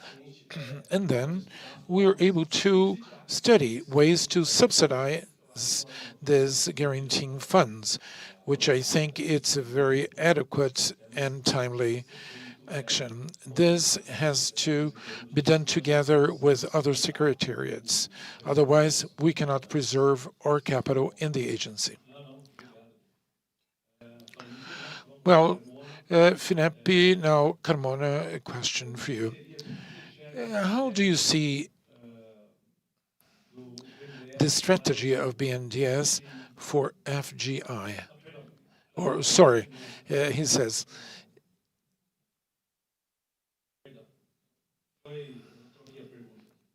And then we are able to study ways to subsidize these guaranteeing funds, which I think it's a very adequate and timely action. This has to be done together with other secretariats. Otherwise, we cannot preserve our capital in the agency. Well, FINEP, now Carmona, a question for you. How do you see the strategy of BNDES for FGI? Or, sorry, he says,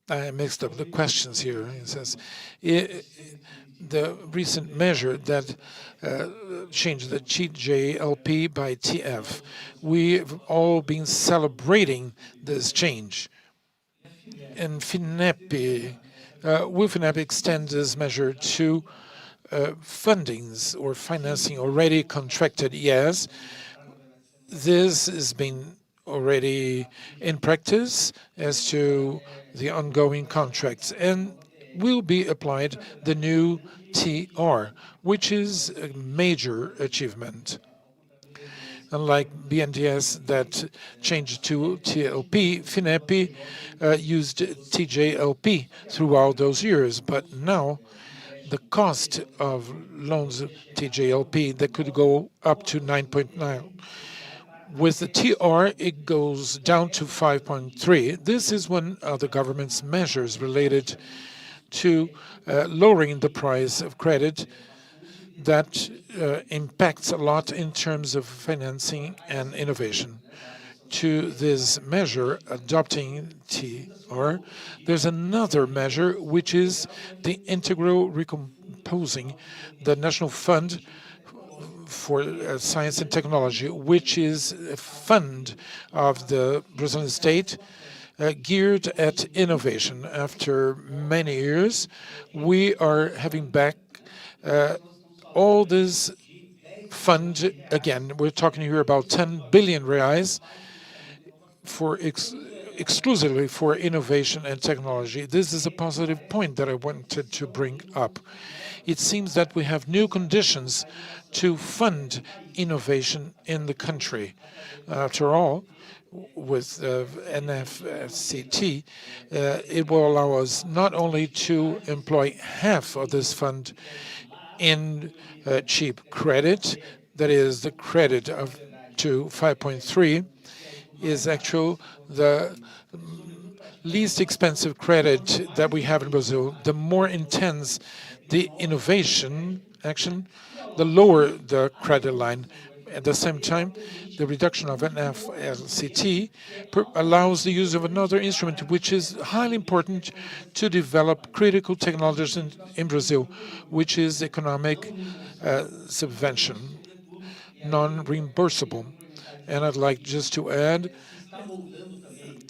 I mixed up the questions here. He says, the recent measure that changed the TJLP by TF, we've all been celebrating this change. And FINEP, will FINEP extend this measure to fundings or financing already contracted? Yes. This has been already in practice as to the ongoing contracts, and will be applied the new TR, which is a major achievement. Unlike BNDES that changed to TLP, FINEP used TJLP throughout those years, but now the cost of loans TJLP that could go up to 9.9. With the TR, it goes down to 5.3. This is one of the government's measures related to lowering the price of credit that impacts a lot in terms of financing and innovation. To this measure, adopting TR, there's another measure, which is the integral recomposing the National Fund for Science and Technology, which is a fund of the Brazilian state geared at innovation. After many years, we are having back all this fund again. We're talking here about 10 billion reais for exclusively for innovation and technology. This is a positive point that I wanted to bring up. It seems that we have new conditions to fund innovation in the country. After all, with NFCT, it will allow us not only to employ half of this fund in cheap credit, that is the credit of to 5.3 is actually the least expensive credit that we have in Brazil. The more intense the innovation action, the lower the credit line. At the same time, the reduction of NFCT allows the use of another instrument, which is highly important to develop critical technologies in Brazil, which is economic subvention, non-reimbursable. And I'd like just to add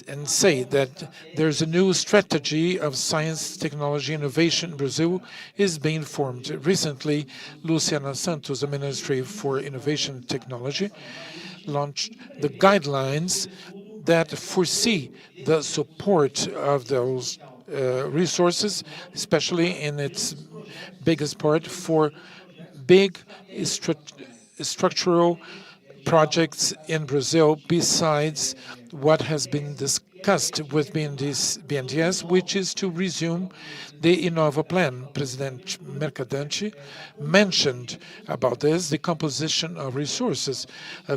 and say that there's a new strategy of science, technology, innovation in Brazil is being formed. Recently, Luciana Santos, the Ministry for Innovation and Technology, launched the guidelines that foresee the support of those resources, especially in its biggest part for big structural projects in Brazil, besides what has been discussed with BNDES, which is to resume the Innova plan. President Mercadante mentioned about this, the composition of resources.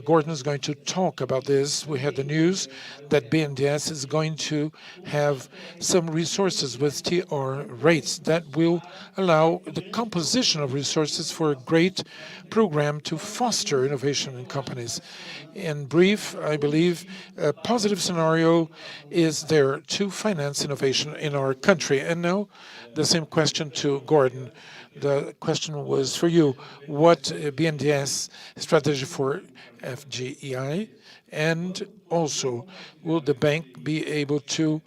Gordon is going to talk about this. We had the news that BNDES is going to have some resources with TR rates that will allow the composition of resources for a great program to foster innovation in companies. In brief, I believe a positive scenario is there to finance innovation in our country. And now, the same question to Gordon. The question was for you, what BNDES strategy for FGEI, and also will the bank be able to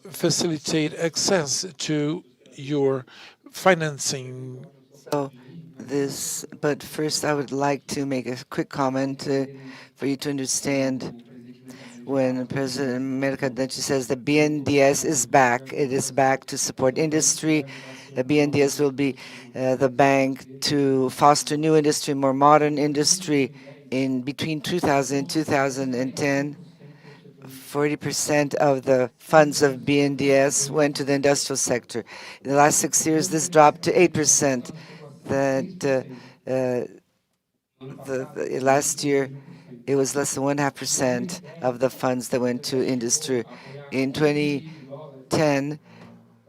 facilitate access to your financing? But first I would like to make a quick comment for you to understand. When President Mercadante says that BNDES is back, it is back to support industry. The BNDES will be the bank to foster new industry, more modern industry. In between 2000 and 2010, 40% of the funds of BNDES went to the industrial sector. In the last 6 years, this dropped to 8%. Last year, it was less than 0.5% of the funds that went to industry. In 2010,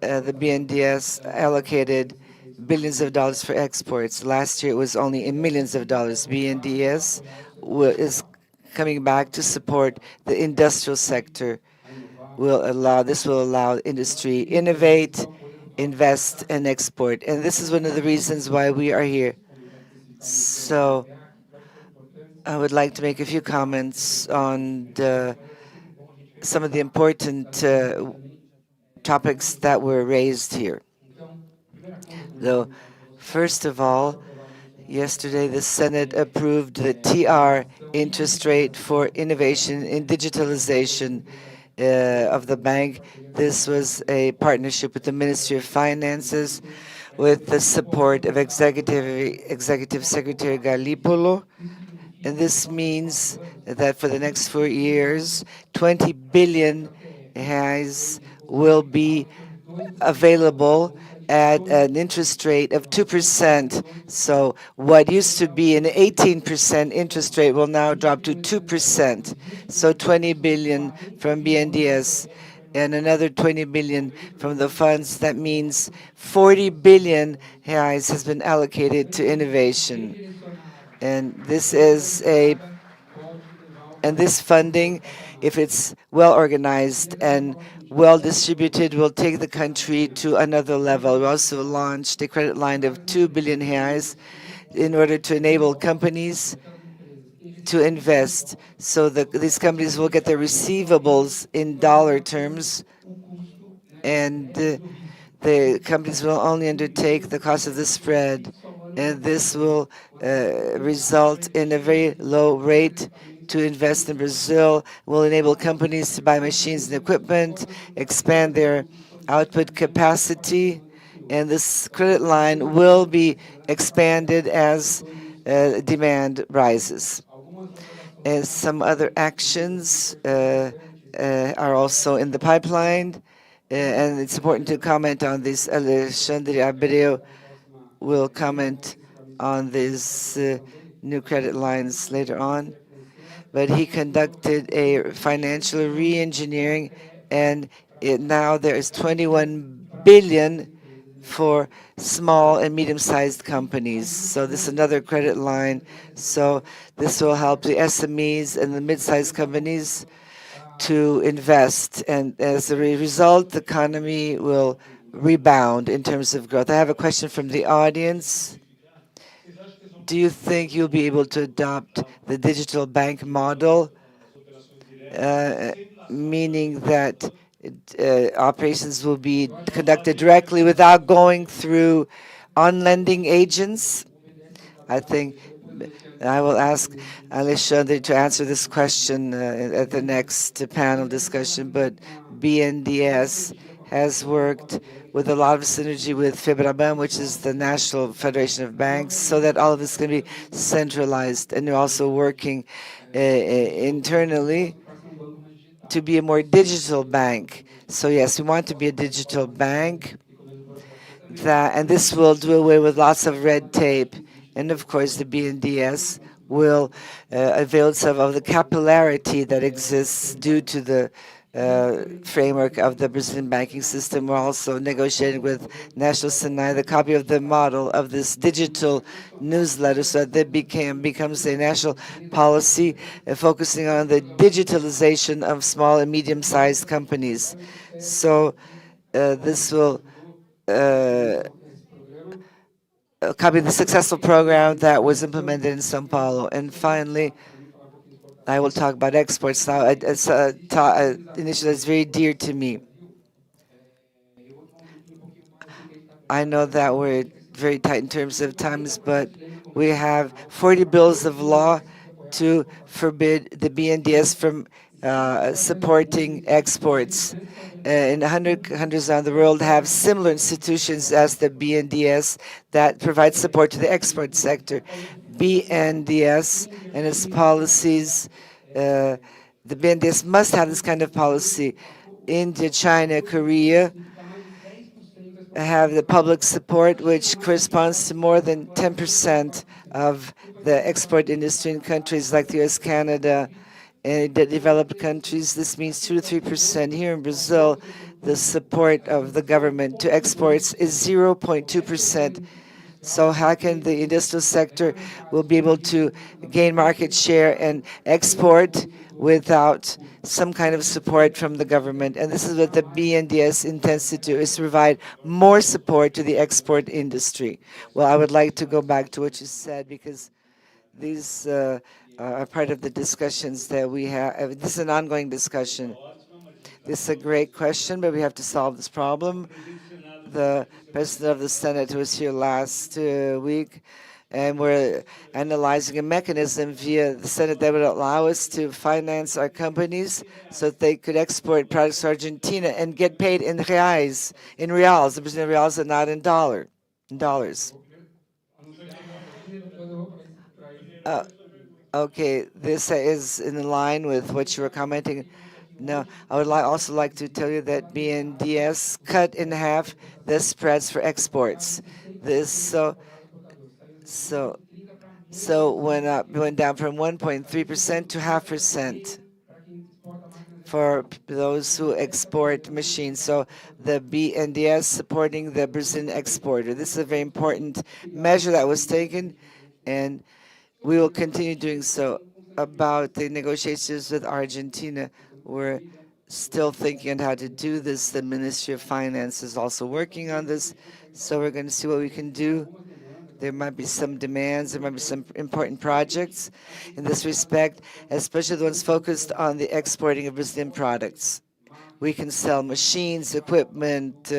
the BNDES allocated billions of dollars for exports. Last year, it was only in millions of dollars. BNDES is coming back to support the industrial sector. This will allow industry innovate, invest, and export. And this is one of the reasons why we are here. So I would like to make a few comments on some of the important topics that were raised here. Though, first of all, yesterday the Senate approved the TR interest rate for innovation in digitalization of the bank. This was a partnership with the Ministry of Finances with the support of Executive Secretary Galípolo. And this means that for the next 4 years, 20 billion reais will be available at an interest rate of 2%. So what used to be an 18% interest rate will now drop to 2%. So 20 billion from BNDES and another 20 billion from the funds. That means 40 billion reais has been allocated to innovation. And this funding, if it's well organized and well distributed, will take the country to another level. We also launched a credit line of 2 billion reais in order to enable companies to invest, so that these companies will get their receivables in dollar terms, and the companies will only undertake the cost of the spread, and this will result in a very low rate to invest in Brazil, will enable companies to buy machines and equipment, expand their output capacity, and this credit line will be expanded as demand rises. And some other actions are also in the pipeline, and it's important to comment on this. Alexandre Abreu will comment on these new credit lines later on. But he conducted a financial re-engineering, and now there is 21 billion for small and medium-sized companies. So this is another credit line. So this will help the SMEs and the mid-sized companies to invest. And as a result, the economy will rebound in terms of growth. I have a question from the audience. Do you think you'll be able to adopt the digital bank model, meaning that operations will be conducted directly without going through on-lending agents? I think I will ask Alexandre to answer this question at the next panel discussion, but BNDES has worked with a lot of synergy with FEBRABAN, which is the National Federation of Banks, so that all of this can be centralized. And they're also working internally to be a more digital bank. So yes, we want to be a digital bank, and this will do away with lots of red tape. And of course, the BNDES will avail itself of the capillarity that exists due to the framework of the Brazilian banking system. We're also negotiating with National Sinai the copy of the model of this digital newsletter so that it becomes a national policy focusing on the digitalization of small and medium-sized companies. So this will copy the successful program that was implemented in São Paulo. And finally, I will talk about exports now. It's an initiative that's very dear to me. I know that we're very tight in terms of times, but we have 40 bills of law to forbid the BNDES from supporting exports. In countries around the world have similar institutions as the BNDES that provide support to the export sector. BNDES and its policies, the BNDES must have this kind of policy. India, China, Korea have the public support, which corresponds to more than 10% of the export industry in countries like the US, Canada, and the developed countries. This means 2 to 3%. Here in Brazil, the support of the government to exports is 0.2%. So how can the industrial sector will be able to gain market share and export without some kind of support from the government? And this is what the BNDES intends to do, is to provide more support to the export industry. Well, I would like to go back to what you said, because these are part of the discussions that we have. This is an ongoing discussion. This is a great question, but we have to solve this problem. The president of the Senate was here last week, and we're analyzing a mechanism via the Senate that would allow us to finance our companies so that they could export products to Argentina and get paid in reais, in reals, the Brazilian reals, and not in dollars. Okay, this is in line with what you were commenting. No, I would also like to tell you that BNDES cut in half the spreads for exports. This so went down from 1.3% to 0.5% for those who export machines. So the BNDES supporting the Brazilian exporter. This is a very important measure that was taken, and we will continue doing so. About the negotiations with Argentina, we're still thinking on how to do this. The Ministry of Finance is also working on this, so we're going to see what we can do. There might be some demands, there might be some important projects in this respect, especially the ones focused on the exporting of Brazilian products. We can sell machines, equipment,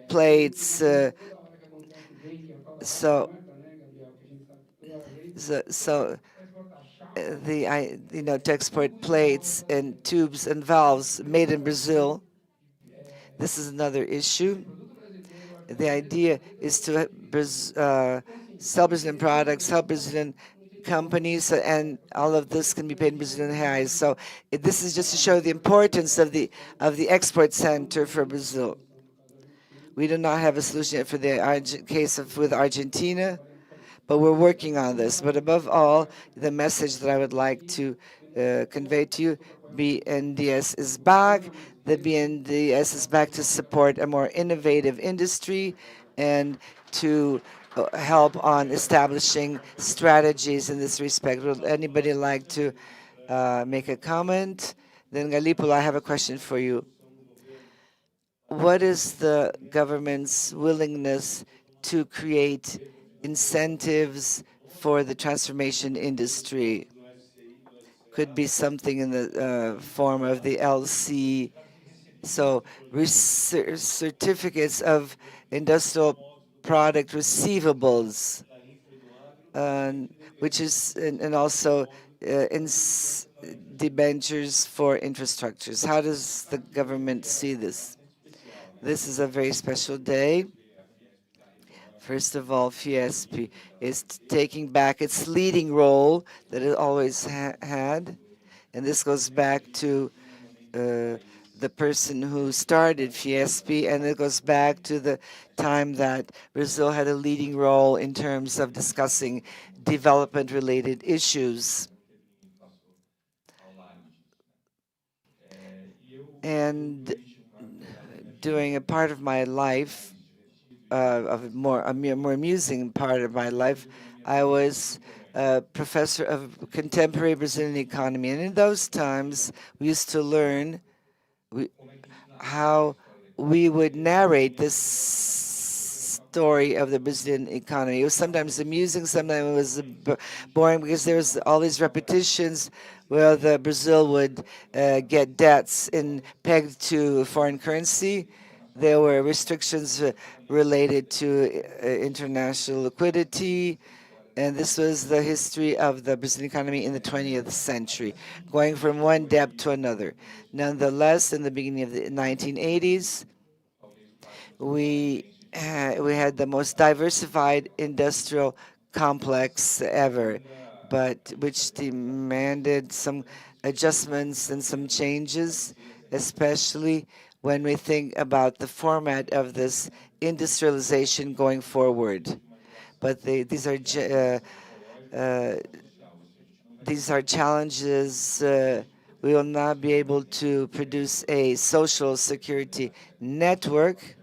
plates, to export plates and tubes and valves made in Brazil. This is another issue. The idea is to sell Brazilian products, help Brazilian companies, and all of this can be paid in Brazilian reais. So this is just to show the importance of the export center for Brazil. We do not have a solution yet for the case with Argentina, but we're working on this. But above all, the message that I would like to convey to you, BNDES is back. The BNDES is back to support a more innovative industry and to help on establishing strategies in this respect. Would anybody like to make a comment? Then Galipo, I have a question for you. What is the government's willingness to create incentives for the transformation industry? Could be something in the form of the LC, so certificates of industrial product receivables, which is, and also debentures for infrastructures. How does the government see this? This is a very special day. First of all, Fiesp is taking back its leading role that it always had, and this goes back to the person who started Fiesp, and it goes back to the time that Brazil had a leading role in terms of discussing development-related issues. And during a part of my life, a more amusing part of my life, I was a professor of contemporary Brazilian economy. And in those times, we used to learn how we would narrate this story of the Brazilian economy. It was sometimes amusing, sometimes it was boring, because there was all these repetitions where Brazil would get debts pegged to foreign currency. There were restrictions related to international liquidity, and this was the history of the Brazilian economy in the 20th century, going from one debt to another. Nonetheless, in the beginning of the 1980s, we had the most diversified industrial complex ever, but which demanded some adjustments and some changes, especially when we think about the format of this industrialization going forward. But these are challenges. We will not be able to produce a social security network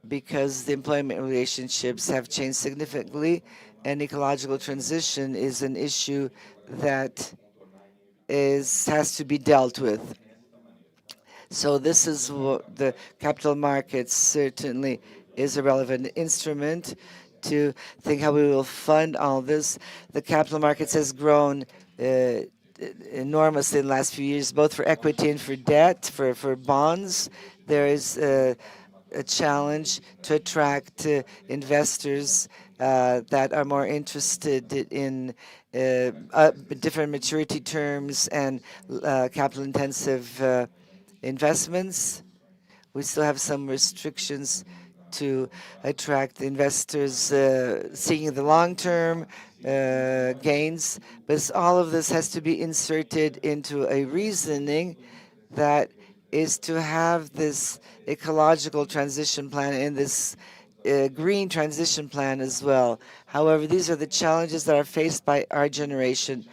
because the employment relationships have changed significantly, and ecological transition is an issue that has to be dealt with. So this is what the capital markets certainly is a relevant instrument to think how we will fund all this. The capital markets has grown enormously in the last few years, both for equity and for debt, for bonds. There is a challenge to attract investors that are more interested in different maturity terms and capital-intensive investments. We still have some restrictions to attract investors seeking the long-term gains, but all of this has to be inserted into a reasoning that is to have this ecological transition plan and this green transition plan as well. However, these are the challenges that are faced by our generation.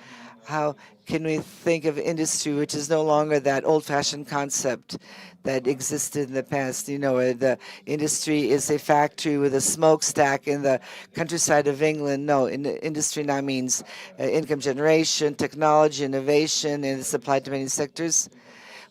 How can we think of industry which is no longer that old-fashioned concept that existed in the past? You know, the industry is a factory with a smokestack in the countryside of England. No, industry now means income generation, technology, innovation, and it's applied to many sectors.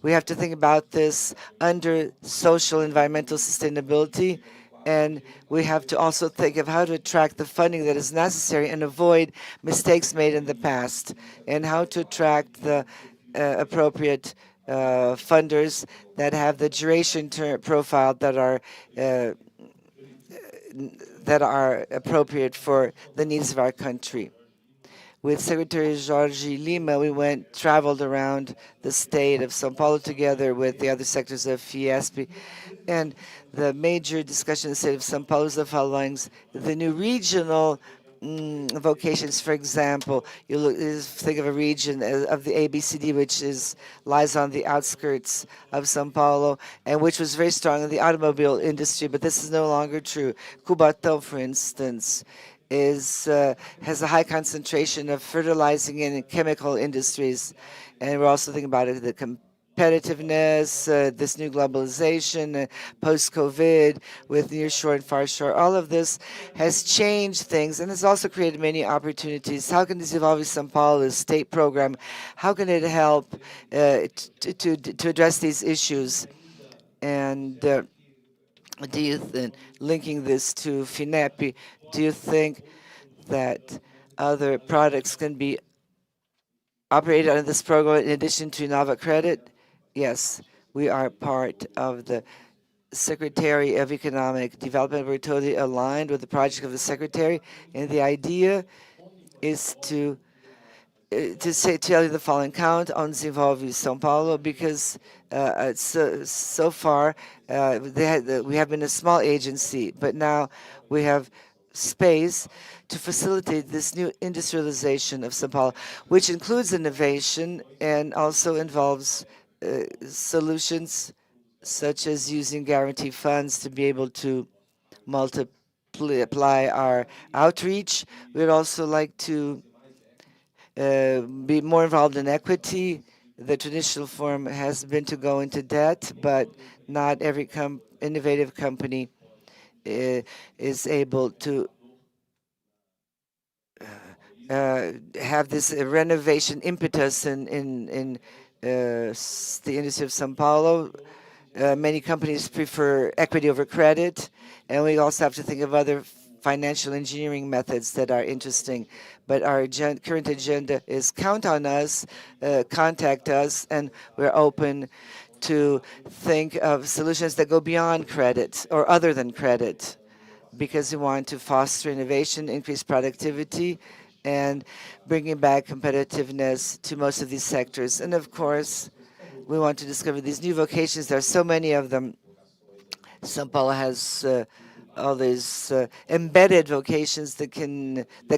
We have to think about this under social environmental sustainability, and we have to also think of how to attract the funding that is necessary and avoid mistakes made in the past, and how to attract the appropriate funders that have the duration profile that are appropriate for the needs of our country. With Secretary Jorge Lima, we traveled around the state of São Paulo together with the other sectors of Fiesp, and the major discussion in the state of São Paulo is the following: the new regional vocations. For example, think of a region of the ABCD, which lies on the outskirts of São Paulo, and which was very strong in the automobile industry, but this is no longer true. Cubatão, for instance, has a high concentration of fertilizing and chemical industries, and we're also thinking about the competitiveness, this new globalization, post-COVID, with nearshore and farshore. All of this has changed things, and has also created many opportunities. How can Desenvolve São Paulo, the state program, how can it help to address these issues? And do you think, linking this to FINEP, do you think that other products can be operated under this program in addition to Nova Credit? Yes, we are part of the Secretary of Economic Development. We're totally aligned with the project of the Secretary, and the idea is to tell you the following: count on Desenvolve São Paulo, because so far we have been a small agency, but now we have space to facilitate this new industrialization of São Paulo, which includes innovation and also involves solutions, such as using guarantee funds to be able to multiply our outreach. We'd also like to be more involved in equity. The traditional form has been to go into debt, but not every innovative company is able to have this renovation impetus in the industry of São Paulo. Many companies prefer equity over credit, and we also have to think of other financial engineering methods that are interesting. But our current agenda is count on us, contact us, and we're open to think of solutions that go beyond credit or other than credit, because we want to foster innovation, increase productivity, and bringing back competitiveness to most of these sectors. And of course, we want to discover these new vocations. There are so many of them. São Paulo has all these embedded vocations that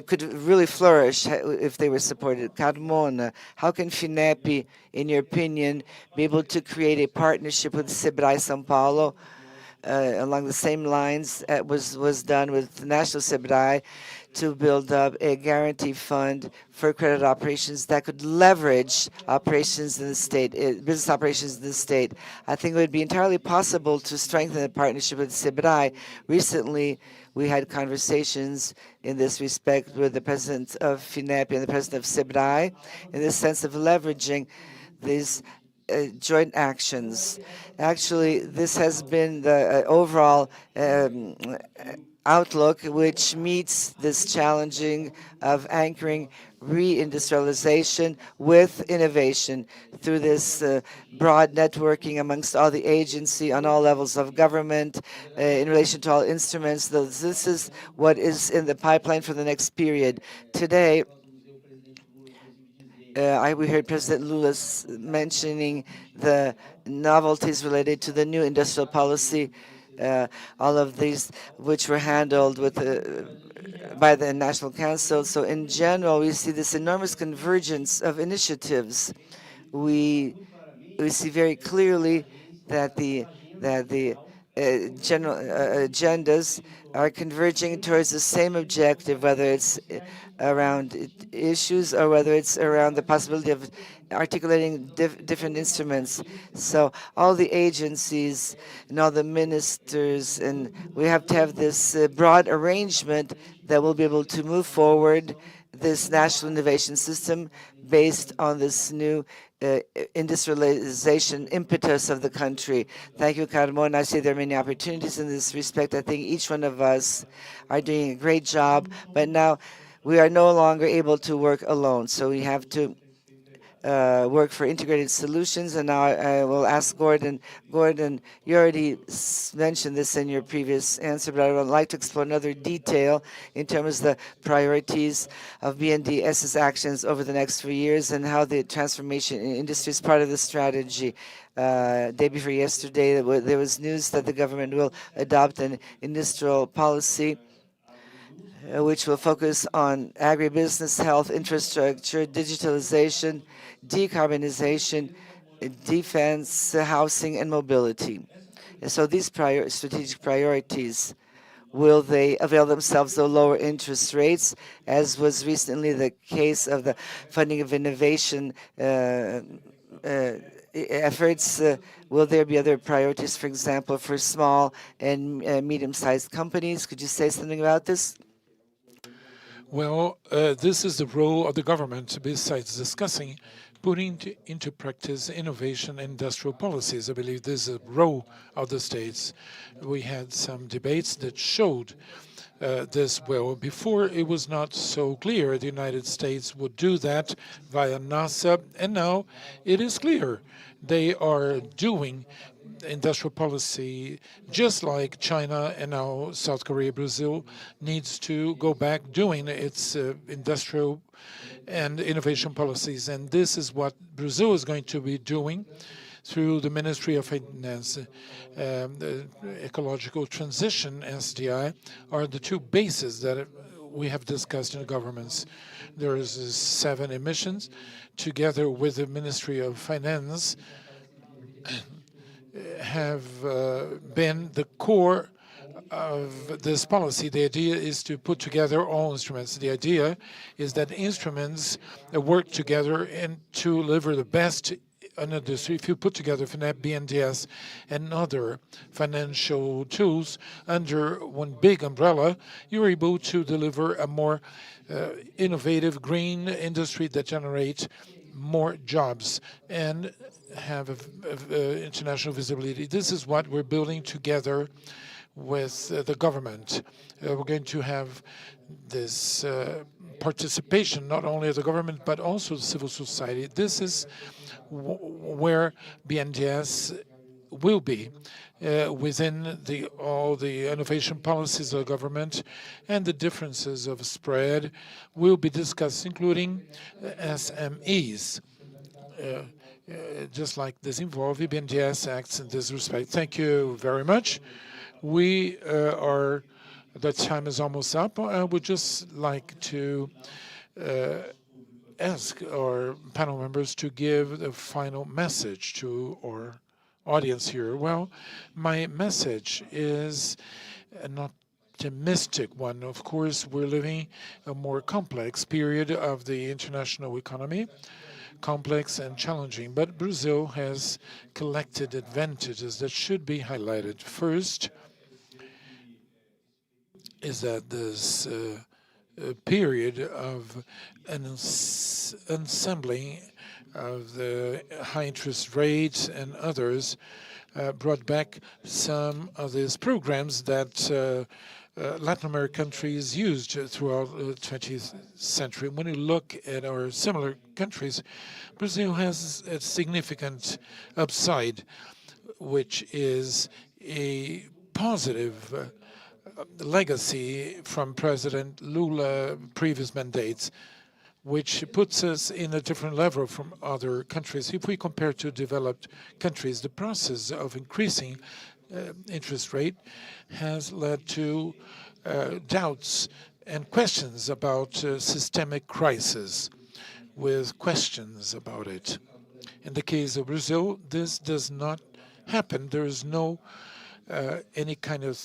could really flourish if they were supported. Carmona, how can FINEP, in your opinion, be able to create a partnership with Sebrae São Paulo along the same lines was done with National Sebrae to build up a guarantee fund for credit operations that could leverage operations in the state, business operations in the state? I think it would be entirely possible to strengthen the partnership with Sebrae. Recently, we had conversations in this respect with the president of FINEP and the president of Sebrae in the sense of leveraging these joint actions. Actually, this has been the overall outlook, which meets this challenging of anchoring reindustrialization with innovation through this broad networking amongst all the agency on all levels of government in relation to all instruments. This is what is in the pipeline for the next period. Today, we heard President Lula mentioning the novelties related to the new industrial policy, all of these which were handled by the National Council. So in general, we see this enormous convergence of initiatives. We see very clearly that the general agendas are converging towards the same objective, whether it's around issues or whether it's around the possibility of articulating different instruments. So all the agencies and all the ministers, and we have to have this broad arrangement that will be able to move forward this national innovation system based on this new industrialization impetus of the country. Thank you, Carmona. I see there are many opportunities in this respect. I think each one of us are doing a great job, but now we are no longer able to work alone. So we have to work for integrated solutions. And now I will ask Gordon. Gordon, you already mentioned this in your previous answer, but I would like to explore another detail in terms of the priorities of BNDES's actions over the next 3 years and how the transformation in industry is part of the strategy. Day before yesterday, there was news that the government will adopt an industrial policy which will focus on agribusiness, health, infrastructure, digitalization, decarbonization, defense, housing, and mobility. And so these strategic priorities, will they avail themselves of lower interest rates, as was recently the case of the funding of innovation efforts? Will there be other priorities, for example, for small and medium-sized companies? Could you say something about this? Well, this is the role of the government, besides discussing, putting into practice innovation and industrial policies. I believe this is a role of the states. We had some debates that showed this well. Before, it was not so clear the United States would do that via NASA, and now it is clear. They are doing industrial policy just like China and now South Korea. Brazil needs to go back doing its industrial and innovation policies, and this is what Brazil is going to be doing through the Ministry of Finance. The ecological transition, SDI, are the two bases that we have discussed in the governments. There is 7 emissions together with the Ministry of Finance. have been the core of this policy. The idea is to put together all instruments. The idea is that instruments work together and to deliver the best in industry. If you put together FINEP, BNDES, and other financial tools under one big umbrella, you're able to deliver a more innovative green industry that generates more jobs and have international visibility. This is what we're building together with the government. We're going to have this participation, not only of the government, but also the civil society. This is where BNDES will be within all the innovation policies of the government, and the differences of spread will be discussed, including SMEs. Just like this involved, BNDES acts in this respect. Thank you very much. The time is almost up. I would just like to ask our panel members to give the final message to our audience here. Well, my message is an optimistic one. Of course, we're living a more complex period of the international economy, complex and challenging, but Brazil has collected advantages that should be highlighted. First is that this period of an assembling of the high interest rates and others brought back some of these programs that Latin American countries used throughout the 20th century. When you look at our similar countries, Brazil has a significant upside, which is a positive legacy from President Lula previous mandates, which puts us in a different level from other countries. If we compare to developed countries, the process of increasing interest rate has led to doubts and questions about systemic crisis, with questions about it. In the case of Brazil, this does not happen. There is no any kind of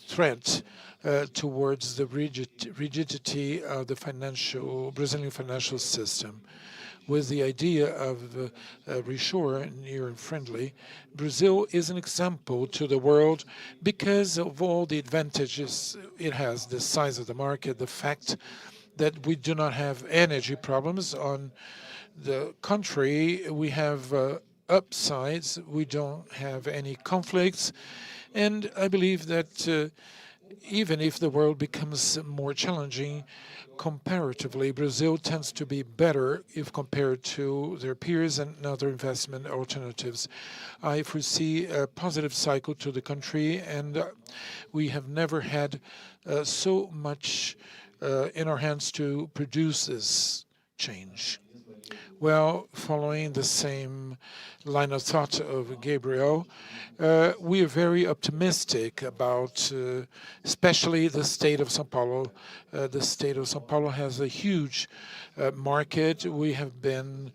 threat towards the rigidity of the Brazilian financial system. With the idea of reshore, near and friendly, Brazil is an example to the world because of all the advantages it has, the size of the market, the fact that we do not have energy problems. On the contrary, we have upsides. We don't have any conflicts. And I believe that even if the world becomes more challenging, comparatively, Brazil tends to be better if compared to their peers and other investment alternatives. I foresee a positive cycle to the country, and we have never had so much in our hands to produce this change. Well, following the same line of thought of Gabriel, we are very optimistic about especially the state of São Paulo. The state of São Paulo has a huge market. We have been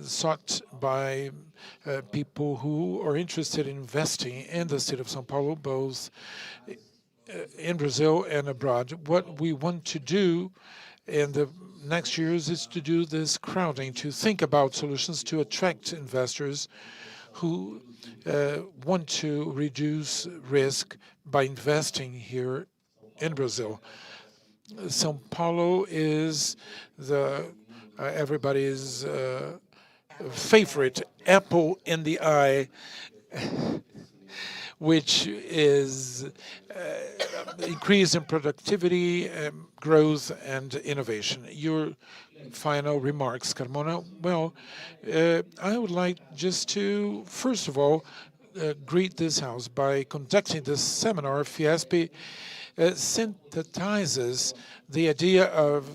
sought by people who are interested in investing in the state of São Paulo, both in Brazil and abroad. What we want to do in the next years is to do this crowding, to think about solutions to attract investors who want to reduce risk by investing here in Brazil. São Paulo is everybody's favorite apple in the eye, which is increase in productivity, growth, and innovation. Your final remarks, Carmona. Well, I would like just to, first of all, greet this House by conducting this seminar. Fiesp synthesizes the idea of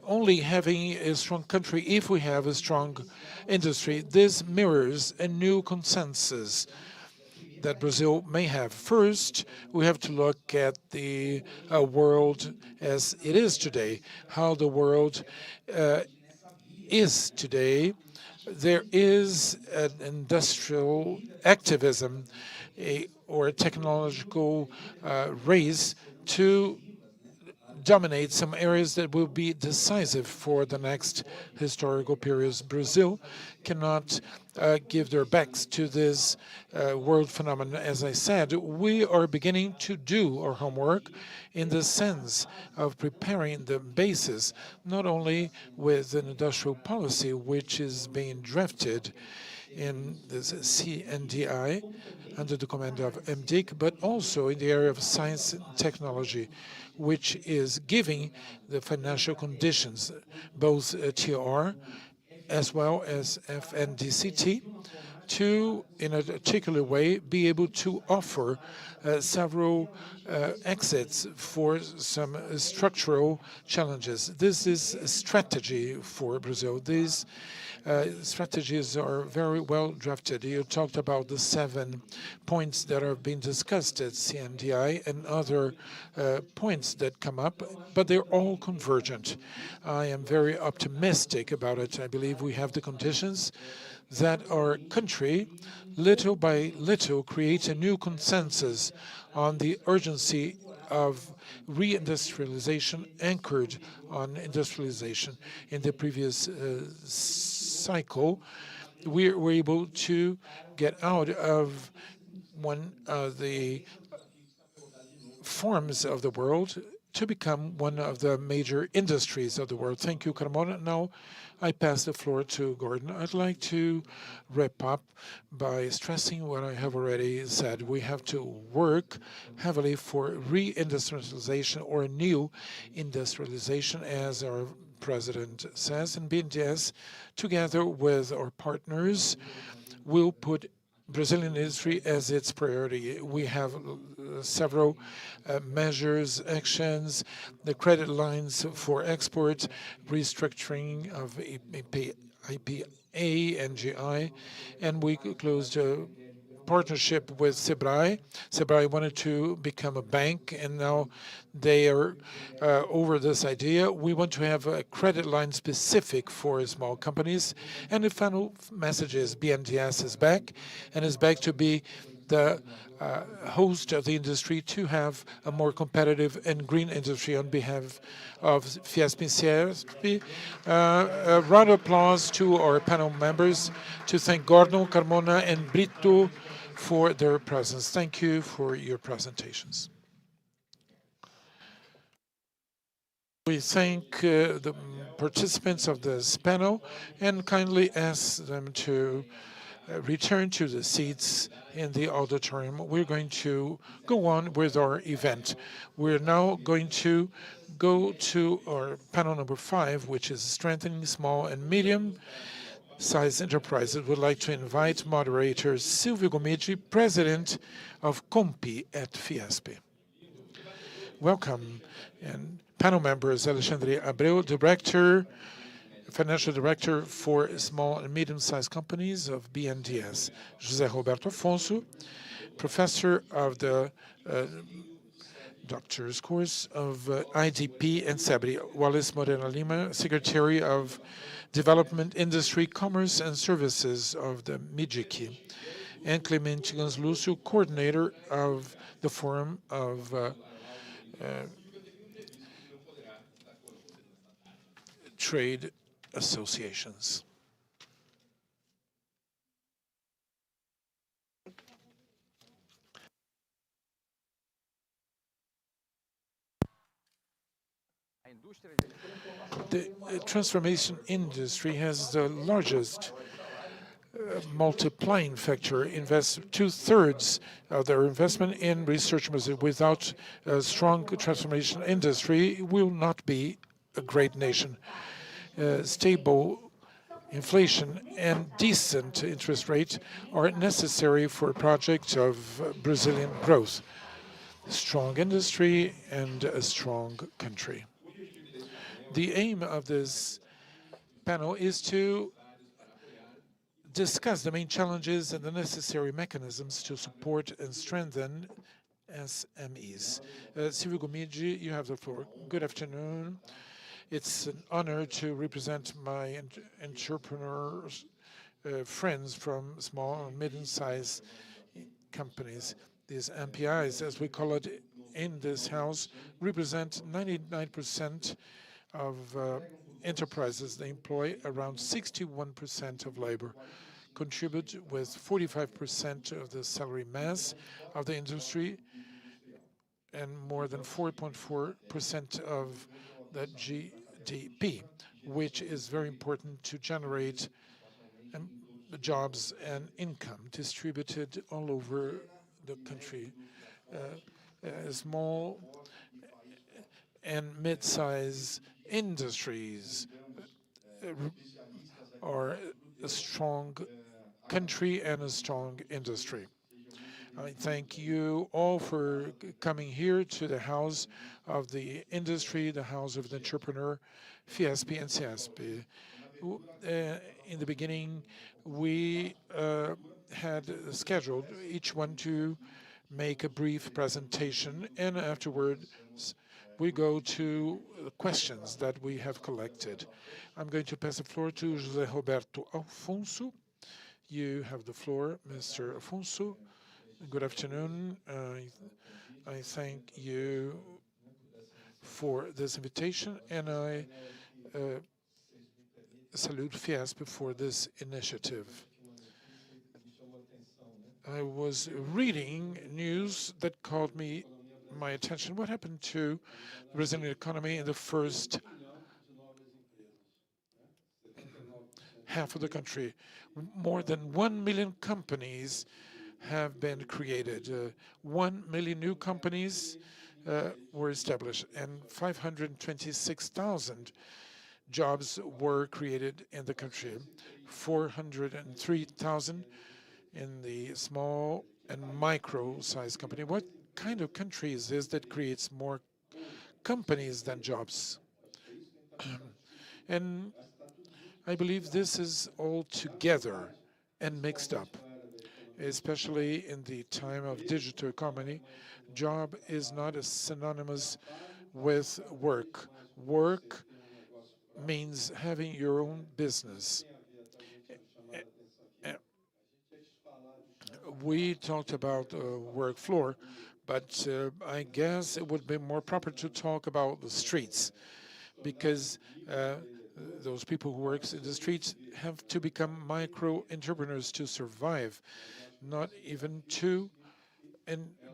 only having a strong country if we have a strong industry. This mirrors a new consensus that Brazil may have. First, we have to look at the world as it is today, how the world is today. there is an industrial activism or a technological race to dominate some areas that will be decisive for the next historical periods. Brazil cannot give their backs to this world phenomenon. As I said, we are beginning to do our homework in the sense of preparing the basis, not only with an industrial policy which is being drafted in the CNDI under the command of MDIC, but also in the area of science and technology, which is giving the financial conditions, both TR as well as FNDCT, to, in a particular way, be able to offer several exits for some structural challenges. This is a strategy for Brazil. These strategies are very well drafted. You talked about the 7 points that are being discussed at CNDI and other points that come up, but they're all convergent. I am very optimistic about it. I believe we have the conditions that our country, little by little, creates a new consensus on the urgency of reindustrialization anchored on industrialization. In the previous cycle, we were able to get out of one of the forms of the world to become one of the major industries of the world. Thank you, Carmona. Now I pass the floor to Gordon. I'd like to wrap up by stressing what I have already said. We have to work heavily for reindustrialization or new industrialization, as our president says, and BNDES, together with our partners, will put Brazilian industry as its priority. We have several measures, actions, the credit lines for export, restructuring of IPA, NGI, and we closed a partnership with Sebrae. Sebrae wanted to become a bank, and now they are over this idea. We want to have a credit line specific for small companies. And the final message is BNDES is back, and is back to be the host of the industry, to have a more competitive and green industry. On behalf of Fiesp and CIESP, a round of applause to our panel members, to thank Gordon, Carmona, and Brito for their presence. Thank you for your presentations. We thank the participants of this panel and kindly ask them to return to the seats in the auditorium. We're going to go on with our event. We're now going to go to our panel number 5, which is strengthening small and medium-sized enterprises. Would like to invite moderator Silvio Gomide, president of COMPI at Fiesp. Welcome. And panel members, Alexandre Abreu, Financial Director for Small and Medium-Sized Companies of BNDES. José Roberto Afonso, Professor of the Doctor's Course of IDP and SEBRI. Wallace Moreno Lima, Secretary of Development, Industry, Commerce and Services of the MIDIC. And Clemente Ganslúcio, Coordinator of the Forum of Trade Associations. The transformation industry has the largest multiplying factor. Invest 2/3 of their investment in research. Without a strong transformation industry, will not be a great nation. Stable inflation and decent interest rates are necessary for a project of Brazilian growth. Strong industry and a strong country. The aim of this panel is to discuss the main challenges and the necessary mechanisms to support and strengthen SMEs. Silvio Gomide, you have the floor. Good afternoon. It's an honor to represent my entrepreneurs friends from small and medium-sized companies. These MPIs, as we call it in this house, represent 99% of enterprises. They employ around 61% of labor, contribute with 45% of the salary mass of the industry, and more than 4.4% of the GDP, which is very important to generate jobs and income distributed all over the country. Small and mid-size industries are a strong country and a strong industry. I thank you all for coming here to the House of the Industry, the House of the Entrepreneur, Fiesp and CESP. In the beginning, we had scheduled each one to make a brief presentation, and afterwards we go to the questions that we have collected. I'm going to pass the floor to José Roberto Afonso. You have the floor, Mr. Afonso. Good afternoon. I thank you for this invitation, and I salute Fiesp for this initiative. I was reading news that called my attention. What happened to the Brazilian economy in the first half of the country? More than 1 million companies have been created. 1 million new companies were established, and 526,000 jobs were created in the country. 403,000 in the small and micro-sized company. What kind of country is this that creates more companies than jobs? And I believe this is all together and mixed up, especially in the time of digital economy. Job is not as synonymous with work. Work means having your own business. We talked about work floor, but I guess it would be more proper to talk about the streets, because those people who work in the streets have to become micro-entrepreneurs to survive, not even to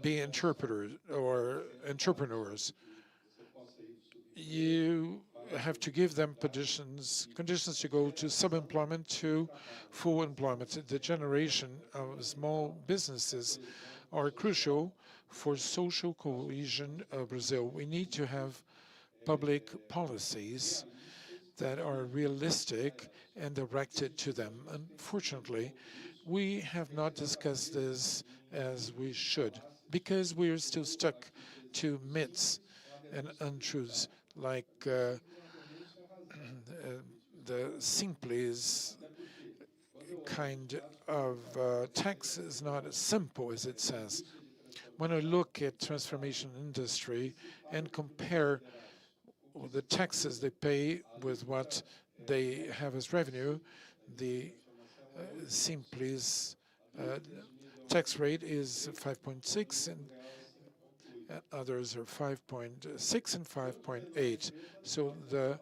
be interpreters or entrepreneurs. You have to give them conditions to go to sub-employment to full employment. The generation of small businesses are crucial for social cohesion of Brazil. We need to have public policies that are realistic and directed to them. Unfortunately, we have not discussed this as we should, because we are still stuck to myths and untruths, like the Simples kind of tax is not as simple as it says. When I look at transformation industry and compare the taxes they pay with what they have as revenue, the Simples tax rate is 5.6, and others are 5.6 and 5.8. So the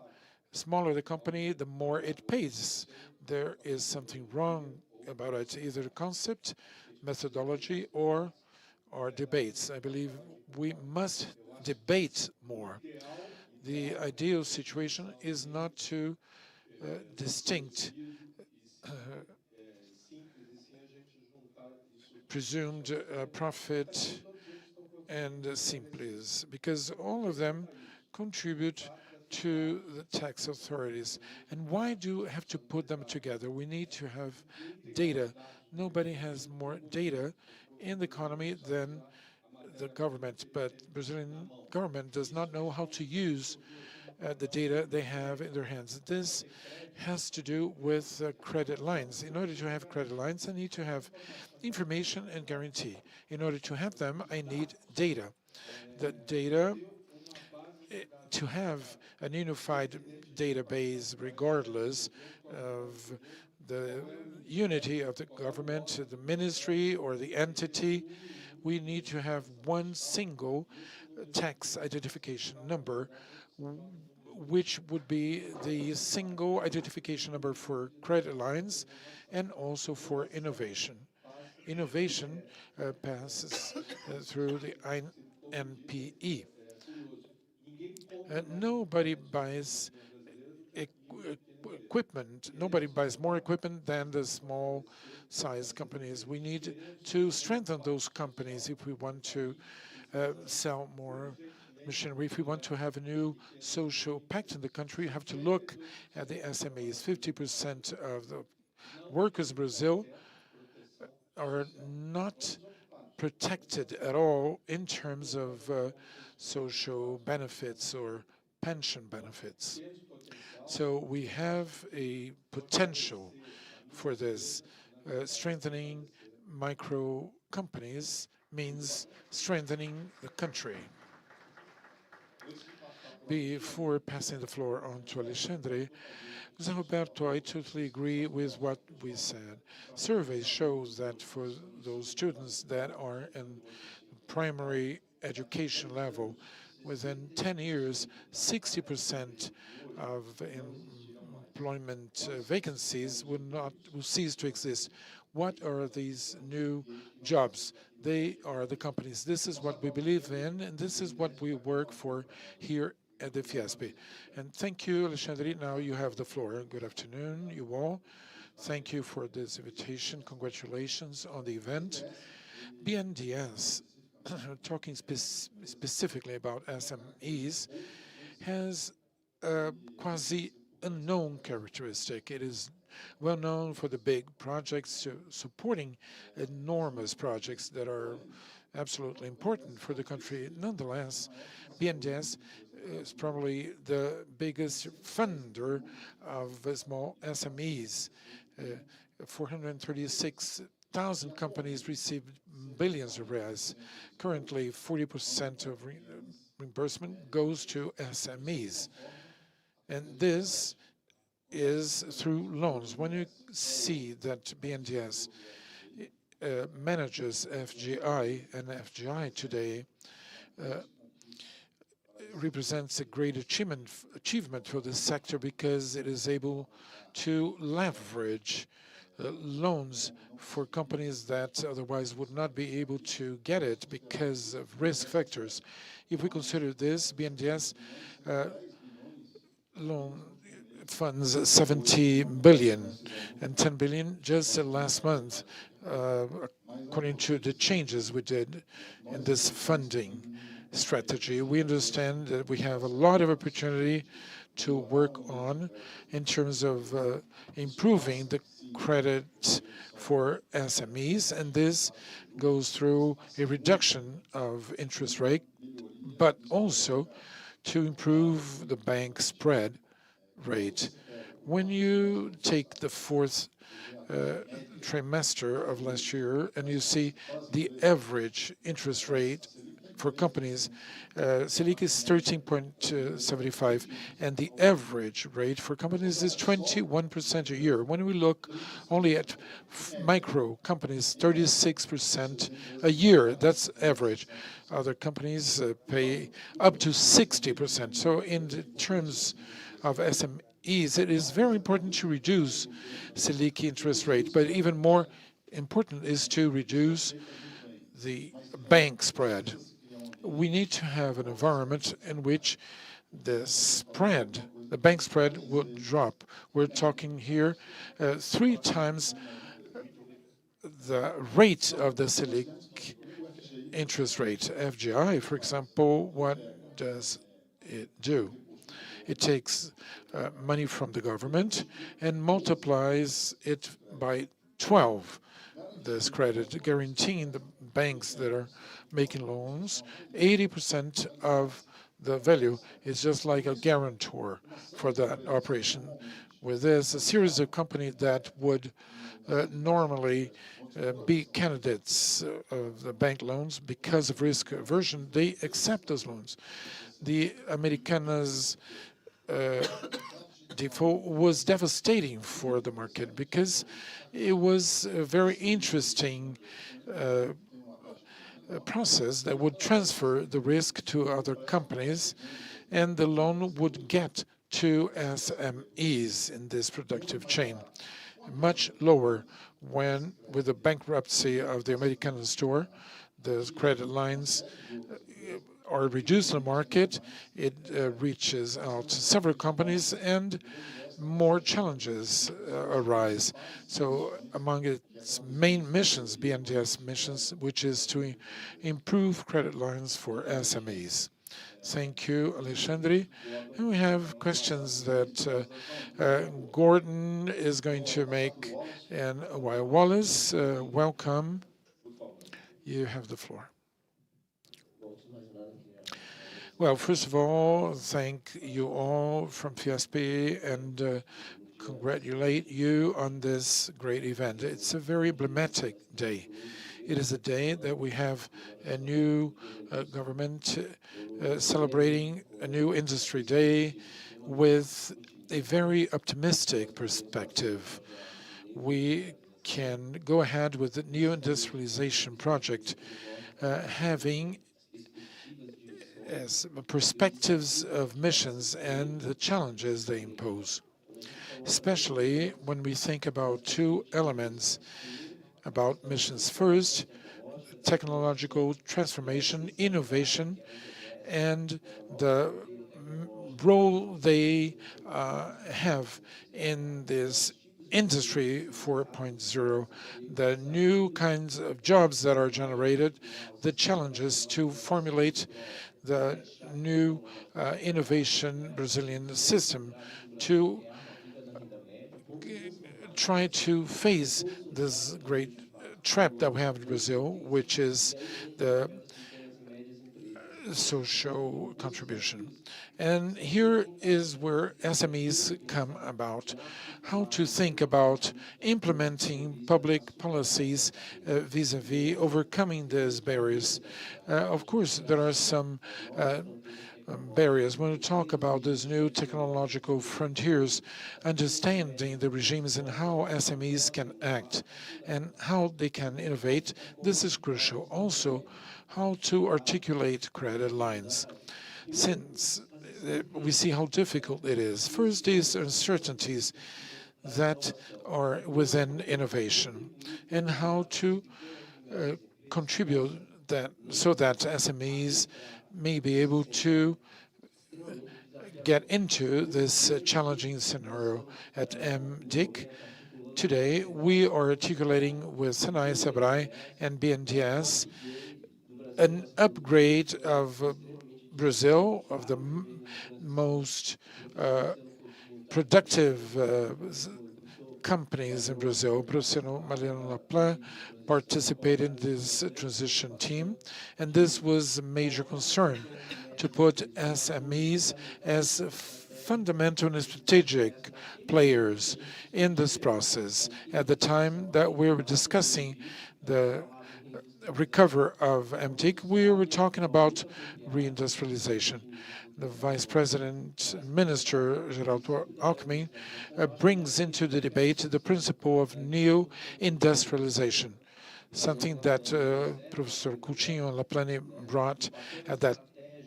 smaller the company, the more it pays. There is something wrong about it, either the concept, methodology, or debates. I believe we must debate more. The ideal situation is not to distinct presumed profit and Simples, because all of them contribute to the tax authorities. And why do we have to put them together? We need to have data. Nobody has more data in the economy than the government, but Brazilian government does not know how to use the data they have in their hands. This has to do with credit lines. In order to have credit lines, I need to have information and guarantee. In order to have them, I need data. The data, to have an unified database regardless of the unity of the government, the ministry or the entity. We need to have one single tax identification number, which would be the single identification number for credit lines and also for innovation. Innovation passes through the INPE. Nobody buys equipment. Nobody buys more equipment than the small size companies. We need to strengthen those companies if we want to sell more machinery. If we want to have a new social pact in the country, you have to look at the SMEs. 50% of the workers in Brazil are not protected at all in terms of social benefits or pension benefits. So we have a potential for this. Strengthening micro companies means strengthening the country. Before passing the floor on to Alexandre, José Roberto, I totally agree with what we said. Surveys show that for those students that are in primary education level, within 10 years, 60% of employment vacancies will cease to exist. What are these new jobs? They are the companies. This is what we believe in, and this is what we work for here at the Fiesp. And thank you, Alexandre. Now you have the floor. Good afternoon, you all. Thank you for this invitation. Congratulations on the event. BNDES, talking specifically about SMEs, has a quasi-unknown characteristic. It is well known for the big projects, supporting enormous projects that are absolutely important for the country. Nonetheless, BNDES is probably the biggest funder of small SMEs. 436,000 companies received billions of reais. Currently, 40% of reimbursement goes to SMEs. And this is through loans. When you see that BNDES manages FGI, and FGI today represents a great achievement for this sector because it is able to leverage loans for companies that otherwise would not be able to get it because of risk factors. If we consider this, BNDES loan funds 70 billion and 10 billion just last month, according to the changes we did in this funding strategy. We understand that we have a lot of opportunity to work on in terms of improving the credit for SMEs, and this goes through a reduction of interest rate, but also to improve the bank spread rate. When you take the fourth trimester of last year and you see the average interest rate for companies, Selic is 13.75, and the average rate for companies is 21% a year. When we look only at micro companies, 36% a year, that's average. Other companies pay up to 60%. So in the terms of SMEs, it is very important to reduce Selic interest rate, but even more important is to reduce the bank spread. We need to have an environment in which the spread, the bank spread, will drop. We're talking here 3 times the rate of the Selic interest rate. FGI, for example, what does it do? It takes money from the government and multiplies it by 12, this credit, guaranteeing the banks that are making loans 80% of the value. Is just like a guarantor for that operation. With this, a series of companies that would normally be candidates of the bank loans because of risk aversion, they accept those loans. The Americanas default was devastating for the market because it was a very interesting process that would transfer the risk to other companies, and the loan would get to SMEs in this productive chain. Much lower when, with the bankruptcy of the American store, the credit lines are reduced in the market. It reaches out to several companies, and more challenges arise. So among its main missions, BNDES missions, which is to improve credit lines for SMEs. Thank you, Alexandre. And we have questions that Gordon is going to make. And Wallace, welcome. You have the floor. Well, first of all, thank you all from FIESP and congratulate you on this great event. It's a very emblematic day. It is a day that we have a new government celebrating a new industry day with a very optimistic perspective. We can go ahead with the new industrialization project having as perspectives of missions and the challenges they impose, especially when we think about two elements about missions. First, technological transformation, innovation, and the role they have in this Industry 4.0, the new kinds of jobs that are generated, the challenges to formulate the new innovation Brazilian system to try to face this great trap that we have in Brazil, which is the social contribution. And here is where SMEs come about, how to think about implementing public policies vis-a-vis overcoming these barriers. Of course, there are some barriers. When we talk about these new technological frontiers, understanding the regimes and how SMEs can act and how they can innovate, this is crucial. Also, how to articulate credit lines, since we see how difficult it is. First, these uncertainties that are within innovation and how to contribute that so that SMEs may be able to get into this challenging scenario at MDIC. Today, we are articulating with SENAI, SEBRAE, and BNDES an upgrade of Brazil, of the most productive companies in Brazil. Professor Mariano Laplan participated in this transition team, and this was a major concern, to put SMEs as fundamental and strategic players in this process. At the time that we were discussing the recover of MDIC, we were talking about reindustrialization. The Vice President Minister, Geraldo Alckmin, brings into the debate the principle of new industrialization, something that Professor Coutinho and Laplan brought at that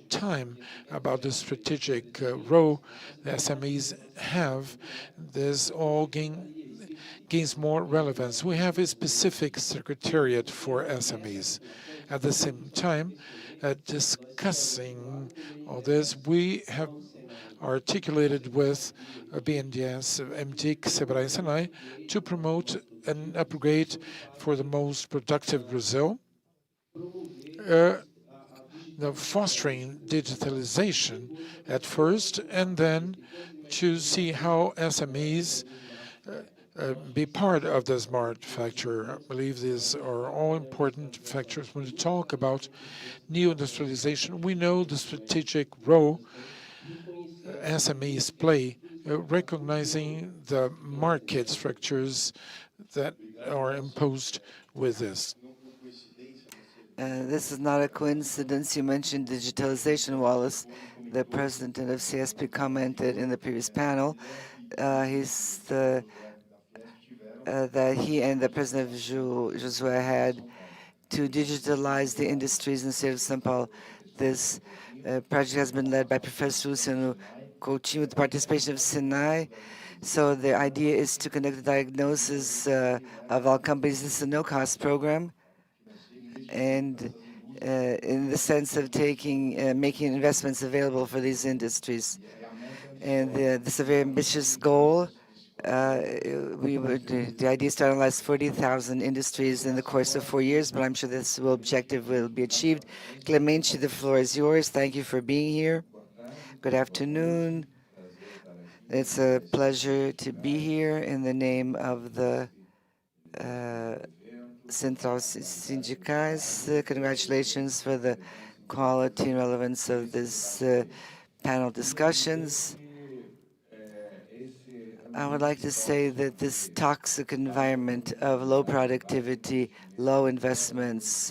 time about the strategic role the SMEs have. This all gains more relevance. We have a specific secretariat for SMEs. At the same time, discussing all this, we have articulated with BNDES, MDIC, SEBRAE, and SENAI to promote an upgrade for the most productive Brazil, the fostering digitalization at first, and then to see how SMEs be part of the smart factor. I believe these are all important factors. When we talk about new industrialization, we know the strategic role SMEs play, recognizing the market structures that are imposed with this. This is not a coincidence. You mentioned digitalization, Wallace. The president of CSP commented in the previous panel he's the that he and the president of Josué had to digitalize the industries in the state of São Paulo. This project has been led by Professor Luciano Coutinho with the participation of Sinai. So the idea is to conduct the diagnosis of all companies. This is a no-cost program, and in the sense of making investments available for these industries. And this is a very ambitious goal. The idea is to analyze 40,000 industries in the course of 4 years, but I'm sure this objective will be achieved. Clemente, the floor is yours. Thank you for being here. Good afternoon. It's a pleasure to be here in the name of the Central Sindicais. Congratulations for the quality and relevance of this panel discussions. I would like to say that this toxic environment of low productivity, low investments,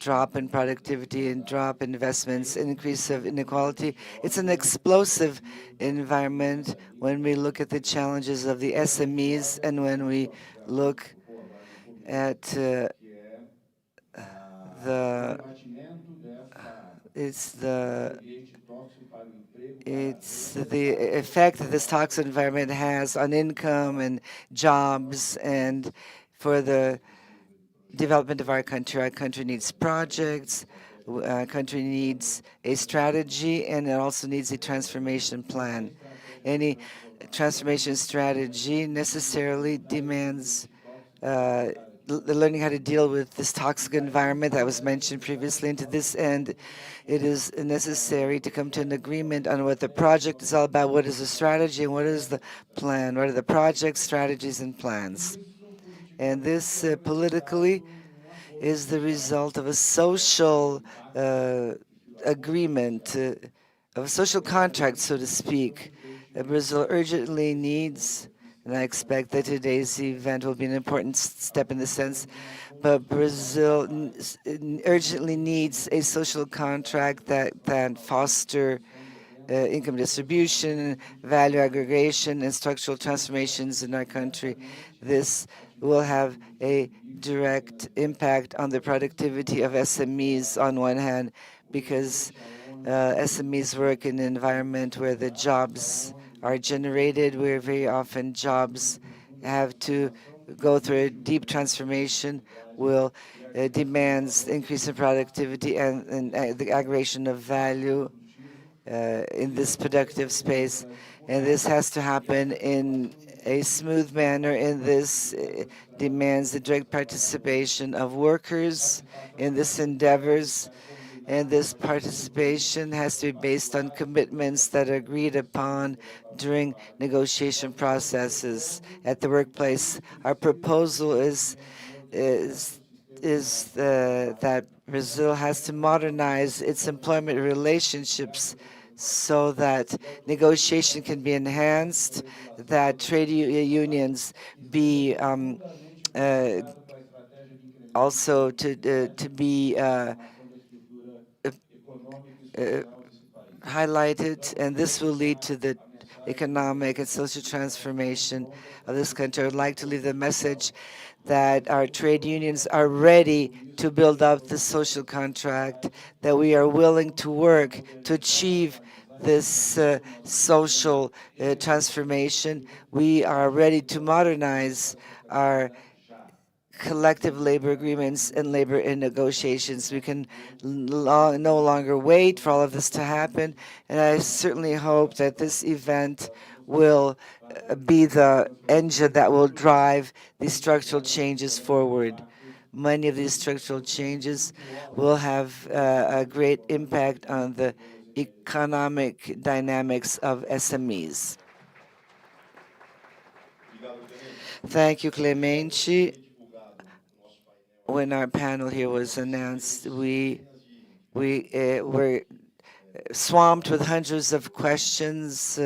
drop in productivity and drop in investments, increase of inequality, it's an explosive environment when we look at the challenges of the SMEs and when we look at it's the effect that this toxic environment has on income and jobs and for the development of our country. Our country needs projects, our country needs a strategy, and it also needs a transformation plan. Any transformation strategy necessarily demands learning how to deal with this toxic environment that was mentioned previously. And to this end, it is necessary to come to an agreement on what the project is all about, what is the strategy, and what is the plan, what are the projects, strategies, and plans. And this politically is the result of a social agreement, of a social contract, so to speak. Brazil urgently needs, and I expect that today's event will be an important step in this sense, but Brazil urgently needs a social contract that foster income distribution, value aggregation, and structural transformations in our country. This will have a direct impact on the productivity of SMEs on one hand, because SMEs work in an environment where the jobs are generated, where very often jobs have to go through a deep transformation, will demands increase in productivity and the aggregation of value in this productive space. And this has to happen in a smooth manner, and this demands the direct participation of workers in this endeavors. And this participation has to be based on commitments that are agreed upon during negotiation processes at the workplace. Our proposal is that Brazil has to modernize its employment relationships so that negotiation can be enhanced, that trade unions be also to be highlighted, and this will lead to the economic and social transformation of this country. I would like to leave the message that our trade unions are ready to build up the social contract, that we are willing to work to achieve this social transformation. We are ready to modernize our collective labor agreements and labor negotiations. We can no longer wait for all of this to happen, and I certainly hope that this event will be the engine that will drive these structural changes forward. Many of these structural changes will have a great impact on the economic dynamics of SMEs. Thank you, Clemente. When our panel here was announced, we were swamped with hundreds of questions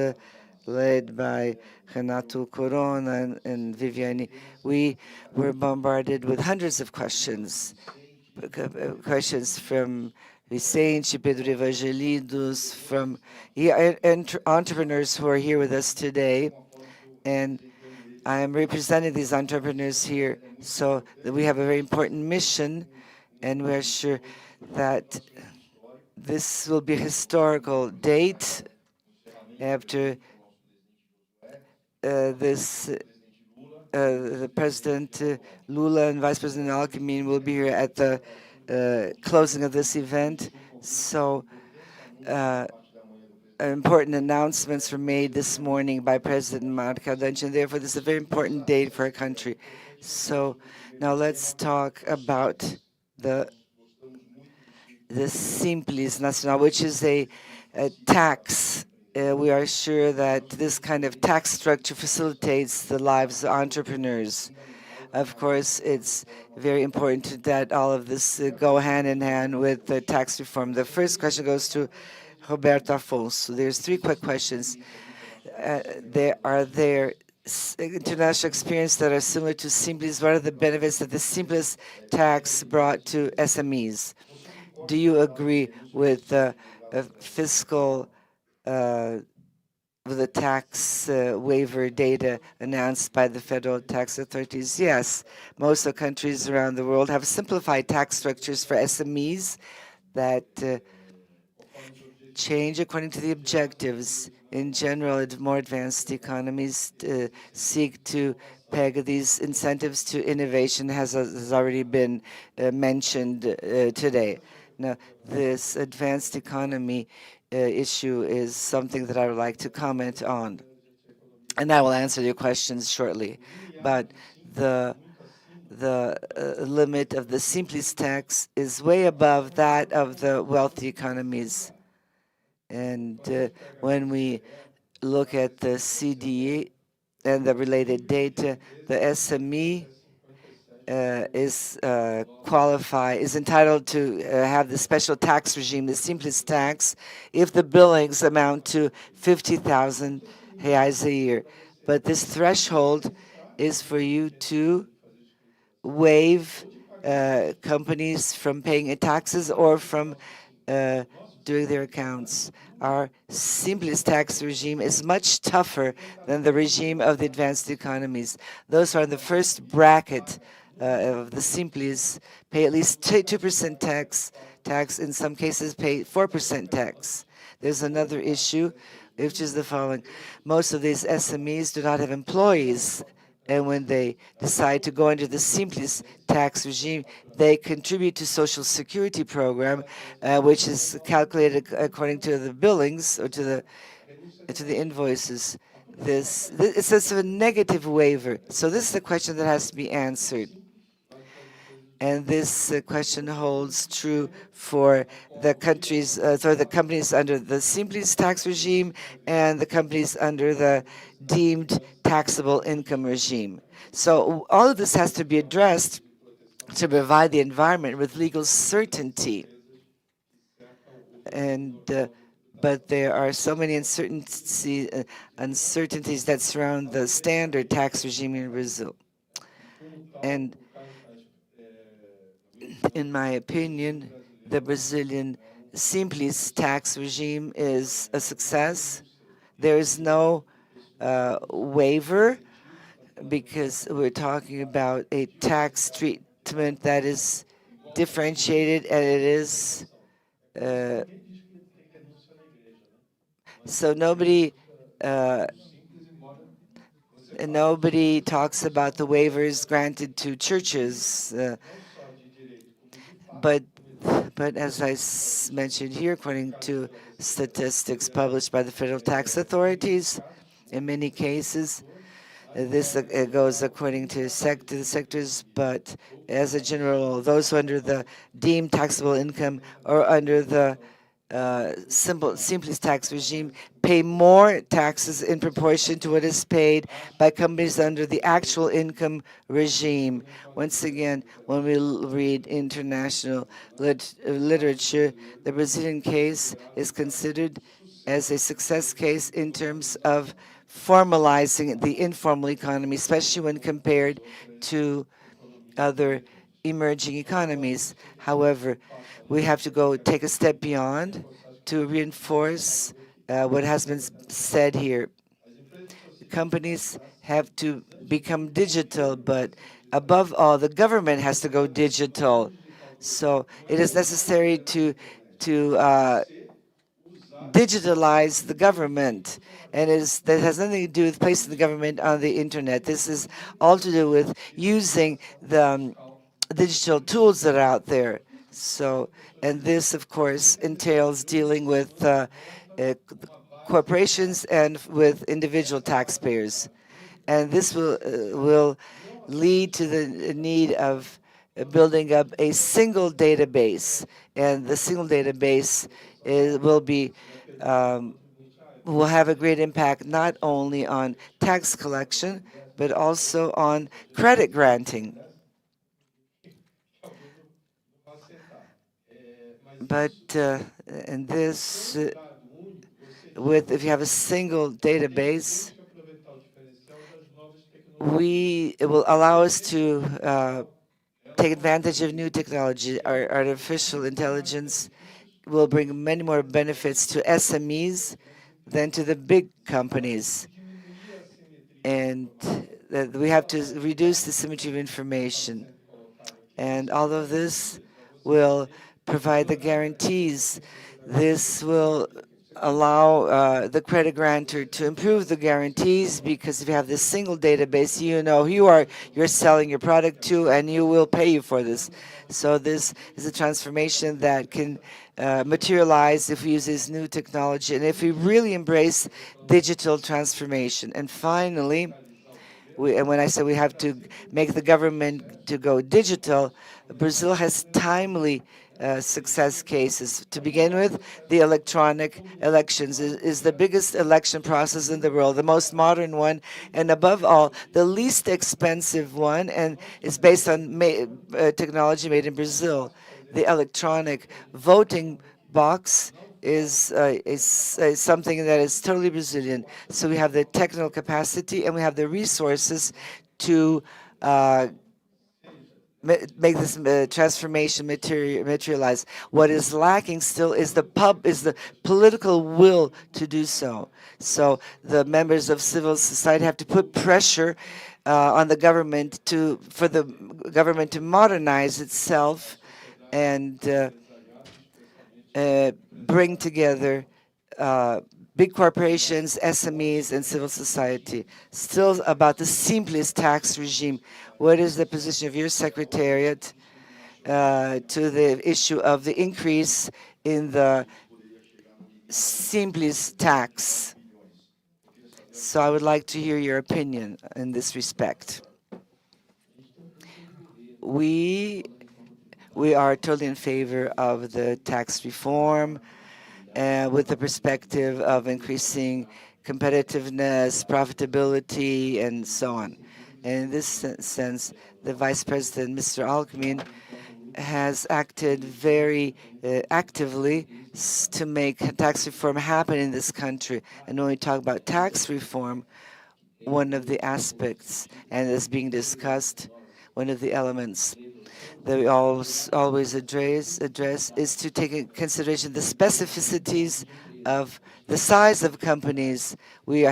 led by Renato Corona and Viviane. We were bombarded with hundreds of questions from Vicente, Pedro Evangelidos, from entrepreneurs who are here with us today. And I am representing these entrepreneurs here, so that we have a very important mission, and we are sure that this will be a historical date after the President Lula and Vice President Alckmin will be here at the closing of this event. So important announcements were made this morning by President Marco Danche, and therefore this is a very important date for our country. So now let's talk about the Simples Nacional, which is a tax. We are sure that this kind of tax structure facilitates the lives of entrepreneurs. Of course, it's very important that all of this go hand in hand with the tax reform. The first question goes to Roberto Afonso. There's three quick questions. Are there international experience that are similar to Simples? What are the benefits that the Simples tax brought to SMEs? Do you agree with the fiscal with the tax waiver data announced by the federal tax authorities? Yes, most of the countries around the world have simplified tax structures for SMEs that change according to the objectives. In general, more advanced economies seek to peg these incentives to innovation, has already been mentioned today. Now, this advanced economy issue is something that I would like to comment on, and I will answer your questions shortly. But the limit of the Simples tax is way above that of the wealthy economies. And when we look at the CDE and the related data, the SME is entitled to have the special tax regime, the Simples tax, if the billings amount to 50,000 reais a year. But this threshold is for you to waive companies from paying taxes or from doing their accounts. Our Simples tax regime is much tougher than the regime of the advanced economies. Those who are in the first bracket of the Simples pay at least 2% tax, in some cases pay 4% tax. There's another issue, which is the following. Most of these SMEs do not have employees, and when they decide to go under the Simples tax regime, they contribute to Social Security program, which is calculated according to the billings or to the invoices. It's just a negative waiver. So this is a question that has to be answered. And this question holds true for the countries, the companies under the Simples tax regime and the companies under the deemed taxable income regime. So all of this has to be addressed to provide the environment with legal certainty. And but there are so many uncertainties that surround the standard tax regime in Brazil. And in my opinion, the Brazilian Simples tax regime is a success. There is no waiver because we're talking about a tax treatment that is differentiated, and it is so nobody talks about the waivers granted to churches. But as I mentioned here, according to statistics published by the federal tax authorities, in many cases, this goes according to the sectors, but as a general, those who are under the deemed taxable income or under the Simples tax regime pay more taxes in proportion to what is paid by companies under the actual income regime. Once again, when we read international literature, the Brazilian case is considered as a success case in terms of formalizing the informal economy, especially when compared to other emerging economies. However, we have to take a step beyond to reinforce what has been said here. Companies have to become digital, but above all, the government has to go digital. So it is necessary to digitalize the government, and that has nothing to do with placing the government on the internet. This is all to do with using the digital tools that are out there. So, and this, of course, entails dealing with corporations and with individual taxpayers. And this will lead to the need of building up a single database. And the single database will have a great impact not only on tax collection, but also on credit granting. But in this, if you have a single database, it will allow us to take advantage of new technology. Our artificial intelligence will bring many more benefits to SMEs than to the big companies. And we have to reduce the symmetry of information. And all of this will provide the guarantees. This will allow the credit grantor to improve the guarantees, because if you have this single database, you know who you're selling your product to, and you will pay you for this. So this is a transformation that can materialize if we use this new technology and if we really embrace digital transformation. And finally, when I say we have to make the government to go digital, Brazil has timely success cases. To begin with, the electronic elections is the biggest election process in the world, the most modern one, and above all, the least expensive one, and it's based on technology made in Brazil. The electronic voting box is something that is totally Brazilian. So we have the technical capacity and we have the resources to make this transformation materialize. What is lacking still is the political will to do so. So the members of civil society have to put pressure on the government for the government to modernize itself and bring together big corporations, SMEs, and civil society. Still about the simplest tax regime. What is the position of your secretariat to the issue of the increase in the simplest tax? So I would like to hear your opinion in this respect. We are totally in favor of the tax reform, with the perspective of increasing competitiveness, profitability, and so on. And in this sense, the Vice President, Mr. Alckmin, has acted very actively to make tax reform happen in this country. And when we talk about tax reform, one of the aspects, and is being discussed, one of the elements that we always address is to take into consideration the specificities of the size of companies. We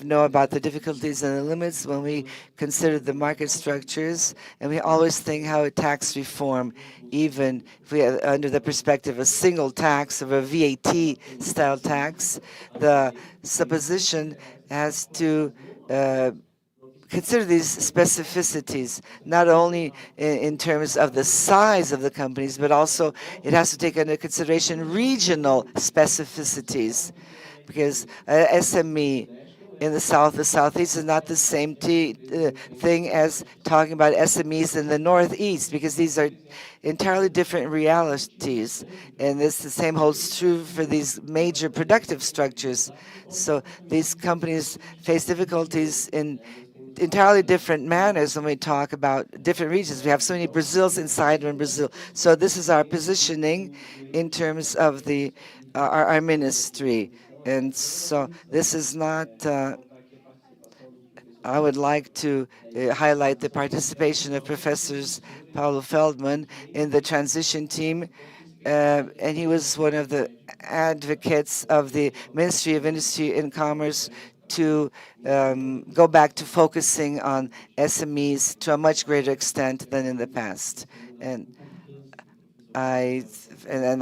know about the difficulties and the limits when we consider the market structures, and we always think how a tax reform, even if we have under the perspective of a single tax, of a VAT-style tax, the supposition has to consider these specificities, not only in terms of the size of the companies, but also it has to take into consideration regional specificities, because SME in the South, the Southeast is not the same thing as talking about SMEs in the Northeast, because these are entirely different realities. And the same holds true for these major productive structures. So these companies face difficulties in entirely different manners when we talk about different regions. We have so many Brazils inside one Brazil. So this is our positioning in terms of the our ministry. And so this is not, I would like to highlight the participation of Professors Paulo Feldman in the transition team. And he was one of the advocates of the Ministry of Industry and Commerce to go back to focusing on SMEs to a much greater extent than in the past. And I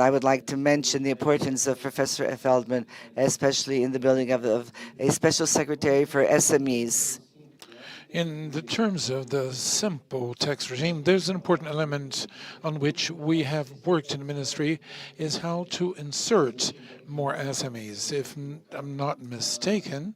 would like to mention the importance of Professor Feldman, especially in the building of a special secretary for SMEs. In the terms of the simple tax regime, there's an important element on which we have worked in the ministry, is how to insert more SMEs. If I'm not mistaken,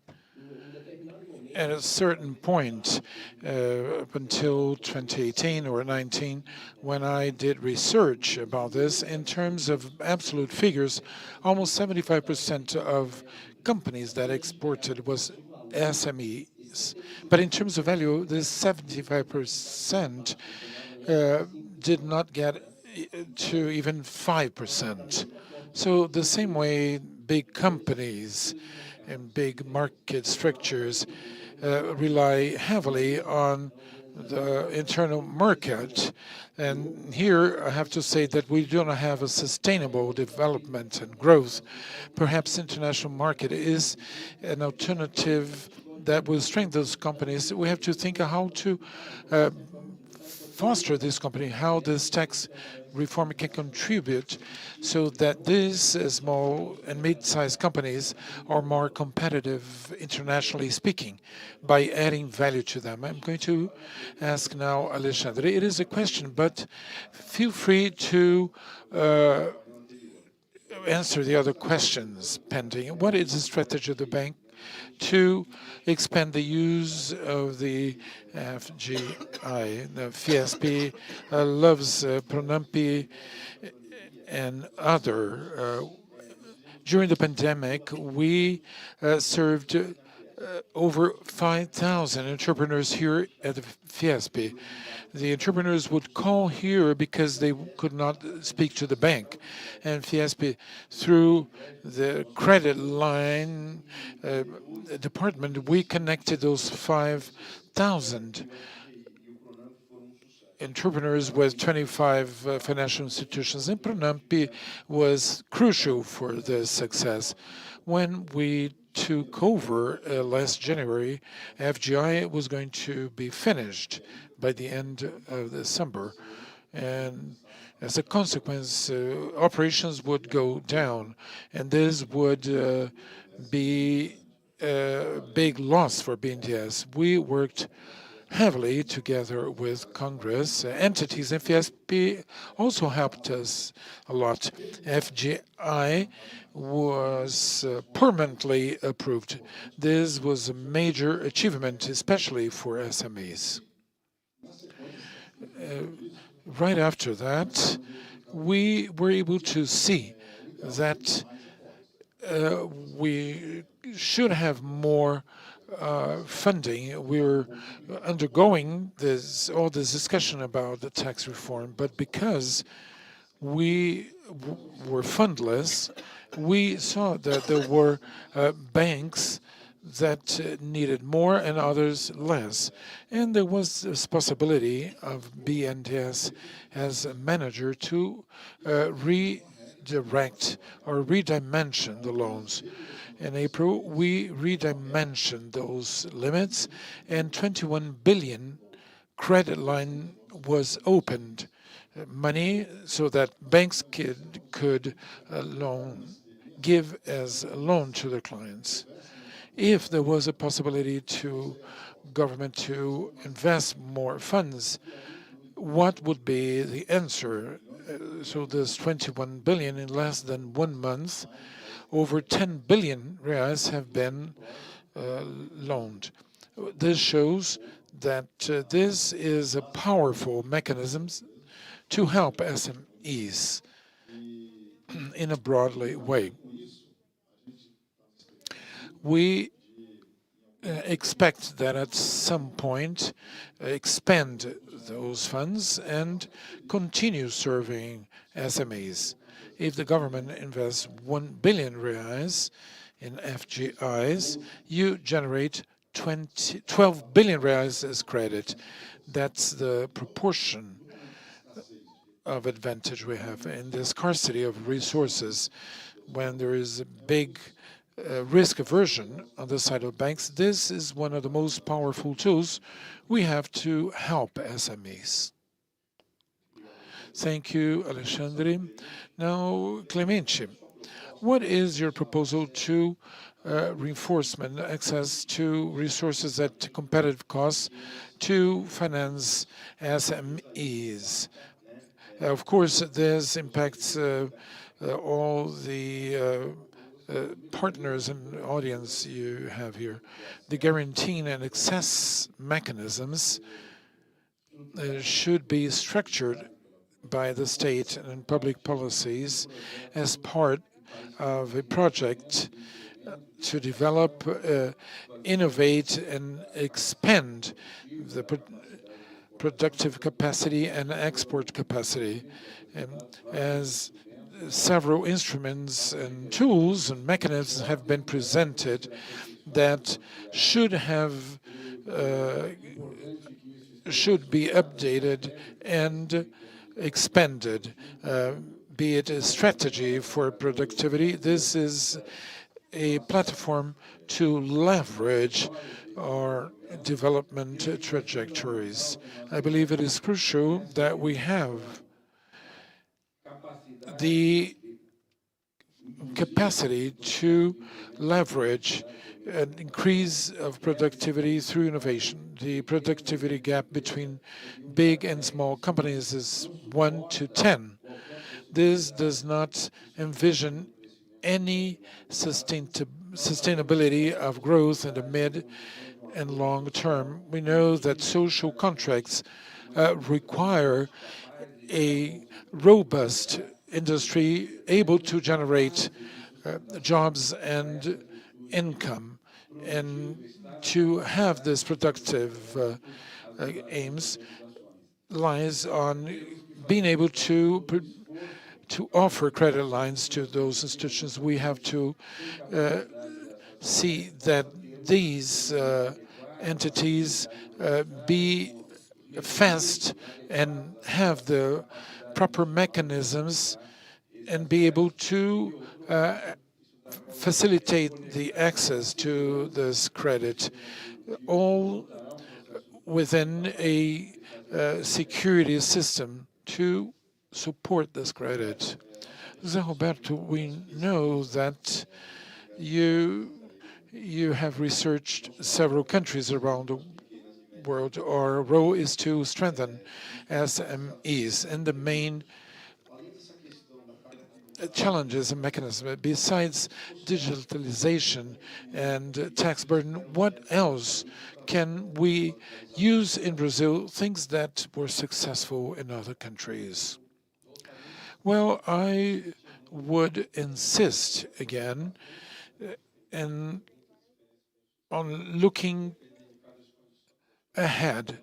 at a certain point, up until 2018 or 19, when I did research about this, in terms of absolute figures, almost 75% of companies that exported was SMEs. But in terms of value, this 75% did not get to even 5%. So the same way big companies and big market structures rely heavily on the internal market. And here I have to say that we do not have a sustainable development and growth. Perhaps international market is an alternative that will strengthen those companies. We have to think of how to foster this company, how this tax reform can contribute so that these small and mid-sized companies are more competitive, internationally speaking, by adding value to them. I'm going to ask now Alexandre. It is a question, but feel free to answer the other questions pending. What is the strategy of the bank to expand the use of the FGI? The Fiesp loves Pronampe and other. During the pandemic, we served over 5,000 entrepreneurs here at the Fiesp. The entrepreneurs would call here because they could not speak to the bank. And Fiesp, through the credit line department, we connected those 5,000 entrepreneurs with 25 financial institutions. And Pronampe was crucial for the success. When we took over last January, FGI was going to be finished by the end of December. And as a consequence, operations would go down. And this would be a big loss for BNDES. We worked heavily together with Congress entities, and Fiesp also helped us a lot. FGI was permanently approved. This was a major achievement, especially for SMEs. Right after that, we were able to see that we should have more funding. We're undergoing all this discussion about the tax reform, but because we were fundless, we saw that there were banks that needed more and others less. And there was this possibility of BNDES as a manager to redirect or redimension the loans. In April, we redimensioned those limits, and 21 billion credit line was opened. Money so that banks could give as a loan to their clients. If there was a possibility to government to invest more funds, what would be the answer? So there's 21 billion in less than 1 month. Over 10 billion reais have been loaned. This shows that this is a powerful mechanism to help SMEs in a broadly way. We expect that at some point expand those funds and continue serving SMEs. If the government invests 1 billion reais in FGIs, you generate 12 billion reais as credit. That's the proportion of advantage we have in the scarcity of resources. When there is a big risk aversion on the side of banks, this is one of the most powerful tools we have to help SMEs. Thank you, Alexandre. Now, Clemente, what is your proposal to reinforcement, access to resources at competitive costs to finance SMEs? Of course, this impacts all the partners and audience you have here. The guaranteeing and access mechanisms should be structured by the state and public policies as part of a project to develop, innovate, and expand the productive capacity and export capacity. As several instruments and tools and mechanisms have been presented that should be updated and expanded, be it a strategy for productivity. This is a platform to leverage our development trajectories. I believe it is crucial that we have the capacity to leverage an increase of productivity through innovation. The productivity gap between big and small companies is 1 to 10. This does not envision any sustainability of growth in the mid and long term. We know that social contracts require a robust industry able to generate jobs and income, and to have this productive aims lies on being able to offer credit lines to those institutions. We have to see that these entities be fast and have the proper mechanisms and be able to facilitate the access to this credit, all within a security system to support this credit. José Roberto, we know that you have researched several countries around the world. Our role is to strengthen SMEs, and the main challenges and mechanisms, besides digitalization and tax burden, what else can we use in Brazil, things that were successful in other countries? Well, I would insist again on looking ahead.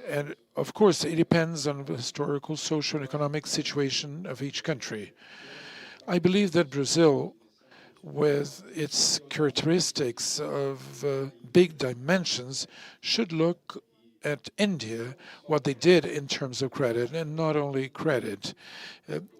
And of course, it depends on the historical, social, and economic situation of each country. I believe that Brazil, with its characteristics of big dimensions, should look at India, what they did in terms of credit, and not only credit.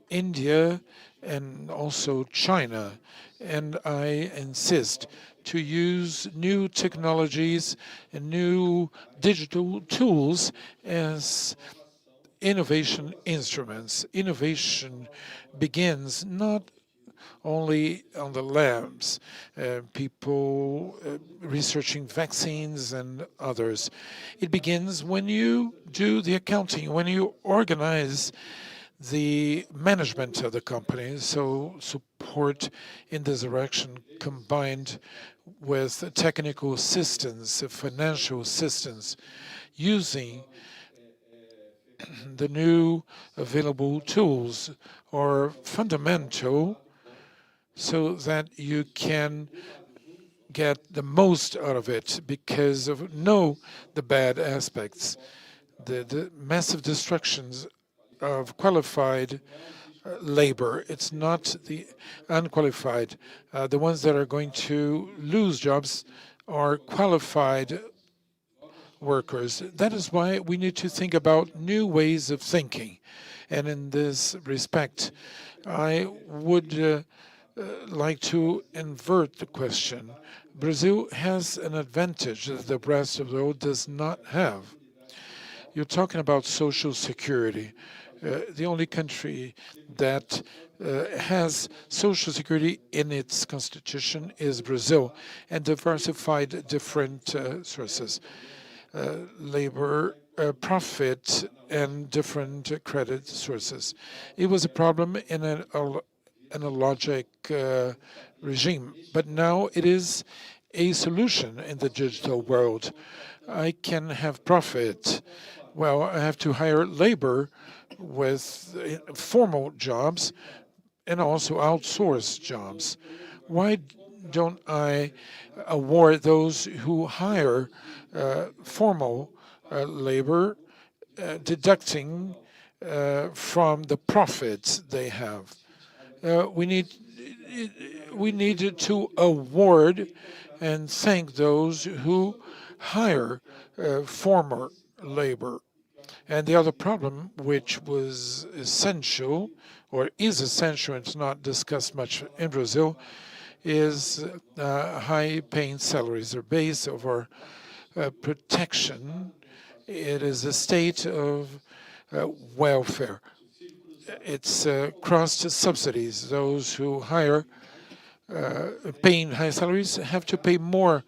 India and also China, and I insist to use new technologies and new digital tools as innovation instruments. Innovation begins not only on the labs, people researching vaccines and others. It begins when you do the accounting, when you organize the management of the company. So support in this direction combined with technical assistance, financial assistance, using the new available tools are fundamental so that you can get the most out of it, because of the bad aspects, the massive destructions of qualified labor. It's not the unqualified. The ones that are going to lose jobs are qualified workers. That is why we need to think about new ways of thinking. And in this respect, I would like to invert the question. Brazil has an advantage that the rest of the world does not have. You're talking about social security. The only country that has social security in its constitution is Brazil, and diversified different sources, labor, profit, and different credit sources. It was a problem in an analogic regime, but now it is a solution in the digital world. I can have profit. Well, I have to hire labor with formal jobs and also outsource jobs. Why don't I award those who hire formal labor, deducting from the profits they have? We need to award and thank those who hire former labor. And the other problem, which was essential, or is essential, and it's not discussed much in Brazil, is high-paying salaries. They're based of our protection. It is a state of welfare. It's crossed subsidies. Those who hire paying high salaries have to pay more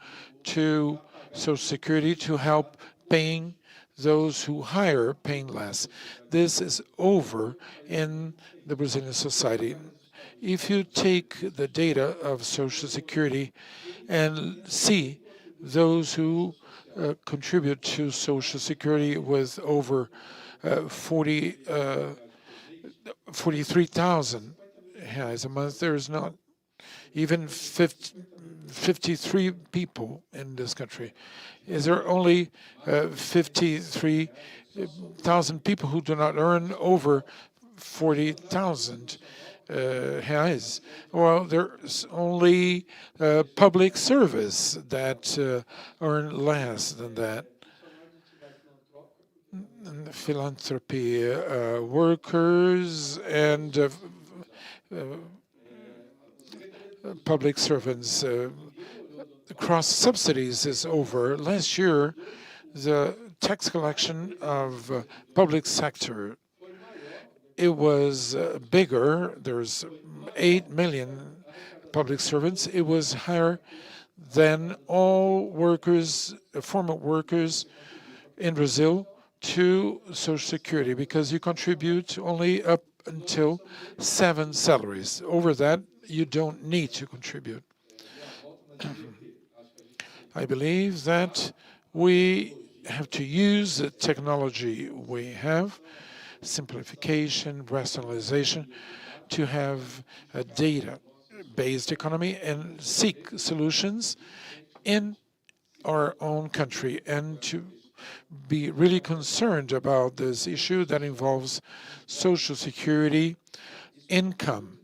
to Social Security to help paying those who hire paying less. This is over in the Brazilian society. If you take the data of Social Security and see those who contribute to Social Security with over 43,000 reais a month, there's not even 53 people in this country. Is there only 53,000 people who do not earn over 40,000 reais? Well, there's only public service that earn less than that. And philanthropy workers and public servants. Cross subsidies is over. Last year, the tax collection of public sector, it was bigger. There's 8 million public servants. It was higher than all workers, former workers in Brazil to Social Security, because you contribute only up until 7 salaries. Over that, you don't need to contribute. I believe that we have to use the technology we have, simplification, rationalization, to have a data-based economy and seek solutions in our own country, and to be really concerned about this issue that involves Social Security, income.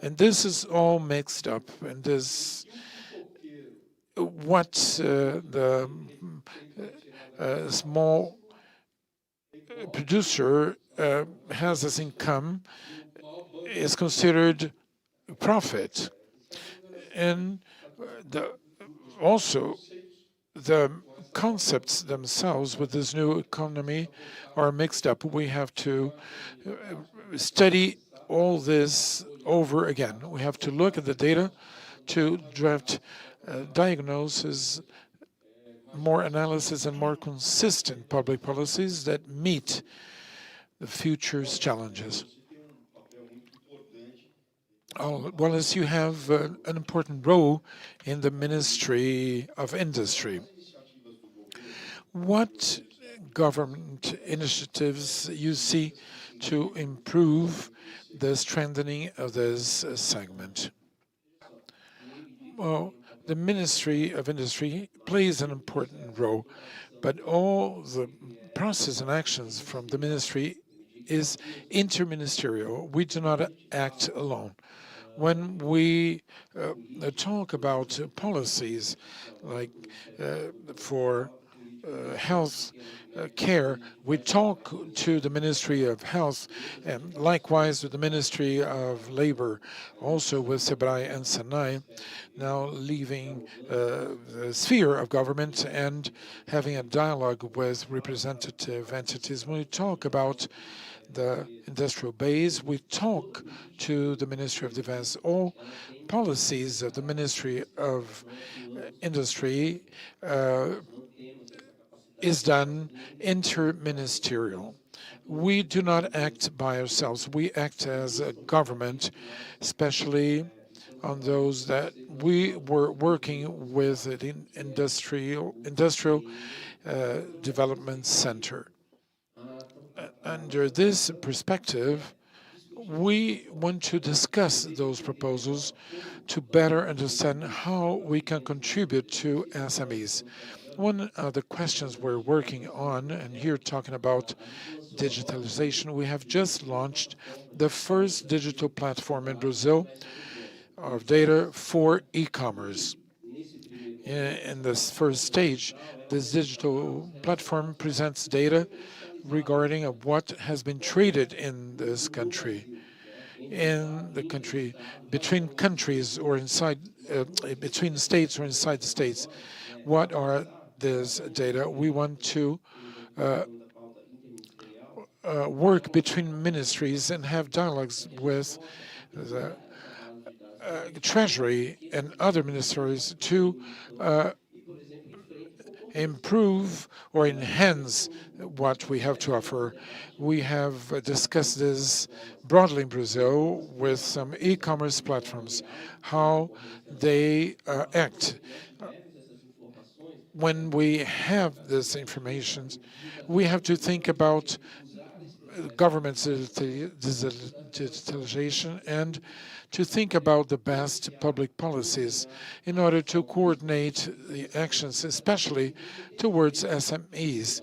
And this is all mixed up, and this what the small producer has as income is considered profit. And also the concepts themselves with this new economy are mixed up. We have to study all this over again. We have to look at the data to draft diagnosis, more analysis, and more consistent public policies that meet the future's challenges. Wallace, you have an important role in the Ministry of Industry. What government initiatives you see to improve the strengthening of this segment? Well, the Ministry of Industry plays an important role, but all the process and actions from the ministry is interministerial. We do not act alone. When we talk about policies like for health care. We talk to the Ministry of Health and likewise with the Ministry of Labor, also with Sebrae and Senai, now leaving the sphere of government and having a dialogue with representative entities. When we talk about the industrial base, we talk to the Ministry of Defense. All policies of the Ministry of Industry is done interministerial. We do not act by ourselves. We act as a government, especially on those that we were working with at Industrial Development Center. Under this perspective, we want to discuss those proposals to better understand how we can contribute to SMEs. One of the questions we're working on, and here talking about digitalization, we have just launched the first digital platform in Brazil of data for e-commerce. In this first stage, this digital platform presents data regarding what has been traded in this country, between countries or inside, between states or inside the states. What are this data? We want to work between ministries and have dialogues with the Treasury and other ministries to improve or enhance what we have to offer. We have discussed this broadly in Brazil with some e-commerce platforms, how they act. When we have this information, we have to think about government digitalization and to think about the best public policies in order to coordinate the actions, especially towards SMEs,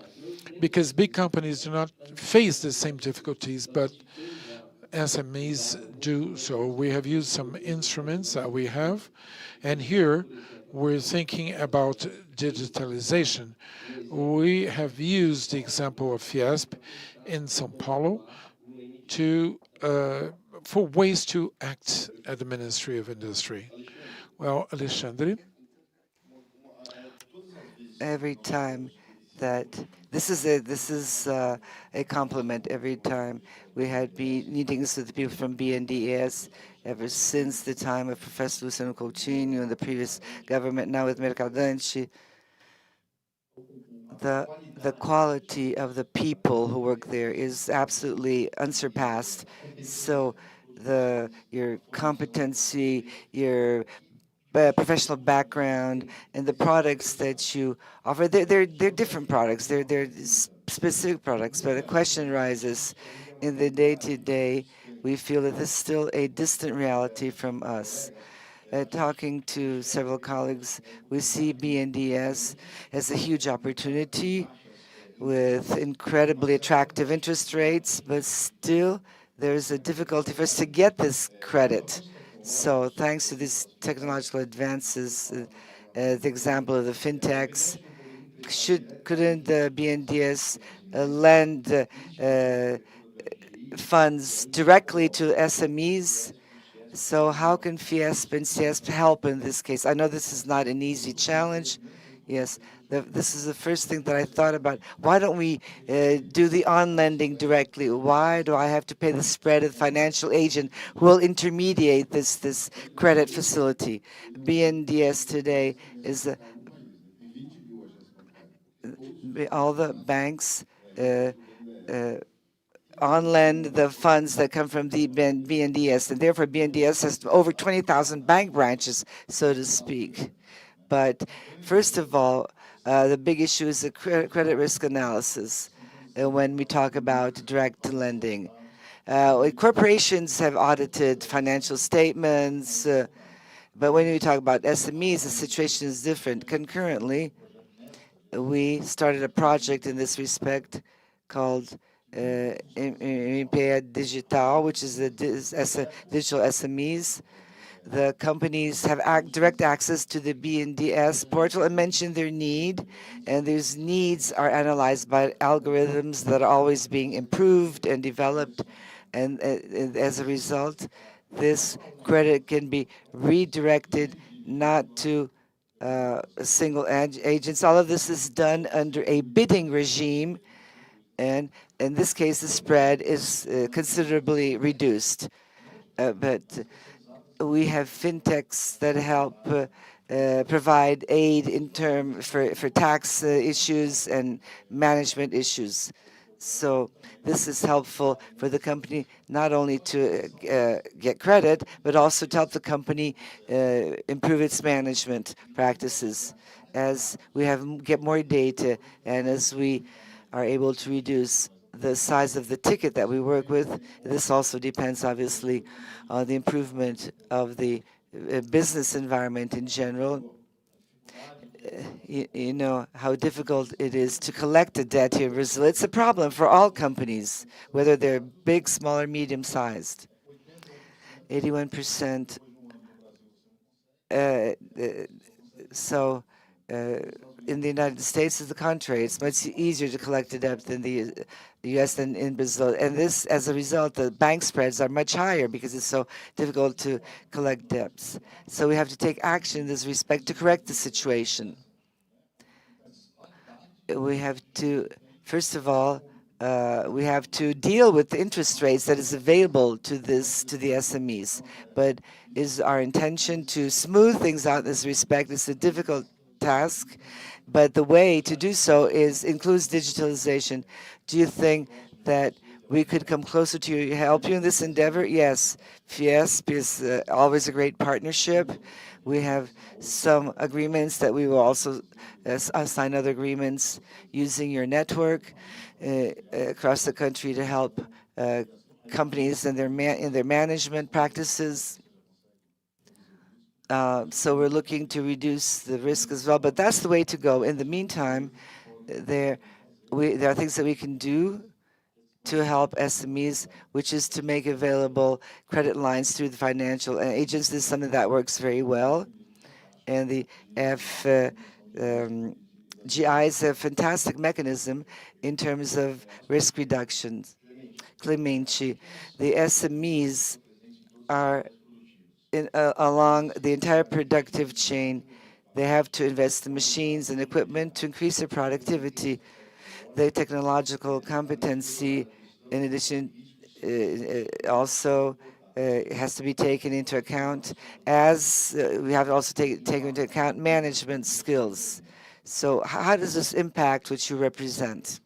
because big companies do not face the same difficulties, but SMEs do so. We have used some instruments that we have, and here we're thinking about digitalization. We have used the example of Fiesp in São Paulo for ways to act at the Ministry of Industry. Well, Alexandre? Every time that this is a compliment. Every time we had meetings with the people from BNDES, ever since the time of Professor Luciano Coutinho and the previous government, now with Mercadante, the quality of the people who work there is absolutely unsurpassed. So your competency, your professional background, and the products that you offer, they're different products. They're specific products. But a question arises in the day-to-day. We feel that this is still a distant reality from us. Talking to several colleagues, we see BNDES as a huge opportunity with incredibly attractive interest rates, but still there's a difficulty for us to get this credit. So thanks to these technological advances, the example of the fintechs, couldn't the BNDES lend funds directly to SMEs? So how can Fiesp and CIESP help in this case? I know this is not an easy challenge. Yes, this is the first thing that I thought about. Why don't we do the on-lending directly? Why do I have to pay the spread of the financial agent who will intermediate this credit facility? BNDES today is all the banks on-lend the funds that come from the BNDES, and therefore BNDES has over 20,000 bank branches, so to speak. But first of all, the big issue is the credit risk analysis when we talk about direct lending. Corporations have audited financial statements, but when we talk about SMEs, the situation is different. Concurrently, we started a project in this respect called MP Digital, which is digital SMEs. the companies have direct access to the BNDES portal and mention their need, and these needs are analyzed by algorithms that are always being improved and developed, and as a result, this credit can be redirected not to single agents. All of this is done under a bidding regime, and in this case, the spread is considerably reduced. But we have fintechs that help provide aid in for tax issues and management issues. So this is helpful for the company not only to get credit, but also to help the company improve its management practices. As we get more data and as we are able to reduce the size of the ticket that we work with, this also depends obviously on the improvement of the business environment in general. You know how difficult it is to collect a debt here in Brazil. It's a problem for all companies, whether they're big, small, or medium-sized. 81%. In the United States, is the contrary. It's much easier to collect a debt in the U.S. than in Brazil. And this, as a result, the bank spreads are much higher because it's so difficult to collect debts. So we have to take action in this respect to correct the situation. We have to, first of all, we have to deal with the interest rates that is available to the SMEs. But is our intention to smooth things out in this respect? It's a difficult task, but the way to do so includes digitalization. Do you think that we could come closer to you, help you in this endeavor? Yes. Fiesp is always a great partnership. We have some agreements that we will also sign other agreements using your network across the country to help companies in their management practices. So we're looking to reduce the risk as well, but that's the way to go. In the meantime, there are things that we can do to help SMEs, which is to make available credit lines through the financial agents. This is something that works very well. And the GI is a fantastic mechanism in terms of risk reductions. Clemente, the SMEs are along the entire productive chain. They have to invest in machines and equipment to increase their productivity. The technological competency, in addition, also has to be taken into account, as we have to also take into account management skills. So how does this impact what you represent?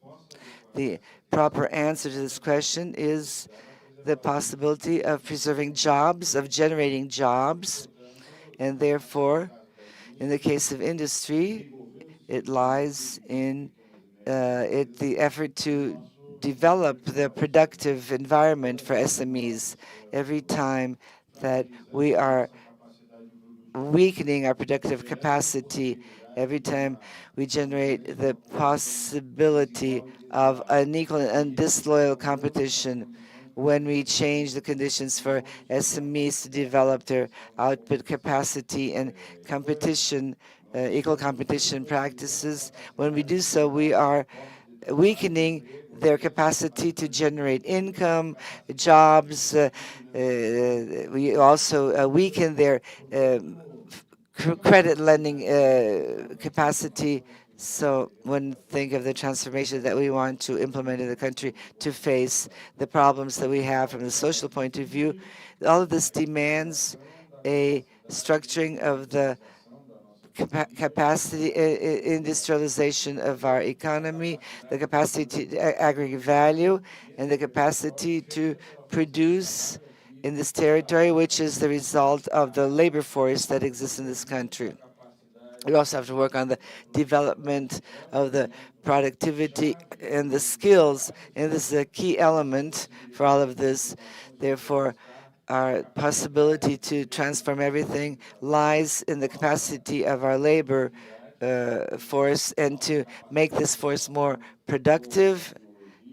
The proper answer to this question is the possibility of preserving jobs, of generating jobs, and therefore, in the case of industry, it lies in the effort to develop the productive environment for SMEs. Every time that we are weakening our productive capacity, every time we generate the possibility of unequal and disloyal competition, when we change the conditions for SMEs to develop their output capacity and competition, equal competition practices, when we do so, we are weakening their capacity to generate income, jobs. We also weaken their credit lending capacity. So when think of the transformation that we want to implement in the country to face the problems that we have from the social point of view, all of this demands a structuring of the capacity, industrialization of our economy, the capacity to aggregate value, and the capacity to produce in this territory, which is the result of the labor force that exists in this country. We also have to work on the development of the productivity and the skills, and this is a key element for all of this. Therefore, our possibility to transform everything lies in the capacity of our labor force and to make this force more productive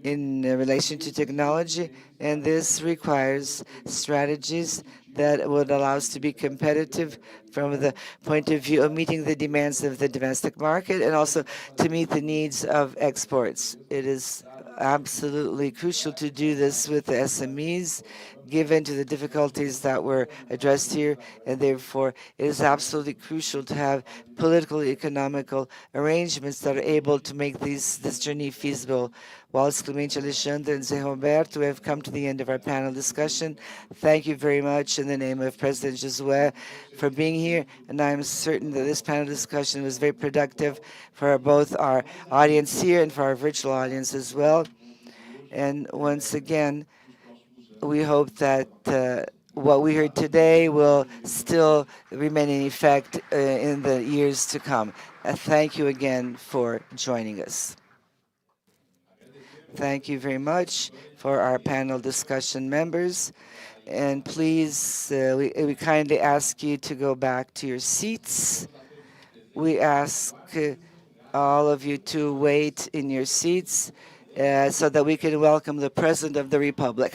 in relation to technology, and this requires strategies that would allow us to be competitive from the point of view of meeting the demands of the domestic market and also to meet the needs of exports. It is absolutely crucial to do this with the SMEs, given to the difficulties that were addressed here, and therefore it is absolutely crucial to have political, economical arrangements that are able to make this journey feasible. Wallace Clemente, Alexandre, and Zé Roberto, we have come to the end of our panel discussion. Thank you very much in the name of President Josué for being here, and I am certain that this panel discussion was very productive for both our audience here and for our virtual audience as well. And once again, we hope that what we heard today will still remain in effect in the years to come. Thank you again for joining us. Thank you very much for our panel discussion members. And please, we kindly ask you to go back to your seats. We ask all of you to wait in your seats so that we can welcome the President of the Republic.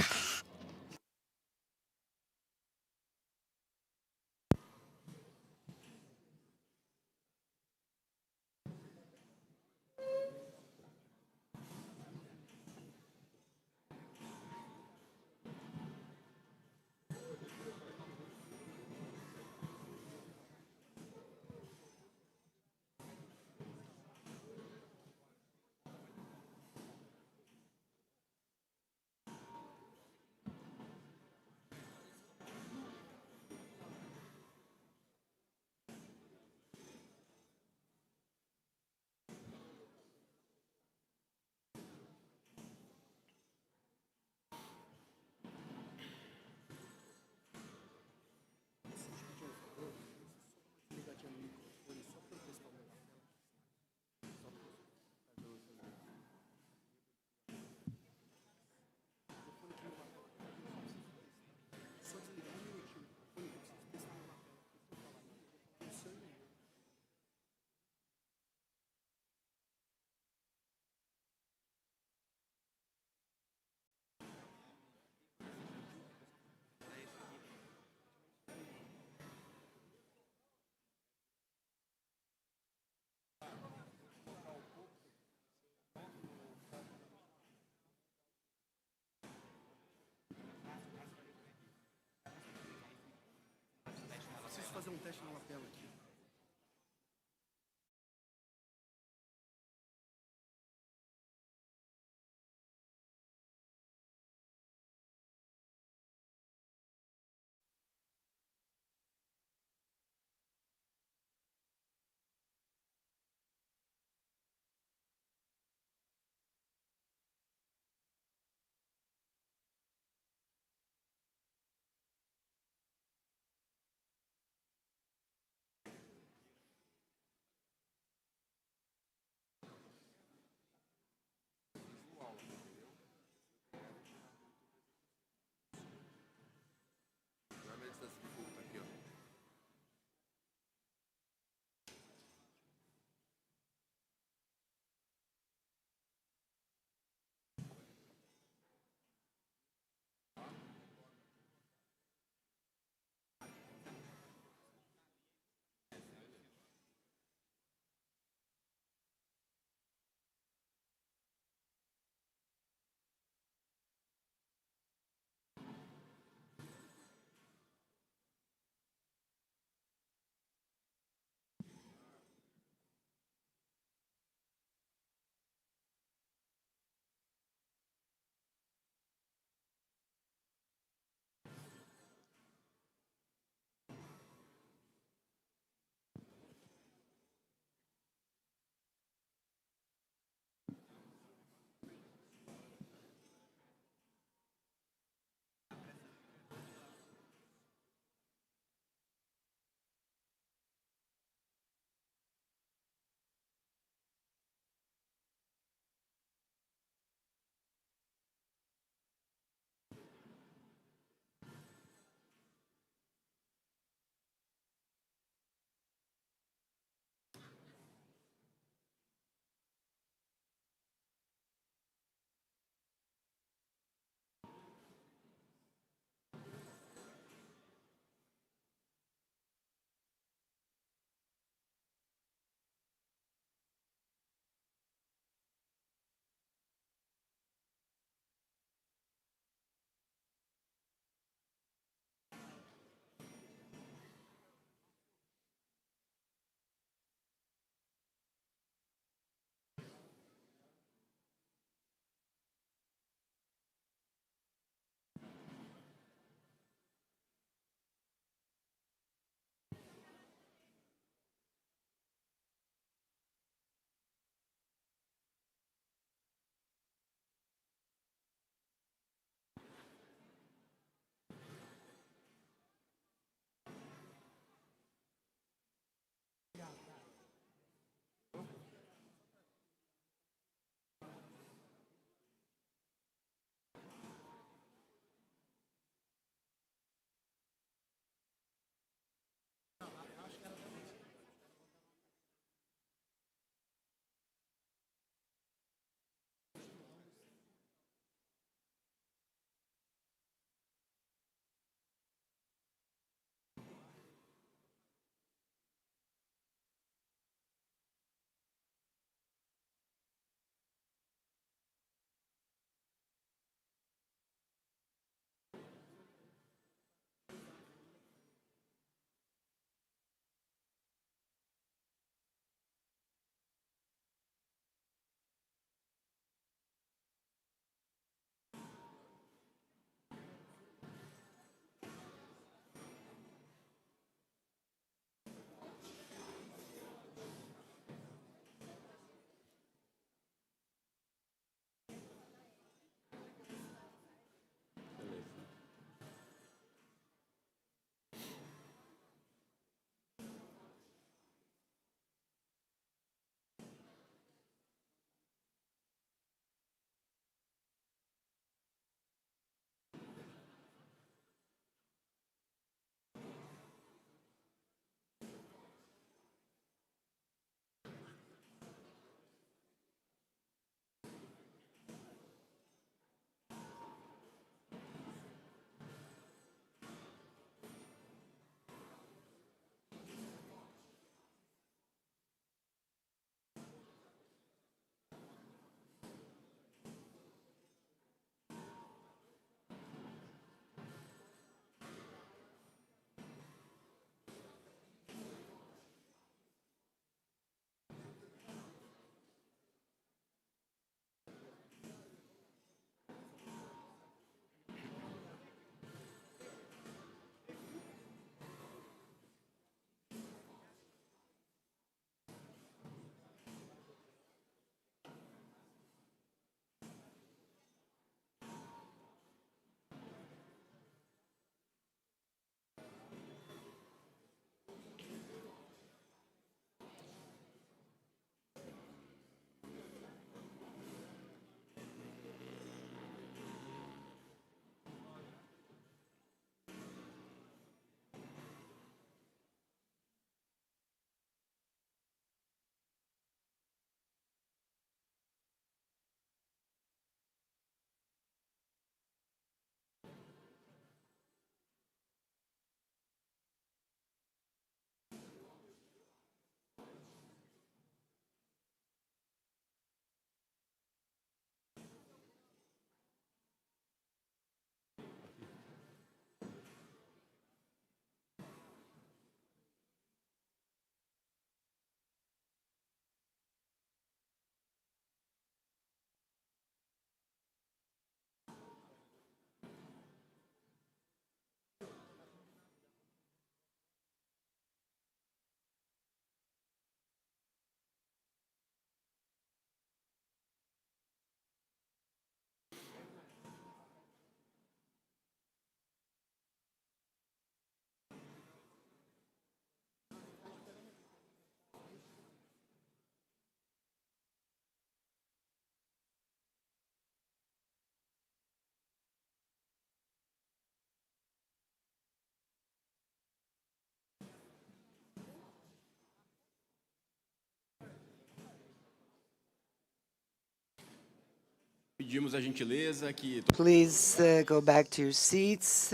Pedimos a gentileza que Please go back to your seats.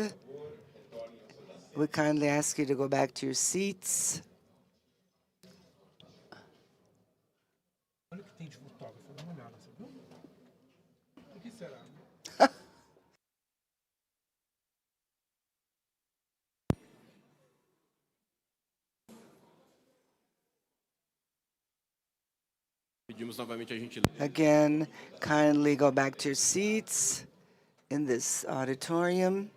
We kindly ask you to go back to your seats. Olha o que tem de fotógrafo, dá uma olhada, você viu? O que será? pedimos novamente a gentileza. Again, kindly go back to your seats in this auditorium.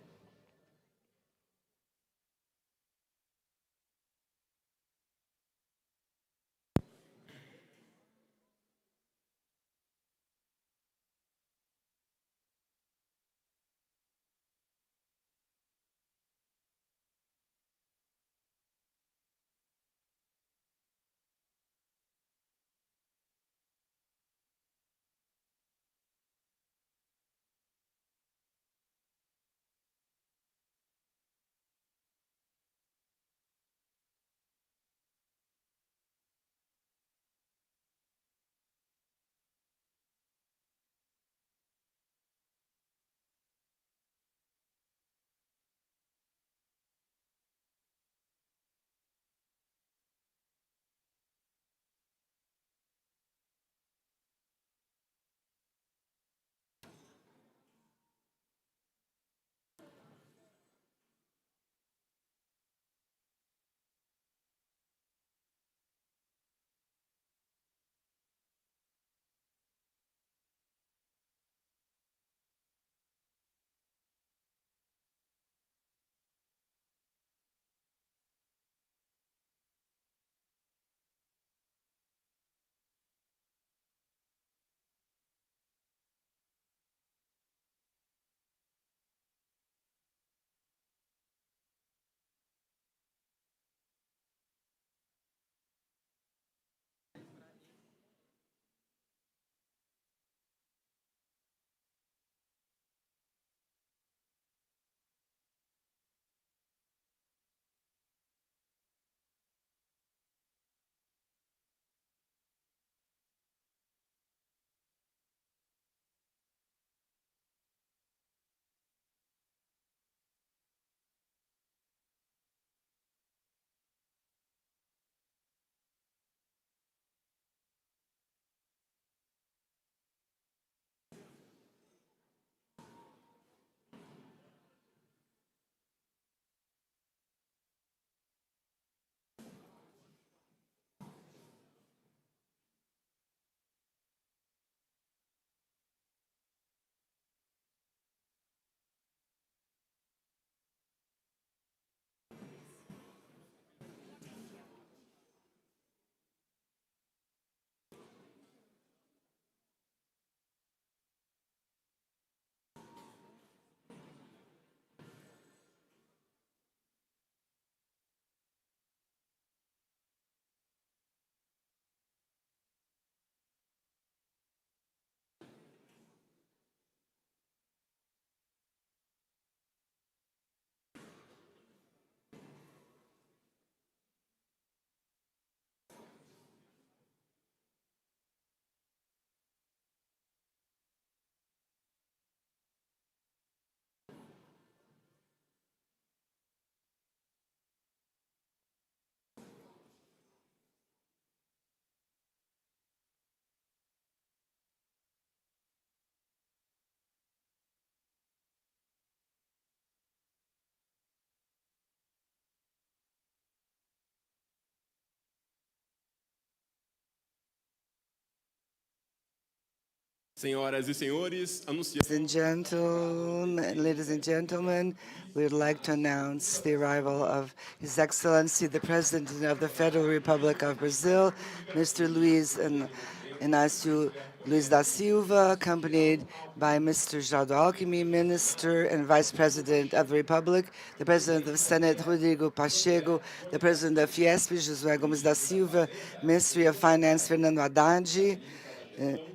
Senhoras e senhores, anunciamos. Ladies and gentlemen, we would like to announce the arrival of His Excellency, the President of the Federal Republic of Brazil, Mr. Luiz Inácio Luiz da Silva, accompanied by Mr. Geraldo Alckmin, Minister and Vice President of the Republic, the President of the Senate, Rodrigo Pacheco, the President of Fiesp, Josué Gomes da Silva, Ministry of Finance, Fernando Haddad,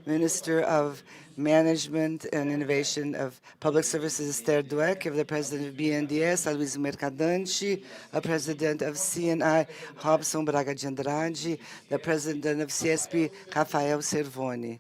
Minister of Management and Innovation of Public Services, Esther Dweck, of the President of BNDES, Aloysio Mercadante, the President of CNI, Robson Braga de Andrade, the President of CSP, Rafael Servoni.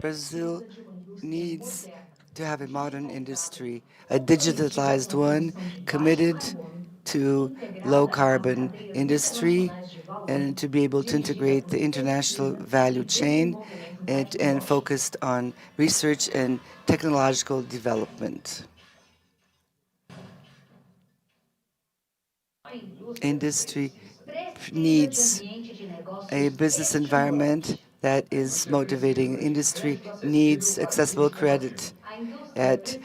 Brazil needs to have a modern industry, a digitalized one, committed to low-carbon industry, and to be able to integrate the international value chain and focused on research and technological development. Industry needs a business environment that is motivating. Industry needs accessible credit at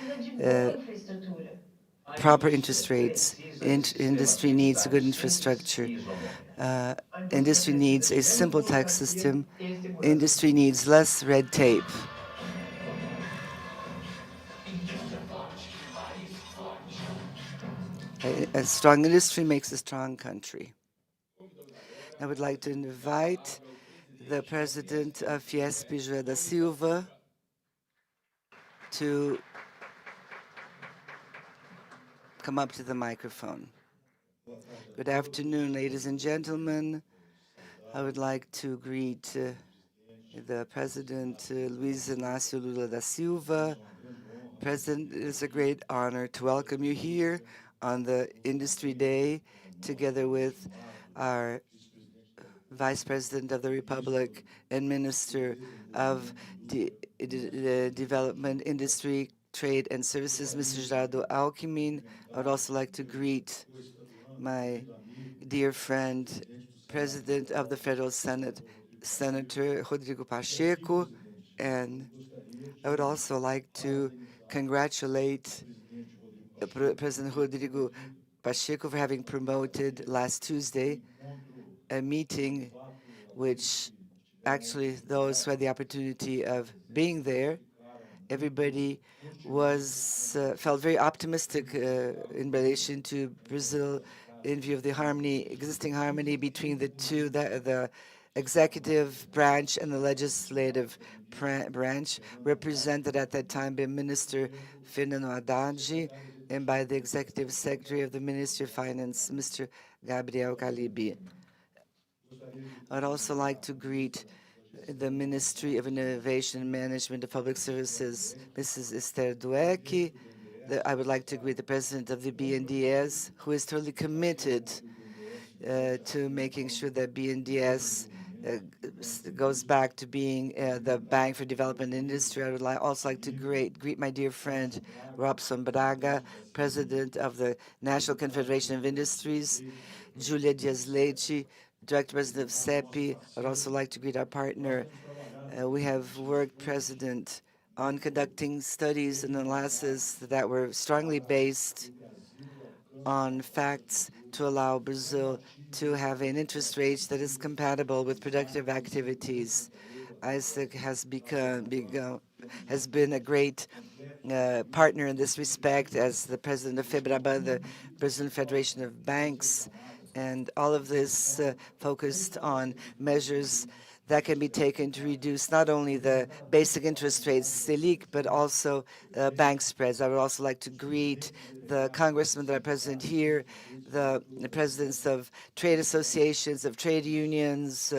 proper interest rates. Industry needs good infrastructure. Industry needs a simple tax system. Industry needs less red tape. A strong industry makes a strong country. I would like to invite the president of Fiesp, José da Silva, to come up to the microphone. Good afternoon, ladies and gentlemen. I would like to greet the President Luiz Inácio Lula da Silva. President, it is a great honor to welcome you here on the Industry Day, together with our Vice President of the Republic and Minister of Development, Industry, Trade and Services, Mr. Gerardo Alckmin. I would also like to greet my dear friend, President of the Federal Senate, Senator Rodrigo Pacheco, and I would also like to congratulate President Rodrigo Pacheco for having promoted last Tuesday a meeting which actually those who had the opportunity of being there, everybody was felt very optimistic in relation to Brazil in view of the existing harmony between the two, the executive branch and the legislative branch, represented at that time by Minister Fernando Haddad and by the Executive Secretary of the Ministry of Finance, Mr. Gabriel Calibi. I'd also like to greet the Ministry of Innovation and Management of Public Services, Mrs. Esther Dweck. I would like to greet the President of the BNDES, who is totally committed to making sure that BNDES goes back to being the Bank for Development Industry. I would also like to greet my dear friend Robson Braga, President of the National Confederation of Industries, Julia Dias-Leite, Director President of CEPI. I'd also like to greet our partner. We have worked, President, on conducting studies and analysis that were strongly based on facts to allow Brazil to have an interest rate that is compatible with productive activities. ISEC has been a great partner in this respect as the president of FEBRABAN, the Brazilian Federation of Banks, and all of this focused on measures that can be taken to reduce not only the basic interest rates, Selic, but also bank spreads. I would also like to greet the congressmen that are present here, the presidents of trade associations, of trade unions,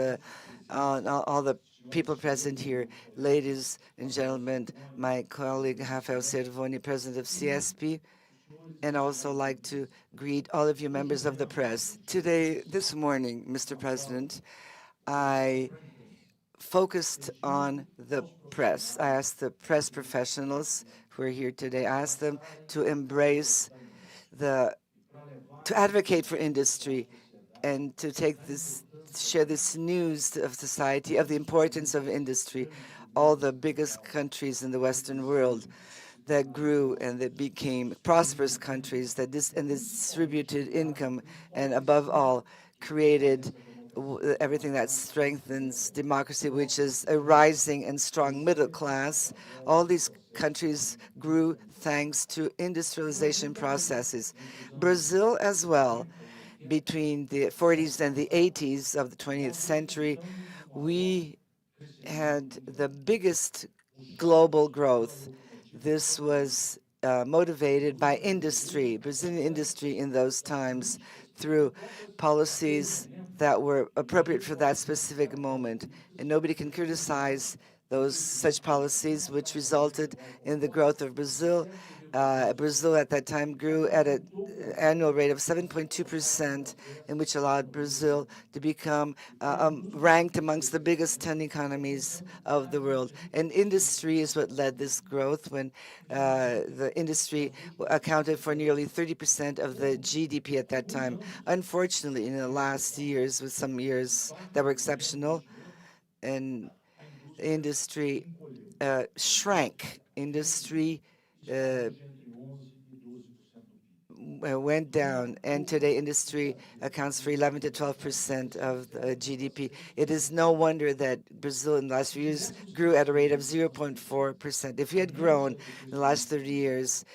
all the people present here. Ladies and gentlemen, my colleague Rafael Cervoni, president of CSP, and also like to greet all of you members of the press. This morning, Mr. President, I focused on the press. I asked the press professionals who are here today, I asked them to to advocate for industry and to share this news of society, of the importance of industry. All the biggest countries in the Western world that grew and that became prosperous countries that distributed income and above all created everything that strengthens democracy, which is a rising and strong middle class. All these countries grew thanks to industrialization processes. Brazil as well, between the 40s and the 80s of the 20th century, we had the biggest global growth. This was motivated by industry, Brazilian industry in those times, through policies that were appropriate for that specific moment. And nobody can criticize such policies, which resulted in the growth of Brazil. Brazil at that time grew at an annual rate of 7.2%, in which allowed Brazil to become ranked amongst the biggest 10 economies of the world. And industry is what led this growth, when the industry accounted for nearly 30% of the GDP at that time. Unfortunately, in the last years, with some years that were exceptional, and industry shrank. Industry went down, and today industry accounts for 11 to 12% of the GDP. It is no wonder that Brazil in the last few years grew at a rate of 0.4%. If we had grown in the last 30 years,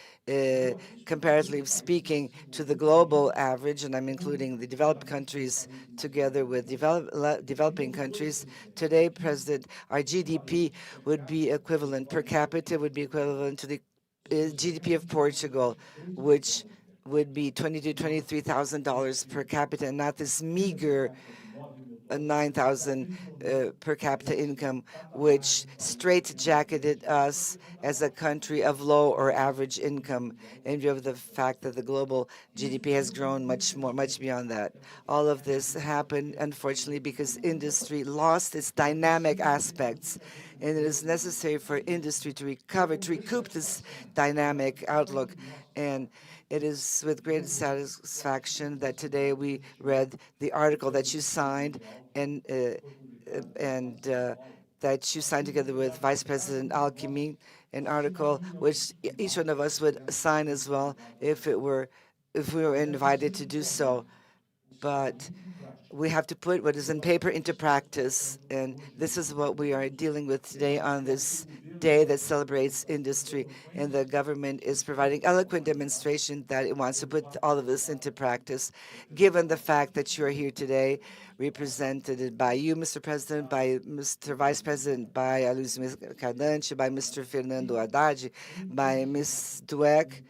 comparatively speaking, to the global average, and I'm including the developed countries together with developing countries, today, President, our GDP would be equivalent, per capita would be equivalent to the GDP of Portugal, which would be $20,000 to $23,000 per capita, and not this meager $9,000 per capita income, which straitjacketed us as a country of low or average income, in view of the fact that the global GDP has grown much beyond that. All of this happened, unfortunately, because industry lost its dynamic aspects, and it is necessary for industry to recover, to recoup this dynamic outlook. And it is with great satisfaction that today we read the article that you signed, and that you signed together with Vice President Alckmin, an article which each one of us would sign as well if we were invited to do so. But we have to put what is in paper into practice, and this is what we are dealing with today on this day that celebrates industry. And the government is providing eloquent demonstration that it wants to put all of this into practice, given the fact that you are here today, represented by you, Mr. President, by Mr. Vice President, by Aloysio Mercadante, by Mr. Fernando Haddad, by Ms. Dweck,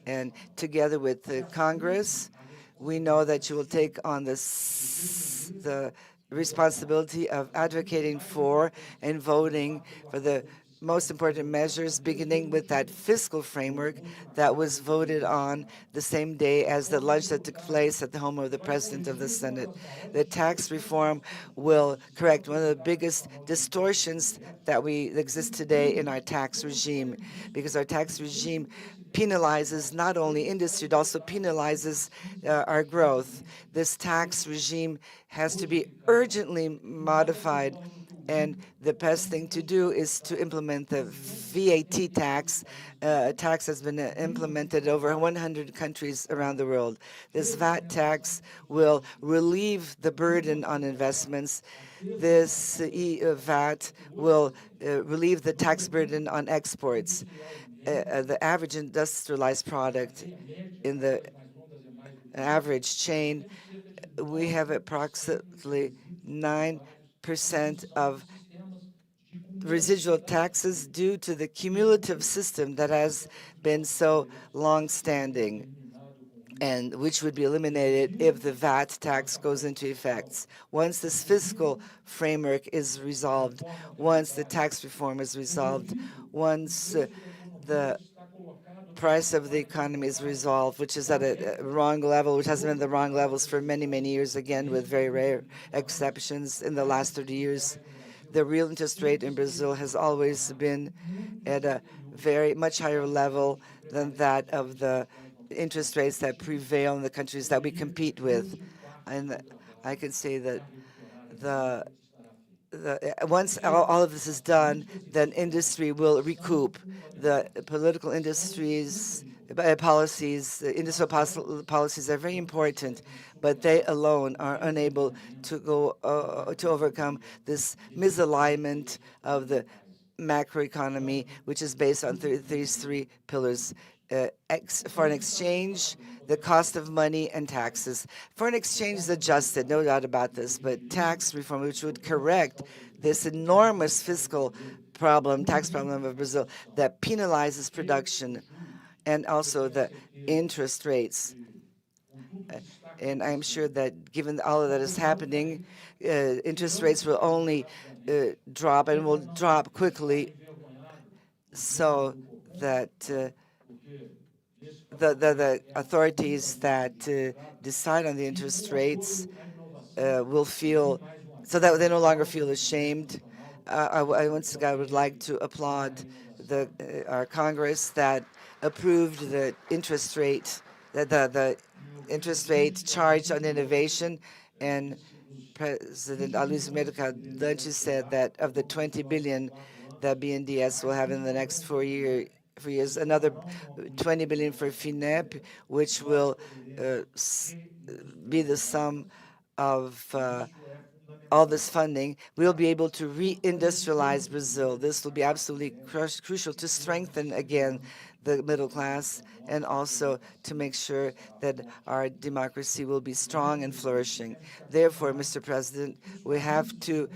and together with the Congress. We know that you will take on the responsibility of advocating for and voting for the most important measures, beginning with that fiscal framework that was voted on the same day as the lunch that took place at the home of the President of the Senate. The tax reform will correct one of the biggest distortions that exist today in our tax regime, because our tax regime penalizes not only industry, it also penalizes our growth. This tax regime has to be urgently modified, and the best thing to do is to implement the VAT tax. A tax has been implemented in over 100 countries around the world. This VAT tax will relieve the burden on investments. This VAT will relieve the tax burden on exports. The average industrialized product in the average chain, we have approximately 9% of residual taxes due to the cumulative system that has been so long-standing, and which would be eliminated if the VAT tax goes into effect. Once this fiscal framework is resolved, once the tax reform is resolved, once the price of the economy is resolved, which is at a wrong level, which has been the wrong levels for many, many years, again, with very rare exceptions in the last 30 years. The real interest rate in Brazil has always been at a very much higher level than that of the interest rates that prevail in the countries that we compete with. And I can say that once all of this is done, then industry will recoup. The political industries policies, industrial policies are very important, but they alone are unable to to overcome this misalignment of the macroeconomy, which is based on these three pillars: foreign exchange, the cost of money, and taxes. Foreign exchange is adjusted, no doubt about this, but tax reform, which would correct this enormous fiscal problem, tax problem of Brazil that penalizes production, and also the interest rates. And I'm sure that given all of that is happening, interest rates will only drop and will drop quickly so that the authorities that decide on the interest rates will feel, so that they no longer feel ashamed. Once again, I would like to applaud our Congress that approved the interest rate, the interest rate charged on innovation, and President Aloysio Mercadante said that of the 20 billion that BNDES will have in the next 4 years, another 20 billion for FINEP, which will be the sum of all this funding. We'll be able to reindustrialize Brazil. This will be absolutely crucial to strengthen again the middle class and also to make sure that our democracy will be strong and flourishing. Therefore, Mr. President, we have to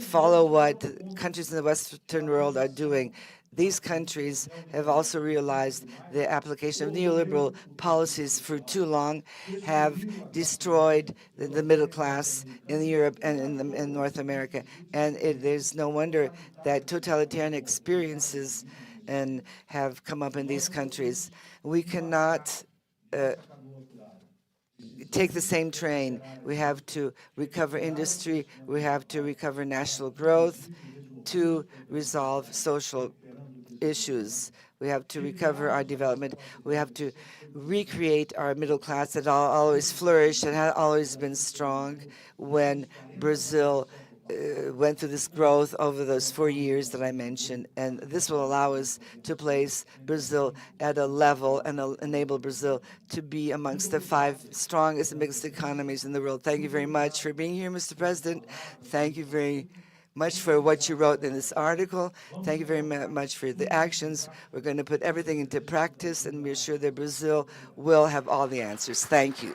follow what countries in the Western world are doing. These countries have also realized the application of neoliberal policies for too long have destroyed the middle class in Europe and in North America. And there's no wonder that totalitarian experiences have come up in these countries. We cannot take the same train. We have to recover industry. We have to recover national growth to resolve social issues. We have to recover our development. We have to recreate our middle class that always flourished and had always been strong when Brazil went through this growth over those 4 years that I mentioned. And this will allow us to place Brazil at a level and enable Brazil to be amongst the 5 strongest and biggest economies in the world. Thank you very much for being here, Mr. President. Thank you very much for what you wrote in this article. Thank you very much for the actions. We're going to put everything into practice, and we're sure that Brazil will have all the answers. Thank you.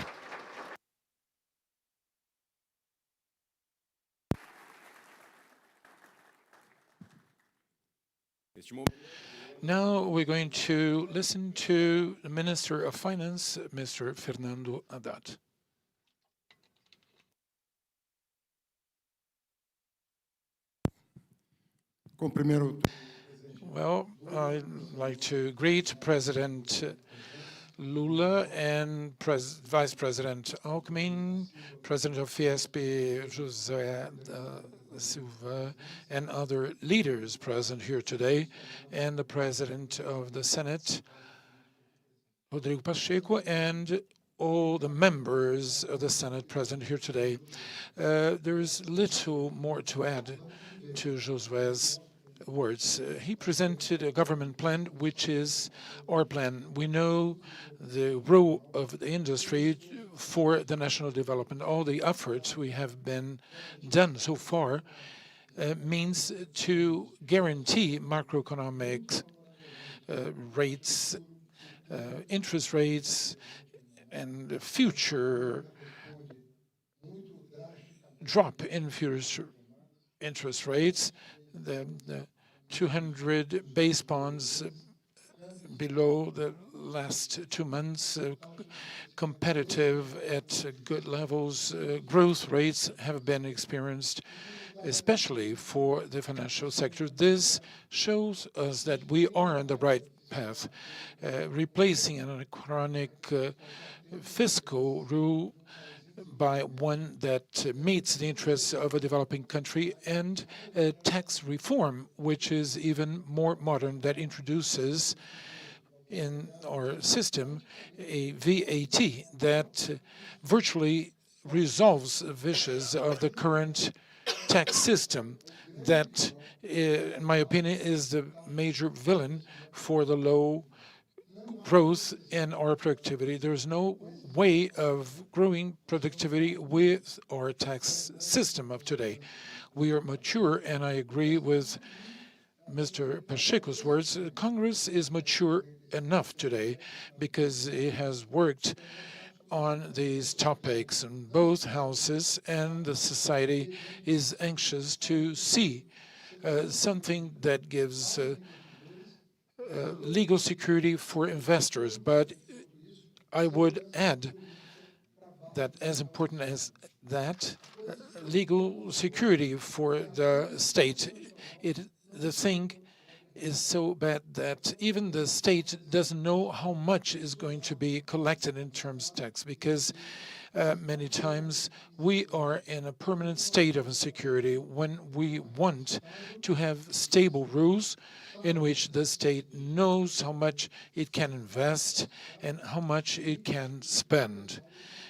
Now we're going to listen to the Minister of Finance, Mr. Fernando Haddad. Well, I'd like to greet President Lula and Vice President Alckmin, President of Fiesp, José Silva, and other leaders present here today, and the President of the Senate, Rodrigo Pacheco, and all the members of the Senate present here today. There is little more to add to Josué's words. He presented a government plan, which is our plan. We know the role of the industry for the national development. All the efforts we have been done so far means to guarantee macroeconomic rates, interest rates, and future drop in future interest rates. The 200 base bonds below the last 2 months, competitive at good levels. Growth rates have been experienced, especially for the financial sector. This shows us that we are on the right path, replacing an anachronic fiscal rule by one that meets the interests of a developing country, and a tax reform which is even more modern, that introduces in our system a VAT that virtually resolves the vicious of the current tax system that, in my opinion, is the major villain for the low growth in our productivity. There's no way of growing productivity with our tax system of today. We are mature, and I agree with Mr. Pacheco's words. Congress is mature enough today because it has worked on these topics in both houses, and the society is anxious to see something that gives legal security for investors. But I would add that as important as that, legal security for the state. The thing is so bad that even the state doesn't know how much is going to be collected in terms of tax, because many times we are in a permanent state of insecurity when we want to have stable rules in which the state knows how much it can invest and how much it can spend.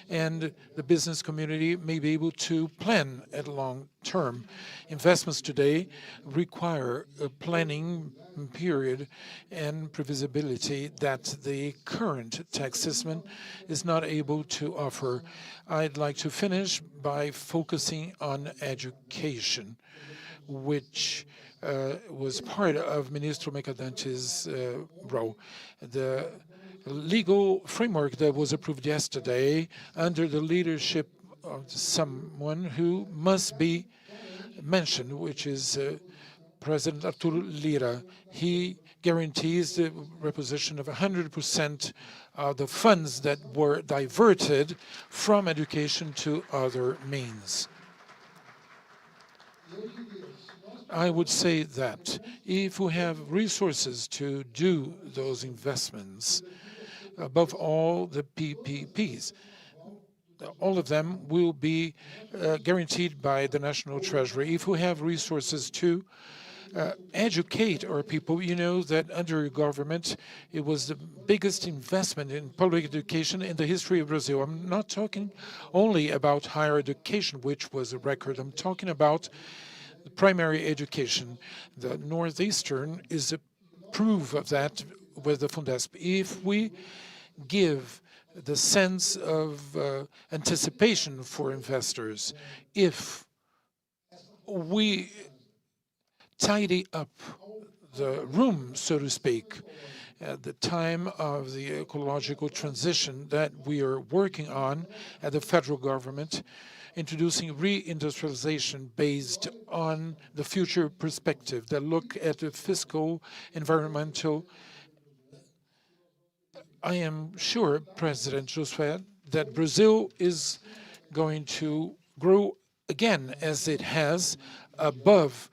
And the business community may be able to plan at long term. Investments today require a planning period and previsibility that the current tax system is not able to offer. I'd like to finish by focusing on education, which was part of Ministro Mercadante's role. The legal framework that was approved yesterday under the leadership of someone who must be mentioned, which is President Arturo Lira. He guarantees the reposition of 100% of the funds that were diverted from education to other means. I would say that if we have resources to do those investments, above all the PPPs, all of them will be guaranteed by the National Treasury. If we have resources to educate our people, you know that under your government, it was the biggest investment in public education in the history of Brazil. I'm not talking only about higher education, which was a record. I'm talking about the primary education. The Northeastern is a proof of that with the Fundesp. If we give the sense of anticipation for investors, if we tidy up the room, so to speak, at the time of the ecological transition that we are working on at the federal government, introducing reindustrialization based on the future perspective that look at the fiscal, environmental. I am sure, President Josué, that Brazil is going to grow again, as it has, above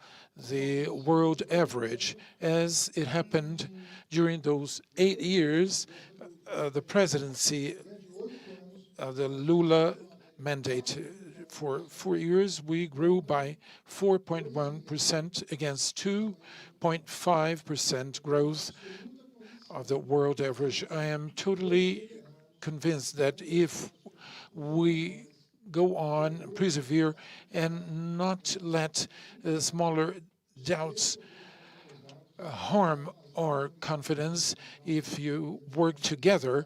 the world average, as it happened during those 8 years, the presidency of the Lula mandate. For 4 years, we grew by 4.1% against 2.5% growth of the world average. I am totally convinced that if we go on, persevere, and not let smaller doubts harm our confidence, if you work together,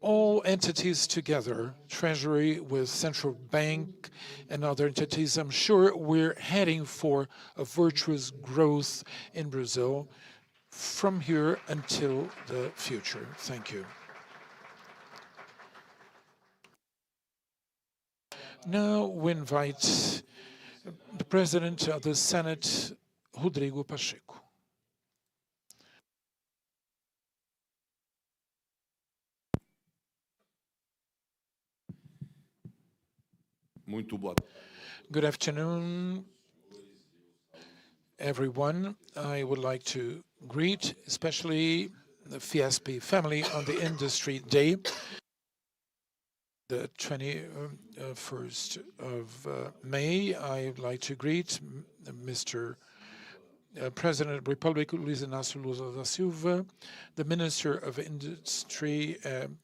all entities together, Treasury with Central Bank and other entities, I'm sure we're heading for a virtuous growth in Brazil from here until the future. Thank you. Now we invite the President of the Senate, Rodrigo Pacheco. Good afternoon, everyone. I would like to greet especially the Fiesp family on the Industry Day, the 21st of May. I would like to greet Mr. President of the Republic, Luiz Inácio Lula da Silva, the Minister of Industry,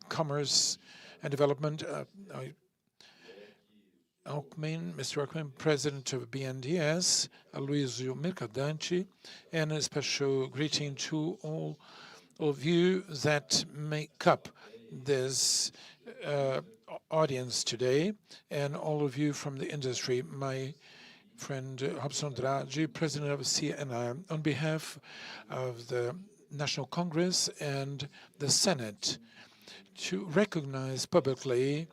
Commerce and Development, Mr. Alckmin, President of BNDES, Aloysio Mercadante, and a special greeting to all of you that make up this audience today, and all of you from the industry. My friend Robson Draghi, President of CNI, on behalf of the National Congress and the Senate, to recognize publicly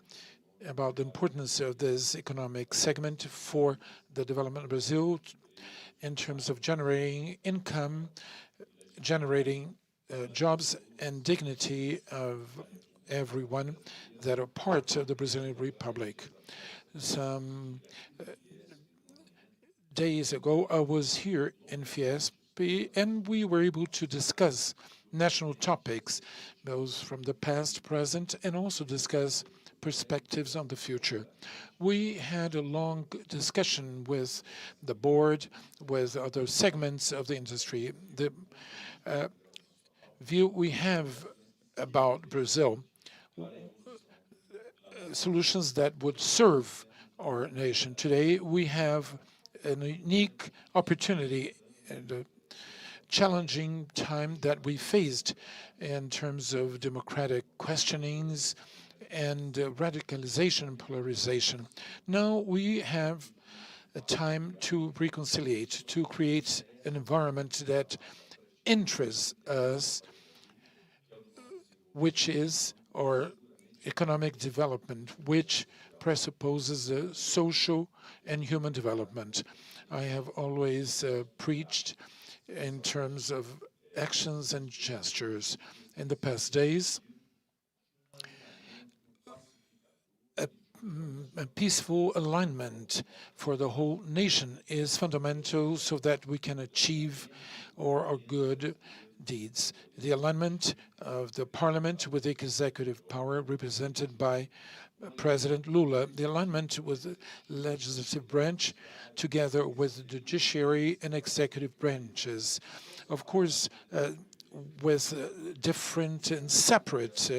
about the importance of this economic segment for the development of Brazil in terms of generating income, generating jobs and dignity of everyone that are part of the Brazilian Republic. Some days ago, I was here in Fiesp, and we were able to discuss national topics, those from the past, present, and also discuss perspectives on the future. We had a long discussion with the board, with other segments of the industry. The view we have about Brazil, solutions that would serve our nation. Today, we have a unique opportunity and a challenging time that we faced in terms of democratic questionings and radicalization and polarization. Now we have a time to reconciliate, to create an environment that interests us, which is our economic development, which presupposes a social and human development. I have always preached in terms of actions and gestures. In the past days, a peaceful alignment for the whole nation is fundamental so that we can achieve our good deeds. The alignment of the parliament with the executive power represented by President Lula, the alignment with the legislative branch together with the judiciary and executive branches. Of course, with different and separate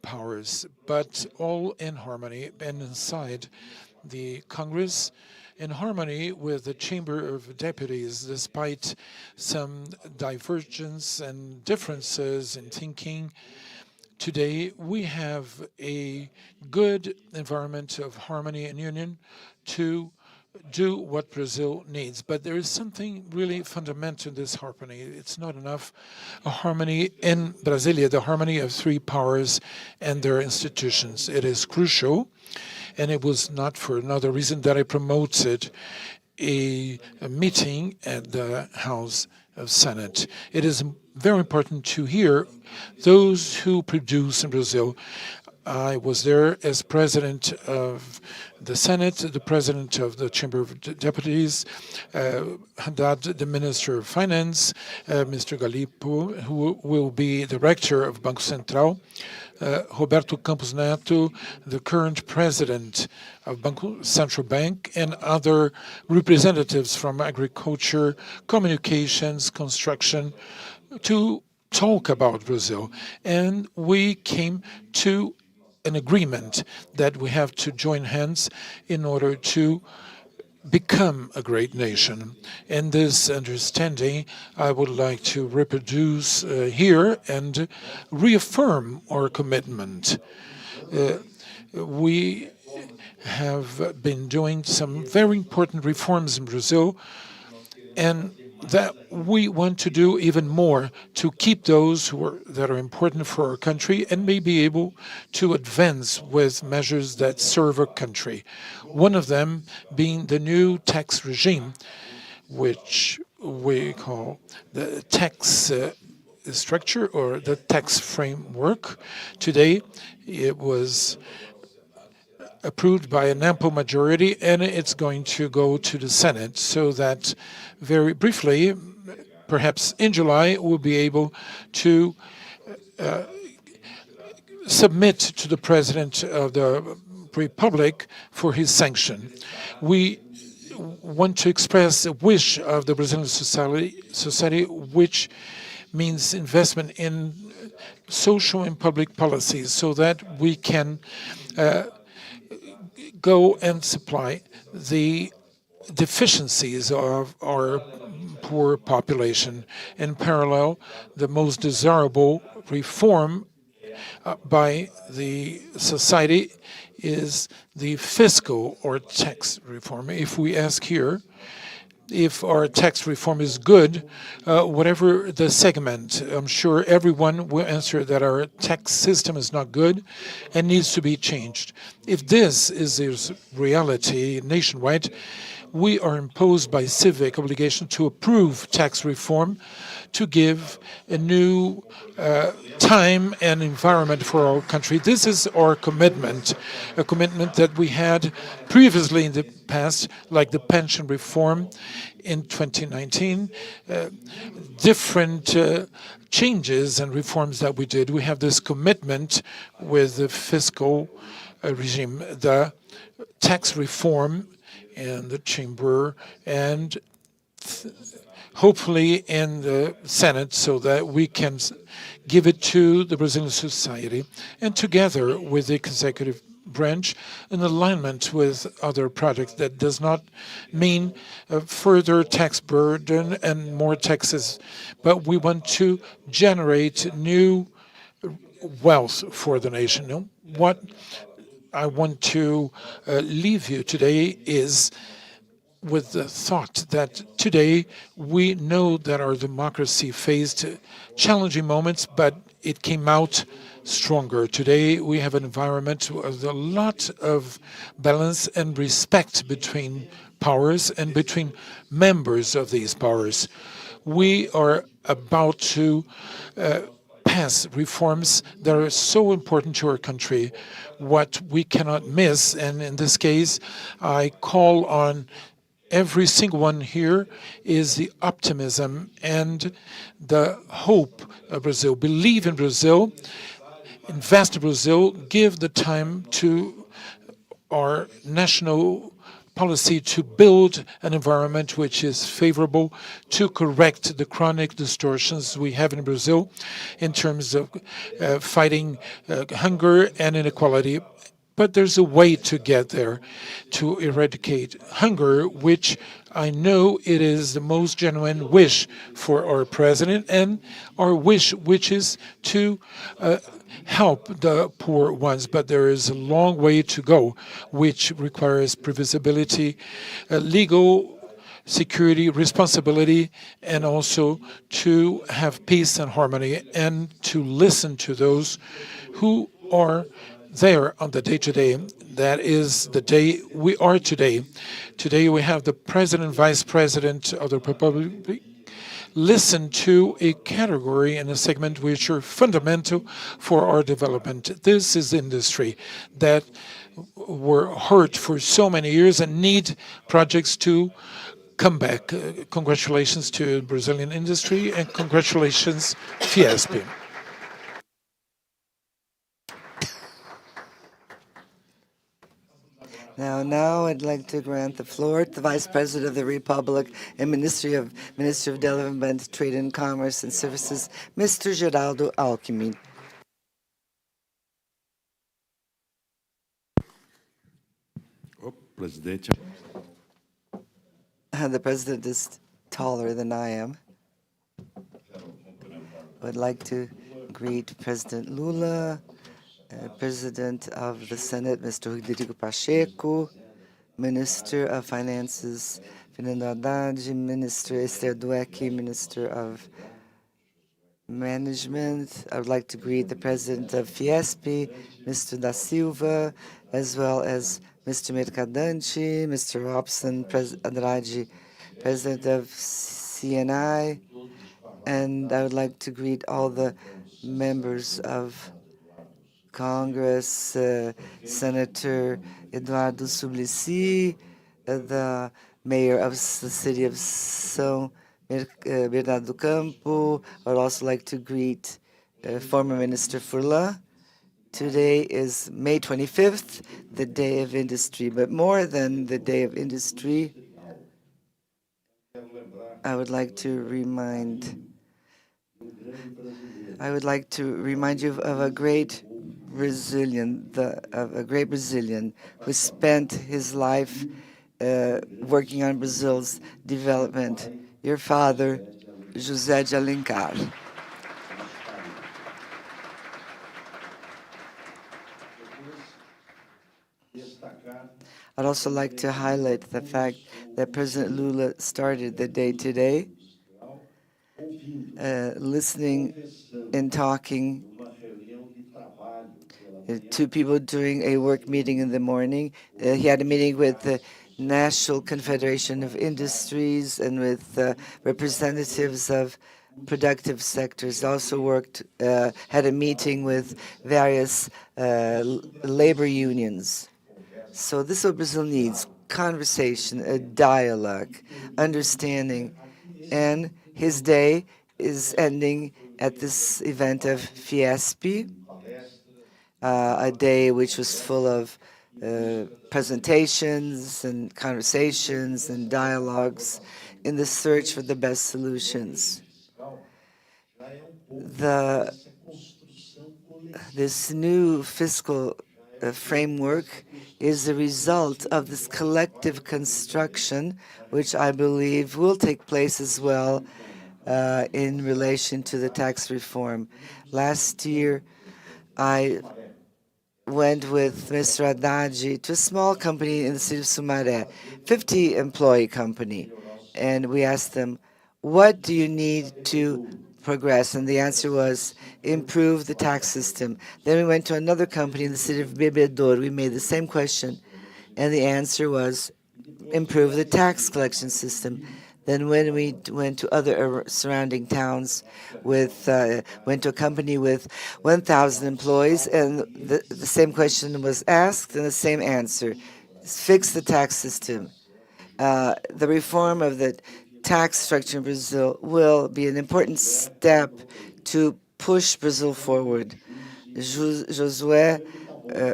powers, but all in harmony and inside the Congress, in harmony with the Chamber of Deputies, despite some divergence and differences in thinking. Today, we have a good environment of harmony and union to do what Brazil needs. But there is something really fundamental in this harmony. It's not enough a harmony in Brasilia, the harmony of three powers and their institutions. It is crucial, and it was not for another reason that I promoted a meeting at the House of Senate. It is very important to hear those who produce in Brazil. I was there as president of the Senate, the president of the Chamber of Deputies, Haddad, the Minister of Finance, Mr. Galipo, who will be director of Banco Central, Roberto Campos Neto, the current president of Banco Central Bank, and other representatives from agriculture, communications, construction, to talk about Brazil. And we came to an agreement that we have to join hands in order to become a great nation. And this understanding I would like to reproduce here and reaffirm our commitment. We have been doing some very important reforms in Brazil, and that we want to do even more to keep those that are important for our country and may be able to advance with measures that serve our country. One of them being the new tax regime, which we call the tax structure or the tax framework. Today, it was approved by an ample majority, and it's going to go to the Senate, so that very briefly, perhaps in July, we'll be able to submit to the President of the Republic for his sanction. We want to express a wish of the Brazilian society, which means investment in social and public policies, so that we can go and supply the deficiencies of our poor population. In parallel, the most desirable reform by the society is the fiscal or tax reform. If we ask here if our tax reform is good, whatever the segment, I'm sure everyone will answer that our tax system is not good and needs to be changed. If this is reality nationwide, we are imposed by civic obligation to approve tax reform, to give a new time and environment for our country. This is our commitment, a commitment that we had previously in the past, like the pension reform in 2019, different changes and reforms that we did. We have this commitment with the fiscal regime, the tax reform in the chamber, and hopefully in the Senate, so that we can give it to the Brazilian society, and together with the executive branch, in alignment with other projects. That does not mean a further tax burden and more taxes, but we want to generate new wealth for the nation. What I want to leave you today is with the thought that today we know that our democracy faced challenging moments, but it came out stronger. Today we have an environment with a lot of balance and respect between powers and between members of these powers. We are about to pass reforms that are so important to our country, what we cannot miss. And in this case, I call on every single one here is the optimism and the hope of Brazil. Believe in Brazil, invest in Brazil, give the time to our national policy to build an environment which is favorable to correct the chronic distortions we have in Brazil in terms of fighting hunger and inequality. But there's a way to get there, to eradicate hunger, which I know it is the most genuine wish for our president, and our wish, which is to help the poor ones. But there is a long way to go, which requires previsibility, legal security, responsibility, and also to have peace and harmony, and to listen to those who are there on the day-to-day. That is the day we are today. Today we have the President, Vice President of the Republic listen to a category and a segment which are fundamental for our development. This is industry that were hurt for so many years and need projects to come back. Congratulations to Brazilian industry, and congratulations, Fiesp. Now I'd like to grant the floor to the Vice President of the Republic and Minister of Development, Trade and Commerce and Services, Mr. Geraldo Alckmin. The President is taller than I am. I'd like to greet President Lula, President of the Senate, Mr. Rodrigo Pacheco, Minister of Finances, Fernando Haddad, Minister Esther Dweck, Minister of Management. I would like to greet the President of Fiesp, Mr. Da Silva, as well as Mr. Mercadante, Mr. Robson Andrade, President of CNI, and I would like to greet all the members of Congress, Senator Eduardo Suplicy, the mayor of the city of São Bernardo do Campo. I would also like to greet former Minister Furlan. Today is May 25th, the Day of Industry, but more than the Day of Industry, I would like to remind you of a great Brazilian, who spent his life working on Brazil's development. Your father, José de Alencar. I'd also like to highlight the fact that President Lula started the day today listening and talking to people during a work meeting in the morning. He had a meeting with National Confederation of Industries and with representatives of productive sectors. Also had a meeting with various labor unions. So this is what Brazil needs: conversation, a dialogue, understanding. And his day is ending at this event of Fiesp, a day which was full of presentations and conversations and dialogues in the search for the best solutions. This new fiscal framework is the result of this collective construction, which I believe will take place as well in relation to the tax reform. Last year, I went with Mr. Haddad to a small company in the city of Sumaré, 50-employee company, and we asked them, what do you need to progress? And the answer was, improve the tax system. Then we went to another company in the city of Bebedouro. We made the same question, and the answer was, improve the tax collection system. Then when we went to other surrounding towns, went to a company with 1,000 employees, and the same question was asked and the same answer: fix the tax system. The reform of the tax structure in Brazil will be an important step to push Brazil forward. Josué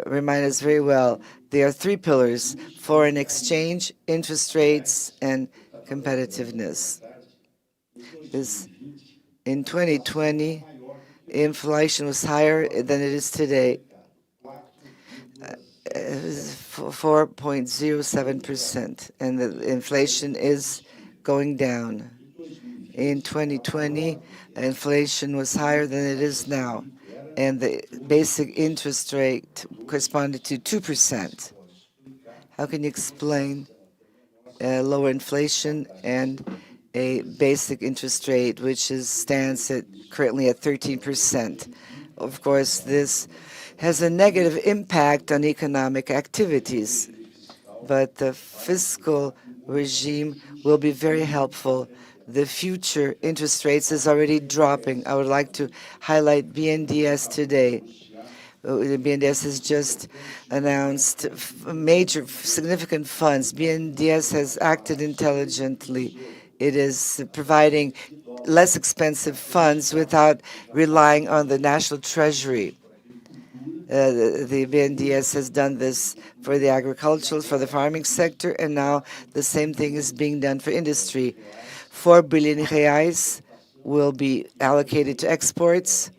reminded us very well. There are three pillars: foreign exchange, interest rates, and competitiveness. In 2020, inflation was higher than it is today. 4.07%, and the inflation is going down. In 2020, inflation was higher than it is now, and the basic interest rate corresponded to 2%. How can you explain lower inflation and a basic interest rate which stands currently at 13%? Of course, this has a negative impact on economic activities, but the fiscal regime will be very helpful. The future interest rates is already dropping. I would like to highlight BNDES today. BNDES has just announced major significant funds. BNDES has acted intelligently. It is providing less expensive funds without relying on the national treasury. The BNDES has done this for the agricultural, for the farming sector, and now the same thing is being done for industry. 4 billion reais will be allocated to exports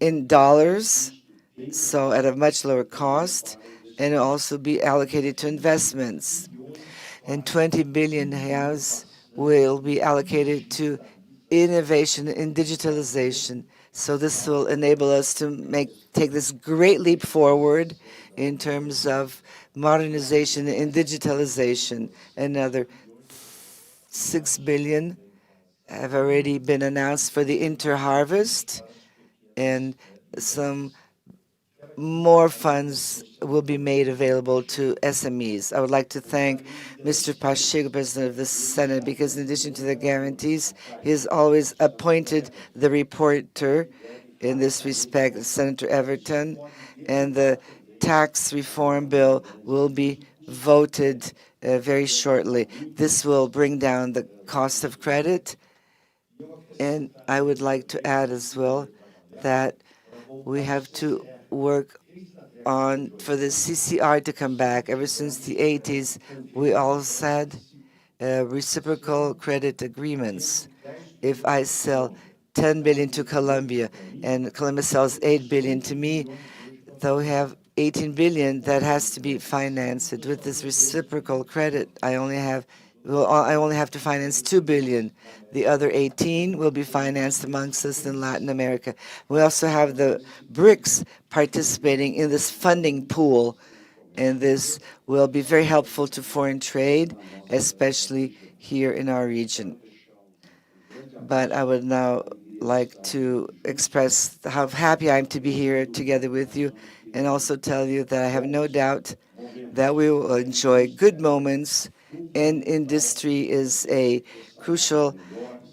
in dollars, so at a much lower cost, and it'll also be allocated to investments. And 20 billion reais will be allocated to innovation and digitalization. So this will enable us to take this great leap forward in terms of modernization and digitalization. Another 6 billion have already been announced for the inter-harvest, and some more funds will be made available to SMEs. I would like to thank Mr. Pacheco, President of the Senate, because in addition to the guarantees, he has always appointed the reporter in this respect, Senator Everton, and the tax reform bill will be voted very shortly. This will bring down the cost of credit, and I would like to add as well that we have to work on for the CCR to come back. Ever since the 80s, we all said reciprocal credit agreements. If I sell 10 billion to Colombia and Colombia sells 8 billion to me, though we have 18 billion that has to be financed. With this reciprocal credit, I only have to finance 2 billion. The other 18 will be financed amongst us in Latin America. We also have the BRICS participating in this funding pool, and this will be very helpful to foreign trade, especially here in our region. But I would now like to express how happy I am to be here together with you, and also tell you that I have no doubt that we will enjoy good moments, and industry is a crucial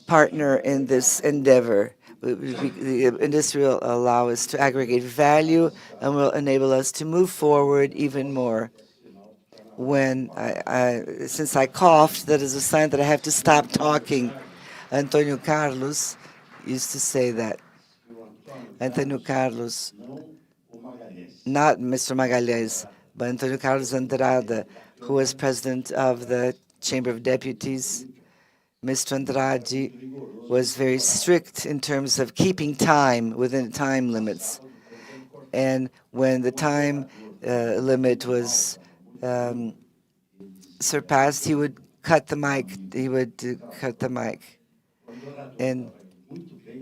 partner in this endeavor. The industry will allow us to aggregate value and will enable us to move forward even more. Since I coughed, that is a sign that I have to stop talking. Antonio Carlos used to say that. Antonio Carlos, not Mr. Magalhães, but Antonio Carlos Andrade, who was president of the Chamber of Deputies. Mr. Andrade was very strict in terms of keeping time within time limits. And when the time limit was surpassed, he would cut the mic. And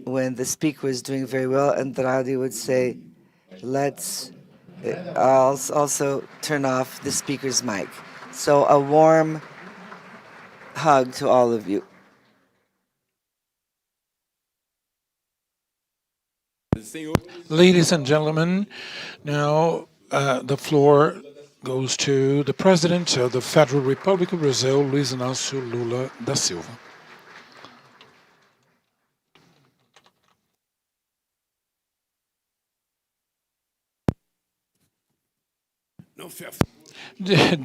when the speaker was doing very well, Andrade would say, let's also turn off the speaker's mic. So a warm hug to all of you. Ladies and gentlemen, now the floor goes to the President of the Federal Republic of Brazil, Luiz Inácio Lula da Silva.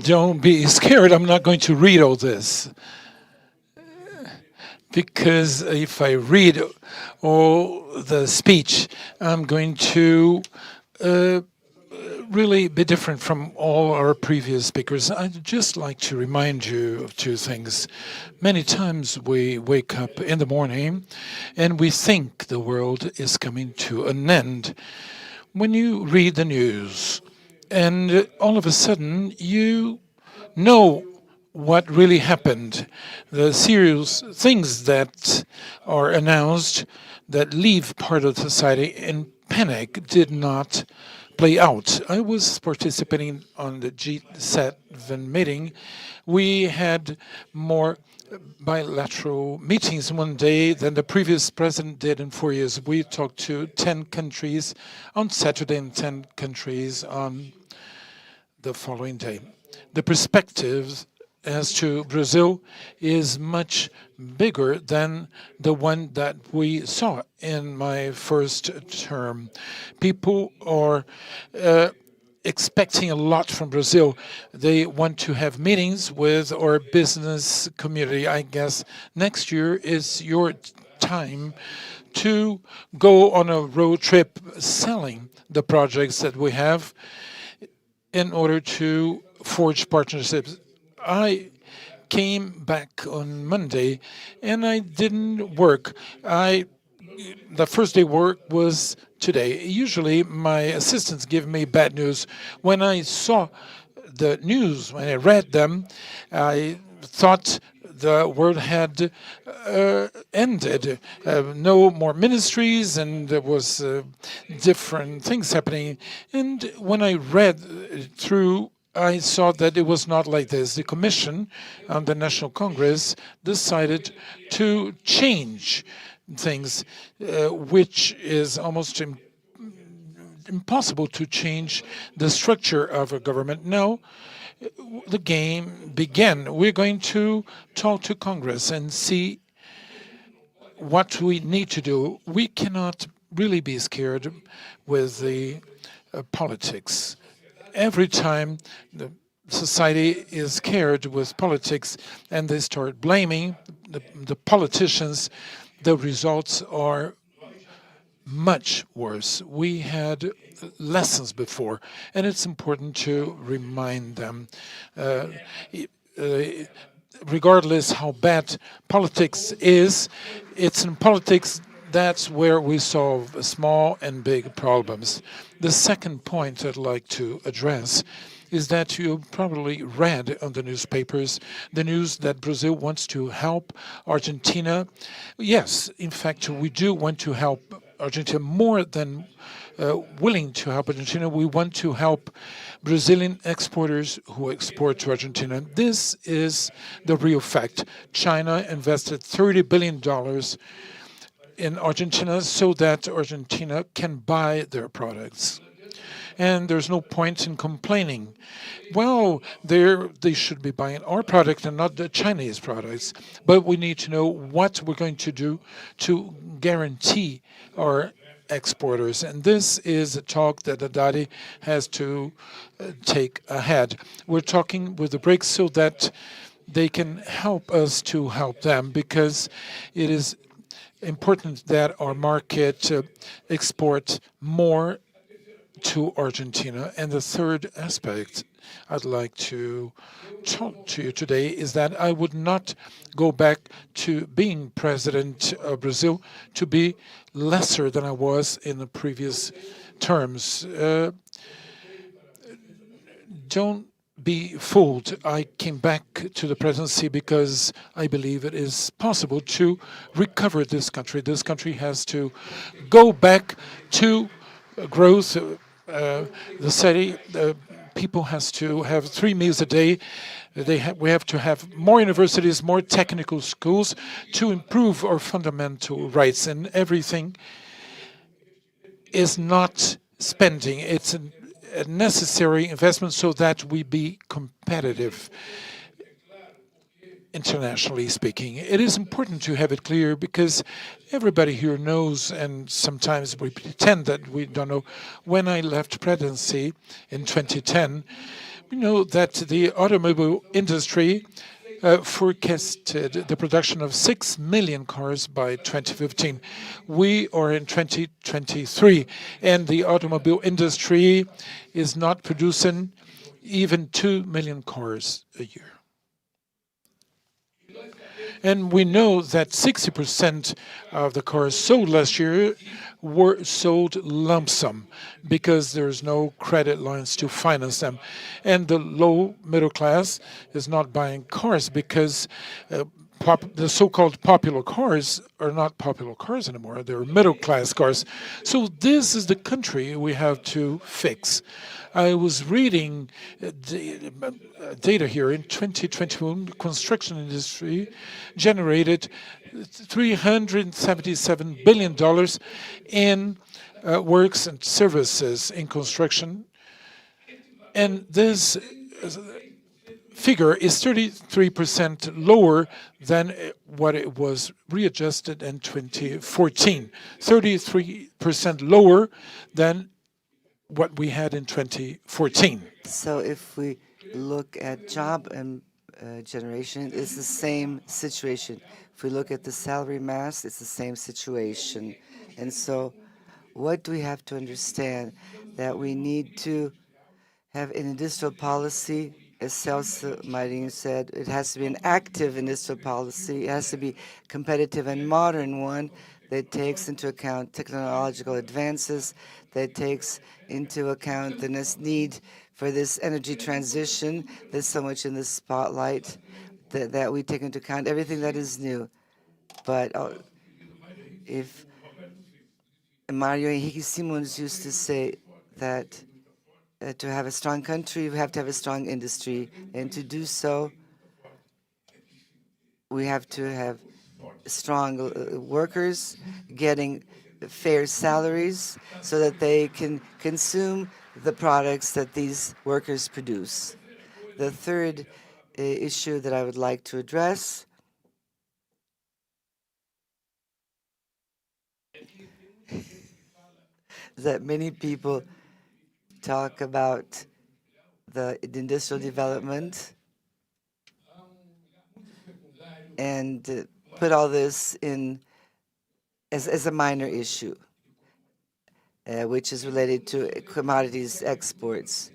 Don't be scared, I'm not going to read all this. Because if I read all the speech, I'm going to really be different from all our previous speakers. I'd just like to remind you of two things. Many times we wake up in the morning and we think the world is coming to an end. When you read the news and all of a sudden you know what really happened, the serious things that are announced that leave part of society in panic did not play out. I was participating on the G7 meeting. We had more bilateral meetings one day than the previous president did in 4 years. We talked to 10 countries on Saturday and 10 countries on the following day. The perspectives as to Brazil is much bigger than the one that we saw in my first term. People are expecting a lot from Brazil. They want to have meetings with our business community. I guess next year is your time to go on a road trip selling the projects that we have in order to forge partnerships. I came back on Monday and I didn't work. The first day work was today. Usually my assistants give me bad news. When I saw the news, when I read them, I thought the world had ended. No more ministries, and there was different things happening. And when I read through, I saw that it was not like this. The Commission on the National Congress decided to change things, which is almost impossible to change the structure of a government. Now, the game began. We're going to talk to Congress and see what we need to do. We cannot really be scared with the politics. Every time the society is scared with politics and they start blaming the politicians, the results are much worse. We had lessons before, and it's important to remind them. Regardless how bad politics is, it's in politics that's where we solve small and big problems. The second point I'd like to address is that you probably read on the newspapers the news that Brazil wants to help Argentina. Yes, in fact, we do want to help Argentina more than willing to help Argentina. We want to help Brazilian exporters who export to Argentina. This is the real fact. China invested $30 billion in Argentina so that Argentina can buy their products. And there's no point in complaining. Well, they should be buying our product and not the Chinese products. But we need to know what we're going to do to guarantee our exporters. And this is a talk that Haddad has to take ahead. We're talking with the BRICS so that they can help us to help them, because it is important that our market export more to Argentina. And the third aspect I'd like to talk to you today is that I would not go back to being president of Brazil to be lesser than I was in the previous terms. Don't be fooled. I came back to the presidency because I believe it is possible to recover this country. This country has to go back to growth. The city, people has to have 3 meals a day. We have to have more universities, more technical schools to improve our fundamental rights. And everything is not spending. It's a necessary investment so that we be competitive, internationally speaking. It is important to have it clear because everybody here knows, and sometimes we pretend that we don't know. When I left presidency in 2010, we know that the automobile industry forecasted the production of 6 million cars by 2015. We are in 2023, and the automobile industry is not producing even 2 million cars a year. And we know that 60% of the cars sold last year were sold lump sum because there's no credit lines to finance them. And the low middle class is not buying cars because the so-called popular cars are not popular cars anymore. They're middle-class cars. So this is the country we have to fix. I was reading data here. In 2021, the construction industry generated $377 billion in works and services in construction. And this figure is 33% lower than what it was readjusted in 2014. 33% lower than what we had in 2014. So if we look at job and generation, it's the same situation. If we look at the salary mass, it's the same situation. And so what do we have to understand? That we need to have an industrial policy. As Celso Marinho said, it has to be an active industrial policy. It has to be competitive and modern one that takes into account technological advances, that takes into account the need for this energy transition that's so much in the spotlight, that we take into account everything that is new. But if Mario Henrique Simões used to say that to have a strong country, we have to have a strong industry. And to do so, we have to have strong workers getting fair salaries so that they can consume the products that these workers produce. The third issue that I would like to address is that many people talk about the industrial development and put all this in as a minor issue, which is related to commodities exports.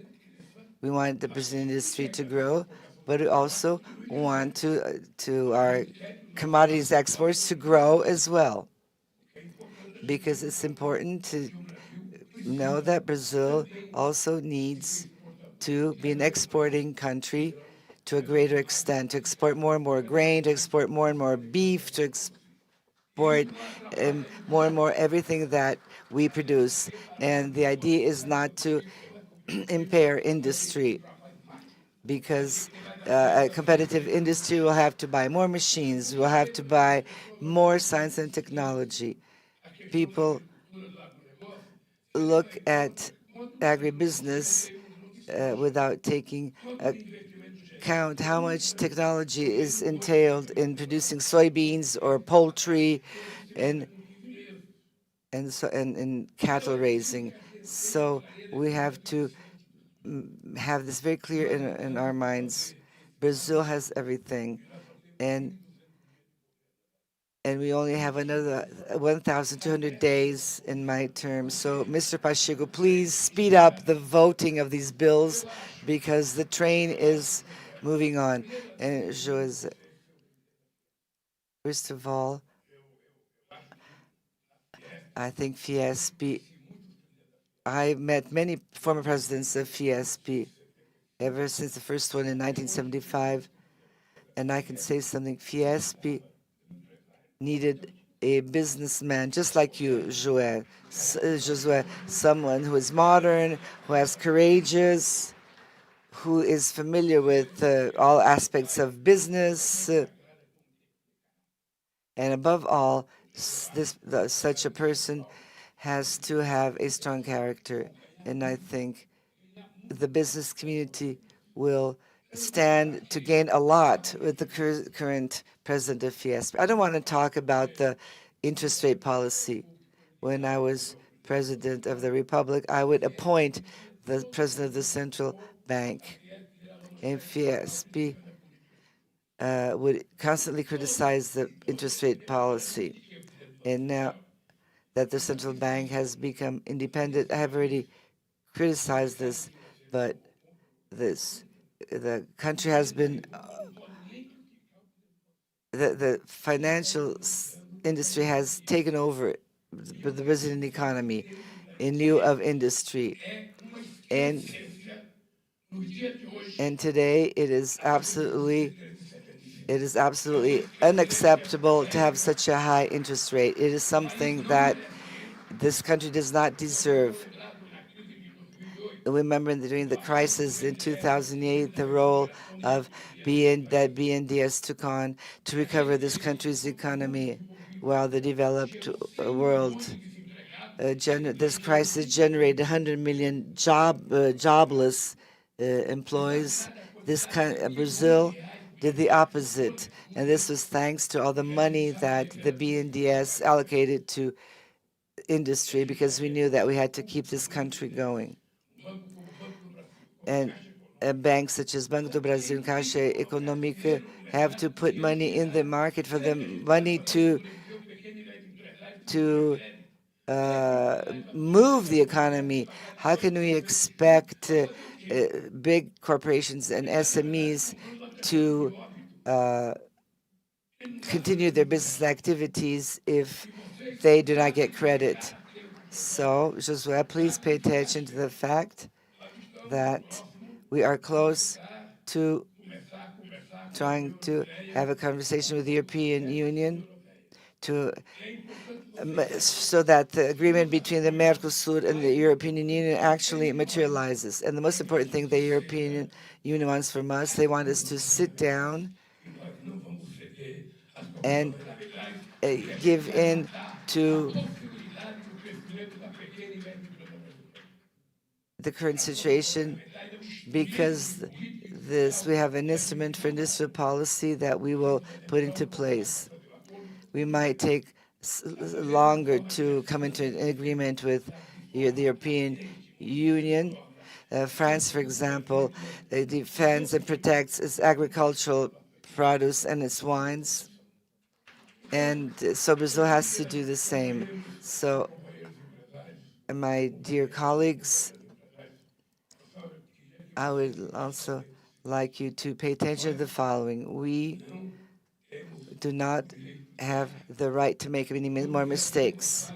We want the Brazilian industry to grow, but we also want to our commodities exports to grow as well, because it's important to know that Brazil also needs to be an exporting country to a greater extent, to export more and more grain, to export more and more beef, to export more and more everything that we produce. And the idea is not to impair industry, because a competitive industry will have to buy more machines, will have to buy more science and technology. people look at agribusiness without taking account how much technology is entailed in producing soybeans or poultry and in cattle raising. So we have to have this very clear in our minds. Brazil has everything, and we only have another 1,200 days in my term. So, Mr. Pacheco, please speed up the voting of these bills because the train is moving on. And Jose, first of all, I think Fiesp, I met many former presidents of Fiesp ever since the first one in 1975, and I can say something. Fiesp needed a businessman just like you, Josué, someone who is modern, who is courageous, who is familiar with all aspects of business, and above all, such a person has to have a strong character. And I think the business community will stand to gain a lot with the current president of Fiesp. I don't want to talk about the interest rate policy. When I was president of the Republic, I would appoint the president of the central bank. And Fiesp would constantly criticize the interest rate policy. And now that the central bank has become independent, I have already criticized this, but the country has been, the financial industry has taken over the Brazilian economy in lieu of industry. And today it is absolutely unacceptable to have such a high interest rate. It is something that this country does not deserve. Remember during the crisis in 2008, the role of that BNDES took on to recover this country's economy while the developed world, this crisis generated 100 million jobless employees. Brazil did the opposite, and this was thanks to all the money that the BNDES allocated to industry because we knew that we had to keep this country going. And banks such as Banco do Brasil and Caixa Econômica have to put money in the market for the money to move the economy. How can we expect big corporations and SMEs to continue their business activities if they do not get credit? So, Josué, please pay attention to the fact that we are close to trying to have a conversation with the European Union so that the agreement between the Mercosur and the European Union actually materializes. And the most important thing the European Union wants from us, they want us to sit down and give in to the current situation, because we have an instrument for industrial policy that we will put into place. We might take longer to come into an agreement with the European Union. France, for example, defends and protects its agricultural produce and its wines. And so Brazil has to do the same. So, my dear colleagues, I would also like you to pay attention to the following. We do not have the right to make any more mistakes.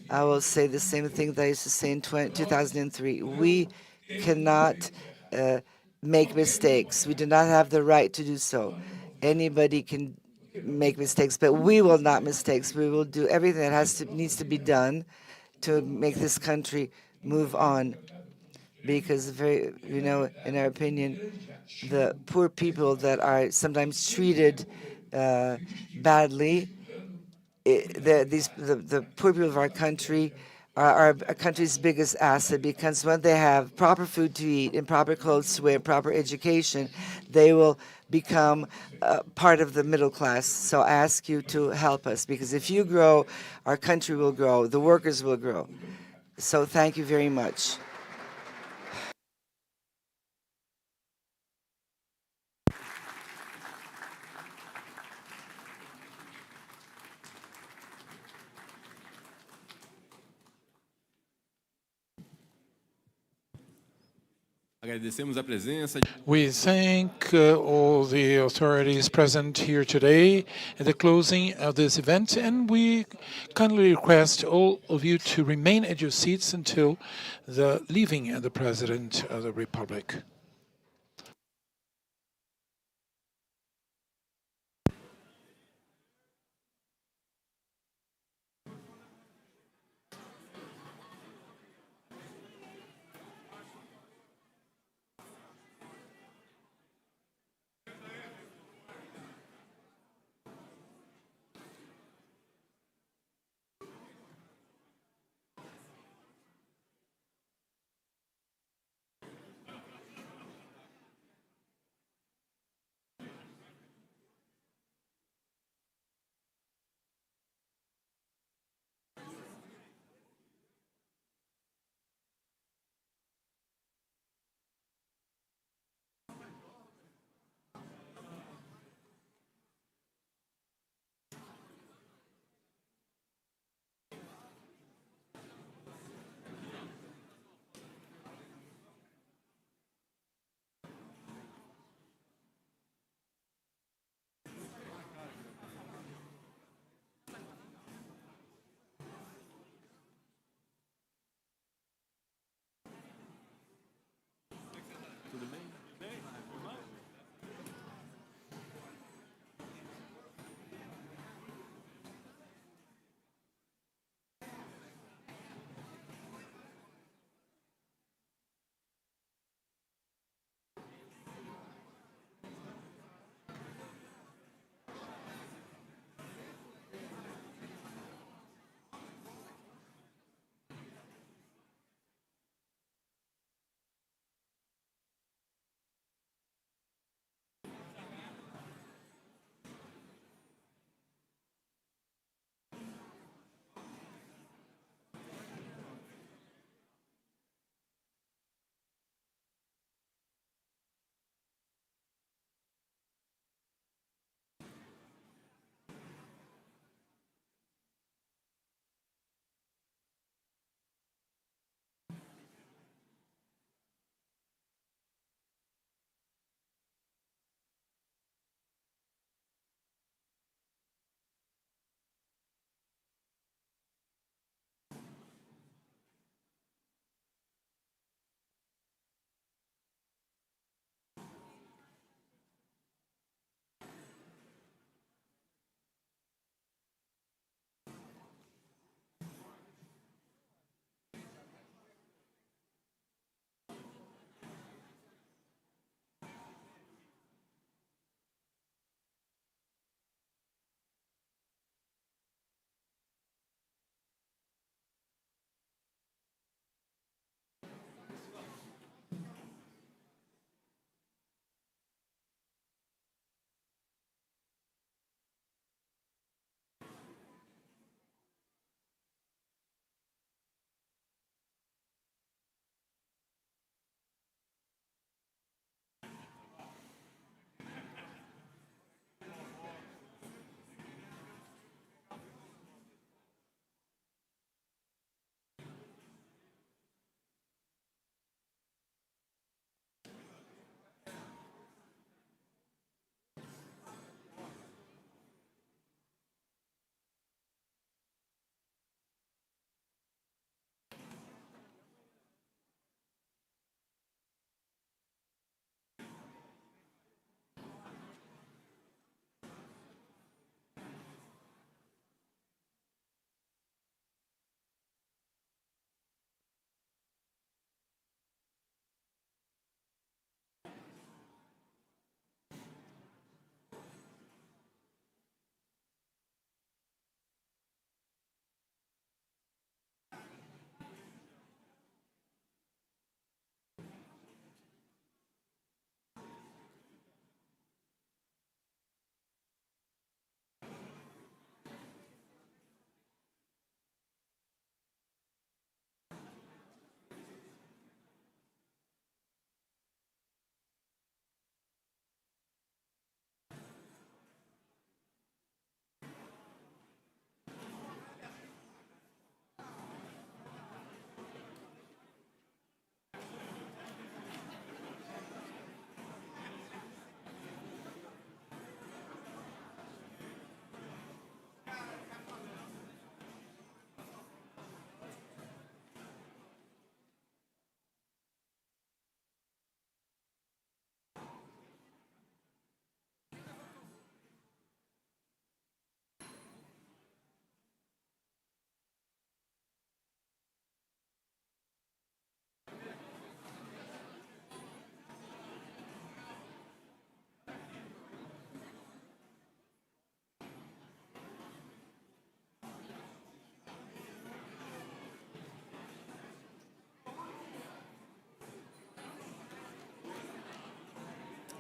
I will say the same thing that I used to say in 2003. We cannot make mistakes. We do not have the right to do so. Anybody can make mistakes, but we will not mistakes. We will do everything that needs to be done to make this country move on. Because in our opinion, the poor people that are sometimes treated badly the poor people of our country are our country's biggest asset, because when they have proper food to eat and proper clothes to wear, proper education, they will become part of the middle class. So I ask you to help us, because if you grow, our country will grow, the workers will grow. So thank you very much. Agradecemos a presença. We thank all the authorities present here today at the closing of this event, and we kindly request all of you to remain at your seats until the leaving of the President of the Republic.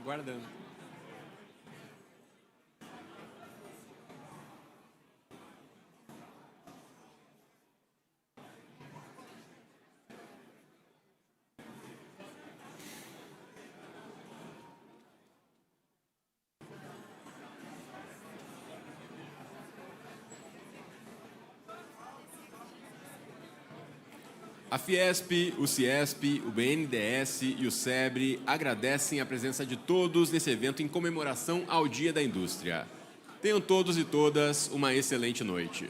Guardando. A Fiesp, o Ciesp, o BNDES e o SEBRE agradecem a presença de todos nesse evento em comemoração ao Dia da Indústria. Tenham todos e todas uma excelente noite.